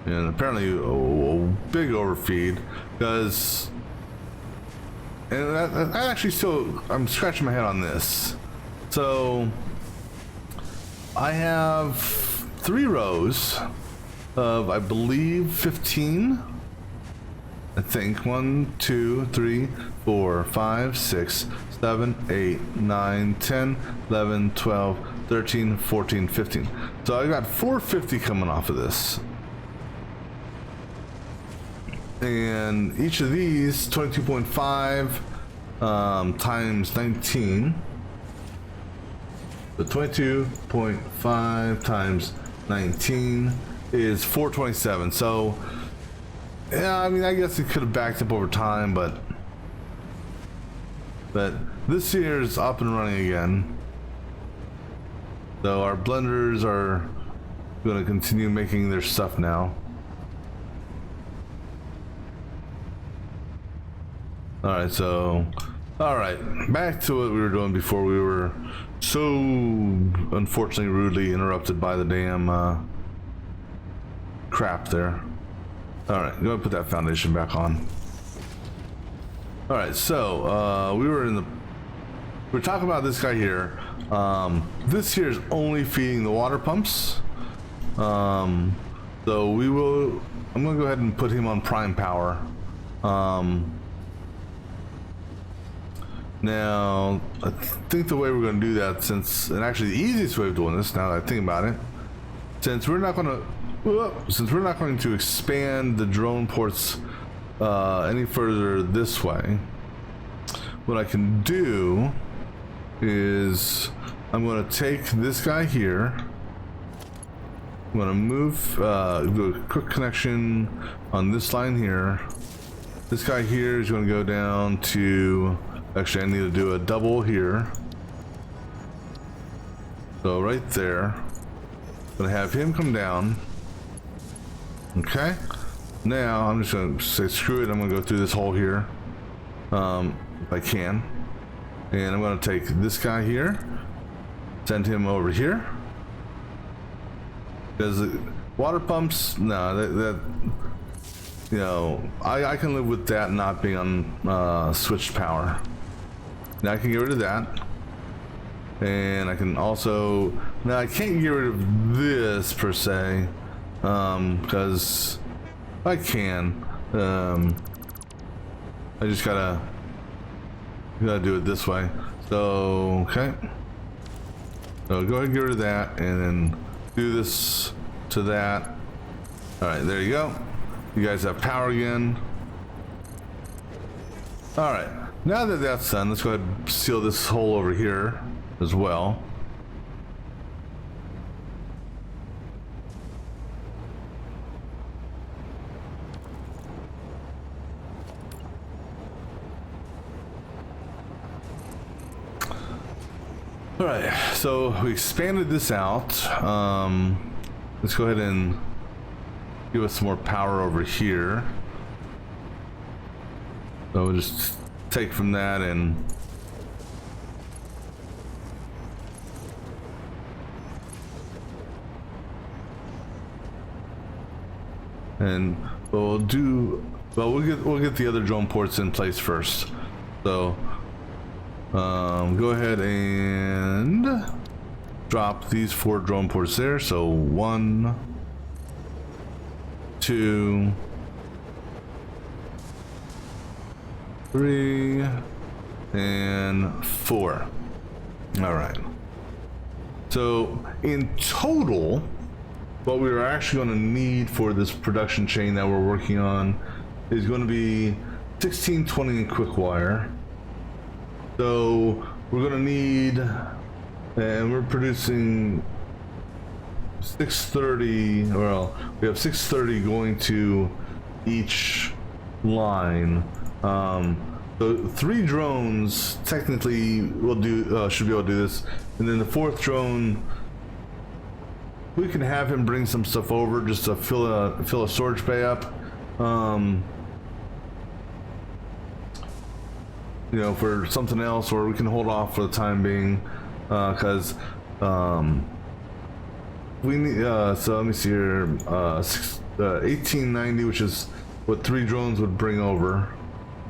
and apparently a big overfeed. Because, and that actually still, I'm scratching my head on this. So I have 3 rows of, I believe, 15. I think 1, 2, 3, 4, 5, 6, 7, 8, 9, 10, 11, 12, 13, 14, 15. So I got 450 coming off of this. And each of these, 22.5 times 19. The 22.5 times 19 is 427. So yeah, I mean, I guess it could have backed up over time, but this here is up and running again. So our blenders are going to continue making their stuff now. Alright, so, alright, back to what we were doing before we were so unfortunately rudely interrupted by the damn crap there. Alright, go ahead and put that foundation back on. Alright, so we were talking about this guy here. This here is only feeding the water pumps. So I'm gonna go ahead and put him on prime power. Now I think the way we're gonna do that, and actually the easiest way of doing this, now that I think about it, since we're not going to expand the drone ports any further this way, what I can do is I'm going to take this guy here. I'm going to move, do a quick connection on this line here. This guy here is going to go down to, actually I need to do a double here. So right there. I'm gonna have him come down. Okay. Now I'm just gonna say screw it. I'm gonna go through this hole here, if I can, and I'm gonna take this guy here, send him over here. Because water pumps, no, that you know, I can live with that not being on switched power. Now I can get rid of that. And I can also, now I can't get rid of this per se, because I can. I just gotta do it this way. So okay. So go ahead and get rid of that, and then do this to that. All right, there you go. You guys have power again. All right, now that that's done, let's go ahead and seal this hole over here as well. All right, so we expanded this out. Let's go ahead and give us some more power over here. So we'll just take from that and we'll get the other drone ports in place first. So go ahead and drop these 4 drone ports there. So 1, 2, 3, and 4. All right. So in total, what we are actually going to need for this production chain that we're working on is going to be 1620 in quick wire. So we're going to need, and we're producing 630, well, we have 630 going to each line. So 3 drones technically will do, should be able to do this, and then the 4th drone, we can have him bring some stuff over just to fill a storage bay up. You know, for something else, or we can hold off for the time being, because we need. So let me see here. 1890, which is what 3 drones would bring over.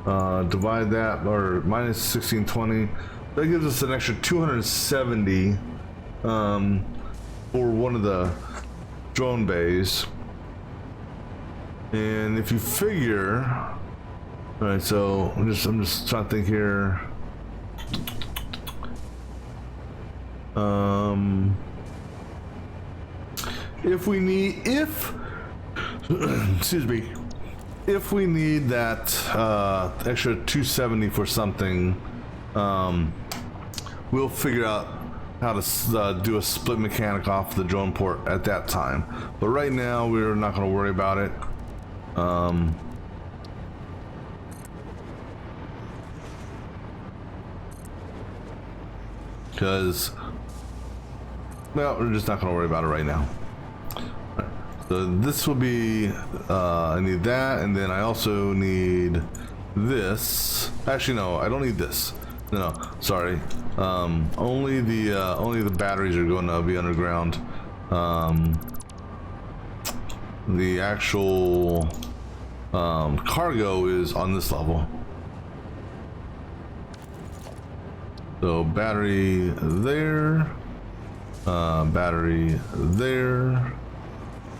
Divide that, or minus 1620. That gives us an extra 270 for one of the drone bays. And if you figure. All right, so I'm just trying to think here. If we need, excuse me, if we need that extra 270 for something, we'll figure out how to do a split mechanic off the drone port at that time. But right now, we're not going to worry about it. Because, well, we're just not going to worry about it right now. Right. So this will be, I need that, and then I also need this. Actually, no, I don't need this. No, sorry. Only the batteries are going to be underground. The actual cargo is on this level. So battery there, battery there,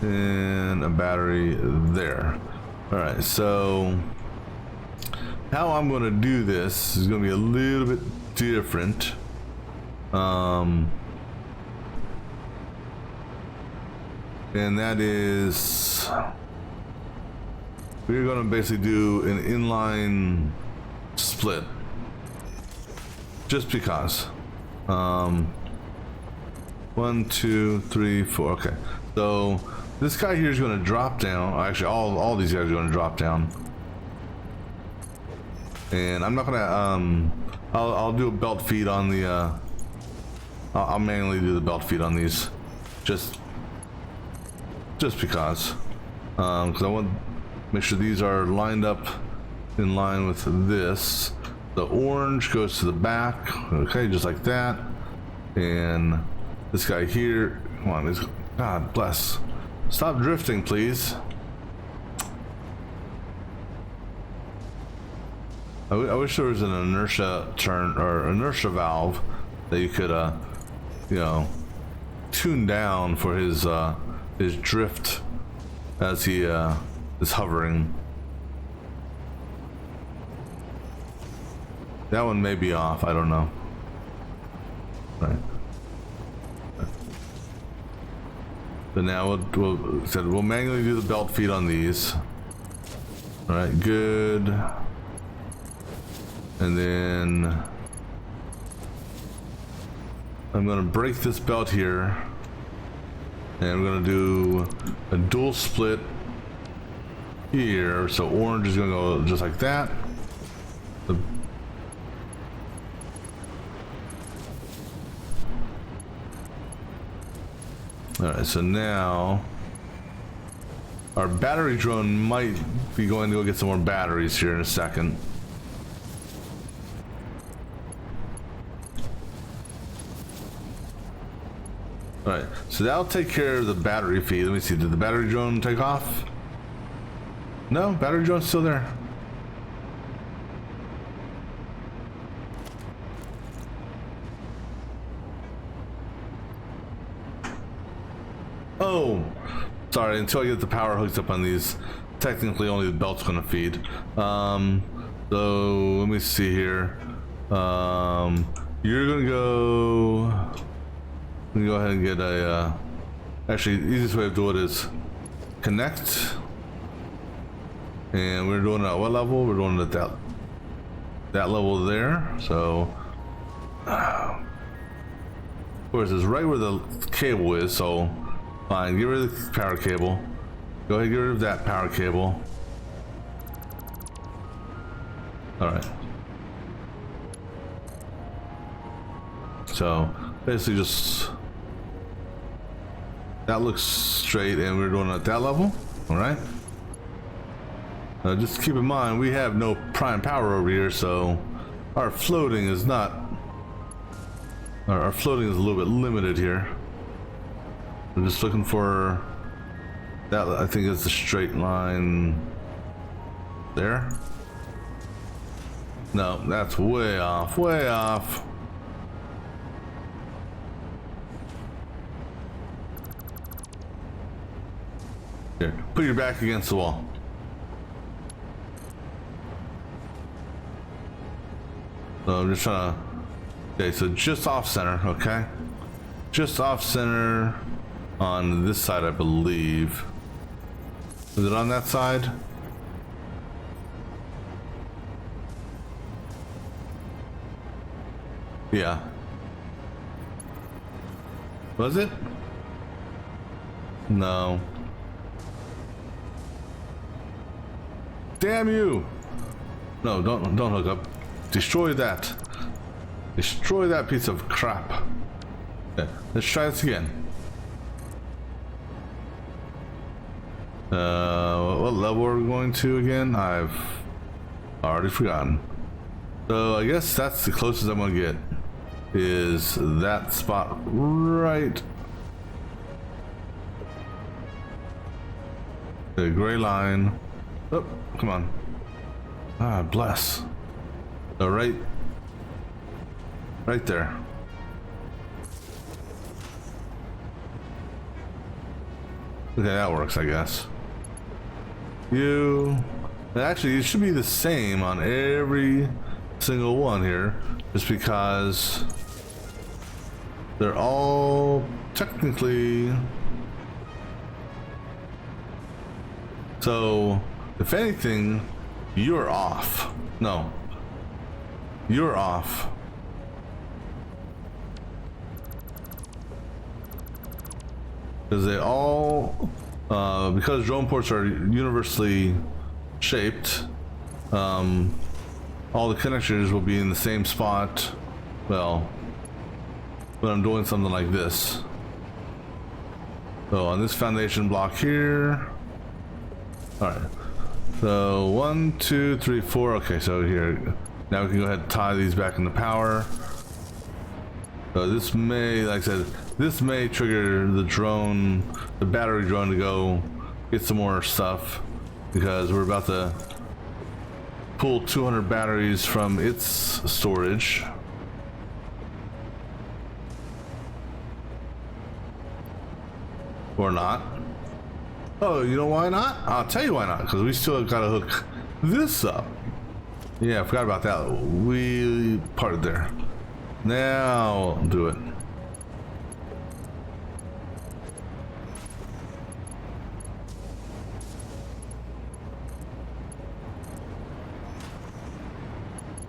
and a battery there. All right, so how I'm going to do this is going to be a little bit different. And that is, we're going to basically do an inline split. Just because. 1, 2, 3, 4. Okay. So this guy here is going to drop down. Actually, all these guys are going to drop down. And I'm not going to. I'll do a belt feed on the. I'll manually do the belt feed on these, just because. Because I want to make sure these are lined up in line with this. The orange goes to the back, okay, just like that. And this guy here, come on, God bless. Stop drifting, please. I wish there was an inertia turn or inertia valve that you could, you know, tune down for his drift as he is hovering. That one may be off, I don't know. Right. So now we'll manually do the belt feed on these. All right, good. And then I'm gonna break this belt here, and we're gonna do a dual split here. So orange is gonna go just like that. Alright, so now our battery drone might be going to go get some more batteries here in a second. Alright, so that'll take care of the battery feed. Let me see, did the battery drone take off? No, battery drone's still there. Oh, sorry, until I get the power hooked up on these, technically only the belt's gonna feed. So let me see here. You're gonna go ahead and get a Actually, the easiest way to do it is connect. And we're doing it at what level? We're doing it at that level there. So, of course, it's right where the cable is. So, fine, get rid of the power cable. Go ahead, get rid of that power cable. All right. So, basically just, that looks straight and we're doing it at that level. All right. Just keep in mind, we have no prime power over here, so our floating is not, our floating is a little bit limited here. We're just looking for that, I think it's the straight line there. No, that's way off, way off. Here, put your back against the wall. So I'm just trying to, okay, so just off center, okay? Just off center on this side, I believe. Is it on that side? Yeah. Was it? No. Damn you! No, don't hook up. Destroy that. Destroy that piece of crap. Okay, let's try this again. What level are we going to again? I've already forgotten. So I guess that's the closest I'm gonna get. Is that spot right? The gray line. Oh, come on. Ah, bless. So right there. Okay, that works, I guess. Actually, it should be the same on every single one here, just because they're all technically. So, if anything, you're off. No. You're off. Because they all, because drone ports are universally shaped, all the connectors will be in the same spot. Well, when I'm doing something like this. So on this foundation block here. All right. So 1, 2, 3, 4. Okay, so here. Now we can go ahead and tie these back into power. So this may, like I said, this may trigger the drone, the battery drone, to go get some more stuff, because we're about to pull 200 batteries from its storage. Or not. Oh, you know why not? I'll tell you why not, because we still gotta hook this up. Yeah, I forgot about that. We parted there. Now do it.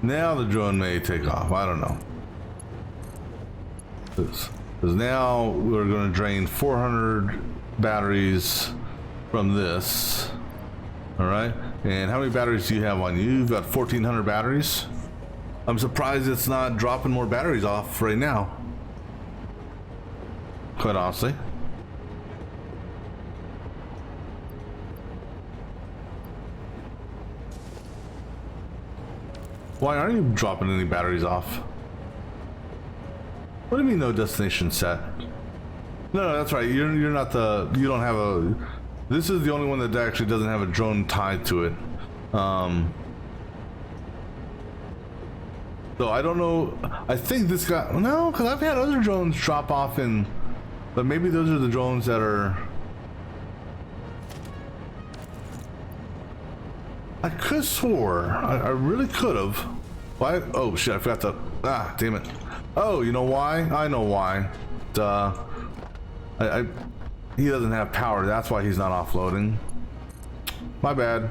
Now the drone may take off. I don't know. Because now we're going to drain 400 batteries from this. All right. And how many batteries do you have on you? You've got 1,400 batteries. I'm surprised it's not dropping more batteries off right now. Quite honestly. Why aren't you dropping any batteries off? What do you mean no destination set? No, that's right. You're not the, you don't have a, this is the only one that actually doesn't have a drone tied to it. So I don't know. I think this guy, no, because I've had other drones drop off in, but maybe those are the drones that are. I could swore, I really could have. Why? Oh shit! I forgot to. Ah, damn it. Oh, you know why? I know why. Duh. he doesn't have power. That's why he's not offloading. My bad.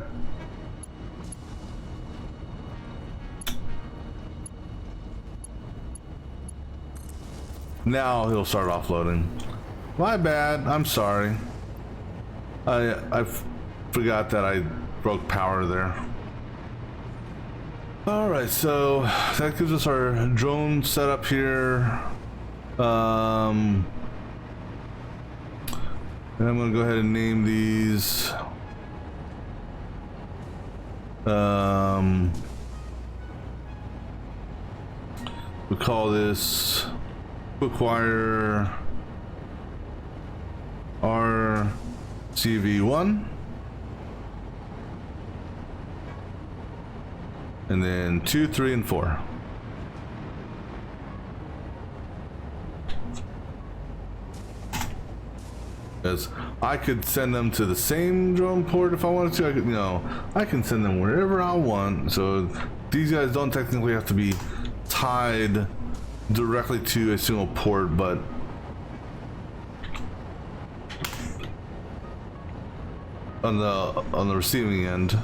Now he'll start offloading. My bad. I'm sorry. I forgot that I broke power there. Alright, so that gives us our drone setup here. And I'm gonna go ahead and name these. We call this Quick-Wire RCV1. And then 2, 3, and 4. Because I could send them to the same drone port if I wanted to. I could, I can send them wherever I want. So these guys don't technically have to be tied directly to a single port, but on the receiving end.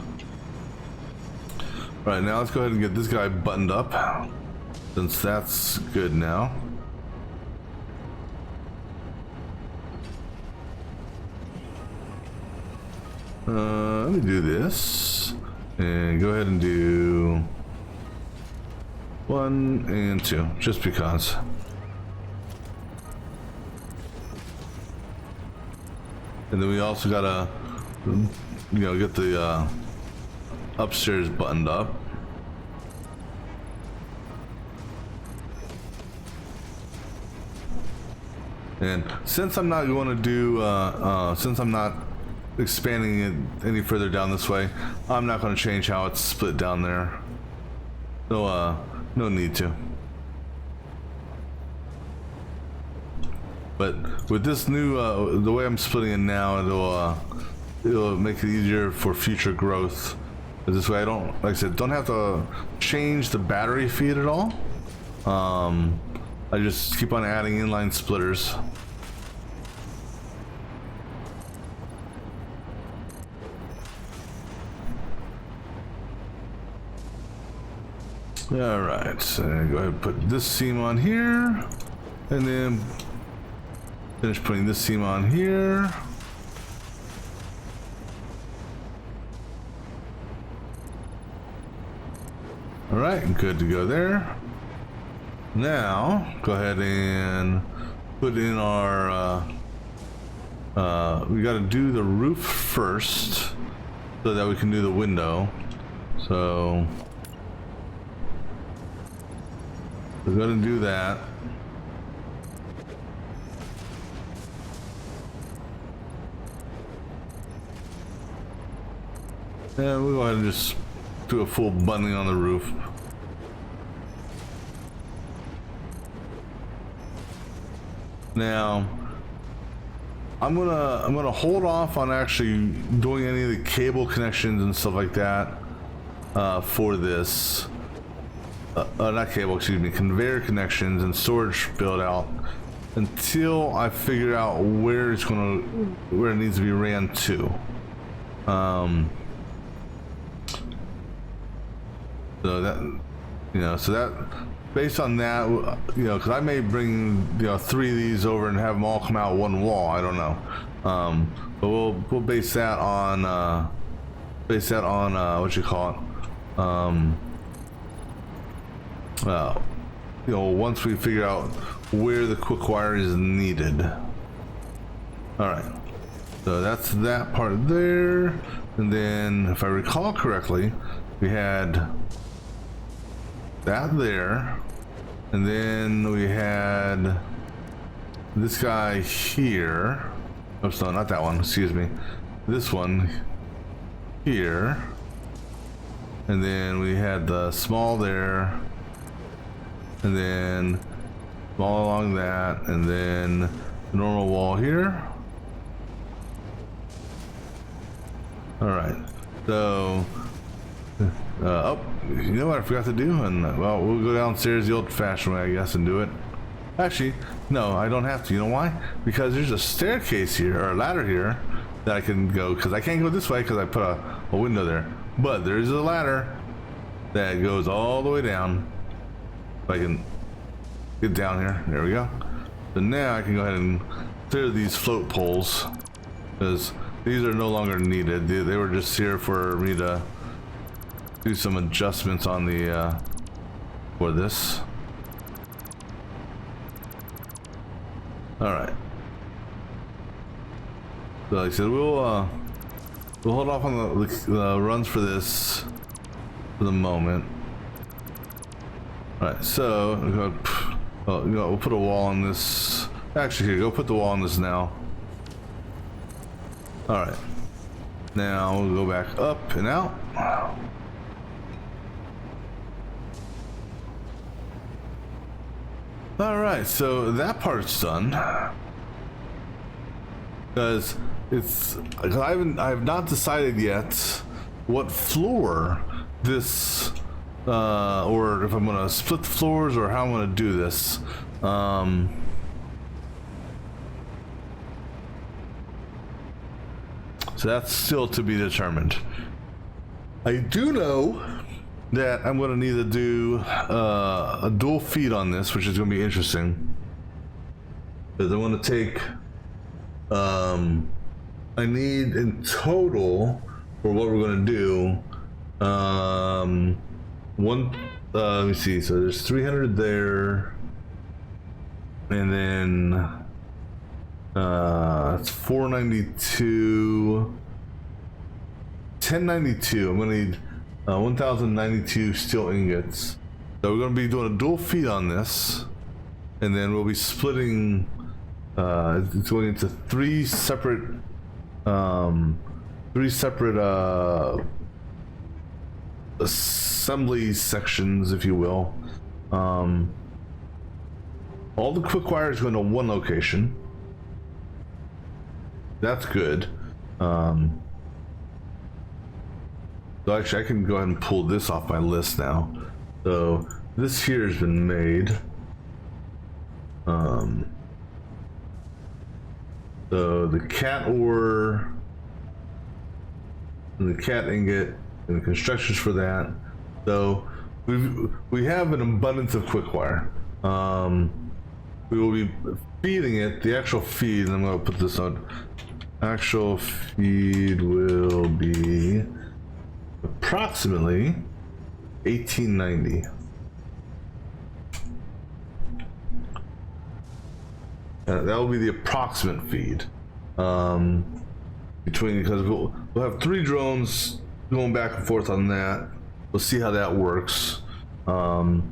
Right, now let's go ahead and get this guy buttoned up, since that's good now. Let me do this, and go ahead and do 1 and 2, just because. And then we also gotta, get the upstairs buttoned up. And since I'm not going to do, since I'm not expanding it any further down this way, I'm not going to change how it's split down there. No need to. But with this new, the way I'm splitting it now, it'll make it easier for future growth. This way I don't, like I said, don't have to change the battery feed at all. I just keep on adding inline splitters. All right, so go ahead and put this seam on here, and then finish putting this seam on here. All right, good to go there. Now, go ahead and put in our, we got to do the roof first so that we can do the window. So we're going to do that. And we'll go ahead and just do a full bundling on the roof. Now, I'm gonna hold off on actually doing any of the cable connections and stuff like that for this. Not cable, excuse me, conveyor connections and storage build out until I figure out where it needs to be ran to. So that, based on that, because I may bring 3 of these over and have them all come out one wall. I don't know, but we'll base that on what you call it. Once we figure out where the quick wire is needed. All right, so that's that part there, and then if I recall correctly, we had that there, and then we had this guy here. Oops, no, not that one, excuse me, this one here, and then we had the small there, and then small along that, and then the normal wall here. All right, so oh, you know what I forgot to do? And well, we'll go downstairs the old-fashioned way, I guess, and do it. Actually, no, I don't have to. You know why? Because there's a staircase here, or a ladder here, that I can go, because I can't go this way because I put a window there. But there is a ladder that goes all the way down. If I can get down here. There we go. So now I can go ahead and clear these float poles, because these are no longer needed. They were just here for me to do some adjustments on the for this. All right. So like I said, we'll hold off on the runs for this for the moment. All right. So we'll put a wall on this. Actually, here, go put the wall on this now. All right. Now we'll go back up and out. All right, so that part's done. Because I have not decided yet what floor this, or if I'm gonna split the floors or how I'm gonna do this. So that's still to be determined. I do know that I'm going to need to do a dual feed on this, which is going to be interesting. Because I want to take, I need in total for what we're going to do, let me see, so there's 300 there, and then it's 492, 1092. I'm going to need 1092 steel ingots. So we're going to be doing a dual feed on this, and then we'll be splitting. It's going into three separate assembly sections, if you will. All the quick wire is going to one location. That's good. So actually I can go ahead and pull this off my list now. So this here has been made. So the cat ore and the cat ingot and the constructions for that. So we have an abundance of quick wire. We will be feeding it, the actual feed, and I'm going to put this on. Actual feed will be approximately 1890. That will be the approximate feed. Because we'll have 3 drones going back and forth on that. We'll see how that works. And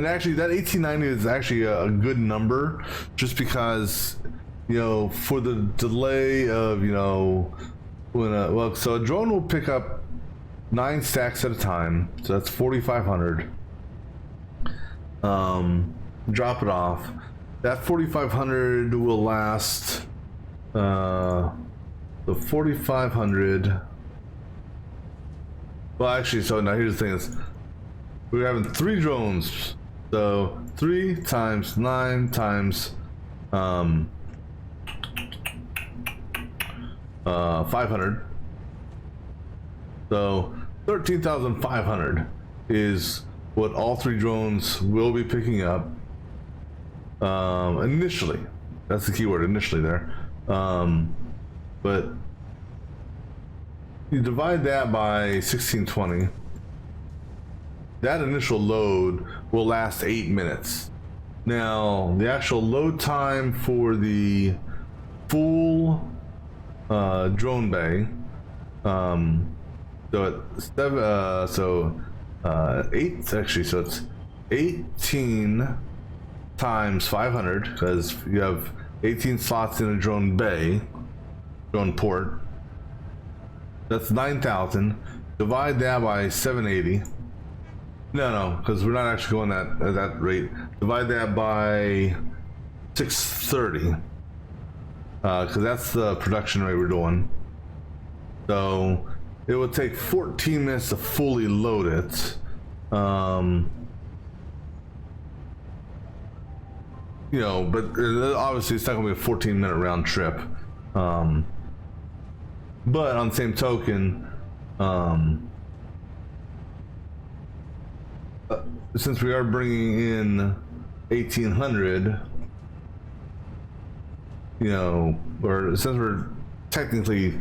actually that 1890 is actually a good number, just because, you know, for the delay of, you know, when so a drone will pick up 9 stacks at a time, so that's 4,500. Drop it off. That 4,500 will last. The 4,500. Well, actually, so now here's the thing: is we're having 3 drones, so 3 times 9 times 500. So 13,500 is what all 3 drones will be picking up initially. That's the keyword, initially there. But you divide that by 1620. That initial load will last 8 minutes. Now, the actual load time for the full drone bay, it's 18 times 500, because you have 18 slots in a drone bay, drone port. That's 9,000. Divide that by 780. No, because we're not actually going at that rate. Divide that by 630, because that's the production rate we're doing. So it would take 14 minutes to fully load it. you know, but obviously it's not gonna be a 14-minute round trip. But on the same token, since we are bringing in 1800, you know, or since we're technically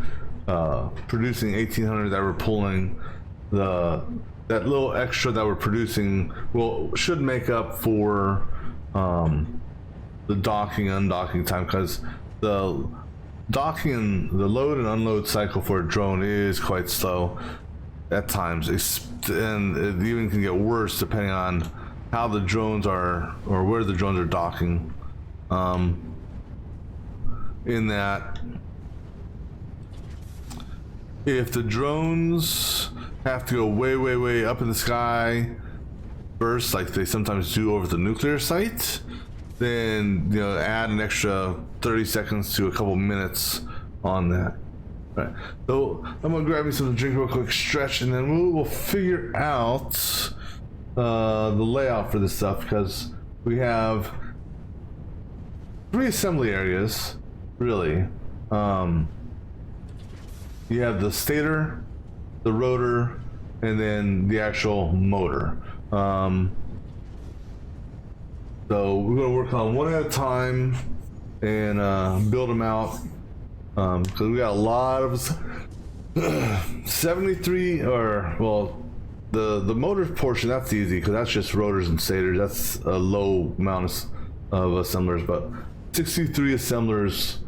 producing 1800 that we're pulling, that little extra that we're producing should make up for the docking undocking time, because the docking and the load and unload cycle for a drone is quite slow at times, and it even can get worse depending on how the drones are or where the drones are docking. In that, if the drones have to go way up in the sky first, like they sometimes do over the nuclear site, then, you know, add an extra 30 seconds to a couple minutes on that. All right, so I'm gonna grab me some to drink real quick, stretch, and then we'll figure out the layout for this stuff, because we have 3 assembly areas, really. You have the stator, the rotor, and then the actual motor. So we're going to work on one at a time and build them out, because we got a lot of 73, or well, the motor portion, that's easy because that's just rotors and stators. That's a low amount of assemblers, but 63 assemblers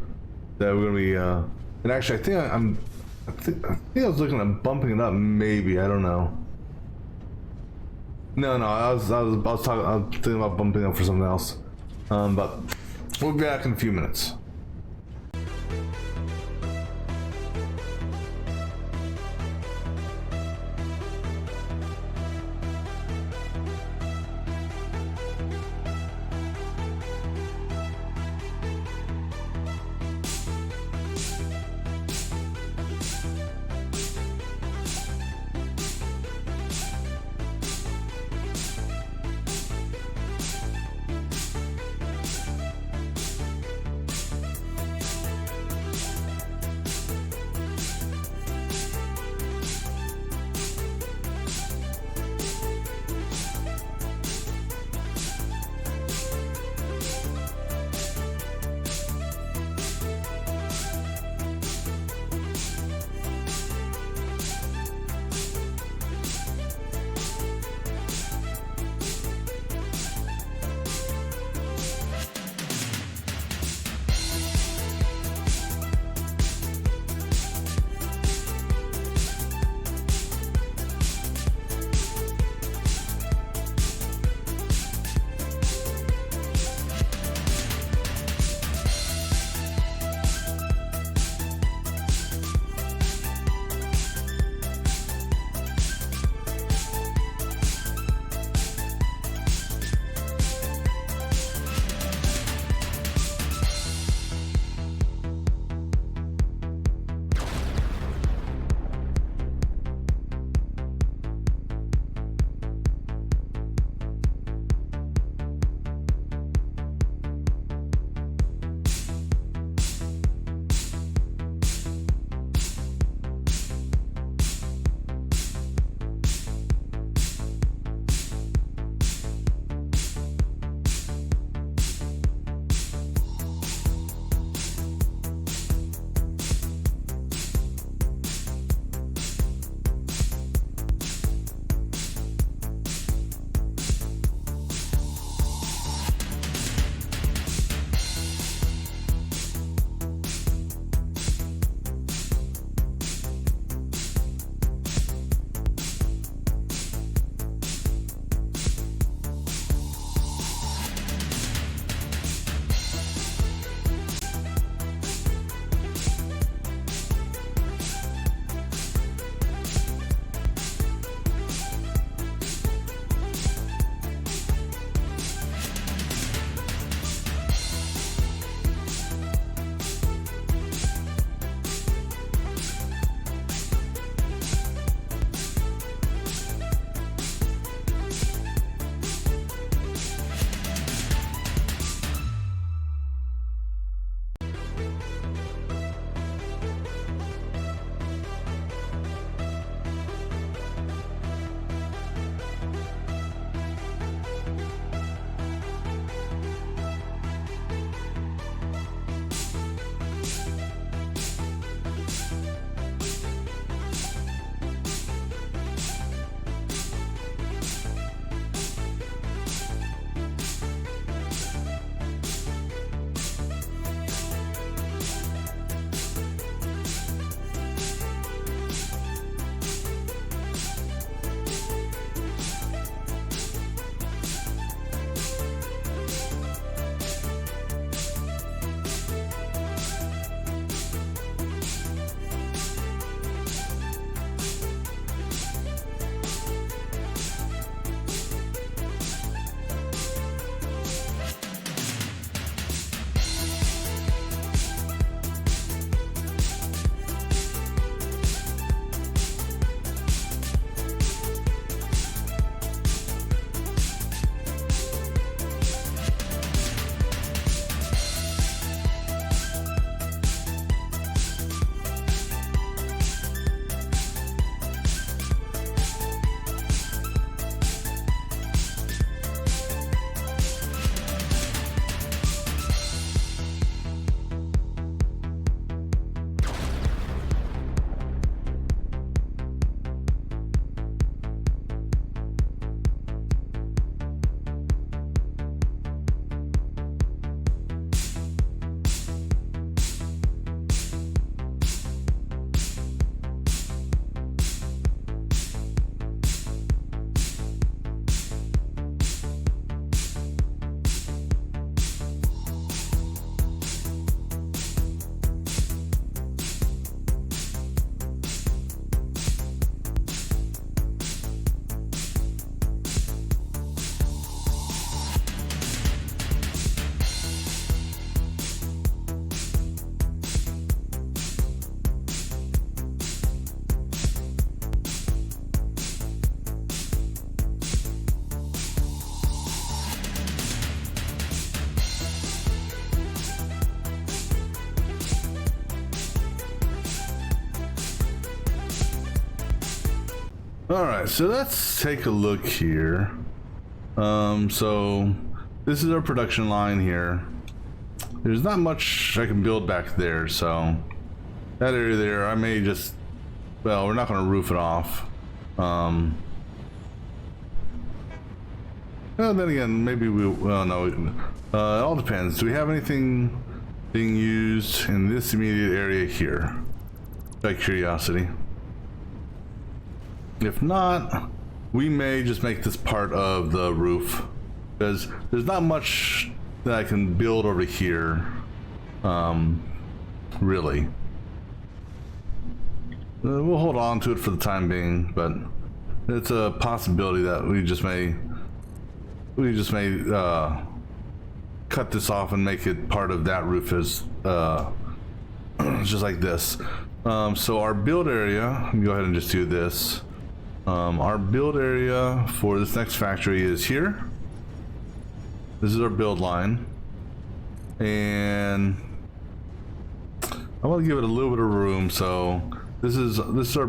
that we're going to be. And actually, I think I think I was looking at bumping it up. Maybe, I don't know. No, I was thinking about bumping up for something else. But we'll be back in a few minutes. All right, so let's take a look here. So this is our production line here. There's not much I can build back there, so that area there, I may just, well, we're not going to roof it off. Well, then again, maybe we, well, no, it all depends. Do we have anything being used in this immediate area here? By curiosity. If not, we may just make this part of the roof, because there's not much that I can build over here, really. We'll hold on to it for the time being, but it's a possibility that we just may cut this off and make it part of that roof as just like this. So our build area, go ahead and just do this. Our build area for this next factory is here. This is our build line, and I want to give it a little bit of room. So this is our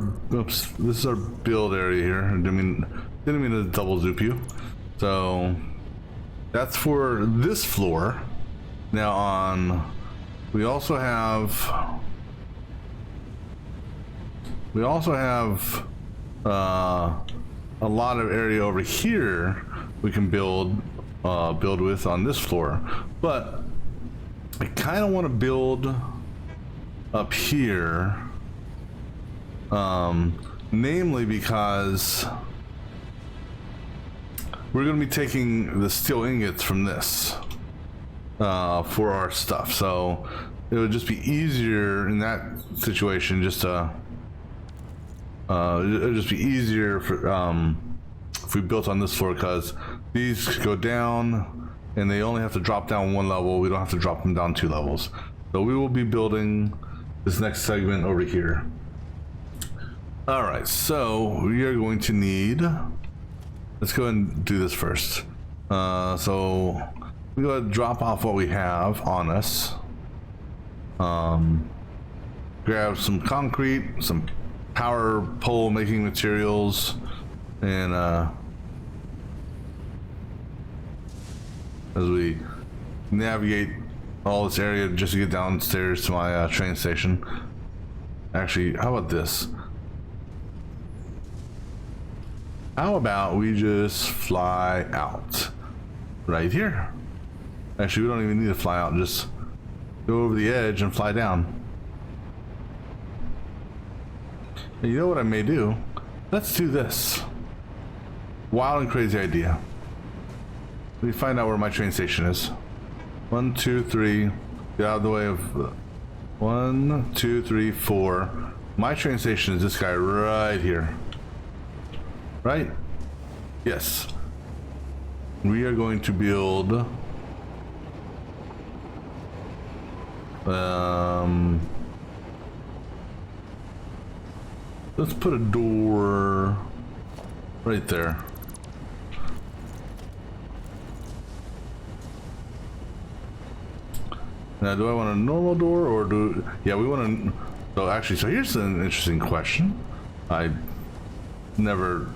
build area here. I didn't mean to double zoop you. So that's for this floor. Now we also have a lot of area over here we can build with on this floor, but I kind of want to build up here, namely because we're going to be taking the steel ingots from this for our stuff, so it would just be easier in that situation just to it'd just be easier for if we built on this floor, because these go down and they only have to drop down one level. We don't have to drop them down 2 levels. So we will be building this next segment over here. All right, so we are going to need, let's go ahead and do this first. So we go ahead and drop off what we have on us. Grab some concrete, some power pole making materials, and as we navigate all this area just to get downstairs to my train station. Actually, how about this? How about we just fly out right here? Actually, we don't even need to fly out, just go over the edge and fly down. And you know what I may do? Let's do this. Wild and crazy idea. Let me find out where my train station is. 1, 2, 3. Get out of the way of 1, 2, 3, 4. My train station is this guy right here. Right? Yes. We are going to build let's put a door right there. Now, do I want a normal door or do... Yeah, we want to... So actually, so here's an interesting question. I never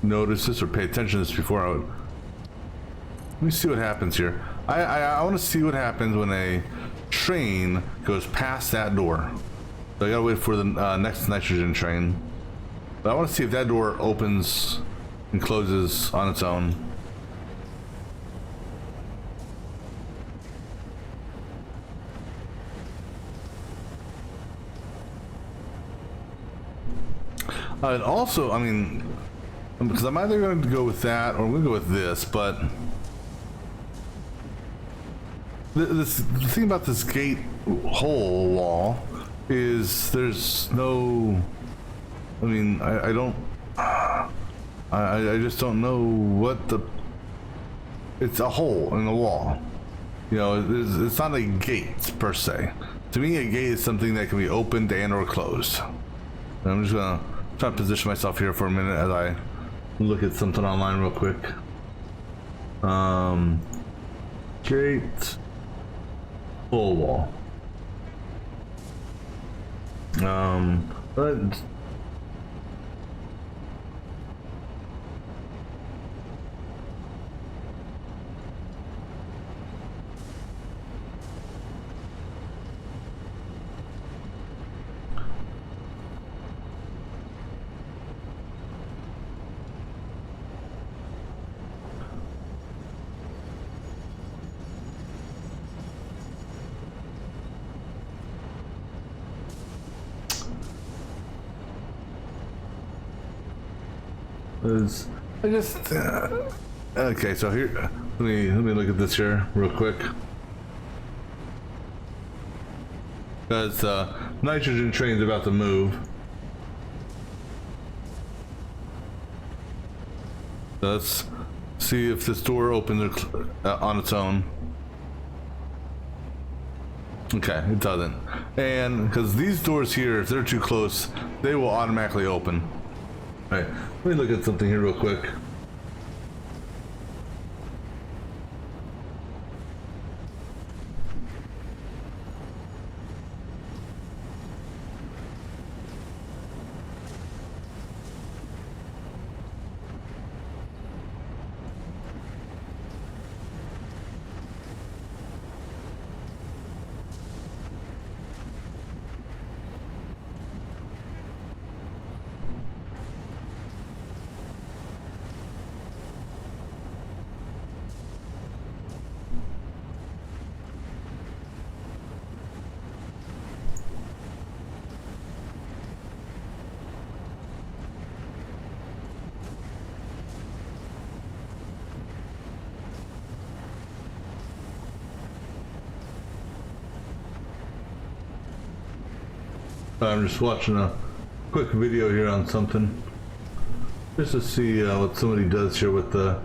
noticed this or paid attention to this before. Let me see what happens here. I want to see what happens when a train goes past that door. So I gotta wait for the next nitrogen train. But I want to see if that door opens and closes on its own. And also, I mean, because I'm either going to go with that or I'm going to go with this, but the thing about this gate hole wall is there's no, I mean, I don't, I just don't know what the, it's a hole in the wall. You know, it's not a gate per se. To me, a gate is something that can be opened and or closed. And I'm just going to try to position myself here for a minute as I look at something online real quick. Gate, full wall. But is I just okay. So here, let me look at this here real quick. Because nitrogen train's about to move. So let's see if this door opens on its own. Okay, it doesn't. And because these doors here, if they're too close, they will automatically open. All right, let me look at something here real quick. I'm just watching a quick video here on something, just to see what somebody does here with the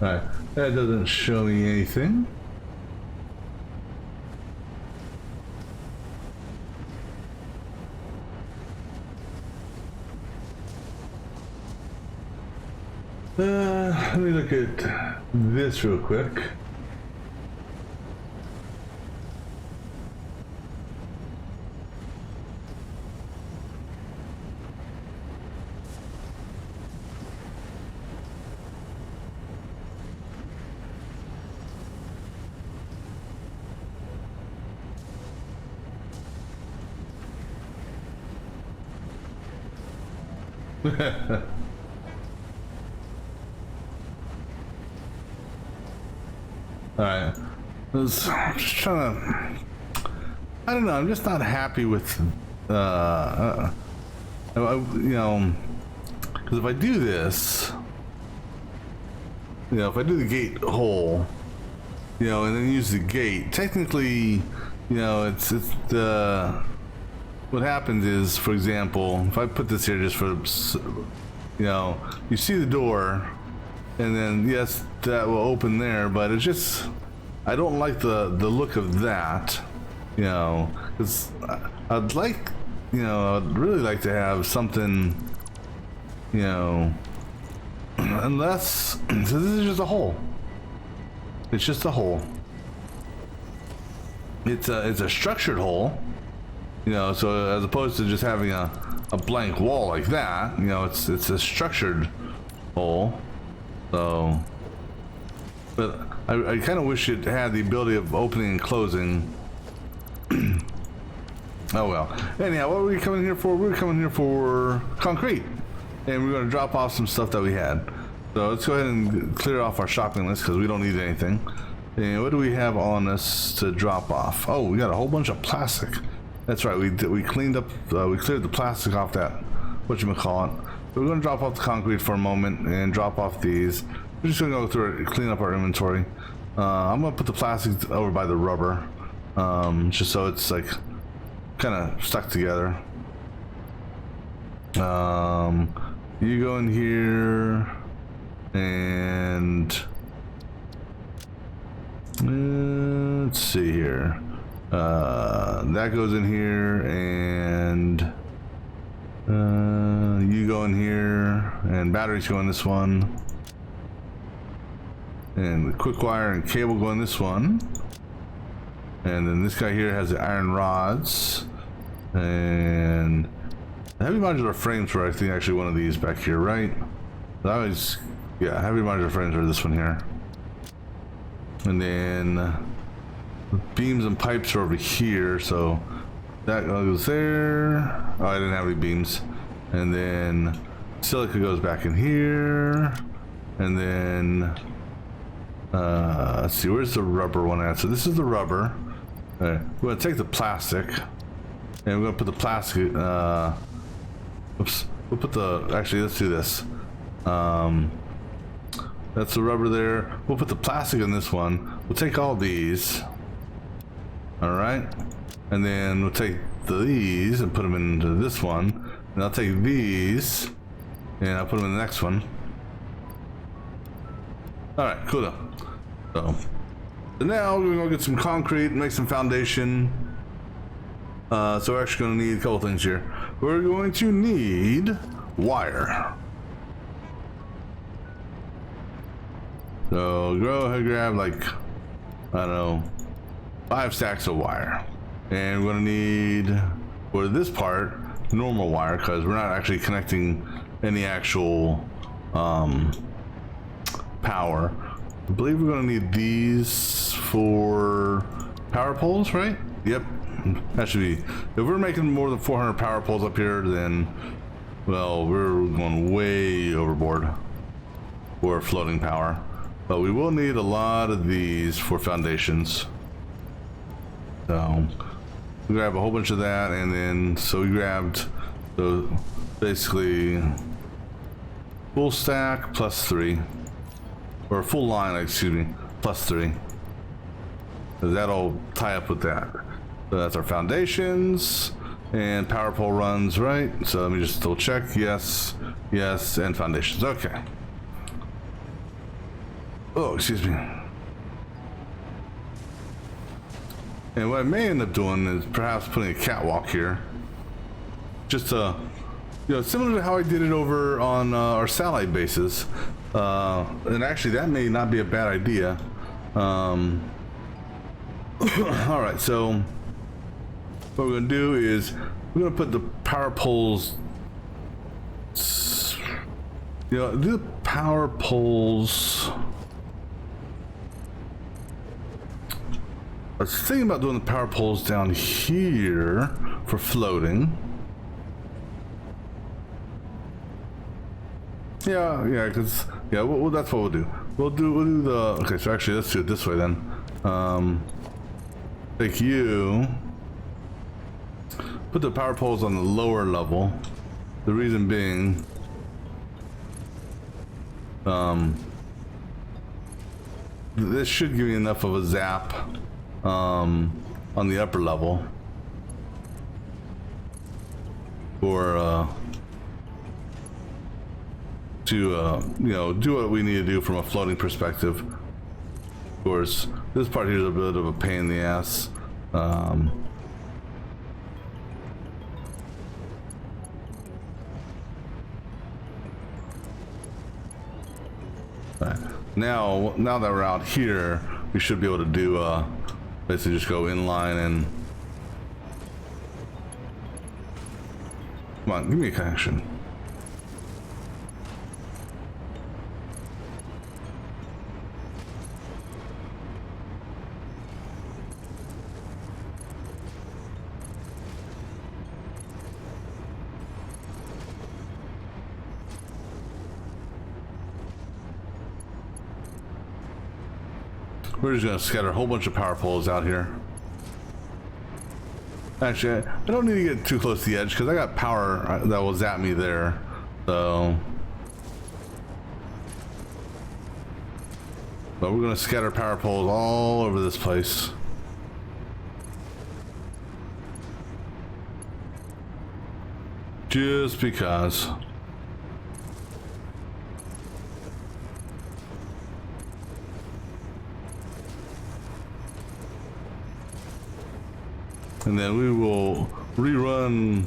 Alright, that doesn't show me anything. Let me look at this real quick. Alright, I'm just trying to, I don't know, I'm just not happy with, you know, because if I do this, you know, if I do the gate hole, you know, and then use the gate, technically, you know, it's the, what happens is, for example, if I put this here just for, you know, you see the door, and then yes, that will open there, but it's just, I don't like the look of that, you know, because I'd like, you know, I'd really like to have something, you know, unless, so this is just a hole. It's just a hole. It's a structured hole, you know, so as opposed to just having a blank wall like that, you know, it's a structured hole. So, but I kind of wish it had the ability of opening and closing. Oh well. Anyhow, what were we coming here for? We were coming here for concrete, and we're going to drop off some stuff that we had. So let's go ahead and clear off our shopping list because we don't need anything. And what do we have on us to drop off? Oh, we got a whole bunch of plastic. That's right. We cleaned up. We cleared the plastic off that. Whatchamacallit. We're going to drop off the concrete for a moment and drop off these. We're just going to go through it, clean up our inventory. I'm going to put the plastic over by the rubber, just so it's like kind of stuck together. You go in here and let's see here. That goes in here, and you go in here, and batteries go in this one, and the quick wire and cable go in this one, and then this guy here has the iron rods, and the heavy modular frames were, I think, actually one of these back here, right? That was, yeah, heavy modular frames are this one here, and then beams and pipes are over here, so that goes there. Oh, I didn't have any beams. And then silica goes back in here. And then let's see, where's the rubber one at? So this is the rubber. All right, we're gonna take the plastic, and we're gonna put the plastic. Oops, we'll put the. Actually, let's do this. That's the rubber there. We'll put the plastic in this one. We'll take all these. All right, and then we'll take these and put them into this one. And I'll take these, and I'll put them in the next one. All right, cool though. So now we're gonna get some concrete, make some foundation. So we're actually gonna need a couple things here. We're going to need wire. So go ahead, grab like, I don't know, 5 stacks of wire. And we're gonna need, for this part, normal wire, because we're not actually connecting any actual power. I believe we're gonna need these for power poles, right? Yep, that should be. If we're making more than 400 power poles up here, then, well, we're going way overboard for floating power. But we will need a lot of these for foundations. So we grab a whole bunch of that, and then so we grabbed, so basically full stack plus 3, or a full line, excuse me, plus 3. So that'll tie up with that. So that's our foundations and power pole runs, right? So let me just double check. Yes, yes, and foundations. Okay. Oh, excuse me. And what I may end up doing is perhaps putting a catwalk here. Just to, you know, similar to how I did it over on our satellite bases. And actually that may not be a bad idea. All right, so what we're gonna do is we're gonna put the power poles, you know, do the power poles. I was thinking about doing the power poles down here for floating. Yeah, because well, that's what we'll do. We'll do the. Okay, so actually, let's do it this way then. Take you. Put the power poles on the lower level. The reason being, this should give you enough of a zap. On the upper level for to you know, do what we need to do from a floating perspective. Of course, this part here is a bit of a pain in the ass. Right. Now that we're out here, we should be able to do basically just go inline and come on, give me a connection. We're just gonna scatter a whole bunch of power poles out here. Actually, I don't need to get too close to the edge because I got power that will zap me there. So, but we're gonna scatter power poles all over this place. Just because. And then we will rerun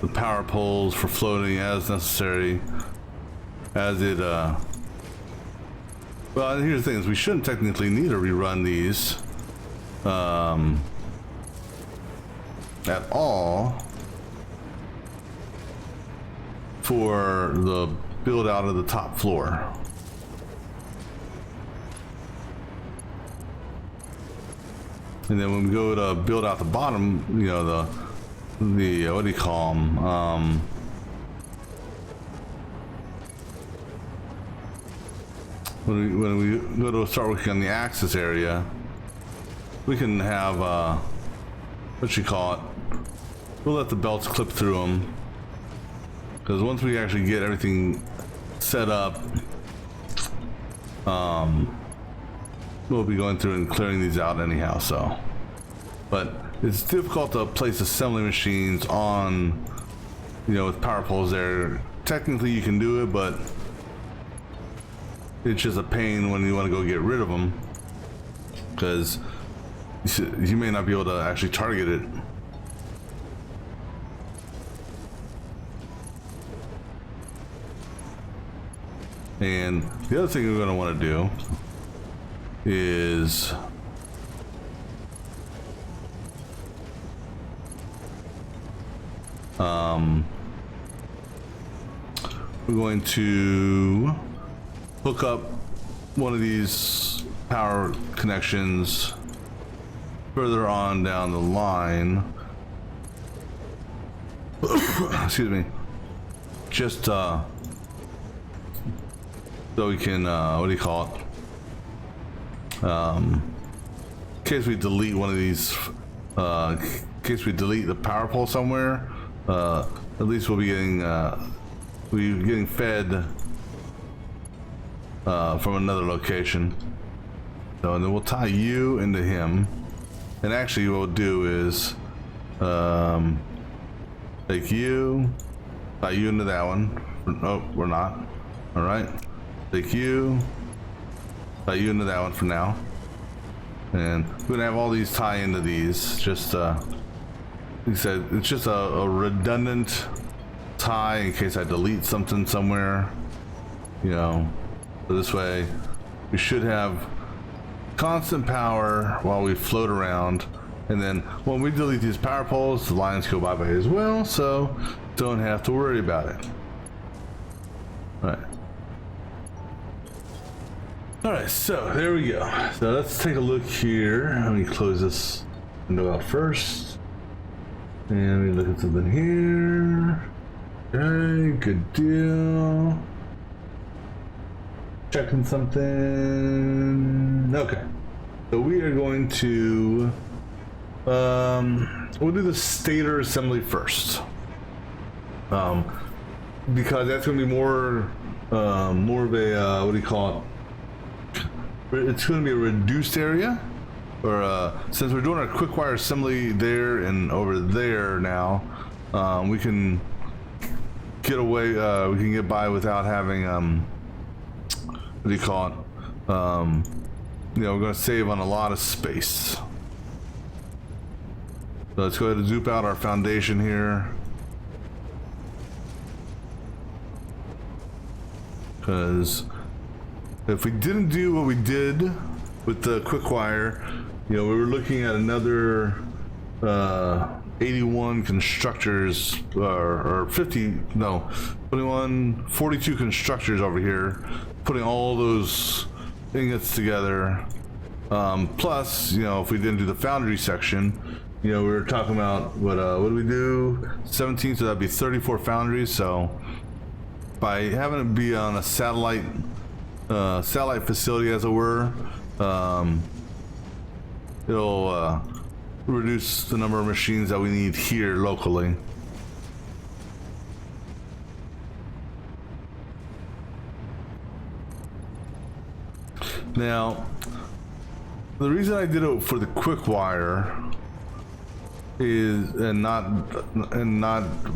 the power poles for floating as necessary, as it well, here's the thing, is we shouldn't technically need to rerun these at all for the build out of the top floor. And then when we go to build out the bottom, you know, the what do you call them? When we go to start working on the axis area, we can have what you call it. We'll let the belts clip through them, because once we actually get everything set up, we'll be going through and clearing these out anyhow. So, but it's difficult to place assembly machines on, you know, with power poles there. Technically you can do it, but it's just a pain when you want to go get rid of them, because you may not be able to actually target it. And the other thing we're going to want to do is we're going to hook up one of these power connections further on down the line. Excuse me. Just so we can what do you call it? In case we delete one of these, in case we delete the power pole somewhere, at least we'll be getting fed from another location. So, and then we'll tie you into him. And actually what we'll do is take you, tie you into that one. Oh, we're not. All right. Take you, tie you into that one for now. And we're gonna have all these tie into these. Just like I said, it's just a redundant tie in case I delete something somewhere, you know. So this way we should have constant power while we float around, and then when we delete these power poles, the lines go bye-bye as well, so don't have to worry about it. All right, so there we go. So let's take a look here. Let me close this window out first, and we look at something here. Okay, good deal. Checking something. Okay, so we are going to we'll do the stator assembly first, because that's going to be more of a what do you call it? It's going to be a reduced area, or since we're doing our quick wire assembly there and over there now, we can get away. We can get by without having what do you call it? You know, we're going to save on a lot of space. So let's go ahead and zoom out our foundation here, because if we didn't do what we did with the quick wire, you know, we were looking at another 81 constructors, or 50, no, 42 constructors over here, putting all those ingots together. Plus, you know, if we didn't do the foundry section, you know, we were talking about what do we do? 17, so that'd be 34 foundries. So by having it be on a satellite facility, as it were, it'll reduce the number of machines that we need here locally. Now, the reason I did it for the quick wire is and not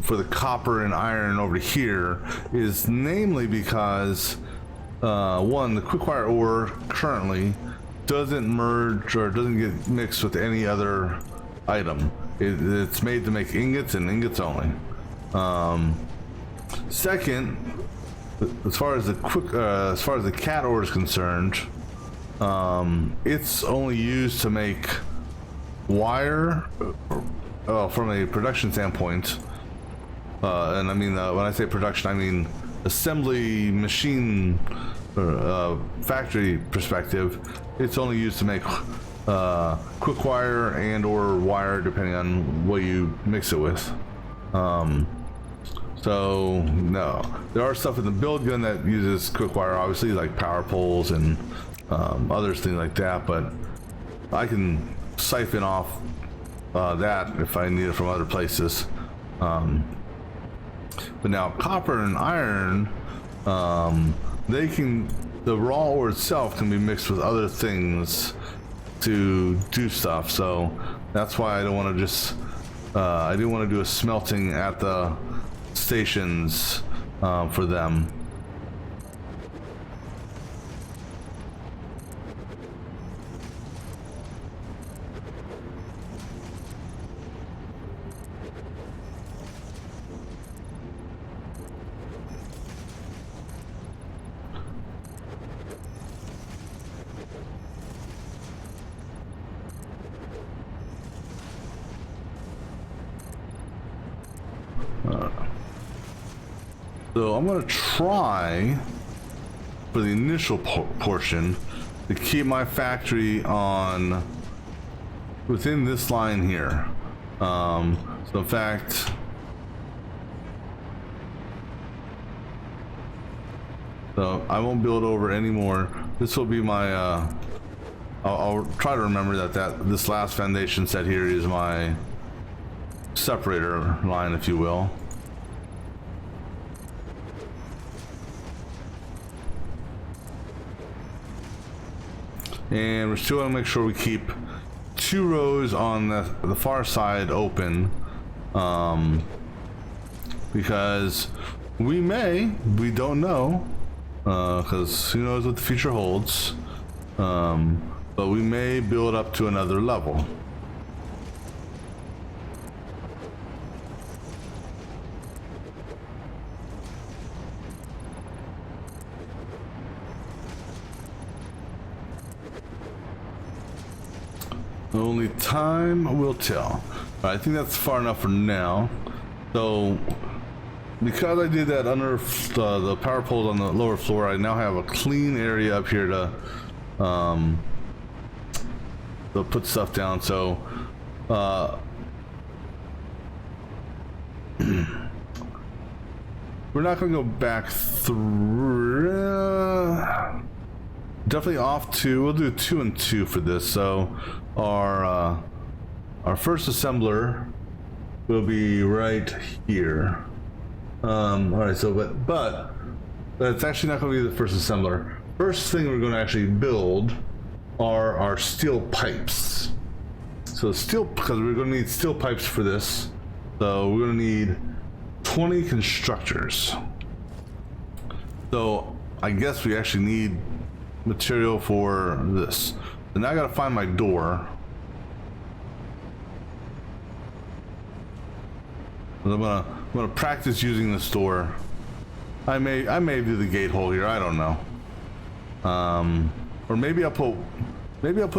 for the copper and iron over here is namely because one, the quick wire ore currently doesn't merge or doesn't get mixed with any other item. It's made to make ingots and ingots only. Second, as far as the cat ore is concerned, it's only used to make wire from a production standpoint, and I mean when I say production, I mean assembly machine factory perspective. It's only used to make quick wire and or wire, depending on what you mix it with. So no, there are stuff in the build gun that uses quick wire, obviously, like power poles and other things like that, but I can siphon off that if I need it from other places. But now copper and iron, the raw ore itself can be mixed with other things to do stuff. So that's why I don't want to just I didn't want to do a smelting at the stations for them. So I'm gonna try for the initial portion to keep my factory on within this line here. So in fact, so I won't build over anymore. This will be my I'll try to remember that this last foundation set here is my separator line, if you will. And we're still gonna make sure we keep 2 rows on the far side open, because we don't know, because who knows what the future holds, but we may build up to another level. Only time will tell. I think that's far enough for now. So, because I did that under the power poles on the lower floor, I now have a clean area up here to put stuff down. So, we're not going to go back through. Definitely off 2. We'll do 2 and 2 for this. So our first assembler will be right here. All right. So but that's actually not going to be the first assembler. First thing we're going to actually build are our steel pipes. So steel, because we're going to need steel pipes for this. So we're going to need 20 constructors. So I guess we actually need material for this. And now I gotta find my door. I'm gonna practice using this door. I may do the gate hole here. I don't know. Or maybe I'll put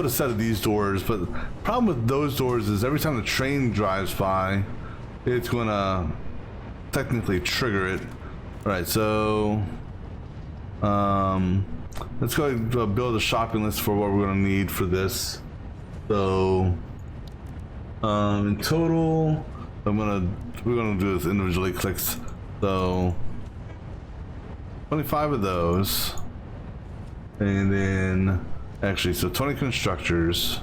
a set of these doors. But the problem with those doors is every time the train drives by, it's gonna technically trigger it. All right, so let's go ahead and build a shopping list for what we're going to need for this. So, in total, we're going to do this individually. Clicks. So, 25 of those, and then actually, so 20 constructors.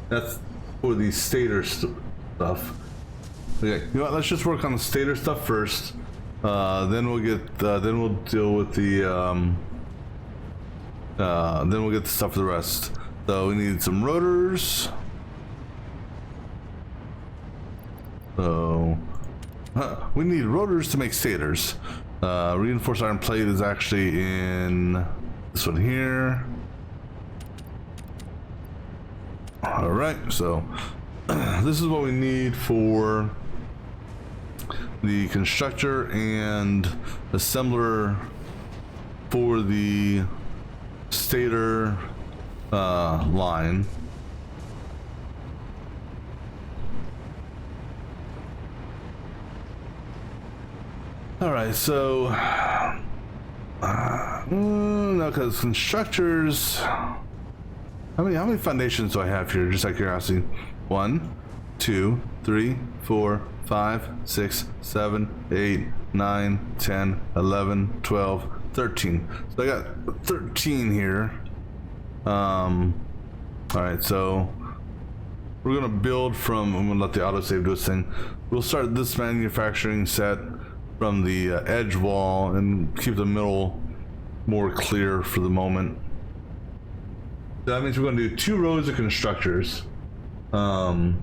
That's for the stator stuff. Okay, you know what? Let's just work on the stator stuff first. Then we'll deal with the then we'll get the stuff for the rest. So we need some rotors. So we need rotors to make stators. Reinforced iron plate is actually in this one here. All right, so this is what we need for the constructor and assembler for the stator line. All right, so no, No, because constructors. How many foundations do I have here? Just out of curiosity. 1, 2, 3, 4, 5, 6, 7, 8, 9, 10, 11, 12, 13. So I got 13 here. Alright, so we're gonna build from, I'm gonna let the autosave do its thing. We'll start this manufacturing set from the edge wall and keep the middle more clear for the moment. So that means we're gonna do 2 rows of constructors. 2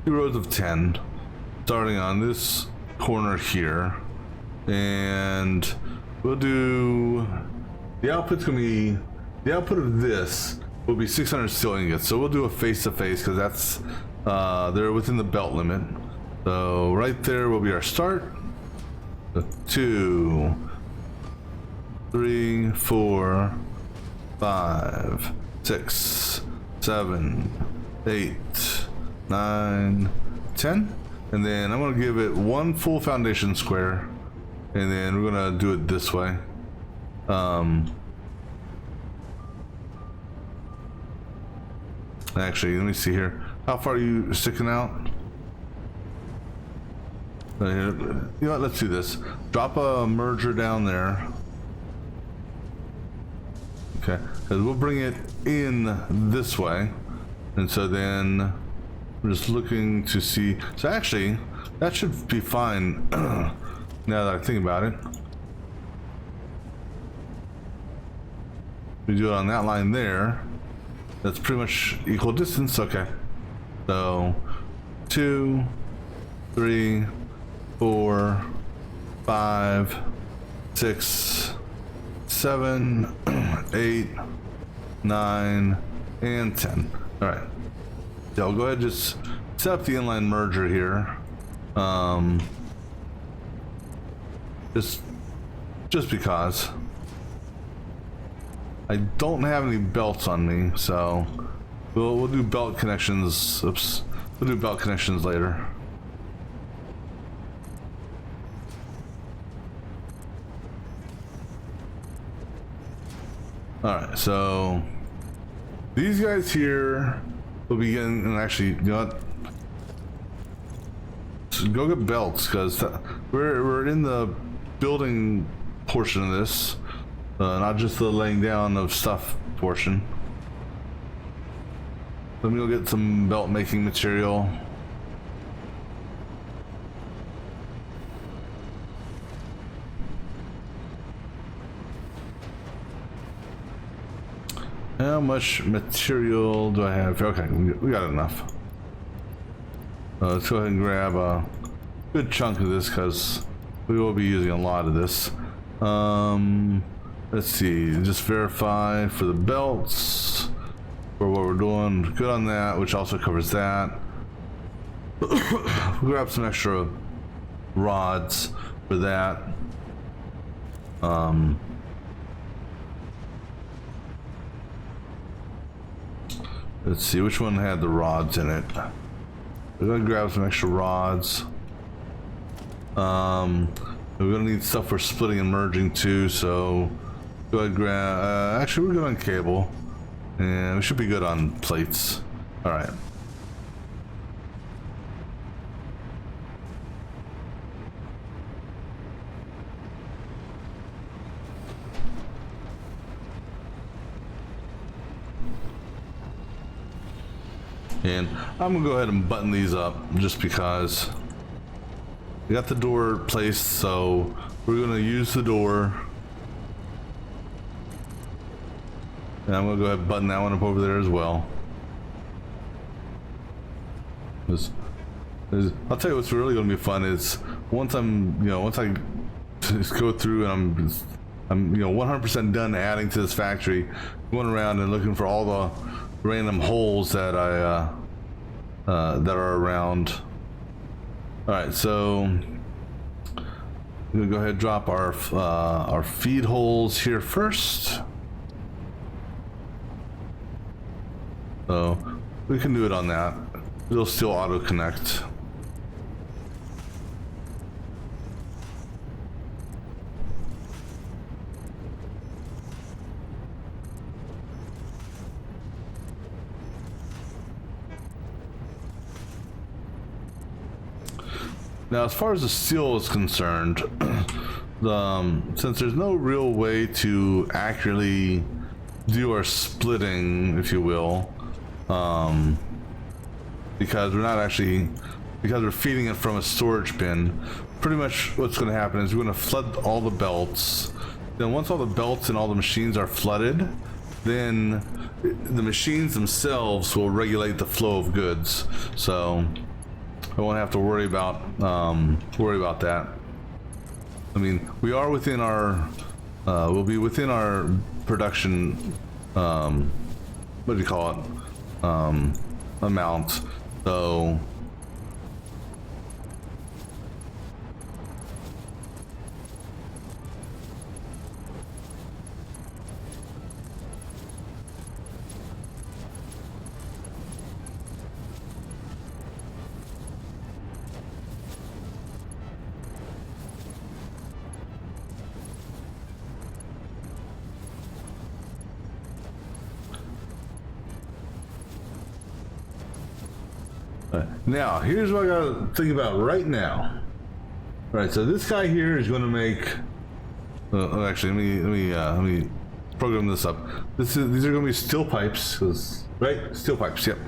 rows of 10, starting on this corner here, and we'll do the output's gonna be the output of this will be 600 steel ingots. So we'll do a face-to-face because that's they're within the belt limit. So right there will be our start. 2, 3, 4, 5, 6, 7, 8, 9, 10, and then I'm gonna give it 1 full foundation square, and then we're gonna do it this way. Actually, let me see here. How far are you sticking out? You know what? Let's do this. Drop a merger down there. Okay, because we'll bring it in this way, and so then we're just looking to see. So actually, that should be fine. Now that I think about it, we do it on that line there. That's pretty much equal distance. Okay, so 2, 3, 4, 5, 6, 7, 8, 9, and 10. All right. So I'll go ahead and just set up the inline merger here. Just because I don't have any belts on me, so we'll do belt connections. Oops, we'll do belt connections later. All right, so these guys here will be getting, and actually, you know what? So go get belts because we're in the building portion of this, not just the laying down of stuff portion. Let me go get some belt making material. How much material do I have? Okay, we got enough. Let's go ahead and grab a good chunk of this because we will be using a lot of this. Let's see, just verify for the belts for what we're doing. Good on that, which also covers that. We'll grab some extra rods for that. Let's see which one had the rods in it. We're gonna grab some extra rods. We're gonna need stuff for splitting and merging too, so go ahead and grab, actually we're good on cable, and we should be good on plates. All right. And I'm gonna go ahead and button these up just because we got the door placed, so we're gonna use the door. And I'm gonna go ahead and button that one up over there as well. I'll tell you what's really gonna be fun is once I just go through and I'm 100% done adding to this factory, going around and looking for all the random holes that that are around. All right, so I'm gonna go ahead and drop our feed holes here first. So we can do it on that. It'll still auto connect. Now, as far as the steel is concerned, since there's no real way to accurately do our splitting, if you will, because we're feeding it from a storage bin, pretty much what's going to happen is we're going to flood all the belts. Then once all the belts and all the machines are flooded, then the machines themselves will regulate the flow of goods. So I won't have to worry about that. I mean, we are within our we'll be within our production what do you call it, amount. So now, here's what I gotta think about right now. All right, so this guy here is going to make. Actually, let me program this up. These are going to be steel pipes, right? Steel pipes, yep.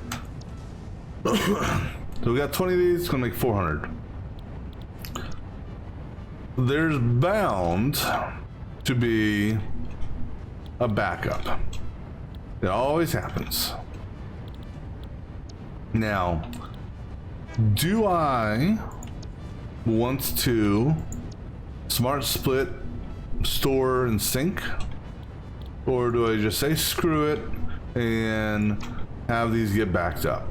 So we got 20 of these. It's going to make 400. There's bound to be a backup. It always happens. Now, do I want to smart split, store, and sync? Or do I just say screw it and have these get backed up?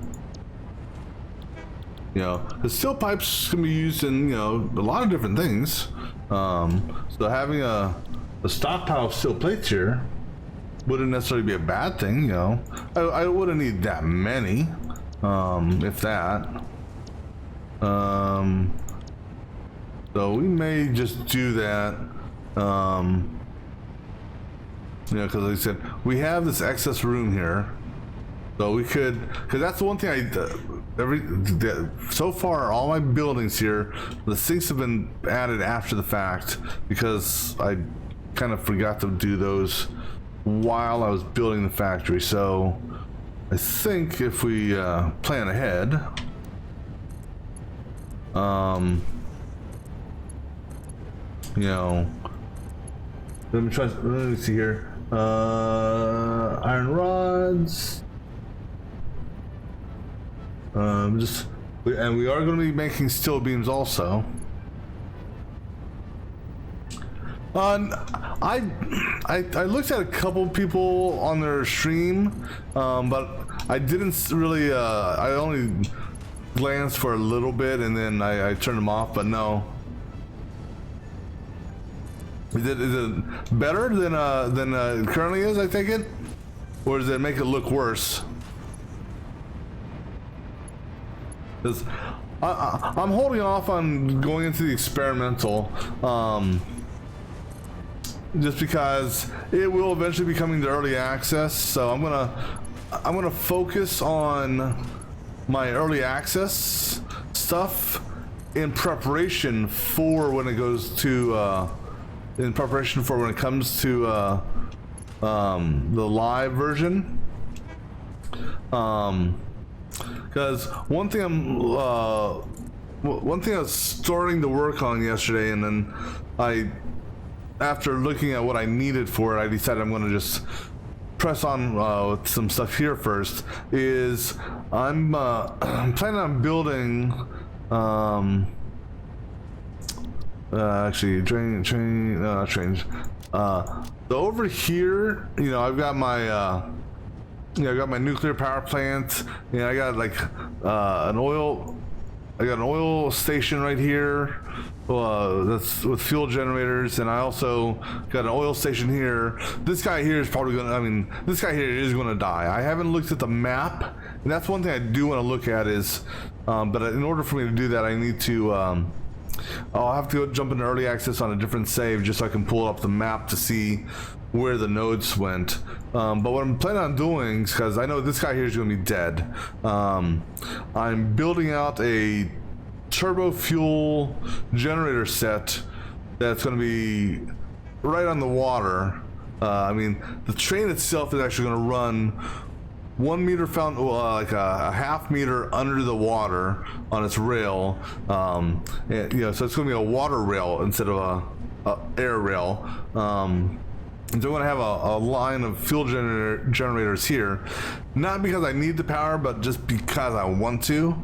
You know, the steel pipes can be used in, you know, a lot of different things. So having a stockpile of steel plates here wouldn't necessarily be a bad thing, you know. I wouldn't need that many, if that. So we may just do that, you know, because like I said, we have this excess room here, so we could, because that's the one thing so far all my buildings here, the sinks have been added after the fact because I kind of forgot to do those while I was building the factory. So I think if we plan ahead, you know, let me see here. Iron rods. And we are going to be making steel beams also. I looked at a couple people on their stream, but I didn't really. I only glanced for a little bit and then I turned them off. But no. Is it better than it currently is? I take it, or does it make it look worse? Because I'm holding off on going into the experimental, just because it will eventually be coming to early access. So I'm gonna focus on my early access stuff in preparation for when it goes to. In preparation for when it comes to the live version, because one thing I was starting to work on yesterday, and then after looking at what I needed for it, I decided I'm going to just press on with some stuff here first. Is I'm planning on building. Actually, trains. So over here, you know, I've got my, I got my nuclear power plant. You know, I got like an oil I got an oil station right here. That's with fuel generators, and I also got an oil station here. This guy here is probably gonna, I mean, this guy here is gonna die. I haven't looked at the map, and that's one thing I do want to look at is, but in order for me to do that, I need to, I'll have to go jump into early access on a different save just so I can pull up the map to see where the nodes went. But what I'm planning on doing, because I know this guy here is going to be dead, I'm building out a turbo fuel generator set that's going to be right on the water. I mean, the train itself is actually going to run 1 meter found, like a half meter under the water on its rail, and, you know, so it's going to be a water rail instead of a air rail. And so I'm going to have a line of fuel generators here, not because I need the power, but just because I want to.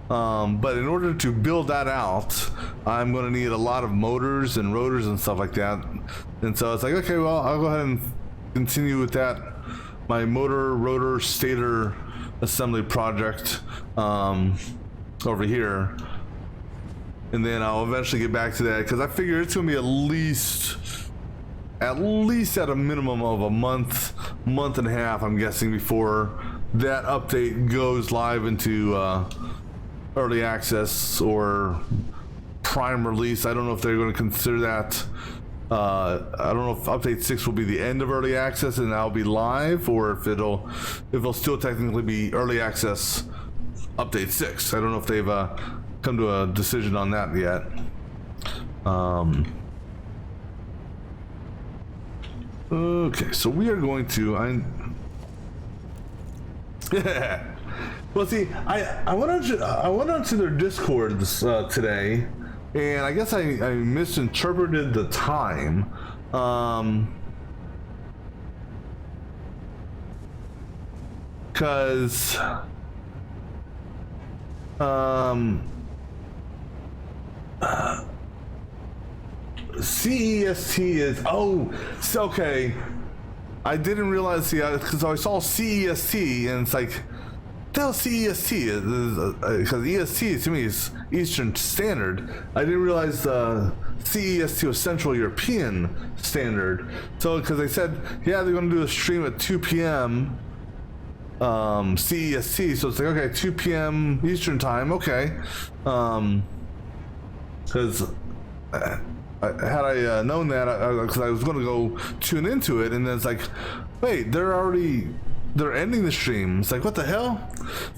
But in order to build that out, I'm going to need a lot of motors and rotors and stuff like that. And so it's like, okay, well, I'll go ahead and continue with that. My motor, rotor, stator assembly project over here. And then I'll eventually get back to that because I figure it's going to be at least at a minimum of a month and a half, I'm guessing, before that update goes live into early access or prime release. I don't know if they're going to consider that. I don't know if update 6 will be the end of early access and I'll be live, or if it'll still technically be early access update 6. I don't know if they've come to a decision on that yet. Okay, so we are going to. Well, see, I went onto their Discord today, and I guess I misinterpreted the time. Because CEST is, oh, okay. I didn't realize, because I saw CEST and it's like, tell CEST because EST to me is Eastern Standard. I didn't realize CEST was Central European Standard. So because they said, yeah, they're going to do a stream at 2 p.m. CEST, so it's like, okay, 2 p.m. Eastern time, okay. Because had I known that, because I was going to go tune into it, and then it's like, wait, they're ending the stream. It's like, what the hell?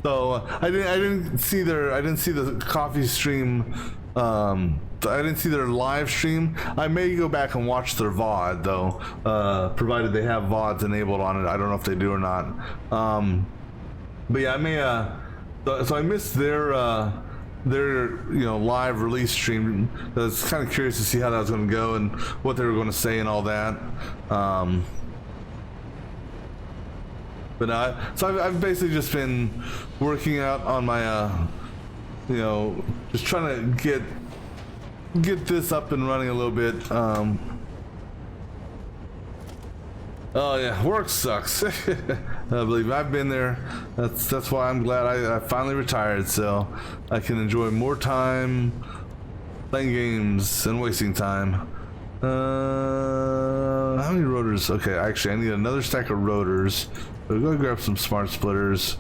So I didn't see the coffee stream. I didn't see their live stream. I may go back and watch their VOD though, provided they have VODs enabled on it. I don't know if they do or not. But yeah, I may. So I missed their live release stream. I was kind of curious to see how that was going to go and what they were going to say and all that. But so I've basically just been working out on my just trying to get this up and running a little bit. Oh yeah, work sucks. Believe me, I've been there. That's why I'm glad I finally retired, so I can enjoy more time playing games and wasting time. How many rotors? Okay, actually I need another stack of rotors. We'll go grab some smart splitters.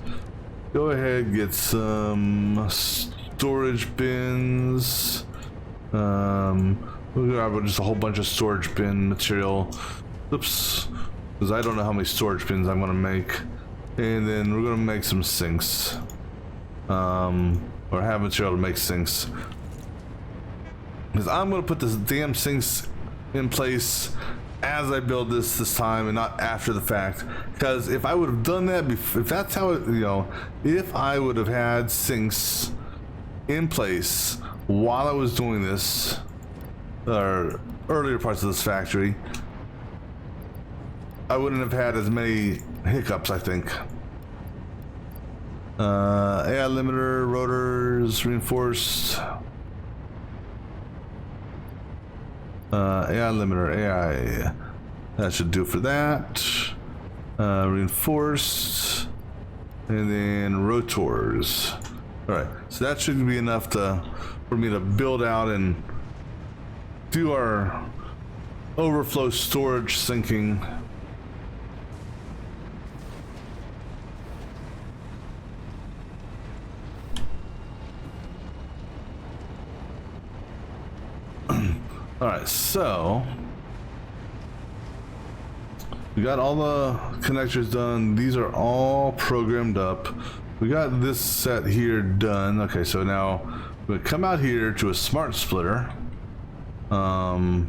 Go ahead, get some storage bins. We'll grab just a whole bunch of storage bin material. Oops. Because I don't know how many storage bins I'm going to make. And then we're going to make some sinks. Or have material to make sinks. Because I'm going to put this damn sinks in place as I build this time and not after the fact. Because if I would have done that, if that's how it, if I would have had sinks in place while I was doing this, or earlier parts of this factory, I wouldn't have had as many hiccups, I think. AI limiter, rotors, reinforced. AI limiter, AI. That should do for that. Reinforced. And then rotors. All right, so that should be enough for me to build out and do our overflow storage sinking. All right, so we got all the connectors done. These are all programmed up. We got this set here done. Okay, so now we're gonna come out here to a smart splitter. I'm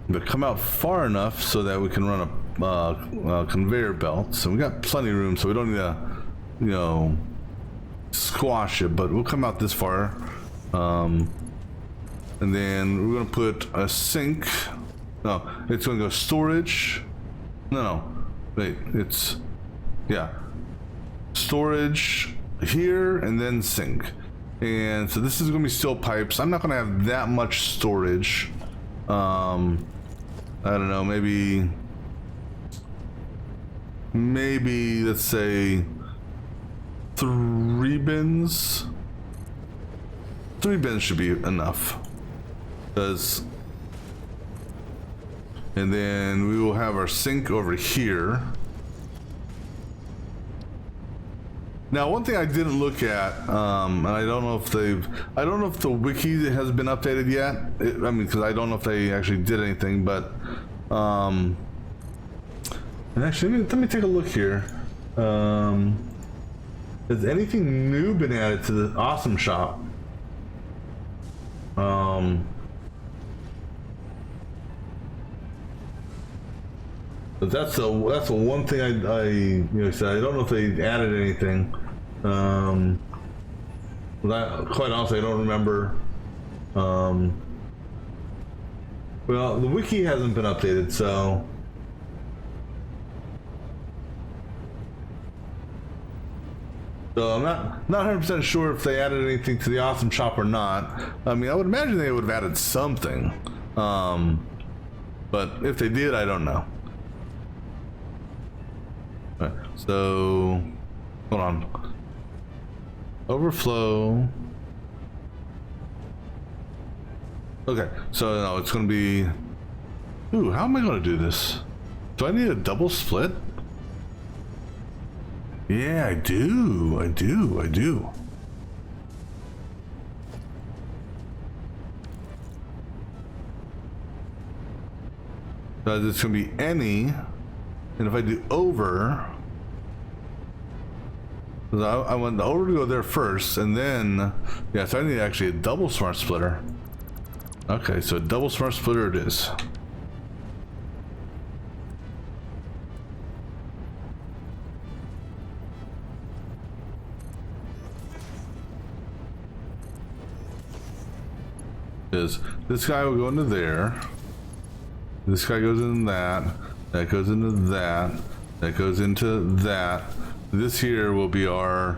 gonna come out far enough so that we can run a conveyor belt. So we got plenty of room, so we don't need to, you know, squash it, but we'll come out this far. And then we're gonna put a sink. No, it's gonna go storage. No, wait, it's, yeah, storage here and then sink. And so this is gonna be steel pipes. I'm not gonna have that much storage. I don't know, maybe let's say 3 bins. 3 bins should be enough. And then we will have our sink over here. Now, one thing I didn't look at, and I don't know if the wiki has been updated yet. I mean, because I don't know if they actually did anything, but, and actually, let me take a look here. Has anything new been added to the Awesome Shop? That's the one thing I said. I don't know if they added anything. Quite honestly, I don't remember. Well, the wiki hasn't been updated, so I'm not 100% sure if they added anything to the Awesome Shop or not. I mean, I would imagine they would have added something, but if they did, I don't know. Right, so hold on. Overflow. Okay, so no, it's gonna be. Ooh, how am I gonna do this? Do I need a double split? Yeah, I do. So it's gonna be any, and if I do over, I want the over to go there first, and then, yeah, so I need actually a double smart splitter. Okay, so a double smart splitter it is. This guy will go into there. This guy goes into that. That goes into that. That goes into that. This here will be our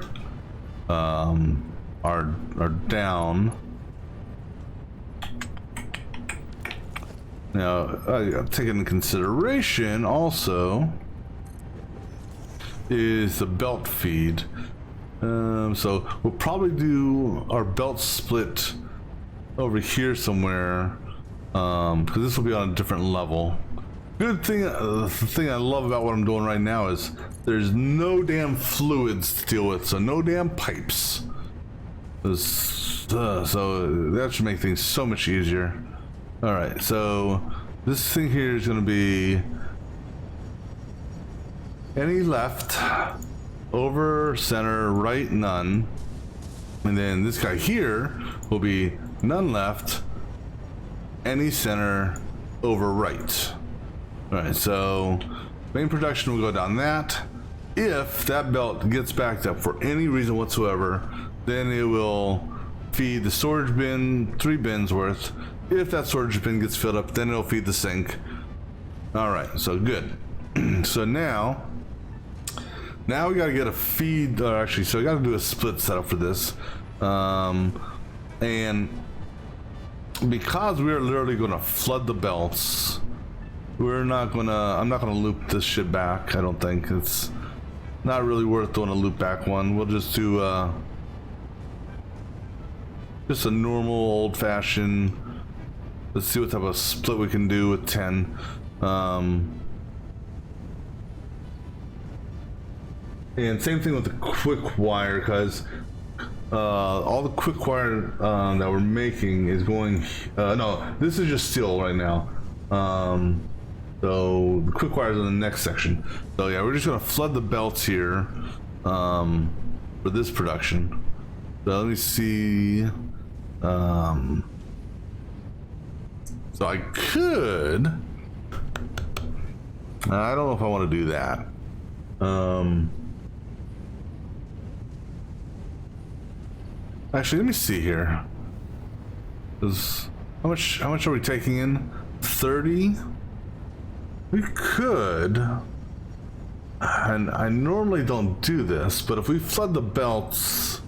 down. Now, taking into consideration also is the belt feed. So we'll probably do our belt split over here somewhere, because this will be on a different level. Good thing, the thing I love about what I'm doing right now is there's no damn fluids to deal with, so no damn pipes. So that should make things so much easier. All right, so this thing here is going to be any left, over, center, right, none, and then this guy here will be none left, any center, over, right. All right, so main production will go down that. If that belt gets backed up for any reason whatsoever, then it will feed the storage bin 3 bins worth. If that storage bin gets filled up, then it'll feed the sink. All right, so good. So now we got to get a feed, or actually, so we got to do a split setup for this. And because we are literally going to flood the belts, I'm not gonna loop this shit back. I don't think it's not really worth doing a loop back one. We'll just do just a normal old-fashioned. Let's see what type of split we can do with 10. And same thing with the quick wire, because all the quick wire that we're making is going. No, this is just steel right now. So the quick wire is in the next section. So yeah, we're just gonna flood the belts here for this production. So let me see. So I could. I don't know if I want to do that. Actually, let me see here. How much are we taking in? 30? We could. And I normally don't do this, but if we flood the belts,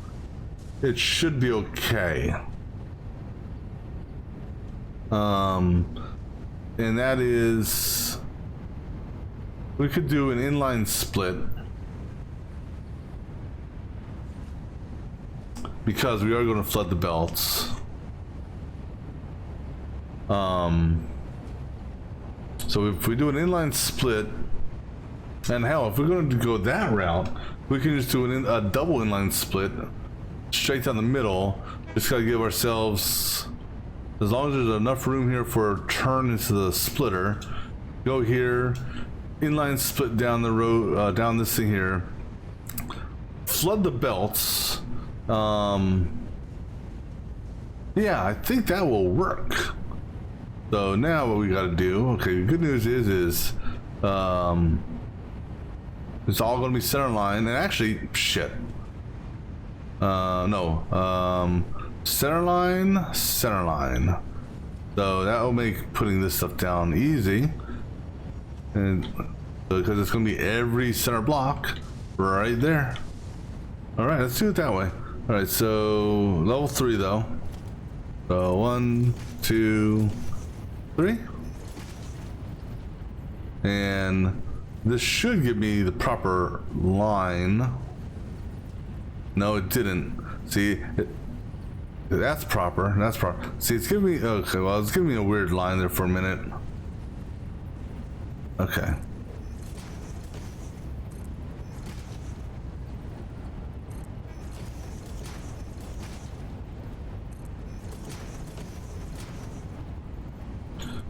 it should be okay. And that is, we could do an inline split because we are going to flood the belts. So if we do an inline split, and hell, if we're going to go that route, we can just do a double inline split straight down the middle. Just got to give ourselves, as long as there's enough room here for a turn into the splitter, go here, inline split down the road, down this thing here, flood the belts. Yeah, I think that will work. So now what we got to do, okay, the good news is it's all going to be center line, and actually, shit. No, center line. So that will make putting this stuff down easy, and because it's going to be every center block right there. All right, let's do it that way. All right, so level 3 though. So 1, 2, 3, and this should give me the proper line. No, it didn't. See, that's proper. That's proper. See, it's giving me. Okay, well, it's giving me a weird line there for a minute. Okay.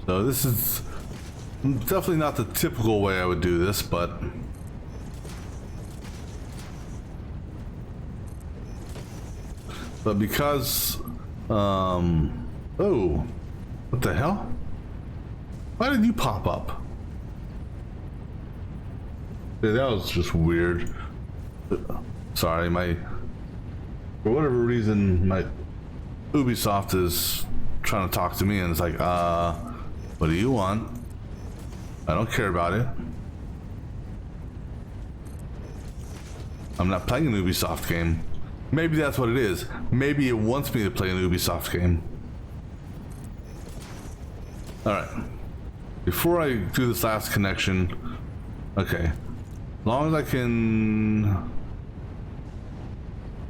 So this is definitely not the typical way I would do this, but because oh, what the hell? Why did you pop up? Yeah, that was just weird. Sorry, for whatever reason my Ubisoft is trying to talk to me, and it's like, what do you want? I don't care about it. I'm not playing an Ubisoft game. Maybe that's what it is. Maybe it wants me to play an Ubisoft game. Alright. Before I do this last connection, okay. As long as I can...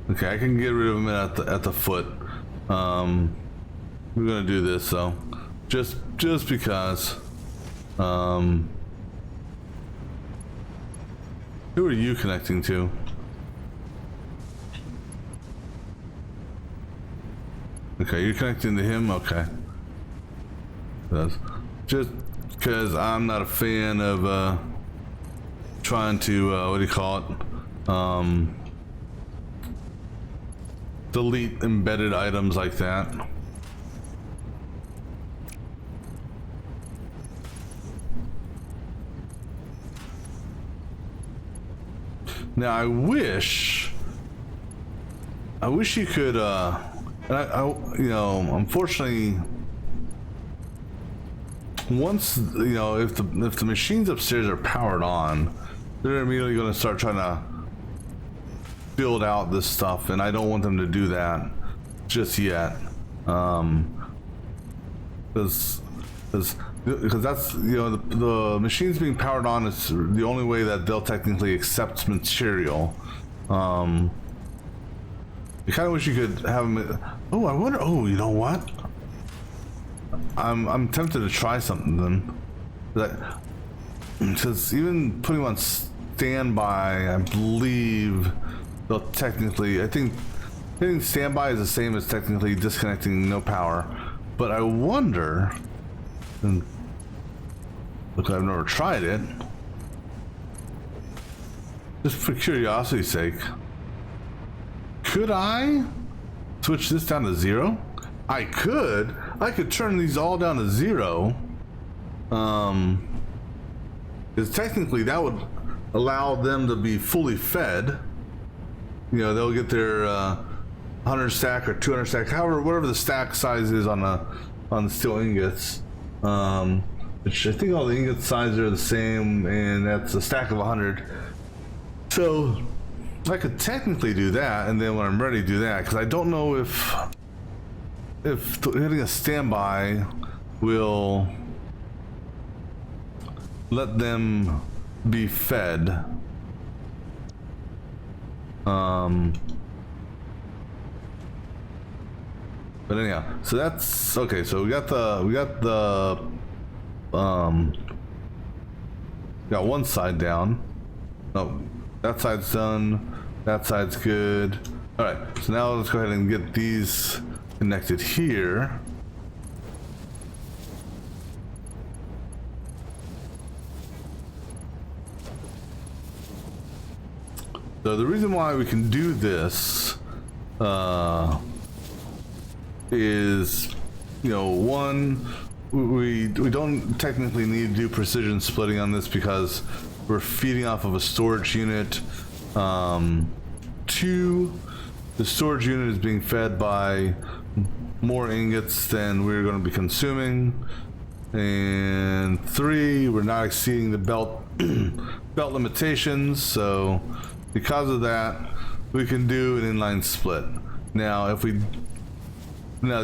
Okay, I can get rid of him at the foot. We're gonna do this, so just because. Who are you connecting to? Okay, you're connecting to him. Okay. Just because I'm not a fan of trying to what do you call it? Delete embedded items like that. Now I wish you could and I you know, unfortunately, once, you know, if the machines upstairs are powered on, they're immediately going to start trying to build out this stuff, and I don't want them to do that just yet. Because because that's, you know, the machines being powered on is the only way that they'll technically accept material. You kind of wish you could have them. Oh, I wonder. Oh, you know what? I'm tempted to try something then. That, because even putting them on standby, I believe they'll technically. I think hitting standby is the same as technically disconnecting no power. But I wonder. And look, I've never tried it. Just for curiosity's sake. Could I switch this down to 0? I could turn these all down to 0. Because technically that would allow them to be fully fed. You know, they'll get their 100 stack or 200 stack, however, whatever the stack size is on the steel ingots. Which I think all the ingot sizes are the same, and that's a stack of 100. So I could technically do that, and then when I'm ready, do that. Because I don't know if hitting a standby will let them be fed. But anyhow, so that's okay. So we got one side down. No, that side's done. That side's good. All right. So now let's go ahead and get these connected here. So the reason why we can do this is, you know, one, we don't technically need to do precision splitting on this because we're feeding off of a storage unit. Two, the storage unit is being fed by more ingots than we're going to be consuming. And three, we're not exceeding the belt limitations, so because of that, we can do an inline split. Now, the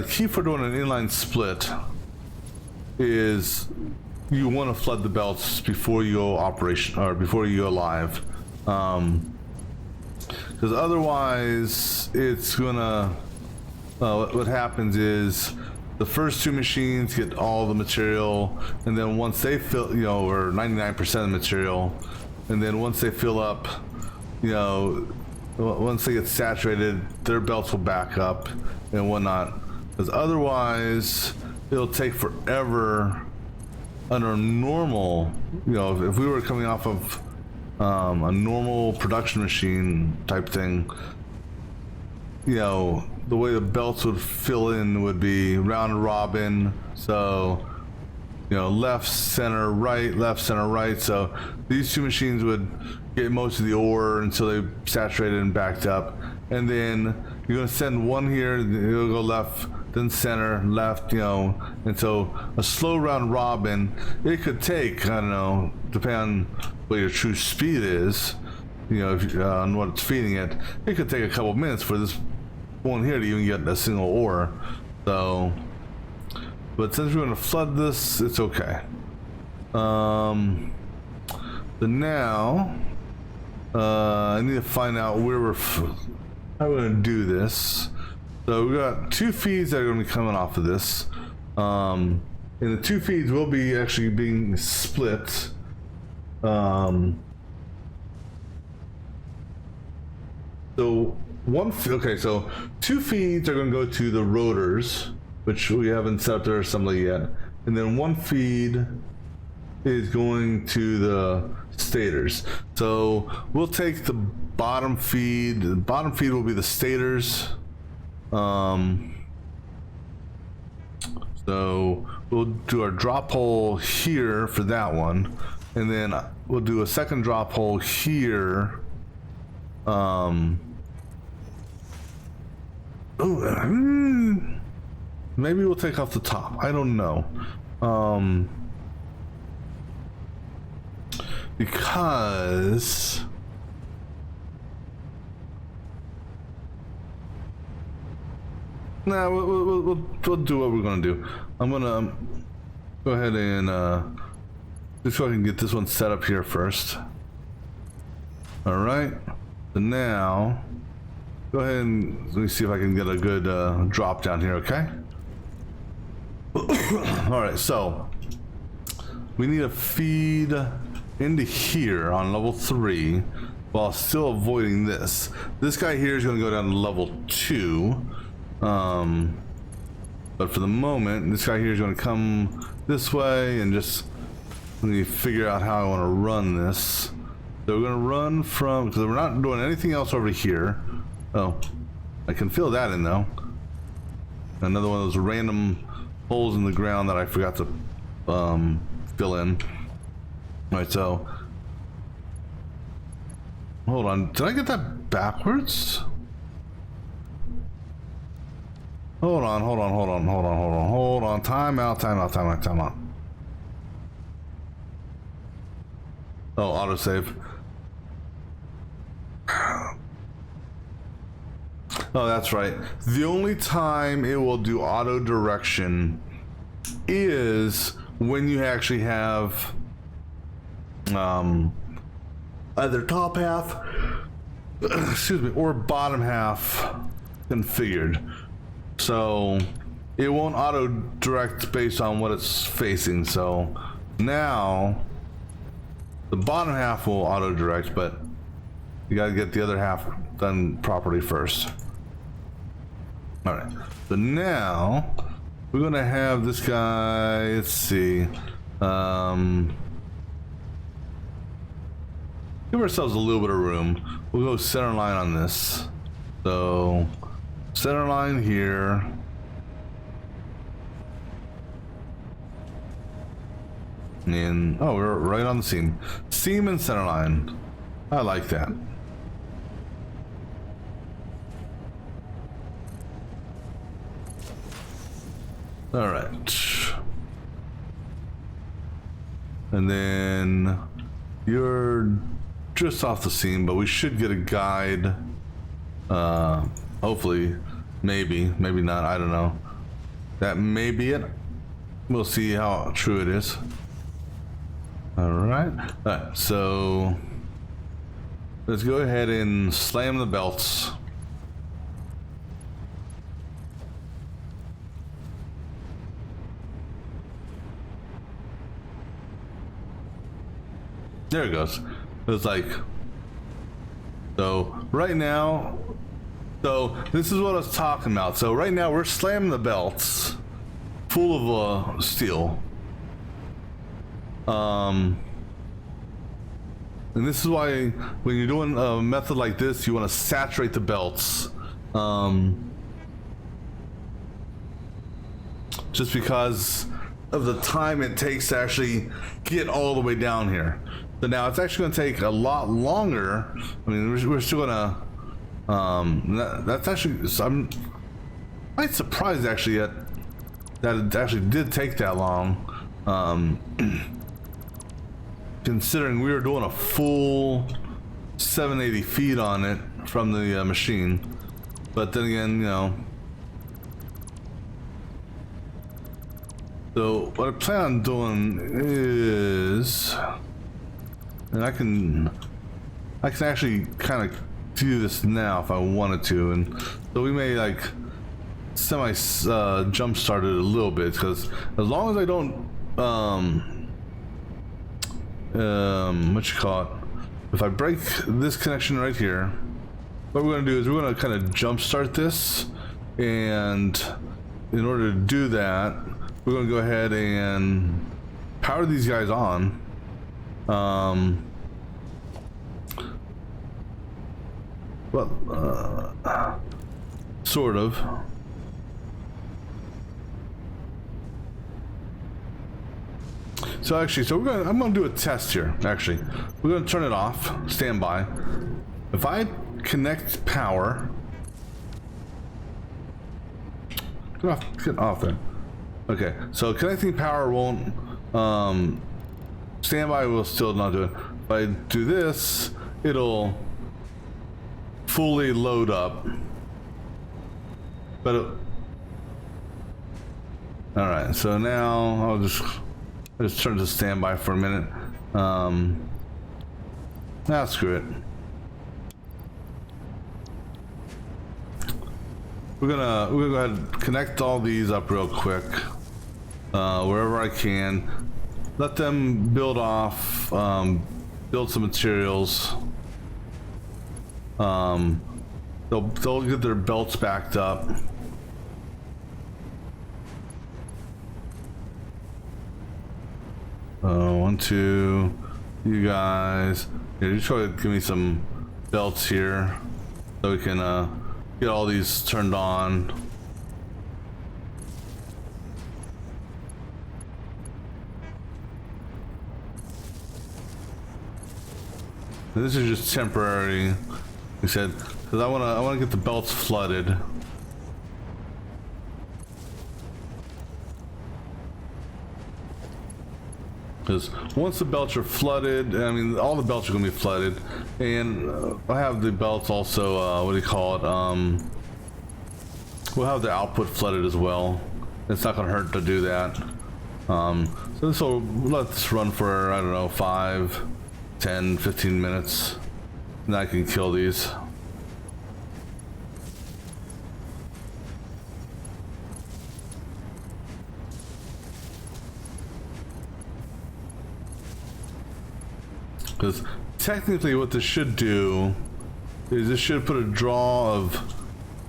key for doing an inline split is you want to flood the belts before you go before you go live, because otherwise, it's gonna. What happens is the first two machines get all the material, and then once they fill, you know, or 99% of the material, and then once they fill up, you know, once they get saturated, their belts will back up and whatnot. Because otherwise, it'll take forever under normal, you know, if we were coming off of a normal production machine type thing, you know, the way the belts would fill in would be round robin. So, you know, left, center, right. So these two machines would get most of the ore until they saturated and backed up. And then you're going to send one here, it'll go left, then center, left, you know. And so a slow round robin, it could take, I don't know, depending on what your true speed is, you know, if, on what it's feeding it, it could take a couple minutes for this one here to even get a single ore. So, but since we're going to flood this, it's okay. But now, I need to find out where how we're going to do this. So we got two feeds that are going to be coming off of this. And the two feeds will be actually being split. So so two feeds are going to go to the rotors, which we haven't set up their assembly yet, and then one feed is going to the stators. So we'll take the bottom feed. The bottom feed will be the stators. So we'll do our drop hole here for that one, and then we'll do a second drop hole here. Maybe we'll take off the top. I don't know. Because we'll do what we're gonna do. I'm gonna go ahead and just so I can get this one set up here first. All right. So now, go ahead and let me see if I can get a good drop down here. Okay. All right. So we need to feed into here on level 3 while still avoiding this. This guy here is going to go down to level 2. But for the moment, this guy here is going to come this way, and just let me figure out how I want to run this. So we're going to run from, because we're not doing anything else over here. Oh, I can fill that in though. Another one of those random holes in the ground that I forgot to fill in. All right, so hold on. Did I get that backwards? Hold on. Time out. Oh, autosave. Oh, that's right. The only time it will do auto direction is when you actually have either top half, excuse me, or bottom half configured. So it won't auto direct based on what it's facing. So now the bottom half will auto direct, but you gotta get the other half done properly first. All right, so now we're gonna have this guy, let's see, give ourselves a little bit of room. We'll go center line on this. So center line here. And oh, we're right on the seam. Seam and center line. I like that. All right. And then you're just off the seam, but we should get a guide. Hopefully, maybe not. I don't know. That may be it. We'll see how true it is. All right. So let's go ahead and slam the belts. There it goes. It's like, so right now, so this is what I was talking about. So right now we're slamming the belts full of steel. And this is why when you're doing a method like this, you want to saturate the belts. Just because of the time it takes to actually get all the way down here. So now it's actually going to take a lot longer. I mean, we're still going to, that's actually, so I'm quite surprised actually that it actually did take that long. Considering we were doing a full 780 feet on it from the machine. But then again, you know. So what I plan on doing is, and I can actually kind of do this now if I wanted to, and so we may like semi jump start it a little bit, because as long as I don't what you call it, if I break this connection right here, what we're going to do is we're going to kind of jump start this, and in order to do that we're going to go ahead and power these guys on. Well, sort of. So actually, I'm gonna do a test here. Actually, we're gonna turn it off. Stand by. If I connect power, get off there. Okay, so connecting power won't. Standby will still not do it. If I do this, it'll fully load up. But all right, so now I'll just I just turned to standby for a minute. Screw it. We're gonna go ahead and connect all these up real quick, wherever I can. Let them build off, build some materials. They'll get their belts backed up. One, two, you guys. Yeah, you try to give me some belts here so we can get all these turned on. And this is just temporary, like I said, because I wanna get the belts flooded. Because once the belts are flooded, I mean, all the belts are going to be flooded, and I have the belts also, what do you call it, we'll have the output flooded as well. It's not going to hurt to do that. So this will let this run for, I don't know, 5, 10, 15 minutes, and I can kill these. Because technically what this should do is this should put a draw of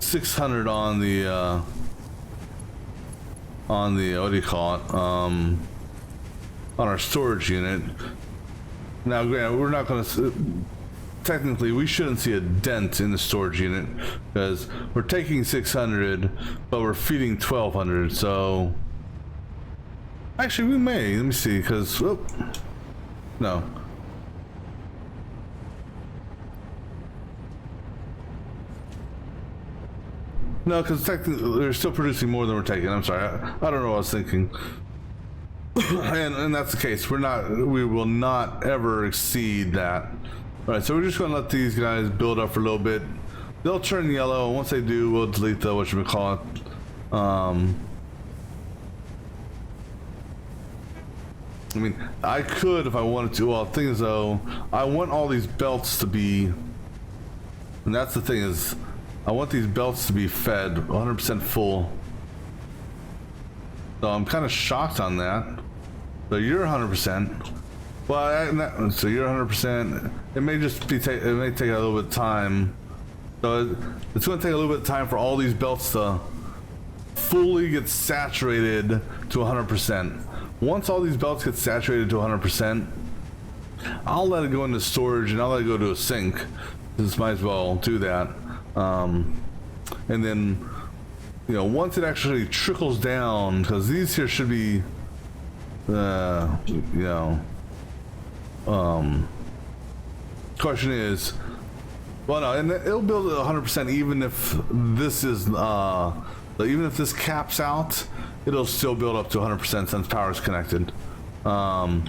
600 on the what do you call it, on our storage unit. Now granted, we're not going to, technically we shouldn't see a dent in the storage unit because we're taking 600 but we're feeding 1200, so actually we may, let me see, because no. No, because technically they're still producing more than we're taking. I'm sorry, I don't know what I was thinking. and that's the case. We will not ever exceed that. All right, so we're just going to let these guys build up for a little bit. They'll turn yellow, and once they do, we'll delete the whatchamacallit. I mean, I could if I wanted to. Well, the thing is though, I want all these belts to be, and that's the thing is, I want these belts to be fed 100% full. So I'm kind of shocked on that. So you're 100%. Well, so you're 100%. It may just be it may take a little bit of time. So it's going to take a little bit of time for all these belts to fully get saturated to 100%. Once all these belts get saturated to 100%, I'll let it go into storage and I'll let it go to a sink. Just might as well do that. And then, you know, once it actually trickles down, because these here should be, you know, question is, well, no, and it'll build at 100% even if this is, even if this caps out, it'll still build up to 100% since power is connected. Let's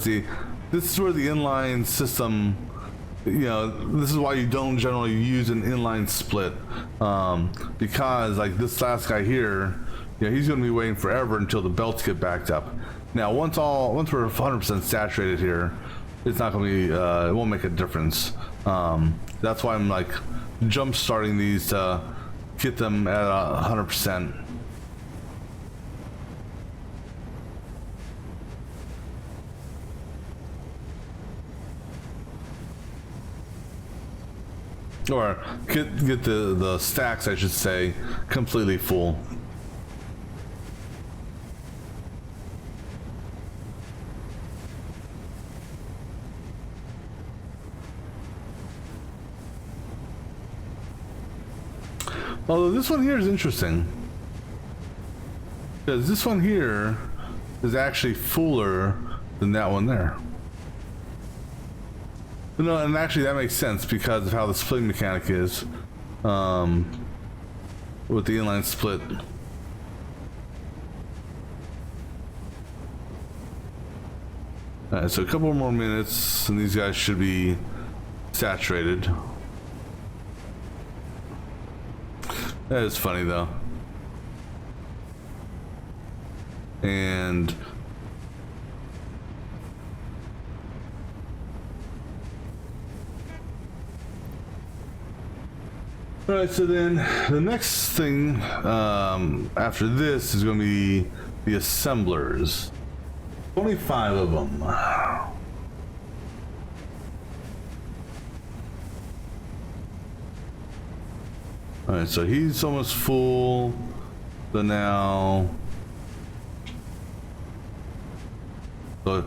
see, this is where the inline system, you know, this is why you don't generally use an inline split, because like this last guy here, you know, he's going to be waiting forever until the belts get backed up. Now once we're 100% saturated here, it's not going to be, it won't make a difference. That's why I'm like jump starting these to get them at 100%. Or get the stacks, I should say, completely full. Although this one here is interesting, because this one here is actually fuller than that one there. No, and actually that makes sense because of how the splitting mechanic is, with the inline split. Alright, so a couple more minutes and these guys should be saturated. That is funny though. And all right, so then the next thing after this is going to be the assemblers. 25 of them. All right, so he's almost full. So now, so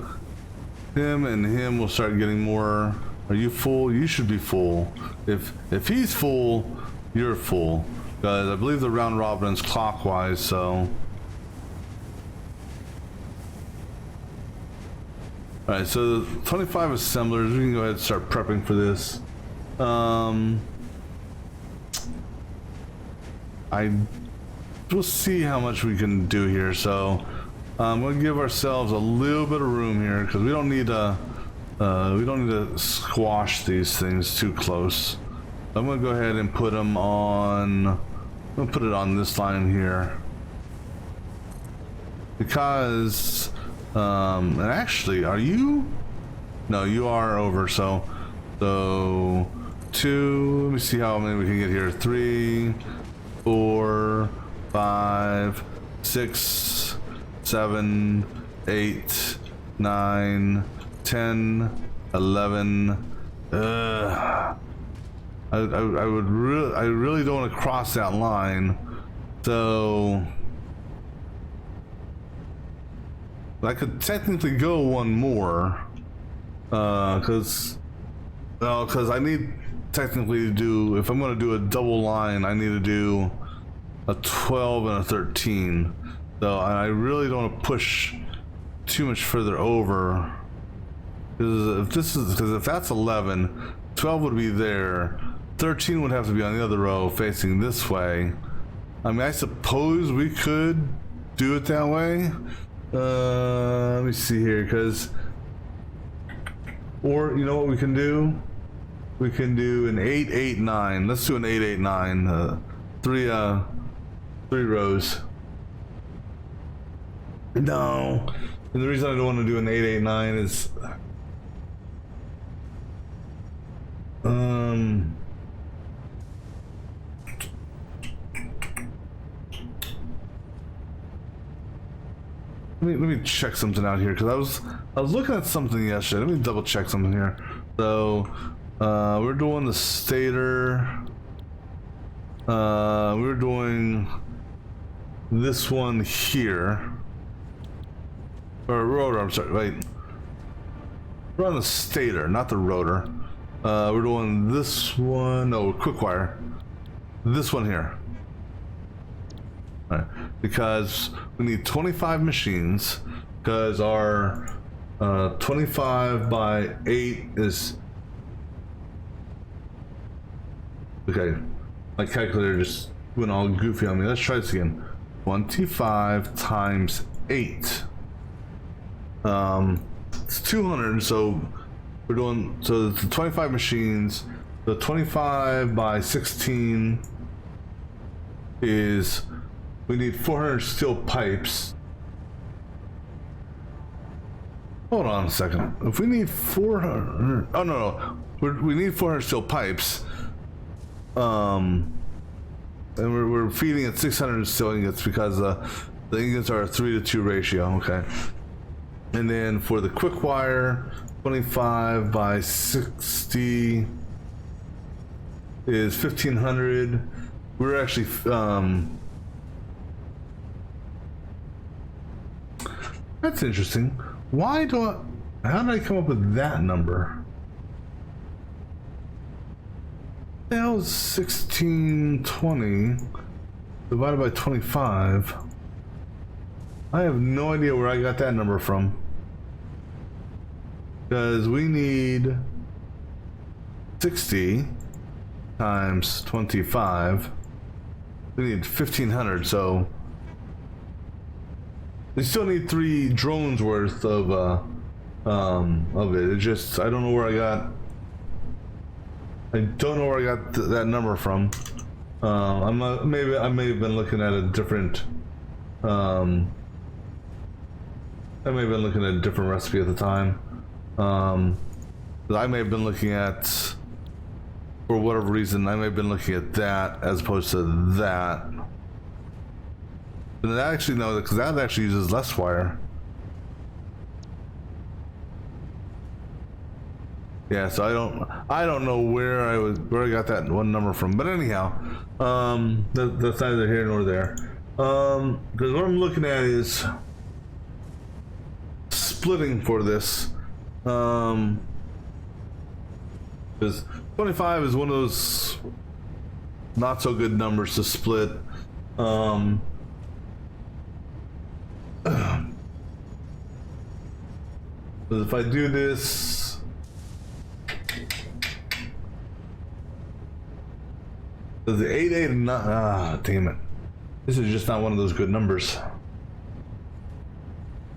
him and him will start getting more. Are you full? You should be full. If he's full, you're full. Because I believe the round robin is clockwise, so. Alright, so the 25 assemblers, we can go ahead and start prepping for this. We'll see how much we can do here, so I'm going to give ourselves a little bit of room here, because we don't need to squash these things too close. I'm going to go ahead and put them on, I'm going to put it on this line here. Because, and actually, are you? No, you are over, so 2, let me see how many we can get here. 3, 4, 5, 6, 7, 8, 9, 10, 11. I really don't want to cross that line, so I could technically go one more, because I need technically to do, if I'm going to do a double line, I need to do a 12 and a 13. So I really don't want to push too much further over, because if that's 11, 12 would be there, 13 would have to be on the other row facing this way. I mean, I suppose we could do it that way. Let me see here, because, or you know what we can do? We can do an 8, 8, 9. Let's do an 8, 8, 9. Three rows. No, and the reason I don't want to do an 8, 8, 9 is, let me check something out here, because I was looking at something yesterday. Let me double check something here. So we're doing the stator. We're doing this one here, or rotor. I'm sorry. Wait, we're on the stator, not the rotor. We're doing this one. No, quick wire. This one here. All right, because we need 25 machines, because our 25 by 8 is, okay, my calculator just went all goofy on me. Let's try this again. 25 times 8, it's 200. So we're doing, so the 25 machines, the 25 by 16 is, we need 400 steel pipes. Hold on a second. If we need 400, oh no, we need 400 steel pipes. And we're feeding at 600 steel ingots, because the ingots are a 3-to-2 ratio. Okay. And then for the quick wire, 25 by 60 is 1500. We're actually that's interesting. Why do I, how did I come up with that number? That was 1620 divided by 25. I have no idea where I got that number from. Because we need 60 times 25. We need 1500, so we still need 3 drones worth of it. It just, I don't know where I got that number from. I may have been looking at a different I may have been looking at a different recipe at the time. I may have been looking at, for whatever reason, I may have been looking at that as opposed to that. But that actually, no, because that actually uses less wire. Yeah, so I don't know where I got that one number from, but anyhow, that's neither here nor there. Because what I'm looking at is splitting for this. Because 25 is one of those not so good numbers to split. If I do this. The 8, 8, and 9. Damn it. This is just not one of those good numbers.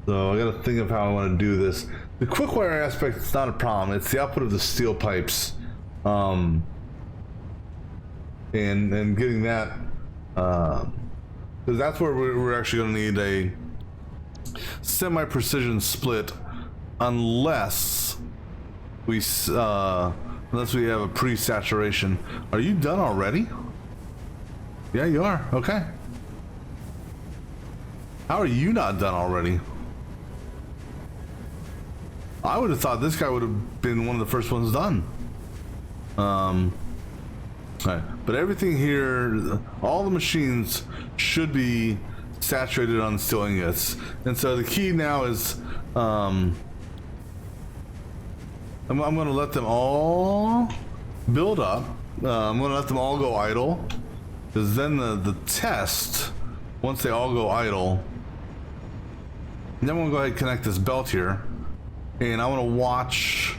So I gotta think of how I want to do this. The quick wire aspect is not a problem. It's the output of the steel pipes. And getting that. Because that's where we're actually gonna need a semi-precision split unless we have a pre-saturation. Are you done already? Yeah, you are. Okay. How are you not done already? I would have thought this guy would have been one of the first ones done. Right. But everything here, all the machines should be saturated on steel ingots. And so the key now is I'm going to let them all build up. I'm going to let them all go idle. Because then the test, once they all go idle, then I'm going to go ahead and connect this belt here. And I want to watch,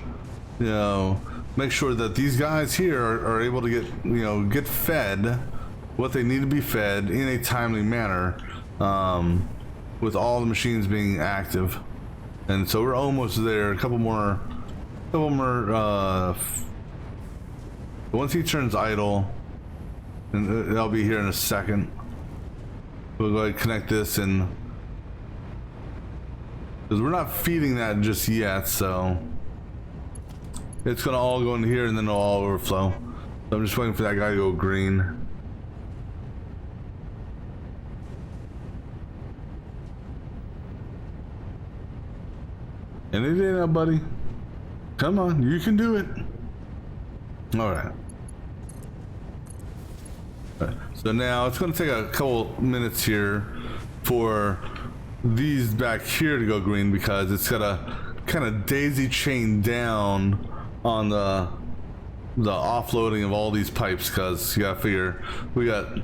make sure that these guys here are able to get fed what they need to be fed in a timely manner, with all the machines being active. And so we're almost there. A couple more. Once he turns idle, and I'll be here in a second. We'll go ahead and connect this in, because we're not feeding that just yet, so it's gonna all go in here and then it'll all overflow. So I'm just waiting for that guy to go green. Any day now, buddy. Come on, you can do it. All right. So now it's going to take a couple minutes here for these back here to go green, because it's got to kind of daisy chain down on the offloading of all these pipes, because you got to figure we got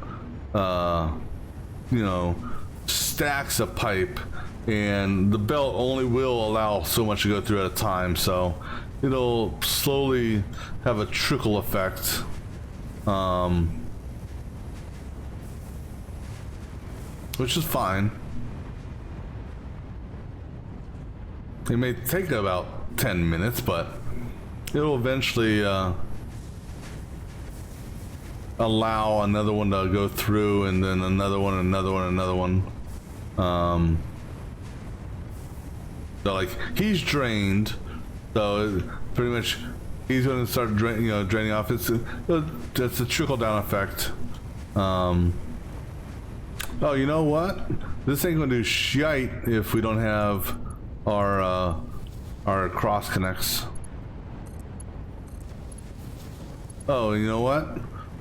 stacks of pipe, and the belt only will allow so much to go through at a time, so it'll slowly have a trickle effect. Which is fine. It may take about 10 minutes, but it'll eventually allow another one to go through, and then another one, another one, another one. So like he's drained, so pretty much he's going to start draining off. It's a trickle down effect. Oh, you know what? This ain't gonna do shite if we don't have our cross connects. Oh, you know what?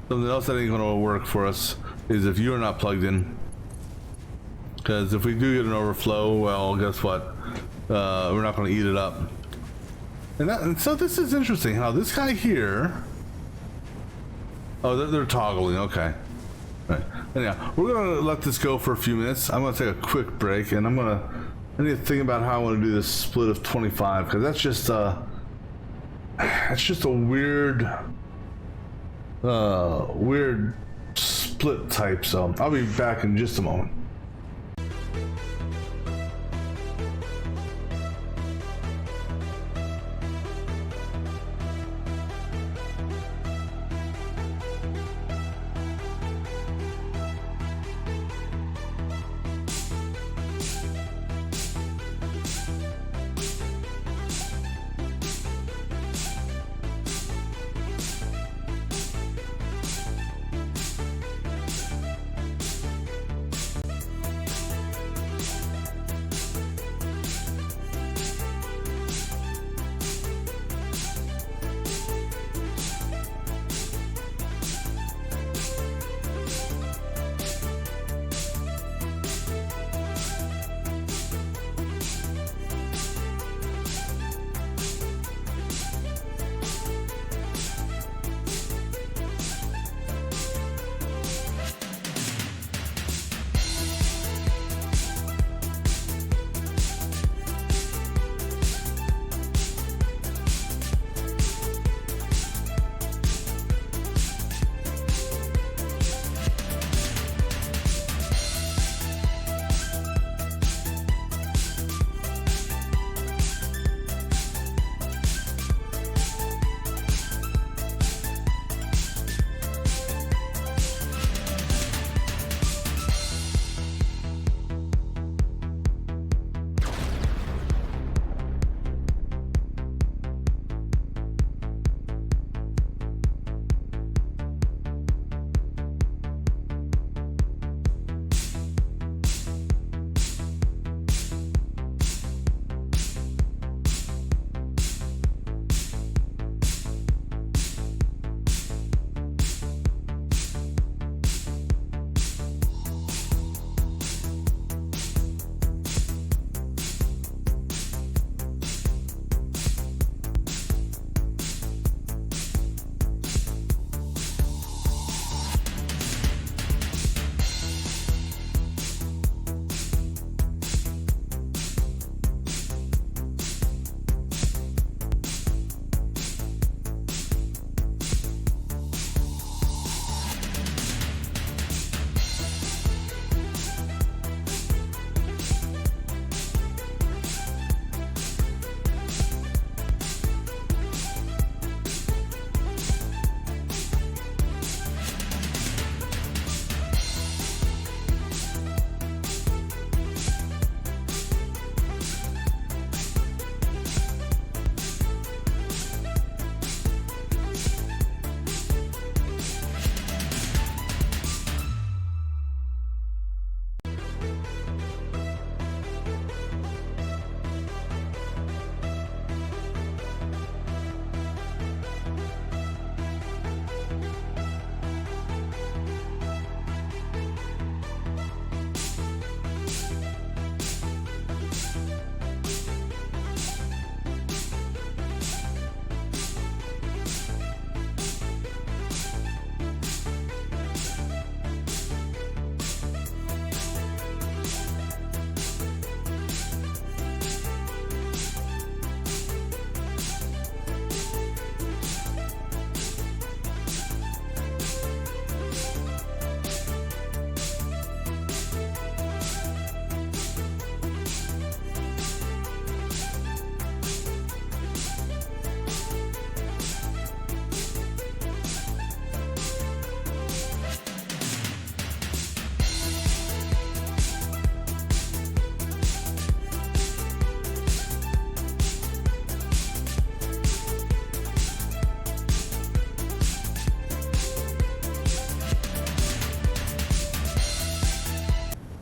Something else that ain't gonna work for us is if you're not plugged in. Because if we do get an overflow, well, guess what? We're not gonna eat it up. And so this is interesting how this guy here. Oh, they're toggling. Okay. Right. Anyhow, we're gonna let this go for a few minutes. I'm gonna take a quick break, and I need to think about how I want to do this split of 25, because that's just a weird split type. So I'll be back in just a moment.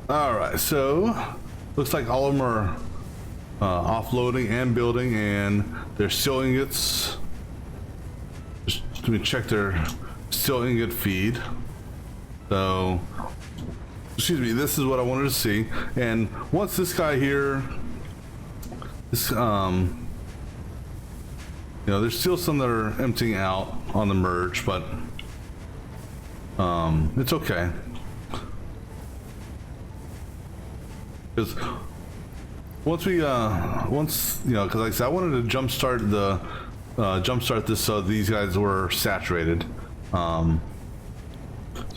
All right, so looks like all of them are offloading and building, and their steel ingots. Just let me check their steel ingot feed. So, excuse me, this is what I wanted to see. And once this guy here, this you know, there's still some that are emptying out on the merge, but it's okay. Because once we once, you know, because like I said, I wanted to jumpstart this so these guys were saturated. So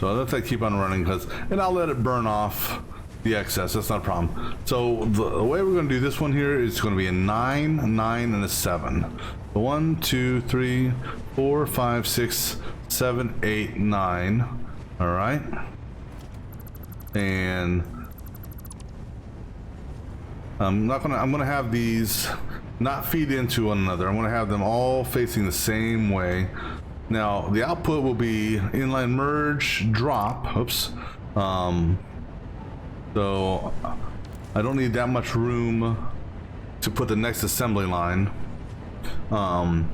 I'll let that keep on running, and I'll let it burn off the excess. That's not a problem. So the way we're going to do this one here is going to be a 9, 9, and a 7. 1, 2, 3, 4, 5, 6, 7, 8, 9. All right, and I'm gonna have these not feed into one another. I'm gonna have them all facing the same way. Now the output will be inline merge drop. Oops. So I don't need that much room to put the next assembly line. And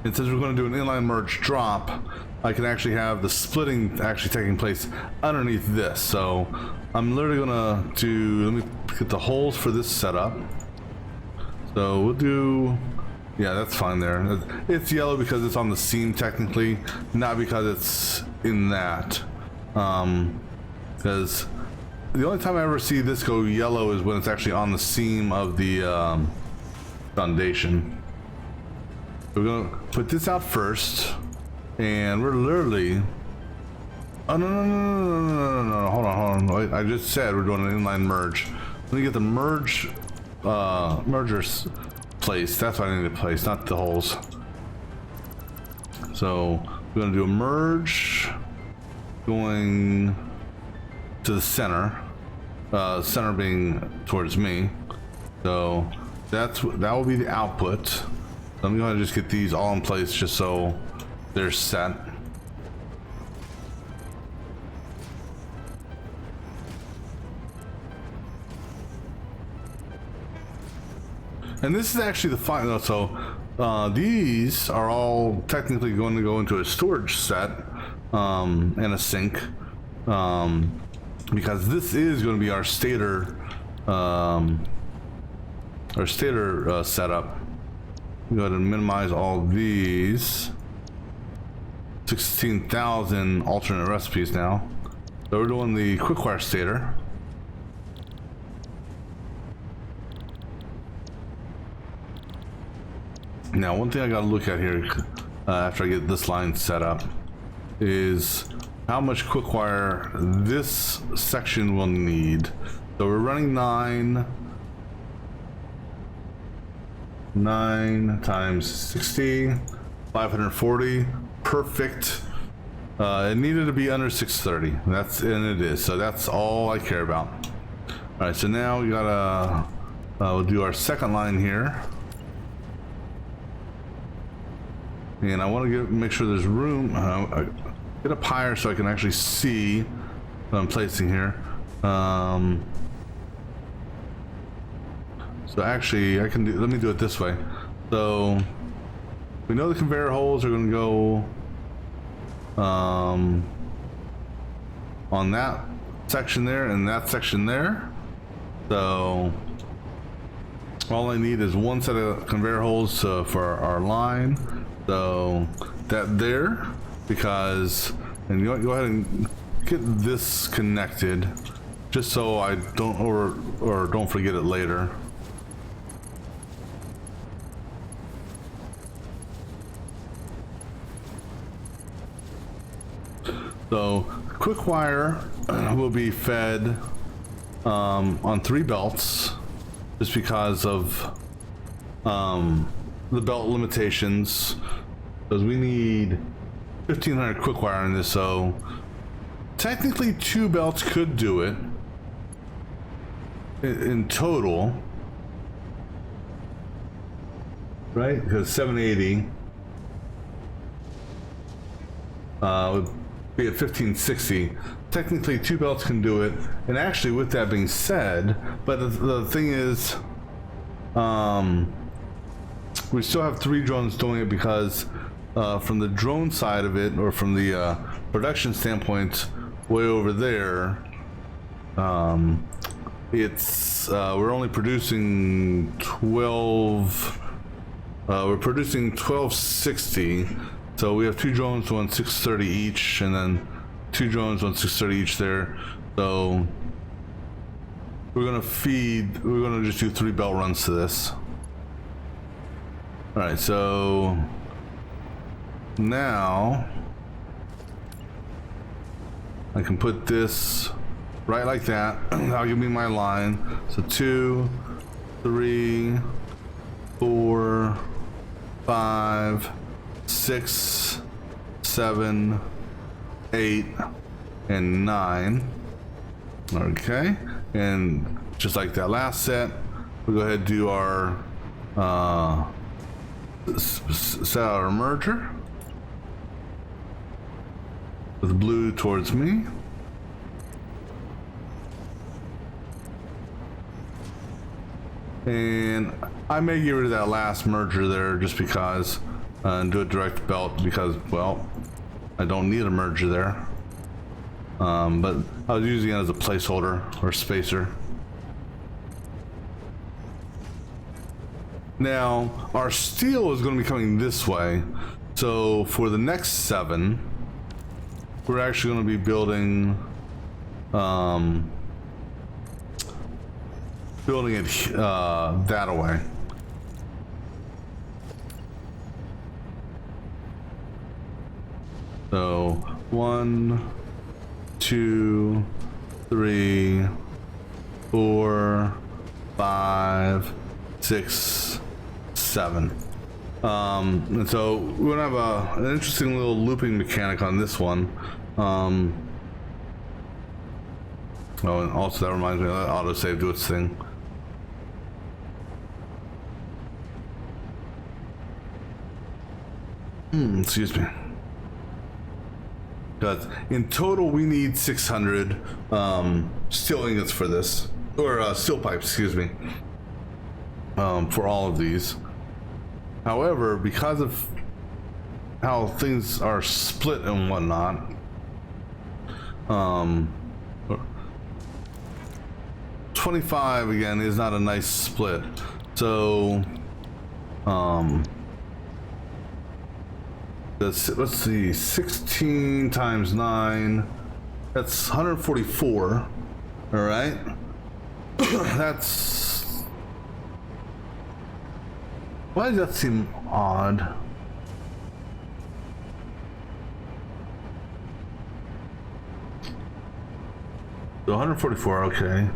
since we're going to do an inline merge drop, I can actually have the splitting actually taking place underneath this. So I'm literally gonna let me get the holes for this setup. So we'll do, yeah, that's fine there. It's yellow because it's on the seam technically, not because it's in that. Because the only time I ever see this go yellow is when it's actually on the seam of the foundation. We're gonna put this out first, and we're literally, oh no, hold on. I just said we're doing an inline merge. Let me get the mergers placed. That's what I need to place, not the holes. So we're gonna do a merge going to the center, center being towards me. So that will be the output. I'm going to just get these all in place just so they're set. And this is actually the final. So these are all technically going to go into a storage set and a sink, because this is going to be our stator setup. Go ahead and minimize all these. 16,000 alternate recipes now. So we're doing the quickwire stator. Now, one thing I gotta look at here after I get this line set up is how much quickwire this section will need. So we're running 9 times 60, 540, perfect. It needed to be under 630. And it is. So that's all I care about. All right. So now we gotta we'll do our second line here, and I want to make sure there's room. Get up higher so I can actually see what I'm placing here. So actually, I can do. Let me do it this way. So we know the conveyor holes are going to go on that section there and that section there. So all I need is one set of conveyor holes for our line. So that there, because, and you go ahead and get this connected, just so I don't or don't forget it later. So quick wire will be fed on 3 belts, just because of the belt limitations, because we need 1500 quick wire in this. So technically 2 belts could do it in total, right? Because 780 would be at 1560. technically 2 belts can do it. And actually, with that being said, but the thing is, we still have 3 drones doing it because from the drone side of it, or from the production standpoint, way over there, it's we're only producing 12. We're producing 1260, so we have 2 drones, 1 630 each, and then 2 drones, 1 630 each there. So we're gonna just do 3 belt runs to this. All right, so now I can put this right like that. That'll give me my line. So 2, 3, 4, 5, 6, 7, 8, and 9. Okay, and just like that last set, we'll go ahead and do our set our merger with blue towards me. And I may get rid of that last merger there just because, and do a direct belt because, well, I don't need a merger there. But I was using it as a placeholder or spacer. Now, our steel is going to be coming this way. So for the next 7, we're actually going to be building it that way. So 1, 2, 3, 4, 5, 6, 7. And so we're gonna have an interesting little looping mechanic on this one. Oh, and also that reminds me, let autosave do its thing. Excuse me. Because in total we need 600 steel ingots for this, or steel pipes, excuse me, for all of these. However, because of how things are split and whatnot, 25 again is not a nice split. So let's see, 16 times 9, that's 144. All right. That's, why does that seem odd? So 144, okay.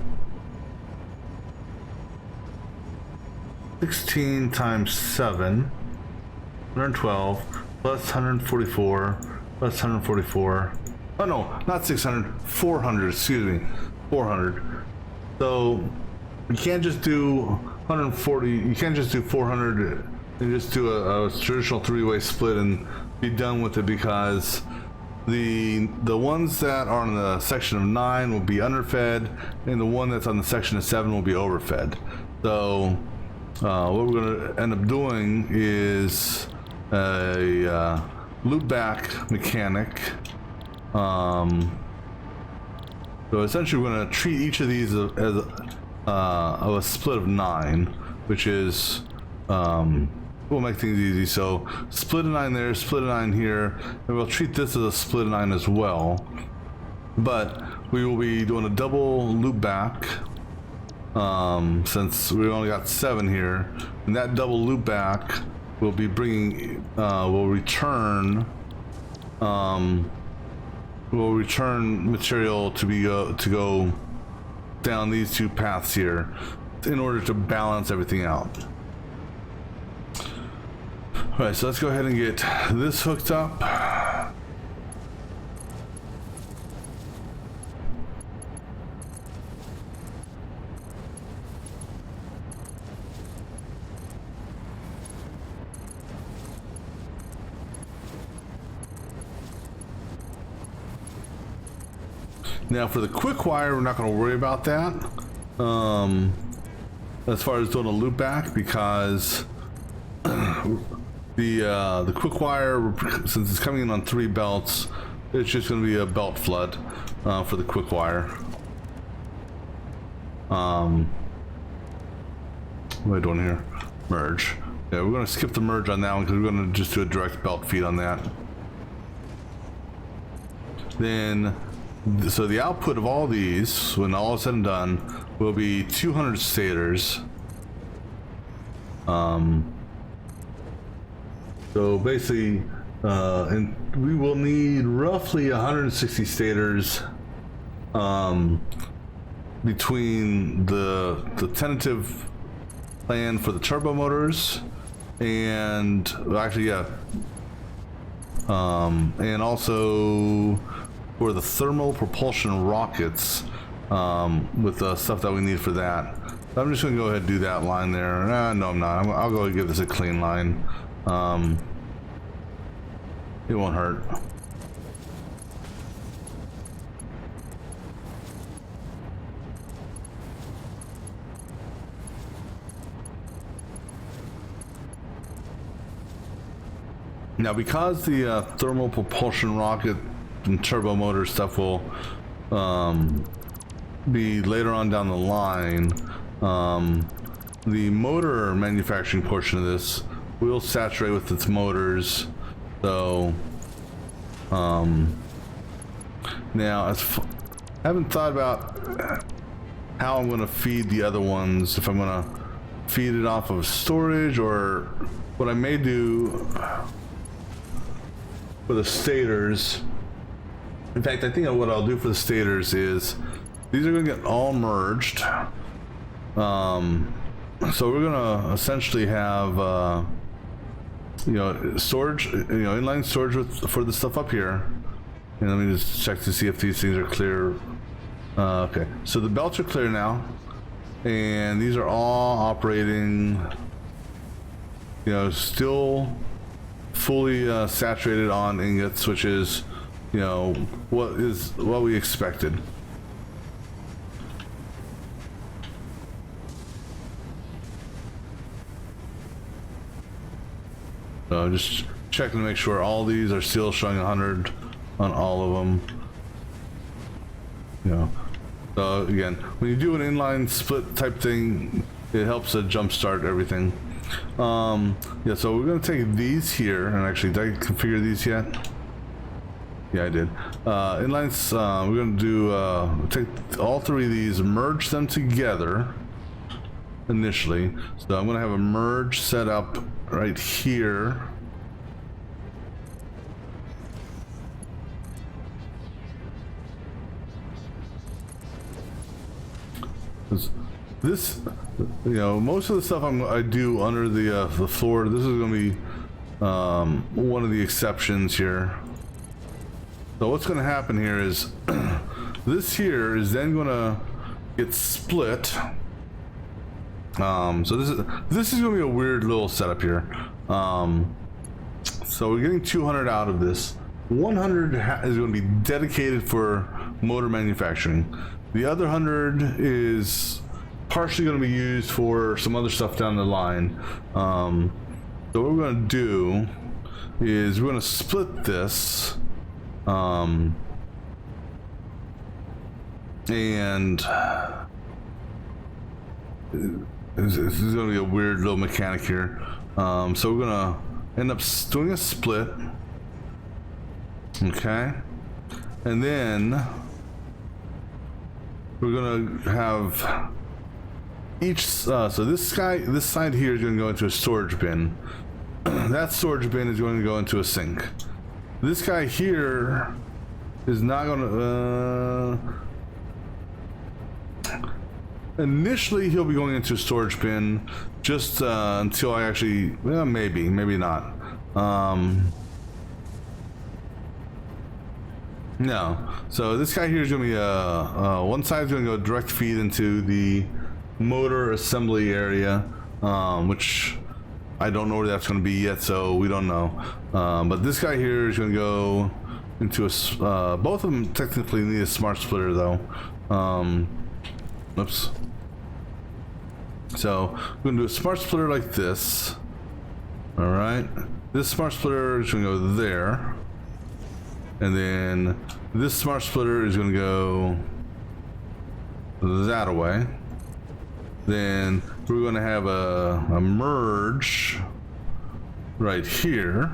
16 times 7, 112, plus 144, plus 144. Oh no, not 600, 400, excuse me, 400. So you can't just do 140, you can't just do 400 and just do a traditional 3-way split and be done with it, because the ones that are on the section of 9 will be underfed, and the one that's on the section of 7 will be overfed. So what we're going to end up doing is a loop back mechanic. So essentially we're going to treat each of these as a split of 9, which is we'll make things easy. So split a 9 there, split a 9 here, and we'll treat this as a split 9 as well. But we will be doing a double loop back, since we only got 7 here, and that double loop back will be bringing will return material to go down these 2 paths here in order to balance everything out. All right, so let's go ahead and get this hooked up. Now for the quick wire, we're not going to worry about that. As far as doing a loop back, because the quick wire, since it's coming in on 3 belts, it's just going to be a belt flood for the quick wire. What am I doing here? Merge. Yeah, we're going to skip the merge on that one because we're going to just do a direct belt feed on that. Then, so the output of all these, when all is said and done, will be 200 stators. So basically, and we will need roughly 160 stators between the tentative plan for the turbo motors and actually, yeah, and also for the thermal propulsion rockets with the stuff that we need for that. I'm just gonna go ahead and do that line there. No, I'm not. I'll go ahead and give this a clean line. It won't hurt. Now, because the thermal propulsion rocket and turbo motor stuff will be later on down the line, the motor manufacturing portion of this will saturate with its motors. So now I haven't thought about how I'm going to feed the other ones, if I'm going to feed it off of storage, or what I may do for the stators. In fact, I think what I'll do for the stators is these are going to get all merged. So we're going to essentially have you know, storage, you know, inline storage for the stuff up here. And let me just check to see if these things are clear. Okay, so the belts are clear now, and these are all operating, you know, still fully saturated on ingots, which is, you know, what we expected. So just checking to make sure all these are still showing 100 on all of them. You know, so again, when you do an inline split type thing, it helps to jumpstart everything. Yeah, so we're gonna take these here, and actually, did I configure these yet? Yeah, I did. Inlines, we're gonna do take all 3 of these, merge them together initially. So I'm gonna have a merge set up right here. This, you know, most of the stuff I do under the floor. This is going to be one of the exceptions here. So what's going to happen here is this here is then going to get split. So this is going to be a weird little setup here. So we're getting 200 out of this. 100 is going to be dedicated for motor manufacturing. The other 100 is partially going to be used for some other stuff down the line. So what we're going to do is we're going to split this, and this is going to be a weird little mechanic here. So we're going to end up doing a split, okay, and then we're going to have each, so this side here is going to go into a storage bin. That storage bin is going to go into a sink. This guy here is not going to, initially he'll be going into a storage bin just until I actually, well, maybe not. No, so this guy here is going to be one side is going to go direct feed into the motor assembly area, which I don't know where that's going to be yet, so we don't know. But this guy here is going to go into a, both of them technically need a smart splitter though. Oops. So we're gonna do a smart splitter like this. All right, this smart splitter is gonna go there, and then this smart splitter is gonna go that away. Then we're gonna have a merge right here.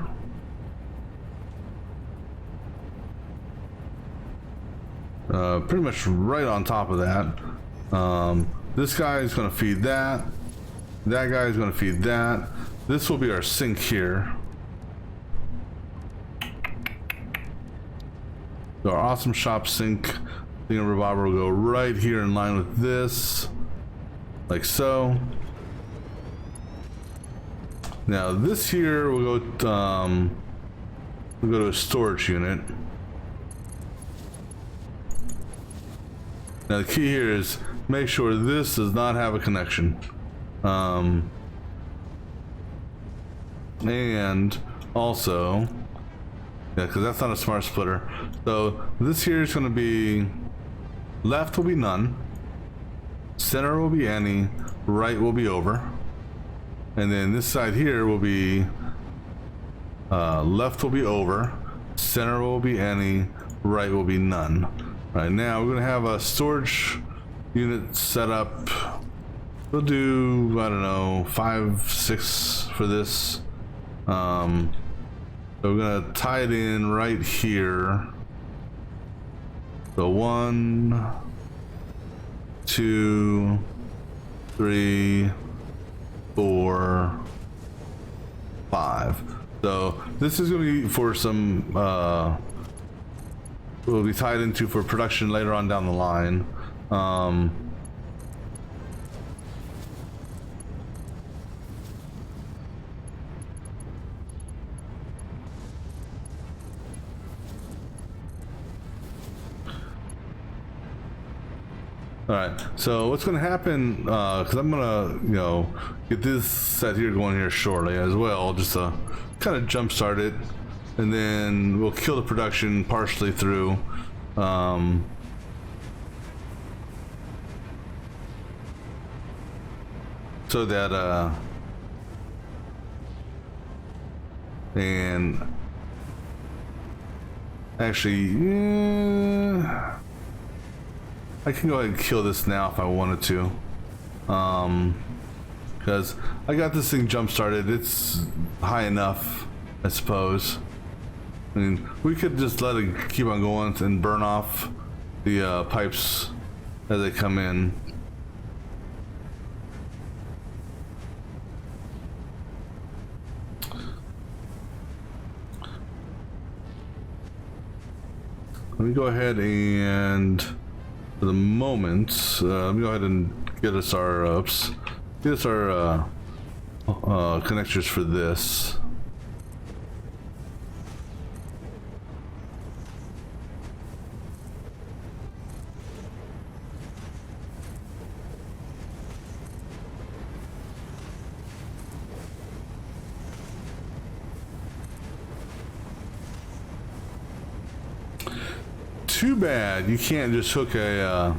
Pretty much right on top of that. This guy is going to feed that. That guy is going to feed that. This will be our sink here. So our awesome shop sink thingamabobber will go right here in line with this, like so. Now this here will go to a storage unit. Now the key here is make sure this does not have a connection. And also, yeah, because that's not a smart splitter. So this here is going to be, left will be none, center will be any, right will be over. And then this side here will be, left will be over, center will be any, right will be none. Right now we're gonna have a storage unit set up. We'll do, I don't know, 5, 6 for this. So we're gonna tie it in right here. So 1, 2, 3, 4, 5. So this is gonna be for some will be tied into for production later on down the line. All right, so what's going to happen, because I'm going to, get this set here going here shortly as well, just to kind of jumpstart it. And then we'll kill the production partially through. So that, and actually, I can go ahead and kill this now if I wanted to. Because I got this thing jump started. It's high enough, I suppose. I mean, we could just let it keep on going and burn off the pipes as they come in. Let me go ahead and, for the moment, let me go ahead and get us our connectors for this. Too bad you can't just hook a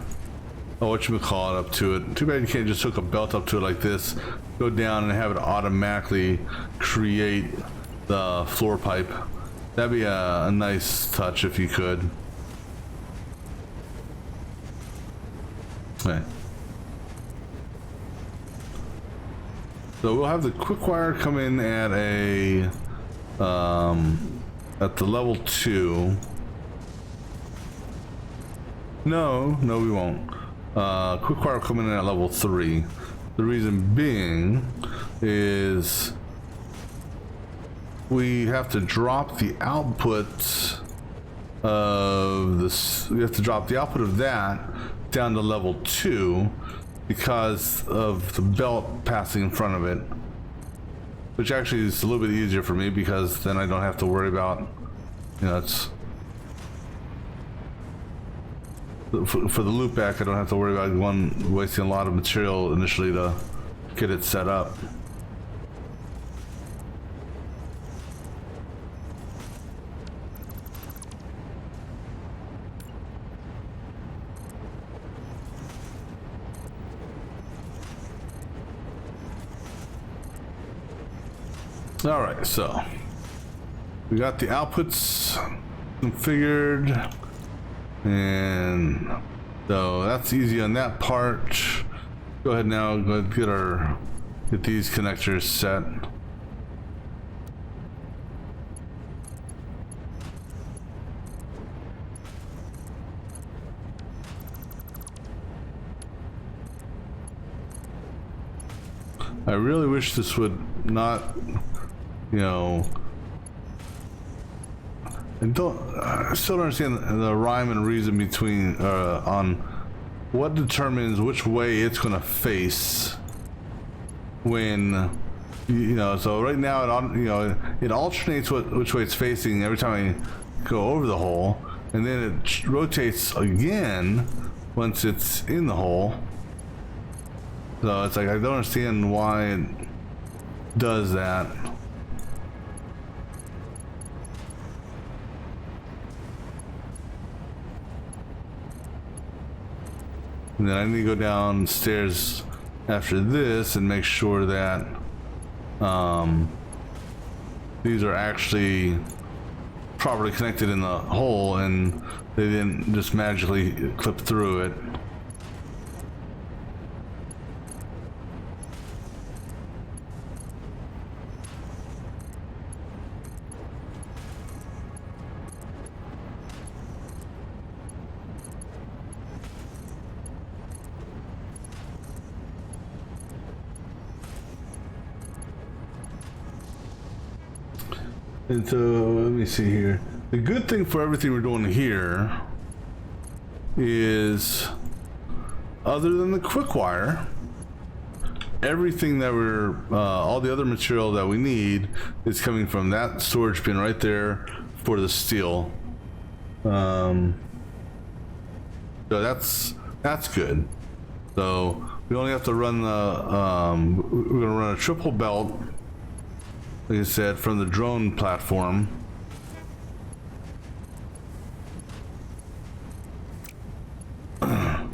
whatchamacallit up to it. Too bad you can't just hook a belt up to it like this, go down and have it automatically create the floor pipe. That'd be a nice touch if you could. Okay. So we'll have the quick wire come in at at the level 2. No, we won't. Quick wire coming in at level 3. The reason being is we have to drop the output of this. We have to drop the output of that down to level 2 because of the belt passing in front of it. Which actually is a little bit easier for me because then I don't have to worry about, it's for the loop back, I don't have to worry about wasting a lot of material initially to get it set up. All right, so we got the outputs configured, and so that's easy on that part. Go ahead now, go ahead and get these connectors set. I really wish this would not, you know, I still don't understand the rhyme and reason between on what determines which way it's gonna face when, you know. So right now it alternates which way it's facing every time I go over the hole, and then it rotates again once it's in the hole. So it's like I don't understand why it does that. And then I need to go downstairs after this and make sure that these are actually properly connected in the hole and they didn't just magically clip through it. And so, let me see here. The good thing for everything we're doing here is, other than the quick wire, everything that all the other material that we need is coming from that storage bin right there for the steel. So that's good. So we only have to run the, we're gonna run a triple belt, like I said, from the drone platform. So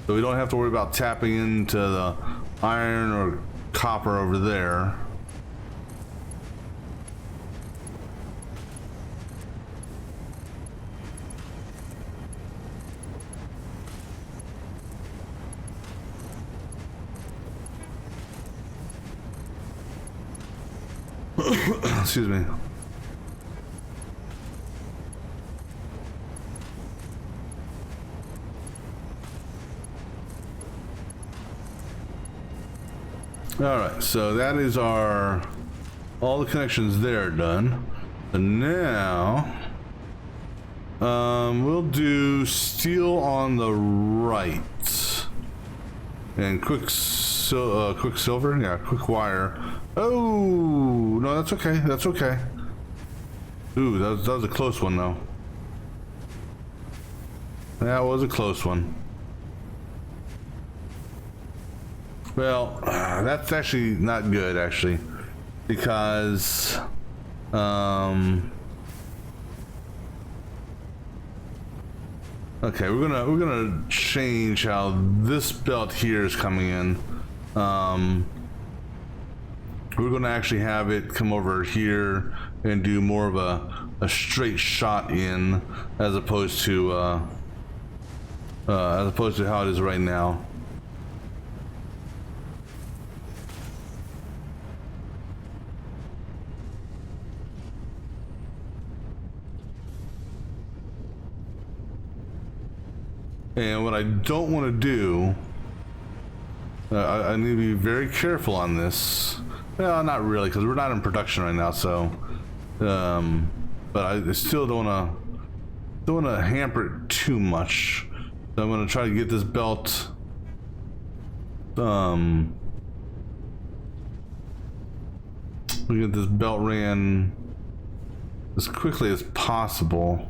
we don't have to worry about tapping into the iron or copper over there. Excuse me. All right, so that is all the connections there done. And now, we'll do steel on the right and quicksilver, yeah, quick wire. Oh no, that's okay. That's okay. Ooh, that was a close one though. That was a close one. Well, that's actually not good, actually, because okay, we're gonna change how this belt here is coming in. We're gonna actually have it come over here and do more of a straight shot in, as opposed to how it is right now. And what I don't want to do, I need to be very careful on this. Well, not really, because we're not in production right now. So, but I still don't want to hamper it too much. So I'm going to try to get this belt, we get this belt ran as quickly as possible.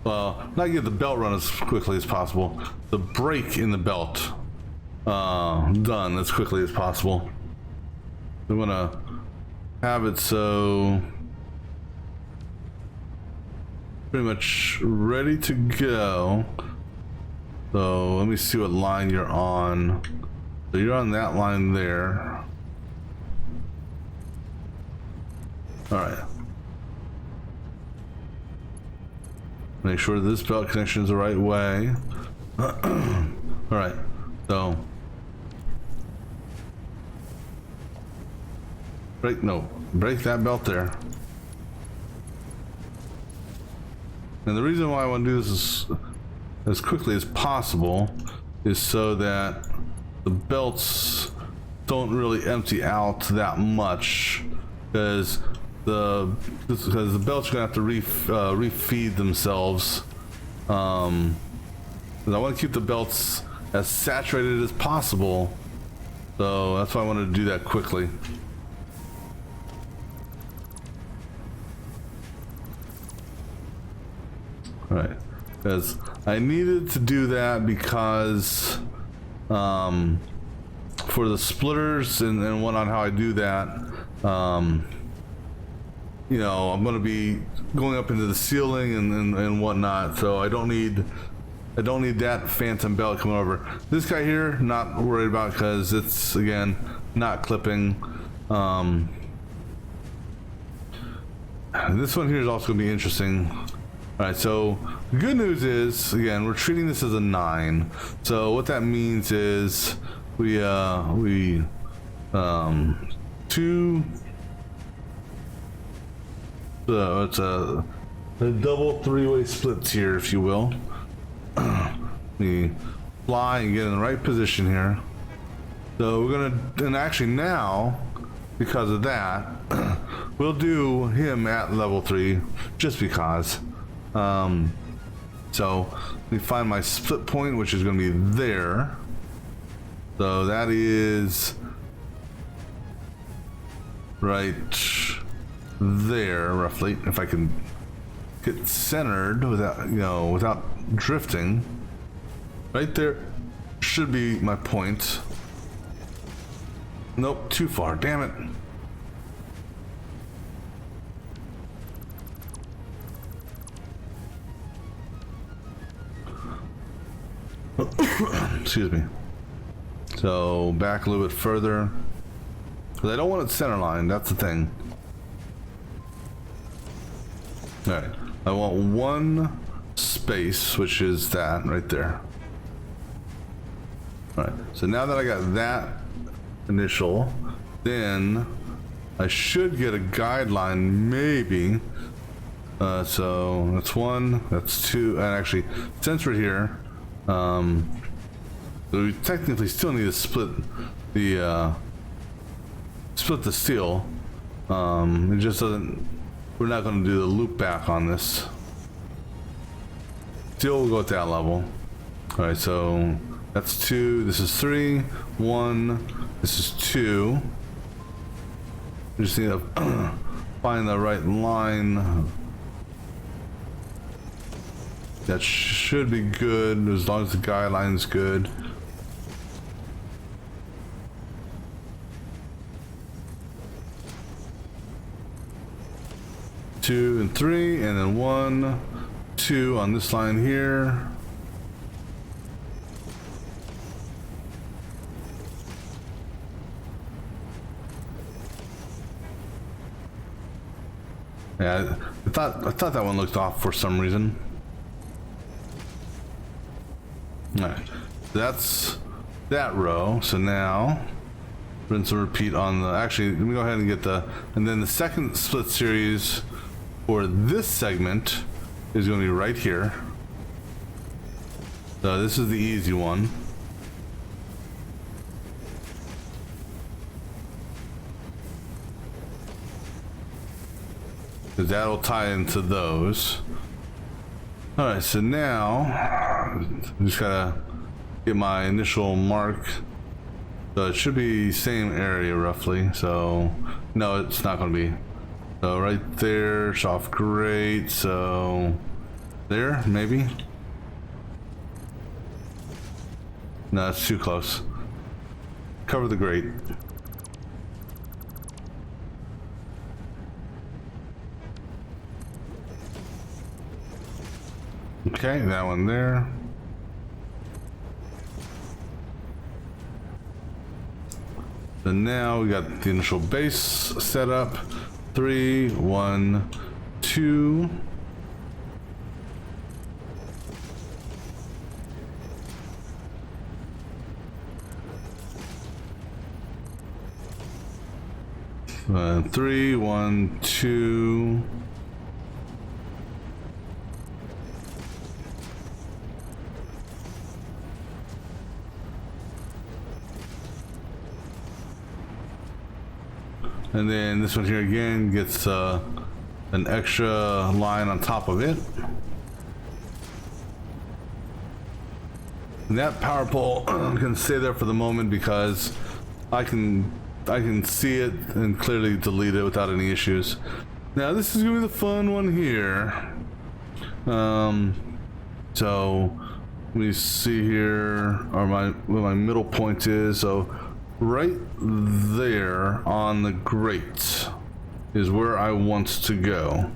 Well, not get the belt run as quickly as possible. The break in the belt done as quickly as possible. I'm gonna have it so pretty much ready to go. So let me see what line you're on. So you're on that line there. All right. Make sure this belt connection is the right way. All right. So break that belt there. And the reason why I want to do this as quickly as possible is so that the belts don't really empty out that much, because the belts are gonna have to refeed themselves. I want to keep the belts as saturated as possible, so that's why I wanted to do that quickly. All right, because I needed to do that because for the splitters and whatnot, how I do that, you know, I'm going to be going up into the ceiling and whatnot, so I don't need that phantom belt coming over. This guy here, not worried about, because it's, again, not clipping. This one here is also going to be interesting. All right, so the good news is, again, we're treating this as a 9. So what that means is we two. So it's a double 3-way splits here, if you will. We fly and get in the right position here. So we're gonna, and actually now, because of that, we'll do him at level 3, just because. So we find my split point, which is going to be there. So that is right there, roughly. If I can get centered without, you know, without drifting, right there should be my point. Nope, too far. Damn it. Excuse me. So back a little bit further, because I don't want it center line. That's the thing. All right, I want one space, which is that right there. All right, so now that I got that initial, then I should get a guideline, maybe. So that's 1, that's 2, and actually, since we're here, so we technically still need to split the steel. It just doesn't. We're not going to do the loop back on this. Steel will go at that level. All right, so that's 2. This is 3. 1. This is 2. We just need to find the right line. That should be good as long as the guideline's good. Two and 3, and then 1, 2 on this line here. Yeah, I thought that one looked off for some reason. All right, that's that row. So now rinse and repeat on the, actually let me go ahead and get the, and then the second split series for this segment is going to be right here. So this is the easy one. Because that'll tie into those. Alright, so now I just gotta get my initial mark. So it should be same area roughly. So no, it's not gonna be. So right there, soft grate. So there, maybe. No, it's too close. Cover the grate. Okay, that one there. And now we got the initial base set up. 3, 1, 2. Three, 1, 2. And then this one here again gets an extra line on top of it. And that power pole can stay there for the moment because I can see it and clearly delete it without any issues. Now this is gonna be the fun one here. So let me see here, or where my middle point is. So right there on the grate is where I want to go.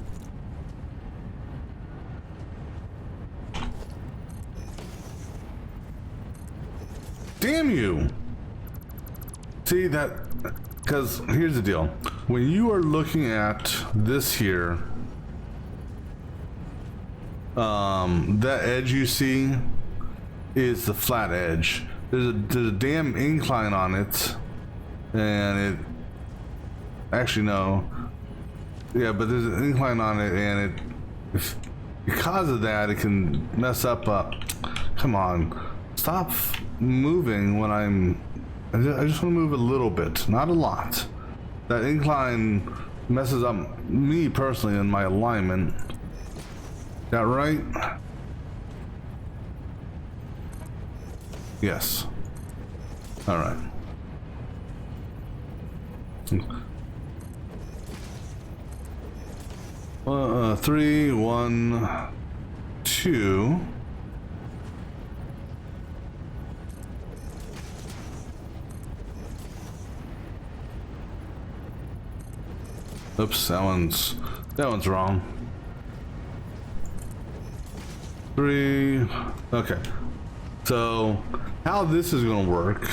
Damn you! See that? Because here's the deal. When you are looking at this here, that edge you see is the flat edge. There's a damn incline on it, and it actually no, yeah, but there's an incline on it, and because of that, it can mess up. Come on, stop moving when I just want to move a little bit, not a lot. That incline messes up me personally in my alignment. That right? Yes. All right. 3, 1, 2. Oops, that one's wrong. 3. Okay. So how this is going to work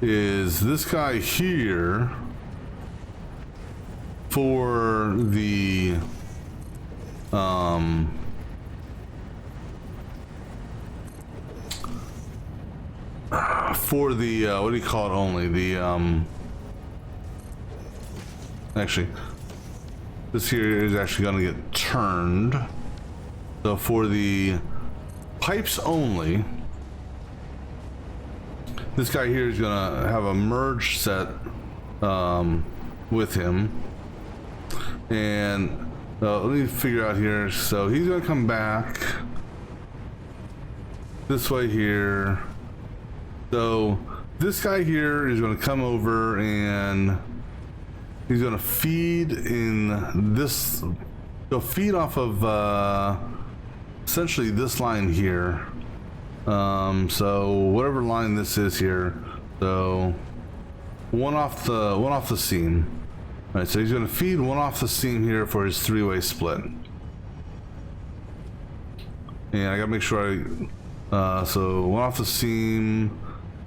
is this guy here for the what do you call it, only the actually this here is actually going to get turned. So for the pipes only, this guy here is gonna have a merge set with him, and let me figure out here. So he's gonna come back this way here. So this guy here is gonna come over and he's gonna feed in this. He'll feed off of essentially this line here. So whatever line this is here, so one off the seam. All right, so he's going to feed one off the seam here for his three-way split. And I got to make sure so one off the seam,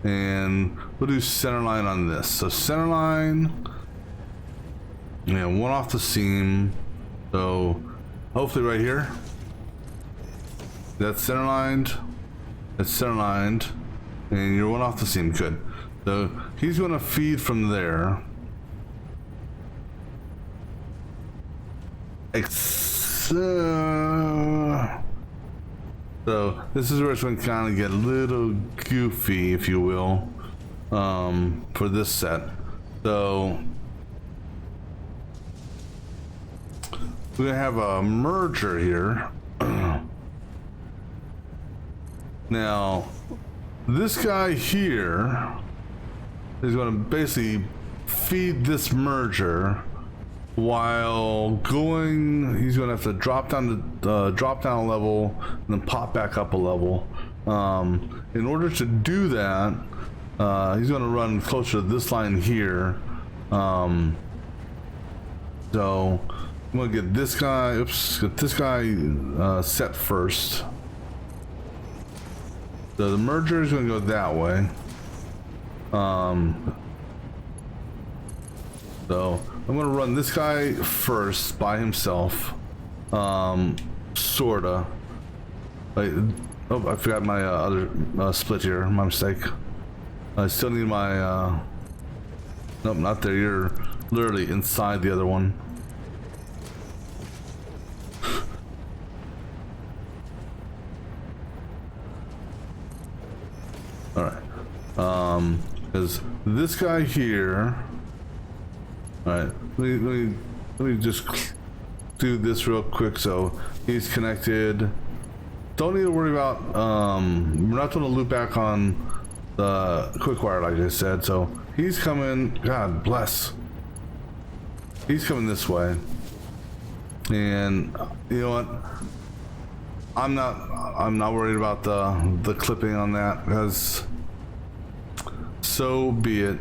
and we'll do center line on this. So center line, and one off the seam. So hopefully right here. That's center lined. That's center lined, and you're one off the seam. Good. So he's going to feed from there. So this is where it's going to kind of get a little goofy, if you will, for this set. So we're going to have a merger here. Now, this guy here is going to basically feed this merger while going. He's going to have to drop down a level and then pop back up a level. In order to do that, he's going to run closer to this line here. So I'm gonna get this guy, oops, get this guy set first. So the merger is gonna go that way. So I'm gonna run this guy first by himself. Sorta. Like, oh, I forgot my other split here. My mistake. I still need my. Nope, not there. You're literally inside the other one. All right. Because this guy here. All right. Let me just do this real quick. So he's connected. Don't need to worry about. We're not going to loop back on the quick wire, like I said. So he's coming. God bless. He's coming this way. And you know what? I'm not worried about the clipping on that, because so be it.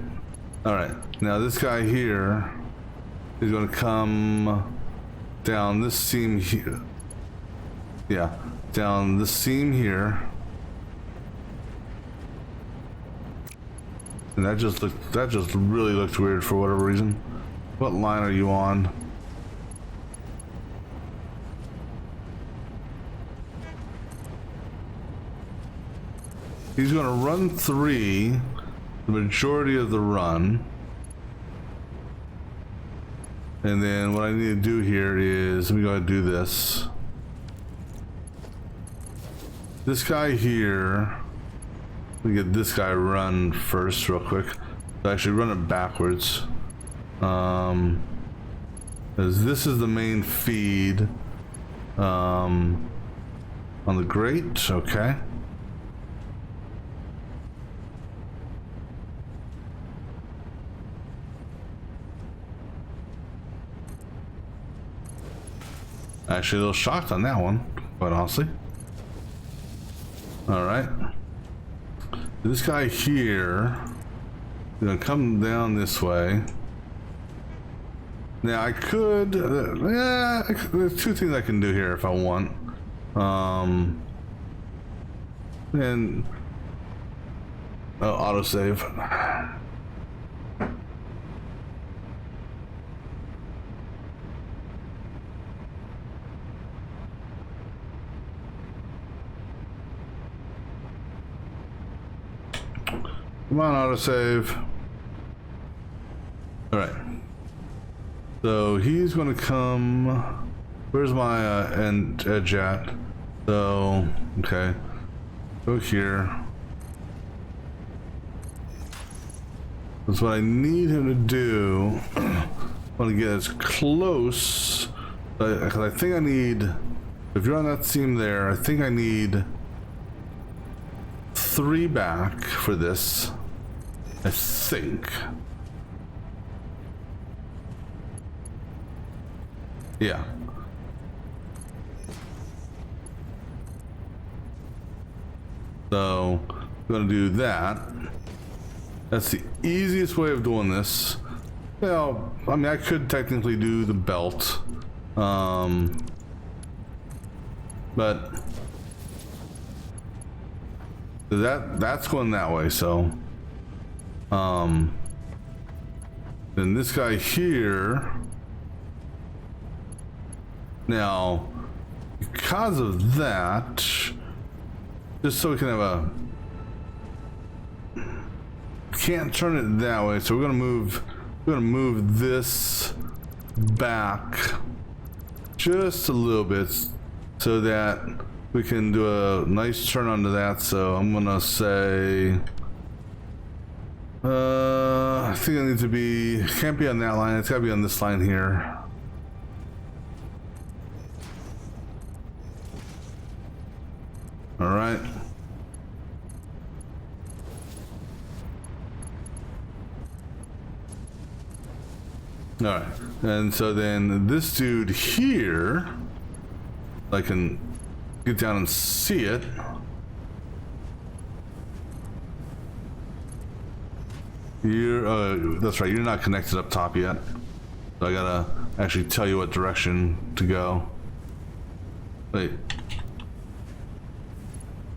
All right, now this guy here is going to come down this seam here. Yeah, down the seam here, and that just really looked weird for whatever reason. What line are you on? He's going to run 3 the majority of the run. And then what I need to do here is, let me go ahead and do this. This guy here, let me get this guy run first real quick. So actually run it backwards. Because this is the main feed on the grate, okay. Actually, a little shocked on that one, quite honestly. All right. This guy here is gonna come down this way. Now I could, there's 2 things I can do here if I want. And autosave. Come on, autosave. All right. So he's going to come. Where's my end edge at? So, okay. Go here. That's what I need him to do. I want to get as close. Because I think I need. If you're on that seam there, I think I need 3 back for this. I think. Yeah. So I'm gonna do that. That's the easiest way of doing this. Well, I mean, I could technically do the belt, but that's going that way. So, then this guy here. Now, because of that, just so we can have a, can't turn it that way, so we're gonna move this back just a little bit so that we can do a nice turn onto that. So I'm gonna say, I think it needs to be, can't be on that line, it's gotta be on this line here. All right. All right. And so then this dude here, I can get down and see it. You're, that's right, you're not connected up top yet. So I gotta actually tell you what direction to go. Wait.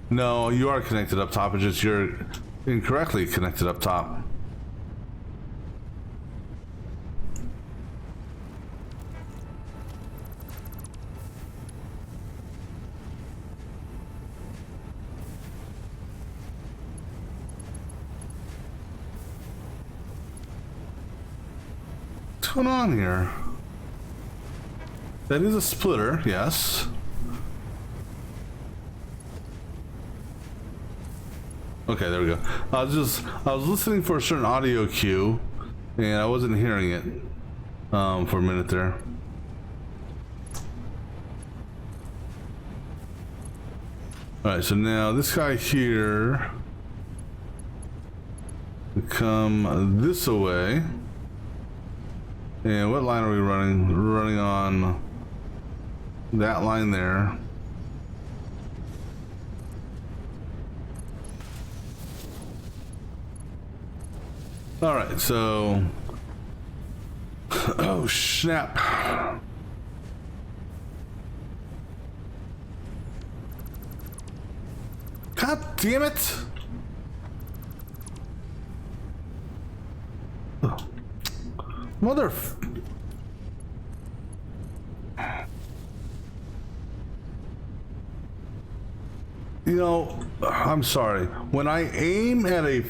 No, you are connected up top. It's just you're incorrectly connected up top. What's going on here? That is a splitter, yes. Okay, there we go. I was listening for a certain audio cue, and I wasn't hearing it for a minute there. All right, so now this guy here will come this way. And what line are we running? We're running on that line there. All right, so oh snap. God damn it. Mother. You know, I'm sorry. When I aim at a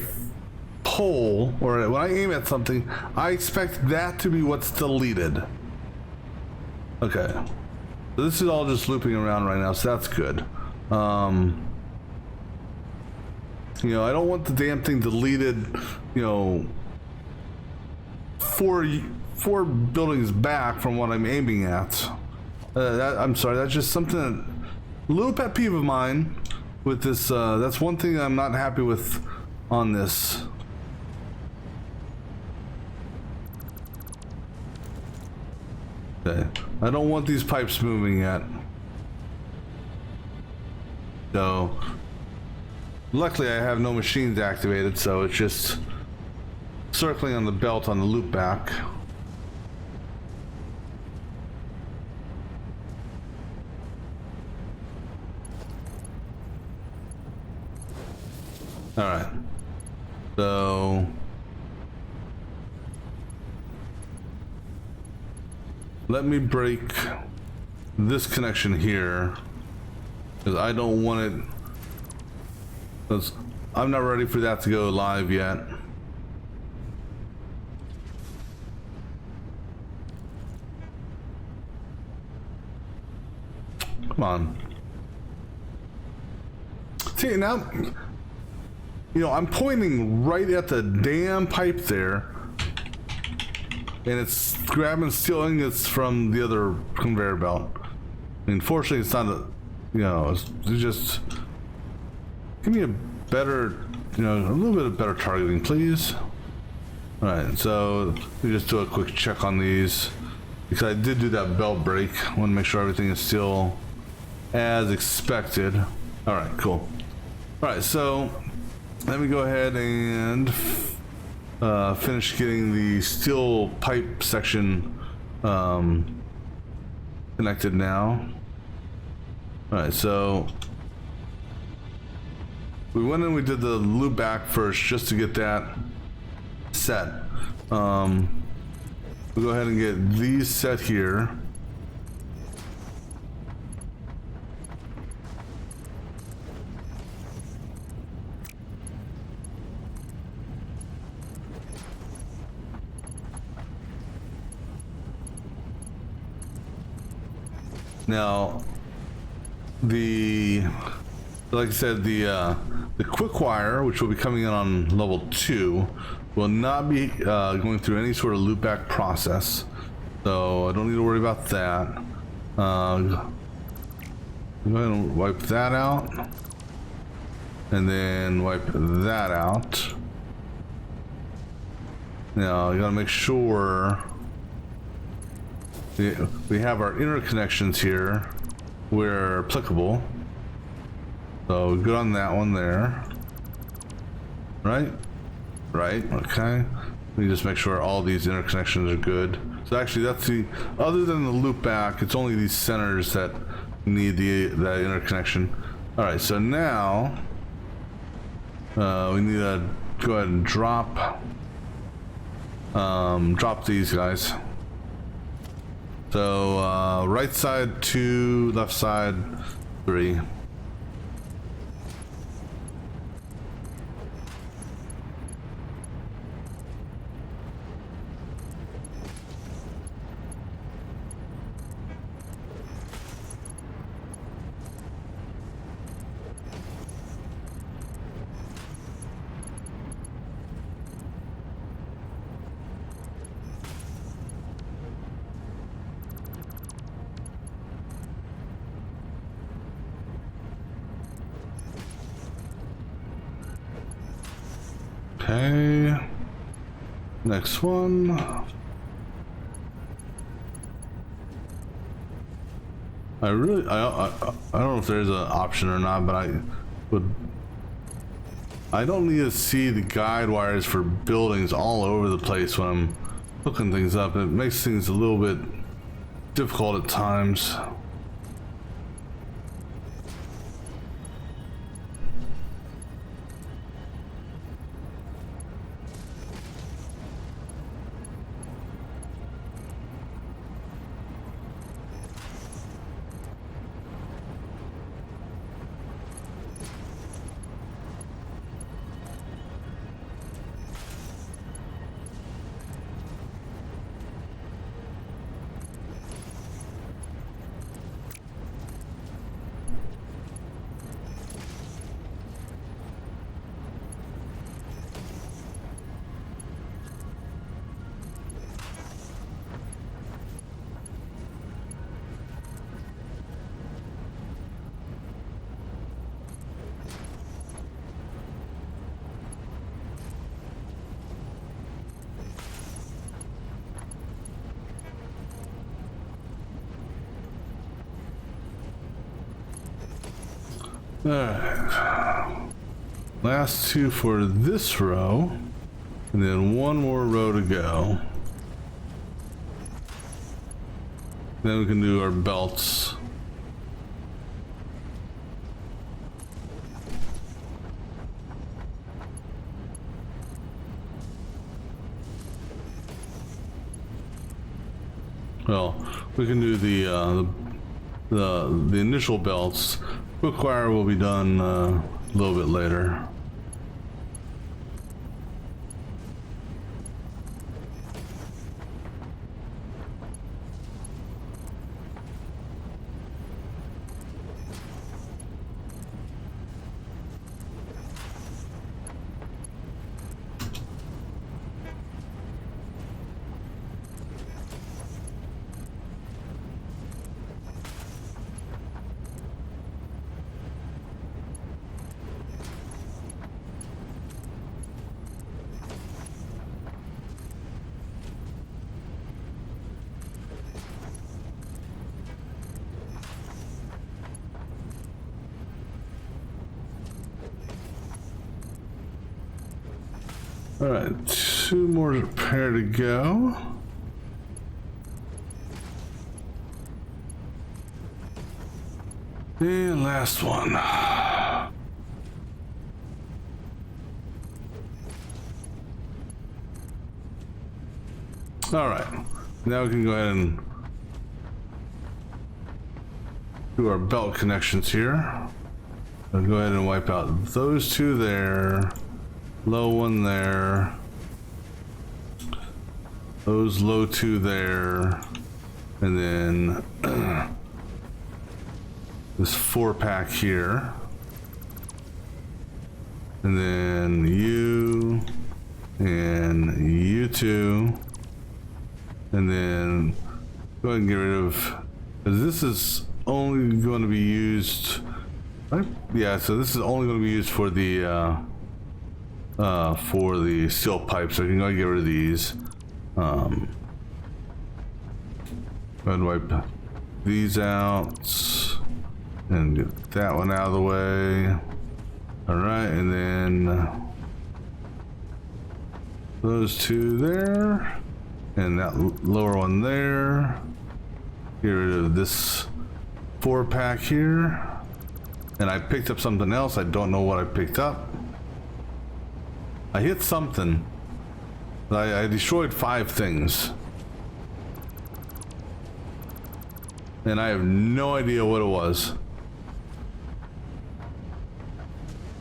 pole, or when I aim at something, I expect that to be what's deleted. Okay. So this is all just looping around right now, so that's good. You know, I don't want the damn thing deleted, you know, four buildings back from what I'm aiming at. I'm sorry, that's just something, a little pet peeve of mine with this. That's one thing I'm not happy with on this. Okay, I don't want these pipes moving yet. So, luckily I have no machines activated, so it's just circling on the belt on the loop back. All right, so let me break this connection here because I don't want it, because I'm not ready for that to go live yet. Come on. See, now, you know, I'm pointing right at the damn pipe there, and it's grabbing steel ingots from the other conveyor belt. I mean, fortunately, it's not a, you know, it's just, give me a better, you know, a little bit of better targeting, please. All right, so let me just do a quick check on these, because I did do that belt break. I want to make sure everything is still as expected. All right, cool. All right, so let me go ahead and finish getting the steel pipe section connected now. All right, so we went and we did the loop back first just to get that set. We'll go ahead and get these set here. Now, like I said, the quick wire, which will be coming in on level 2, will not be going through any sort of loopback process, so I don't need to worry about that. Go ahead and wipe that out, and then wipe that out. Now, you gotta make sure we have our interconnections here where applicable. So good on that one there. Right? Right, okay. Let me just make sure all these interconnections are good. So actually, that's the, other than the loop back, it's only these centers that need that interconnection. All right, so now we need to go ahead and drop these guys. So right side 2, left side 3. Okay, next one. I don't know if there's an option or not, but I don't need to see the guide wires for buildings all over the place when I'm hooking things up. It makes things a little bit difficult at times. Alright, last 2 for this row, and then 1 more row to go. Then we can do our belts. Well, we can do the initial belts. Quick wire will be done a little bit later. All right, 2 more pair to go. And last one. All right, now we can go ahead and do our belt connections here. I'll go ahead and wipe out those 2 there. Low 1 there. Those low 2 there. And then this 4-pack here. And then you and you 2. And then go ahead and get rid of, because this is only going to be used, right? Yeah, so this is only going to be used for the steel pipe, so I can go and get rid of these. Go ahead and wipe these out and get that one out of the way. All right, and then those 2 there. And that lower one there. Get rid of this 4-pack here. And I picked up something else. I don't know what I picked up. I hit something. I destroyed 5 things. And I have no idea what it was.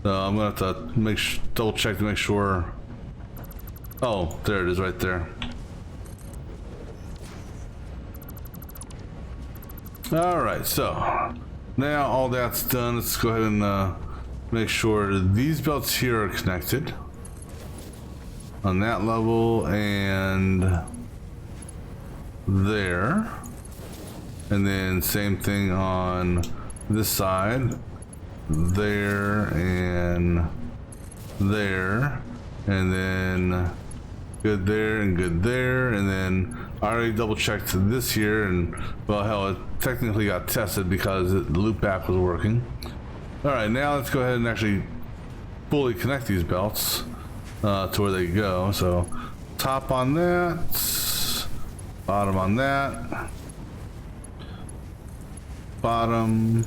So I'm gonna have to double check to make sure. Oh, there it is right there. Alright, so now all that's done. Let's go ahead and make sure these belts here are connected on that level and there. And then same thing on this side, there and there, and then good there and good there, and then I already double checked this here, and well, hell, it technically got tested because the loop back was working. All right, now let's go ahead and actually fully connect these belts to where they go. So top on that, bottom on that. Bottom,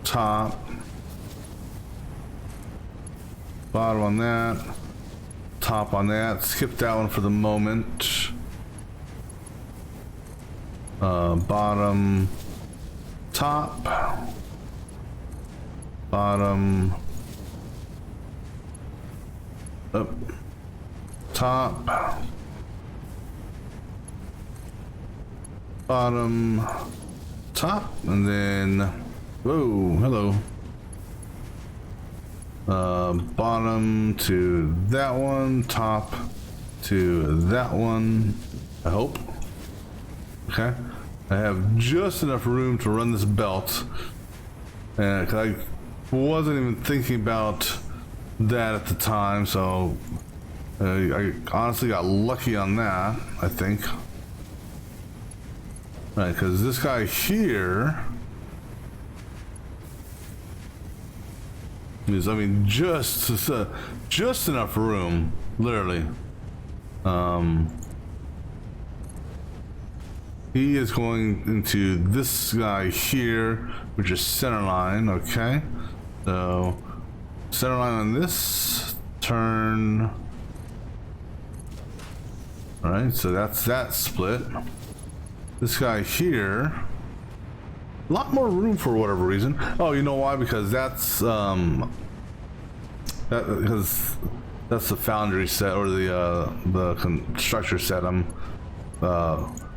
top, bottom on that, top on that. Skip that one for the moment. Bottom, top, bottom, up, top, bottom, top, and then whoa, hello. Bottom to that one, top to that one, I hope. Okay, I have just enough room to run this belt, and I wasn't even thinking about that at the time, so I honestly got lucky on that, I think. Right, because this guy here is, I mean, just enough room, literally. He is going into this guy here, which is center line. Okay, so center line on this turn. All right, so that's that split. This guy here, a lot more room for whatever reason. Oh, you know why? Because that's because that's the foundry set, or the constructor set. I'm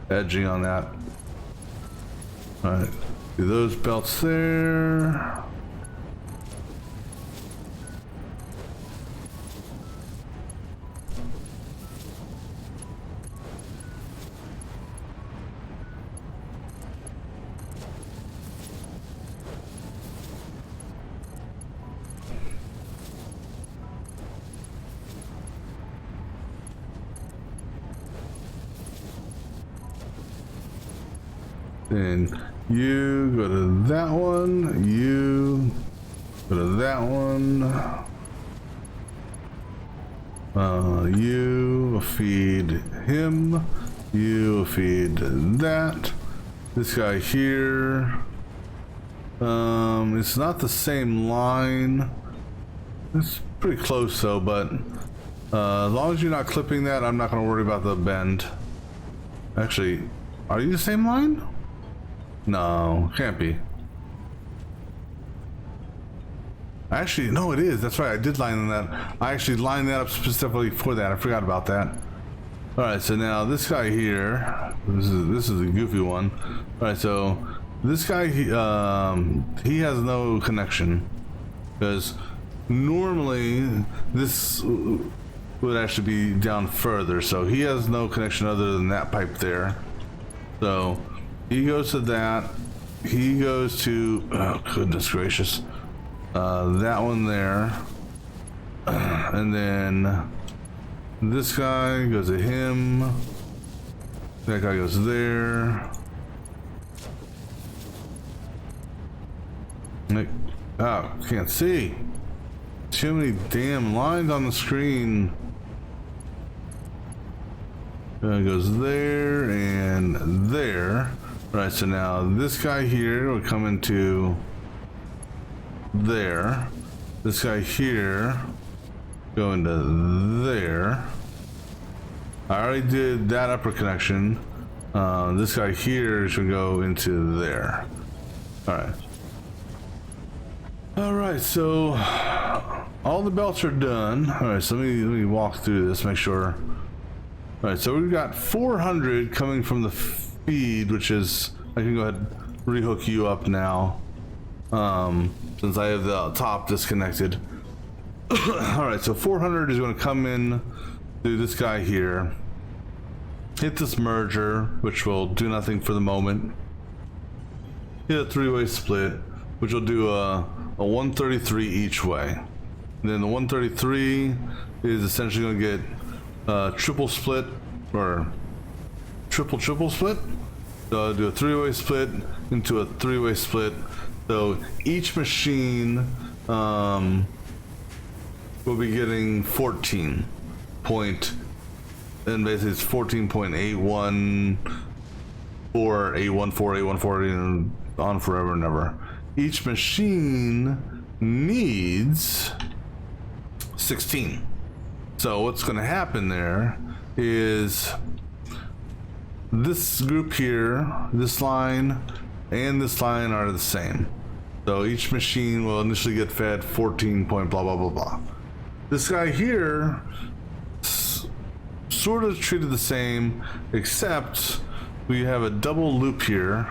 edging on that. All right, do those belts there. Then you go to that one, you go to that one, you feed him, you feed that. This guy here, it's not the same line. It's pretty close though, but as long as you're not clipping that, I'm not going to worry about the bend. Actually, are you the same line? No, can't be. Actually, no, it is. That's right. I did line that. I actually lined that up specifically for that. I forgot about that. All right. So now this guy here. This is a goofy one. All right. So this guy, he has no connection, because normally this would actually be down further. So he has no connection other than that pipe there. So he goes to that. He goes to, oh goodness gracious, that one there, and then this guy goes to him. That guy goes there. Like, oh, can't see. Too many damn lines on the screen. Goes there and there. Right, so now this guy here will come into there. This guy here go into there. I already did that upper connection. This guy here should go into there. All right, so all the belts are done. All right, so let me walk through this, make sure. All right, so we've got 400 coming from the feed, which is, I can go ahead and rehook you up now, since I have the top disconnected. All right, so 400 is going to come in through this guy here, hit this merger, which will do nothing for the moment, hit a three-way split, which will do a 133 each way. And then the 133 is essentially going to get triple split, or triple split. So I'll do a three-way split into a three-way split. So each machine will be getting 14 point, and basically it's 14.81 or 814, and on forever and ever. Each machine needs 16. So what's going to happen there is this group here, this line and this line are the same. So each machine will initially get fed 14 point blah blah blah blah. This guy here sort of treated the same, except we have a double loop here.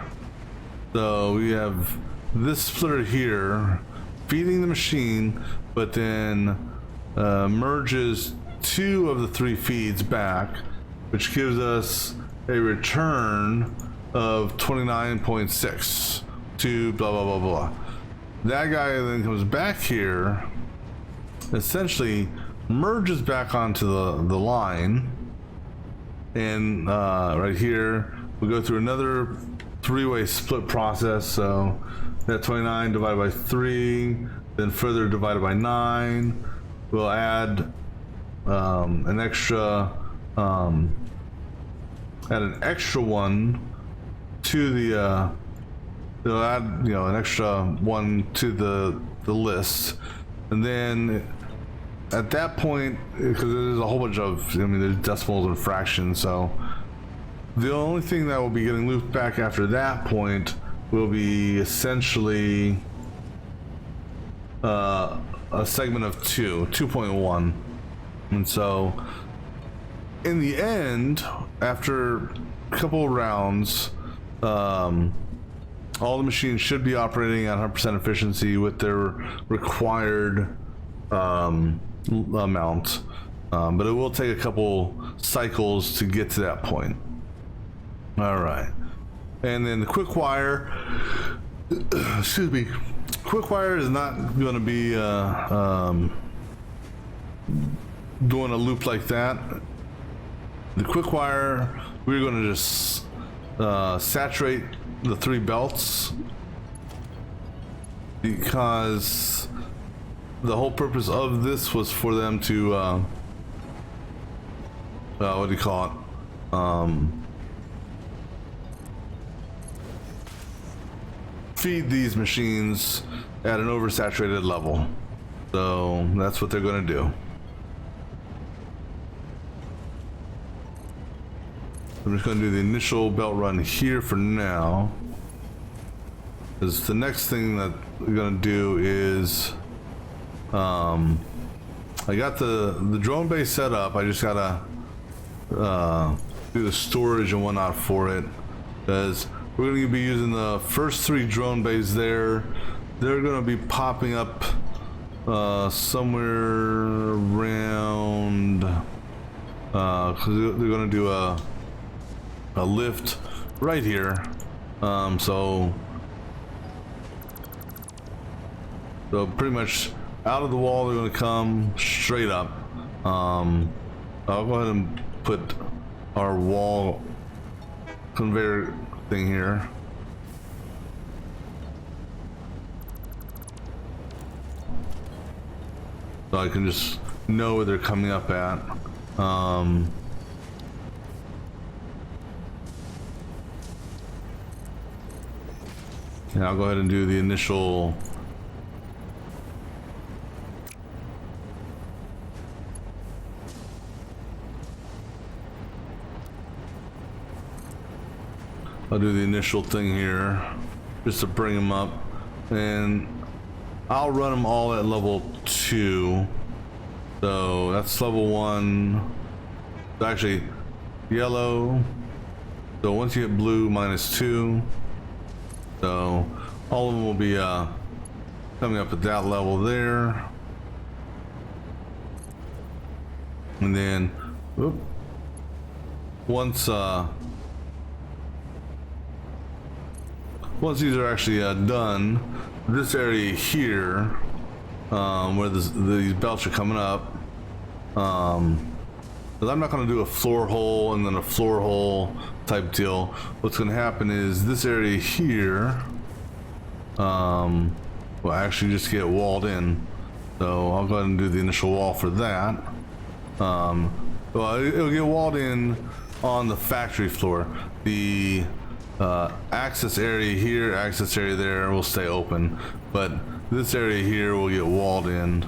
So we have this splitter here feeding the machine, but then merges two of the three feeds back, which gives us a return of 29.6 to blah blah blah blah. That guy then comes back here, essentially merges back onto the line, and right here we'll go through another three-way split process. So that 29 divided by 3, then further divided by 9. We'll add an extra one to the they'll add, an extra one to the list, and then at that point, because there's a whole bunch of, there's decimals and fractions, so the only thing that will be getting looped back after that point will be essentially a segment of 2.1. And so in the end, after a couple of rounds, all the machines should be operating at 100% efficiency with their required amount, but it will take a couple cycles to get to that point. All right, and then the quick wire, excuse me, quick wire is not going to be doing a loop like that. The quick wire, we're going to just saturate the 3 belts, because the whole purpose of this was for them to what do you call it, feed these machines at an oversaturated level. So that's what they're going to do. I'm just going to do the initial belt run here for now, because the next thing that we're going to do is I got the drone base set up. I just gotta do the storage and whatnot for it, because we're going to be using the first 3 drone bays there. They're going to be popping up somewhere around, because they're going to do a lift right here. So pretty much out of the wall they're going to come straight up. I'll go ahead and put our wall conveyor thing here. So I can just know where they're coming up at. And I'll go ahead and do the initial thing here just to bring them up, and I'll run them all at level 2. So that's level 1. So actually yellow. So once you hit blue, -2. So all of them will be coming up at that level there. And then once these are actually done, this area here where these belts are coming up, but I'm not going to do a floor hole and then a floor hole type deal. What's going to happen is this area here will actually just get walled in. So I'll go ahead and do the initial wall for that. Well, it'll get walled in on the factory floor. The access area here, access area there will stay open, but this area here will get walled in.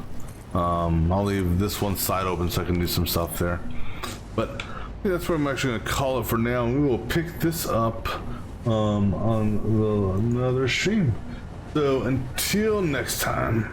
I'll leave this one side open so I can do some stuff there. But yeah, that's where I'm actually going to call it for now. We will pick this up on another stream. So until next time.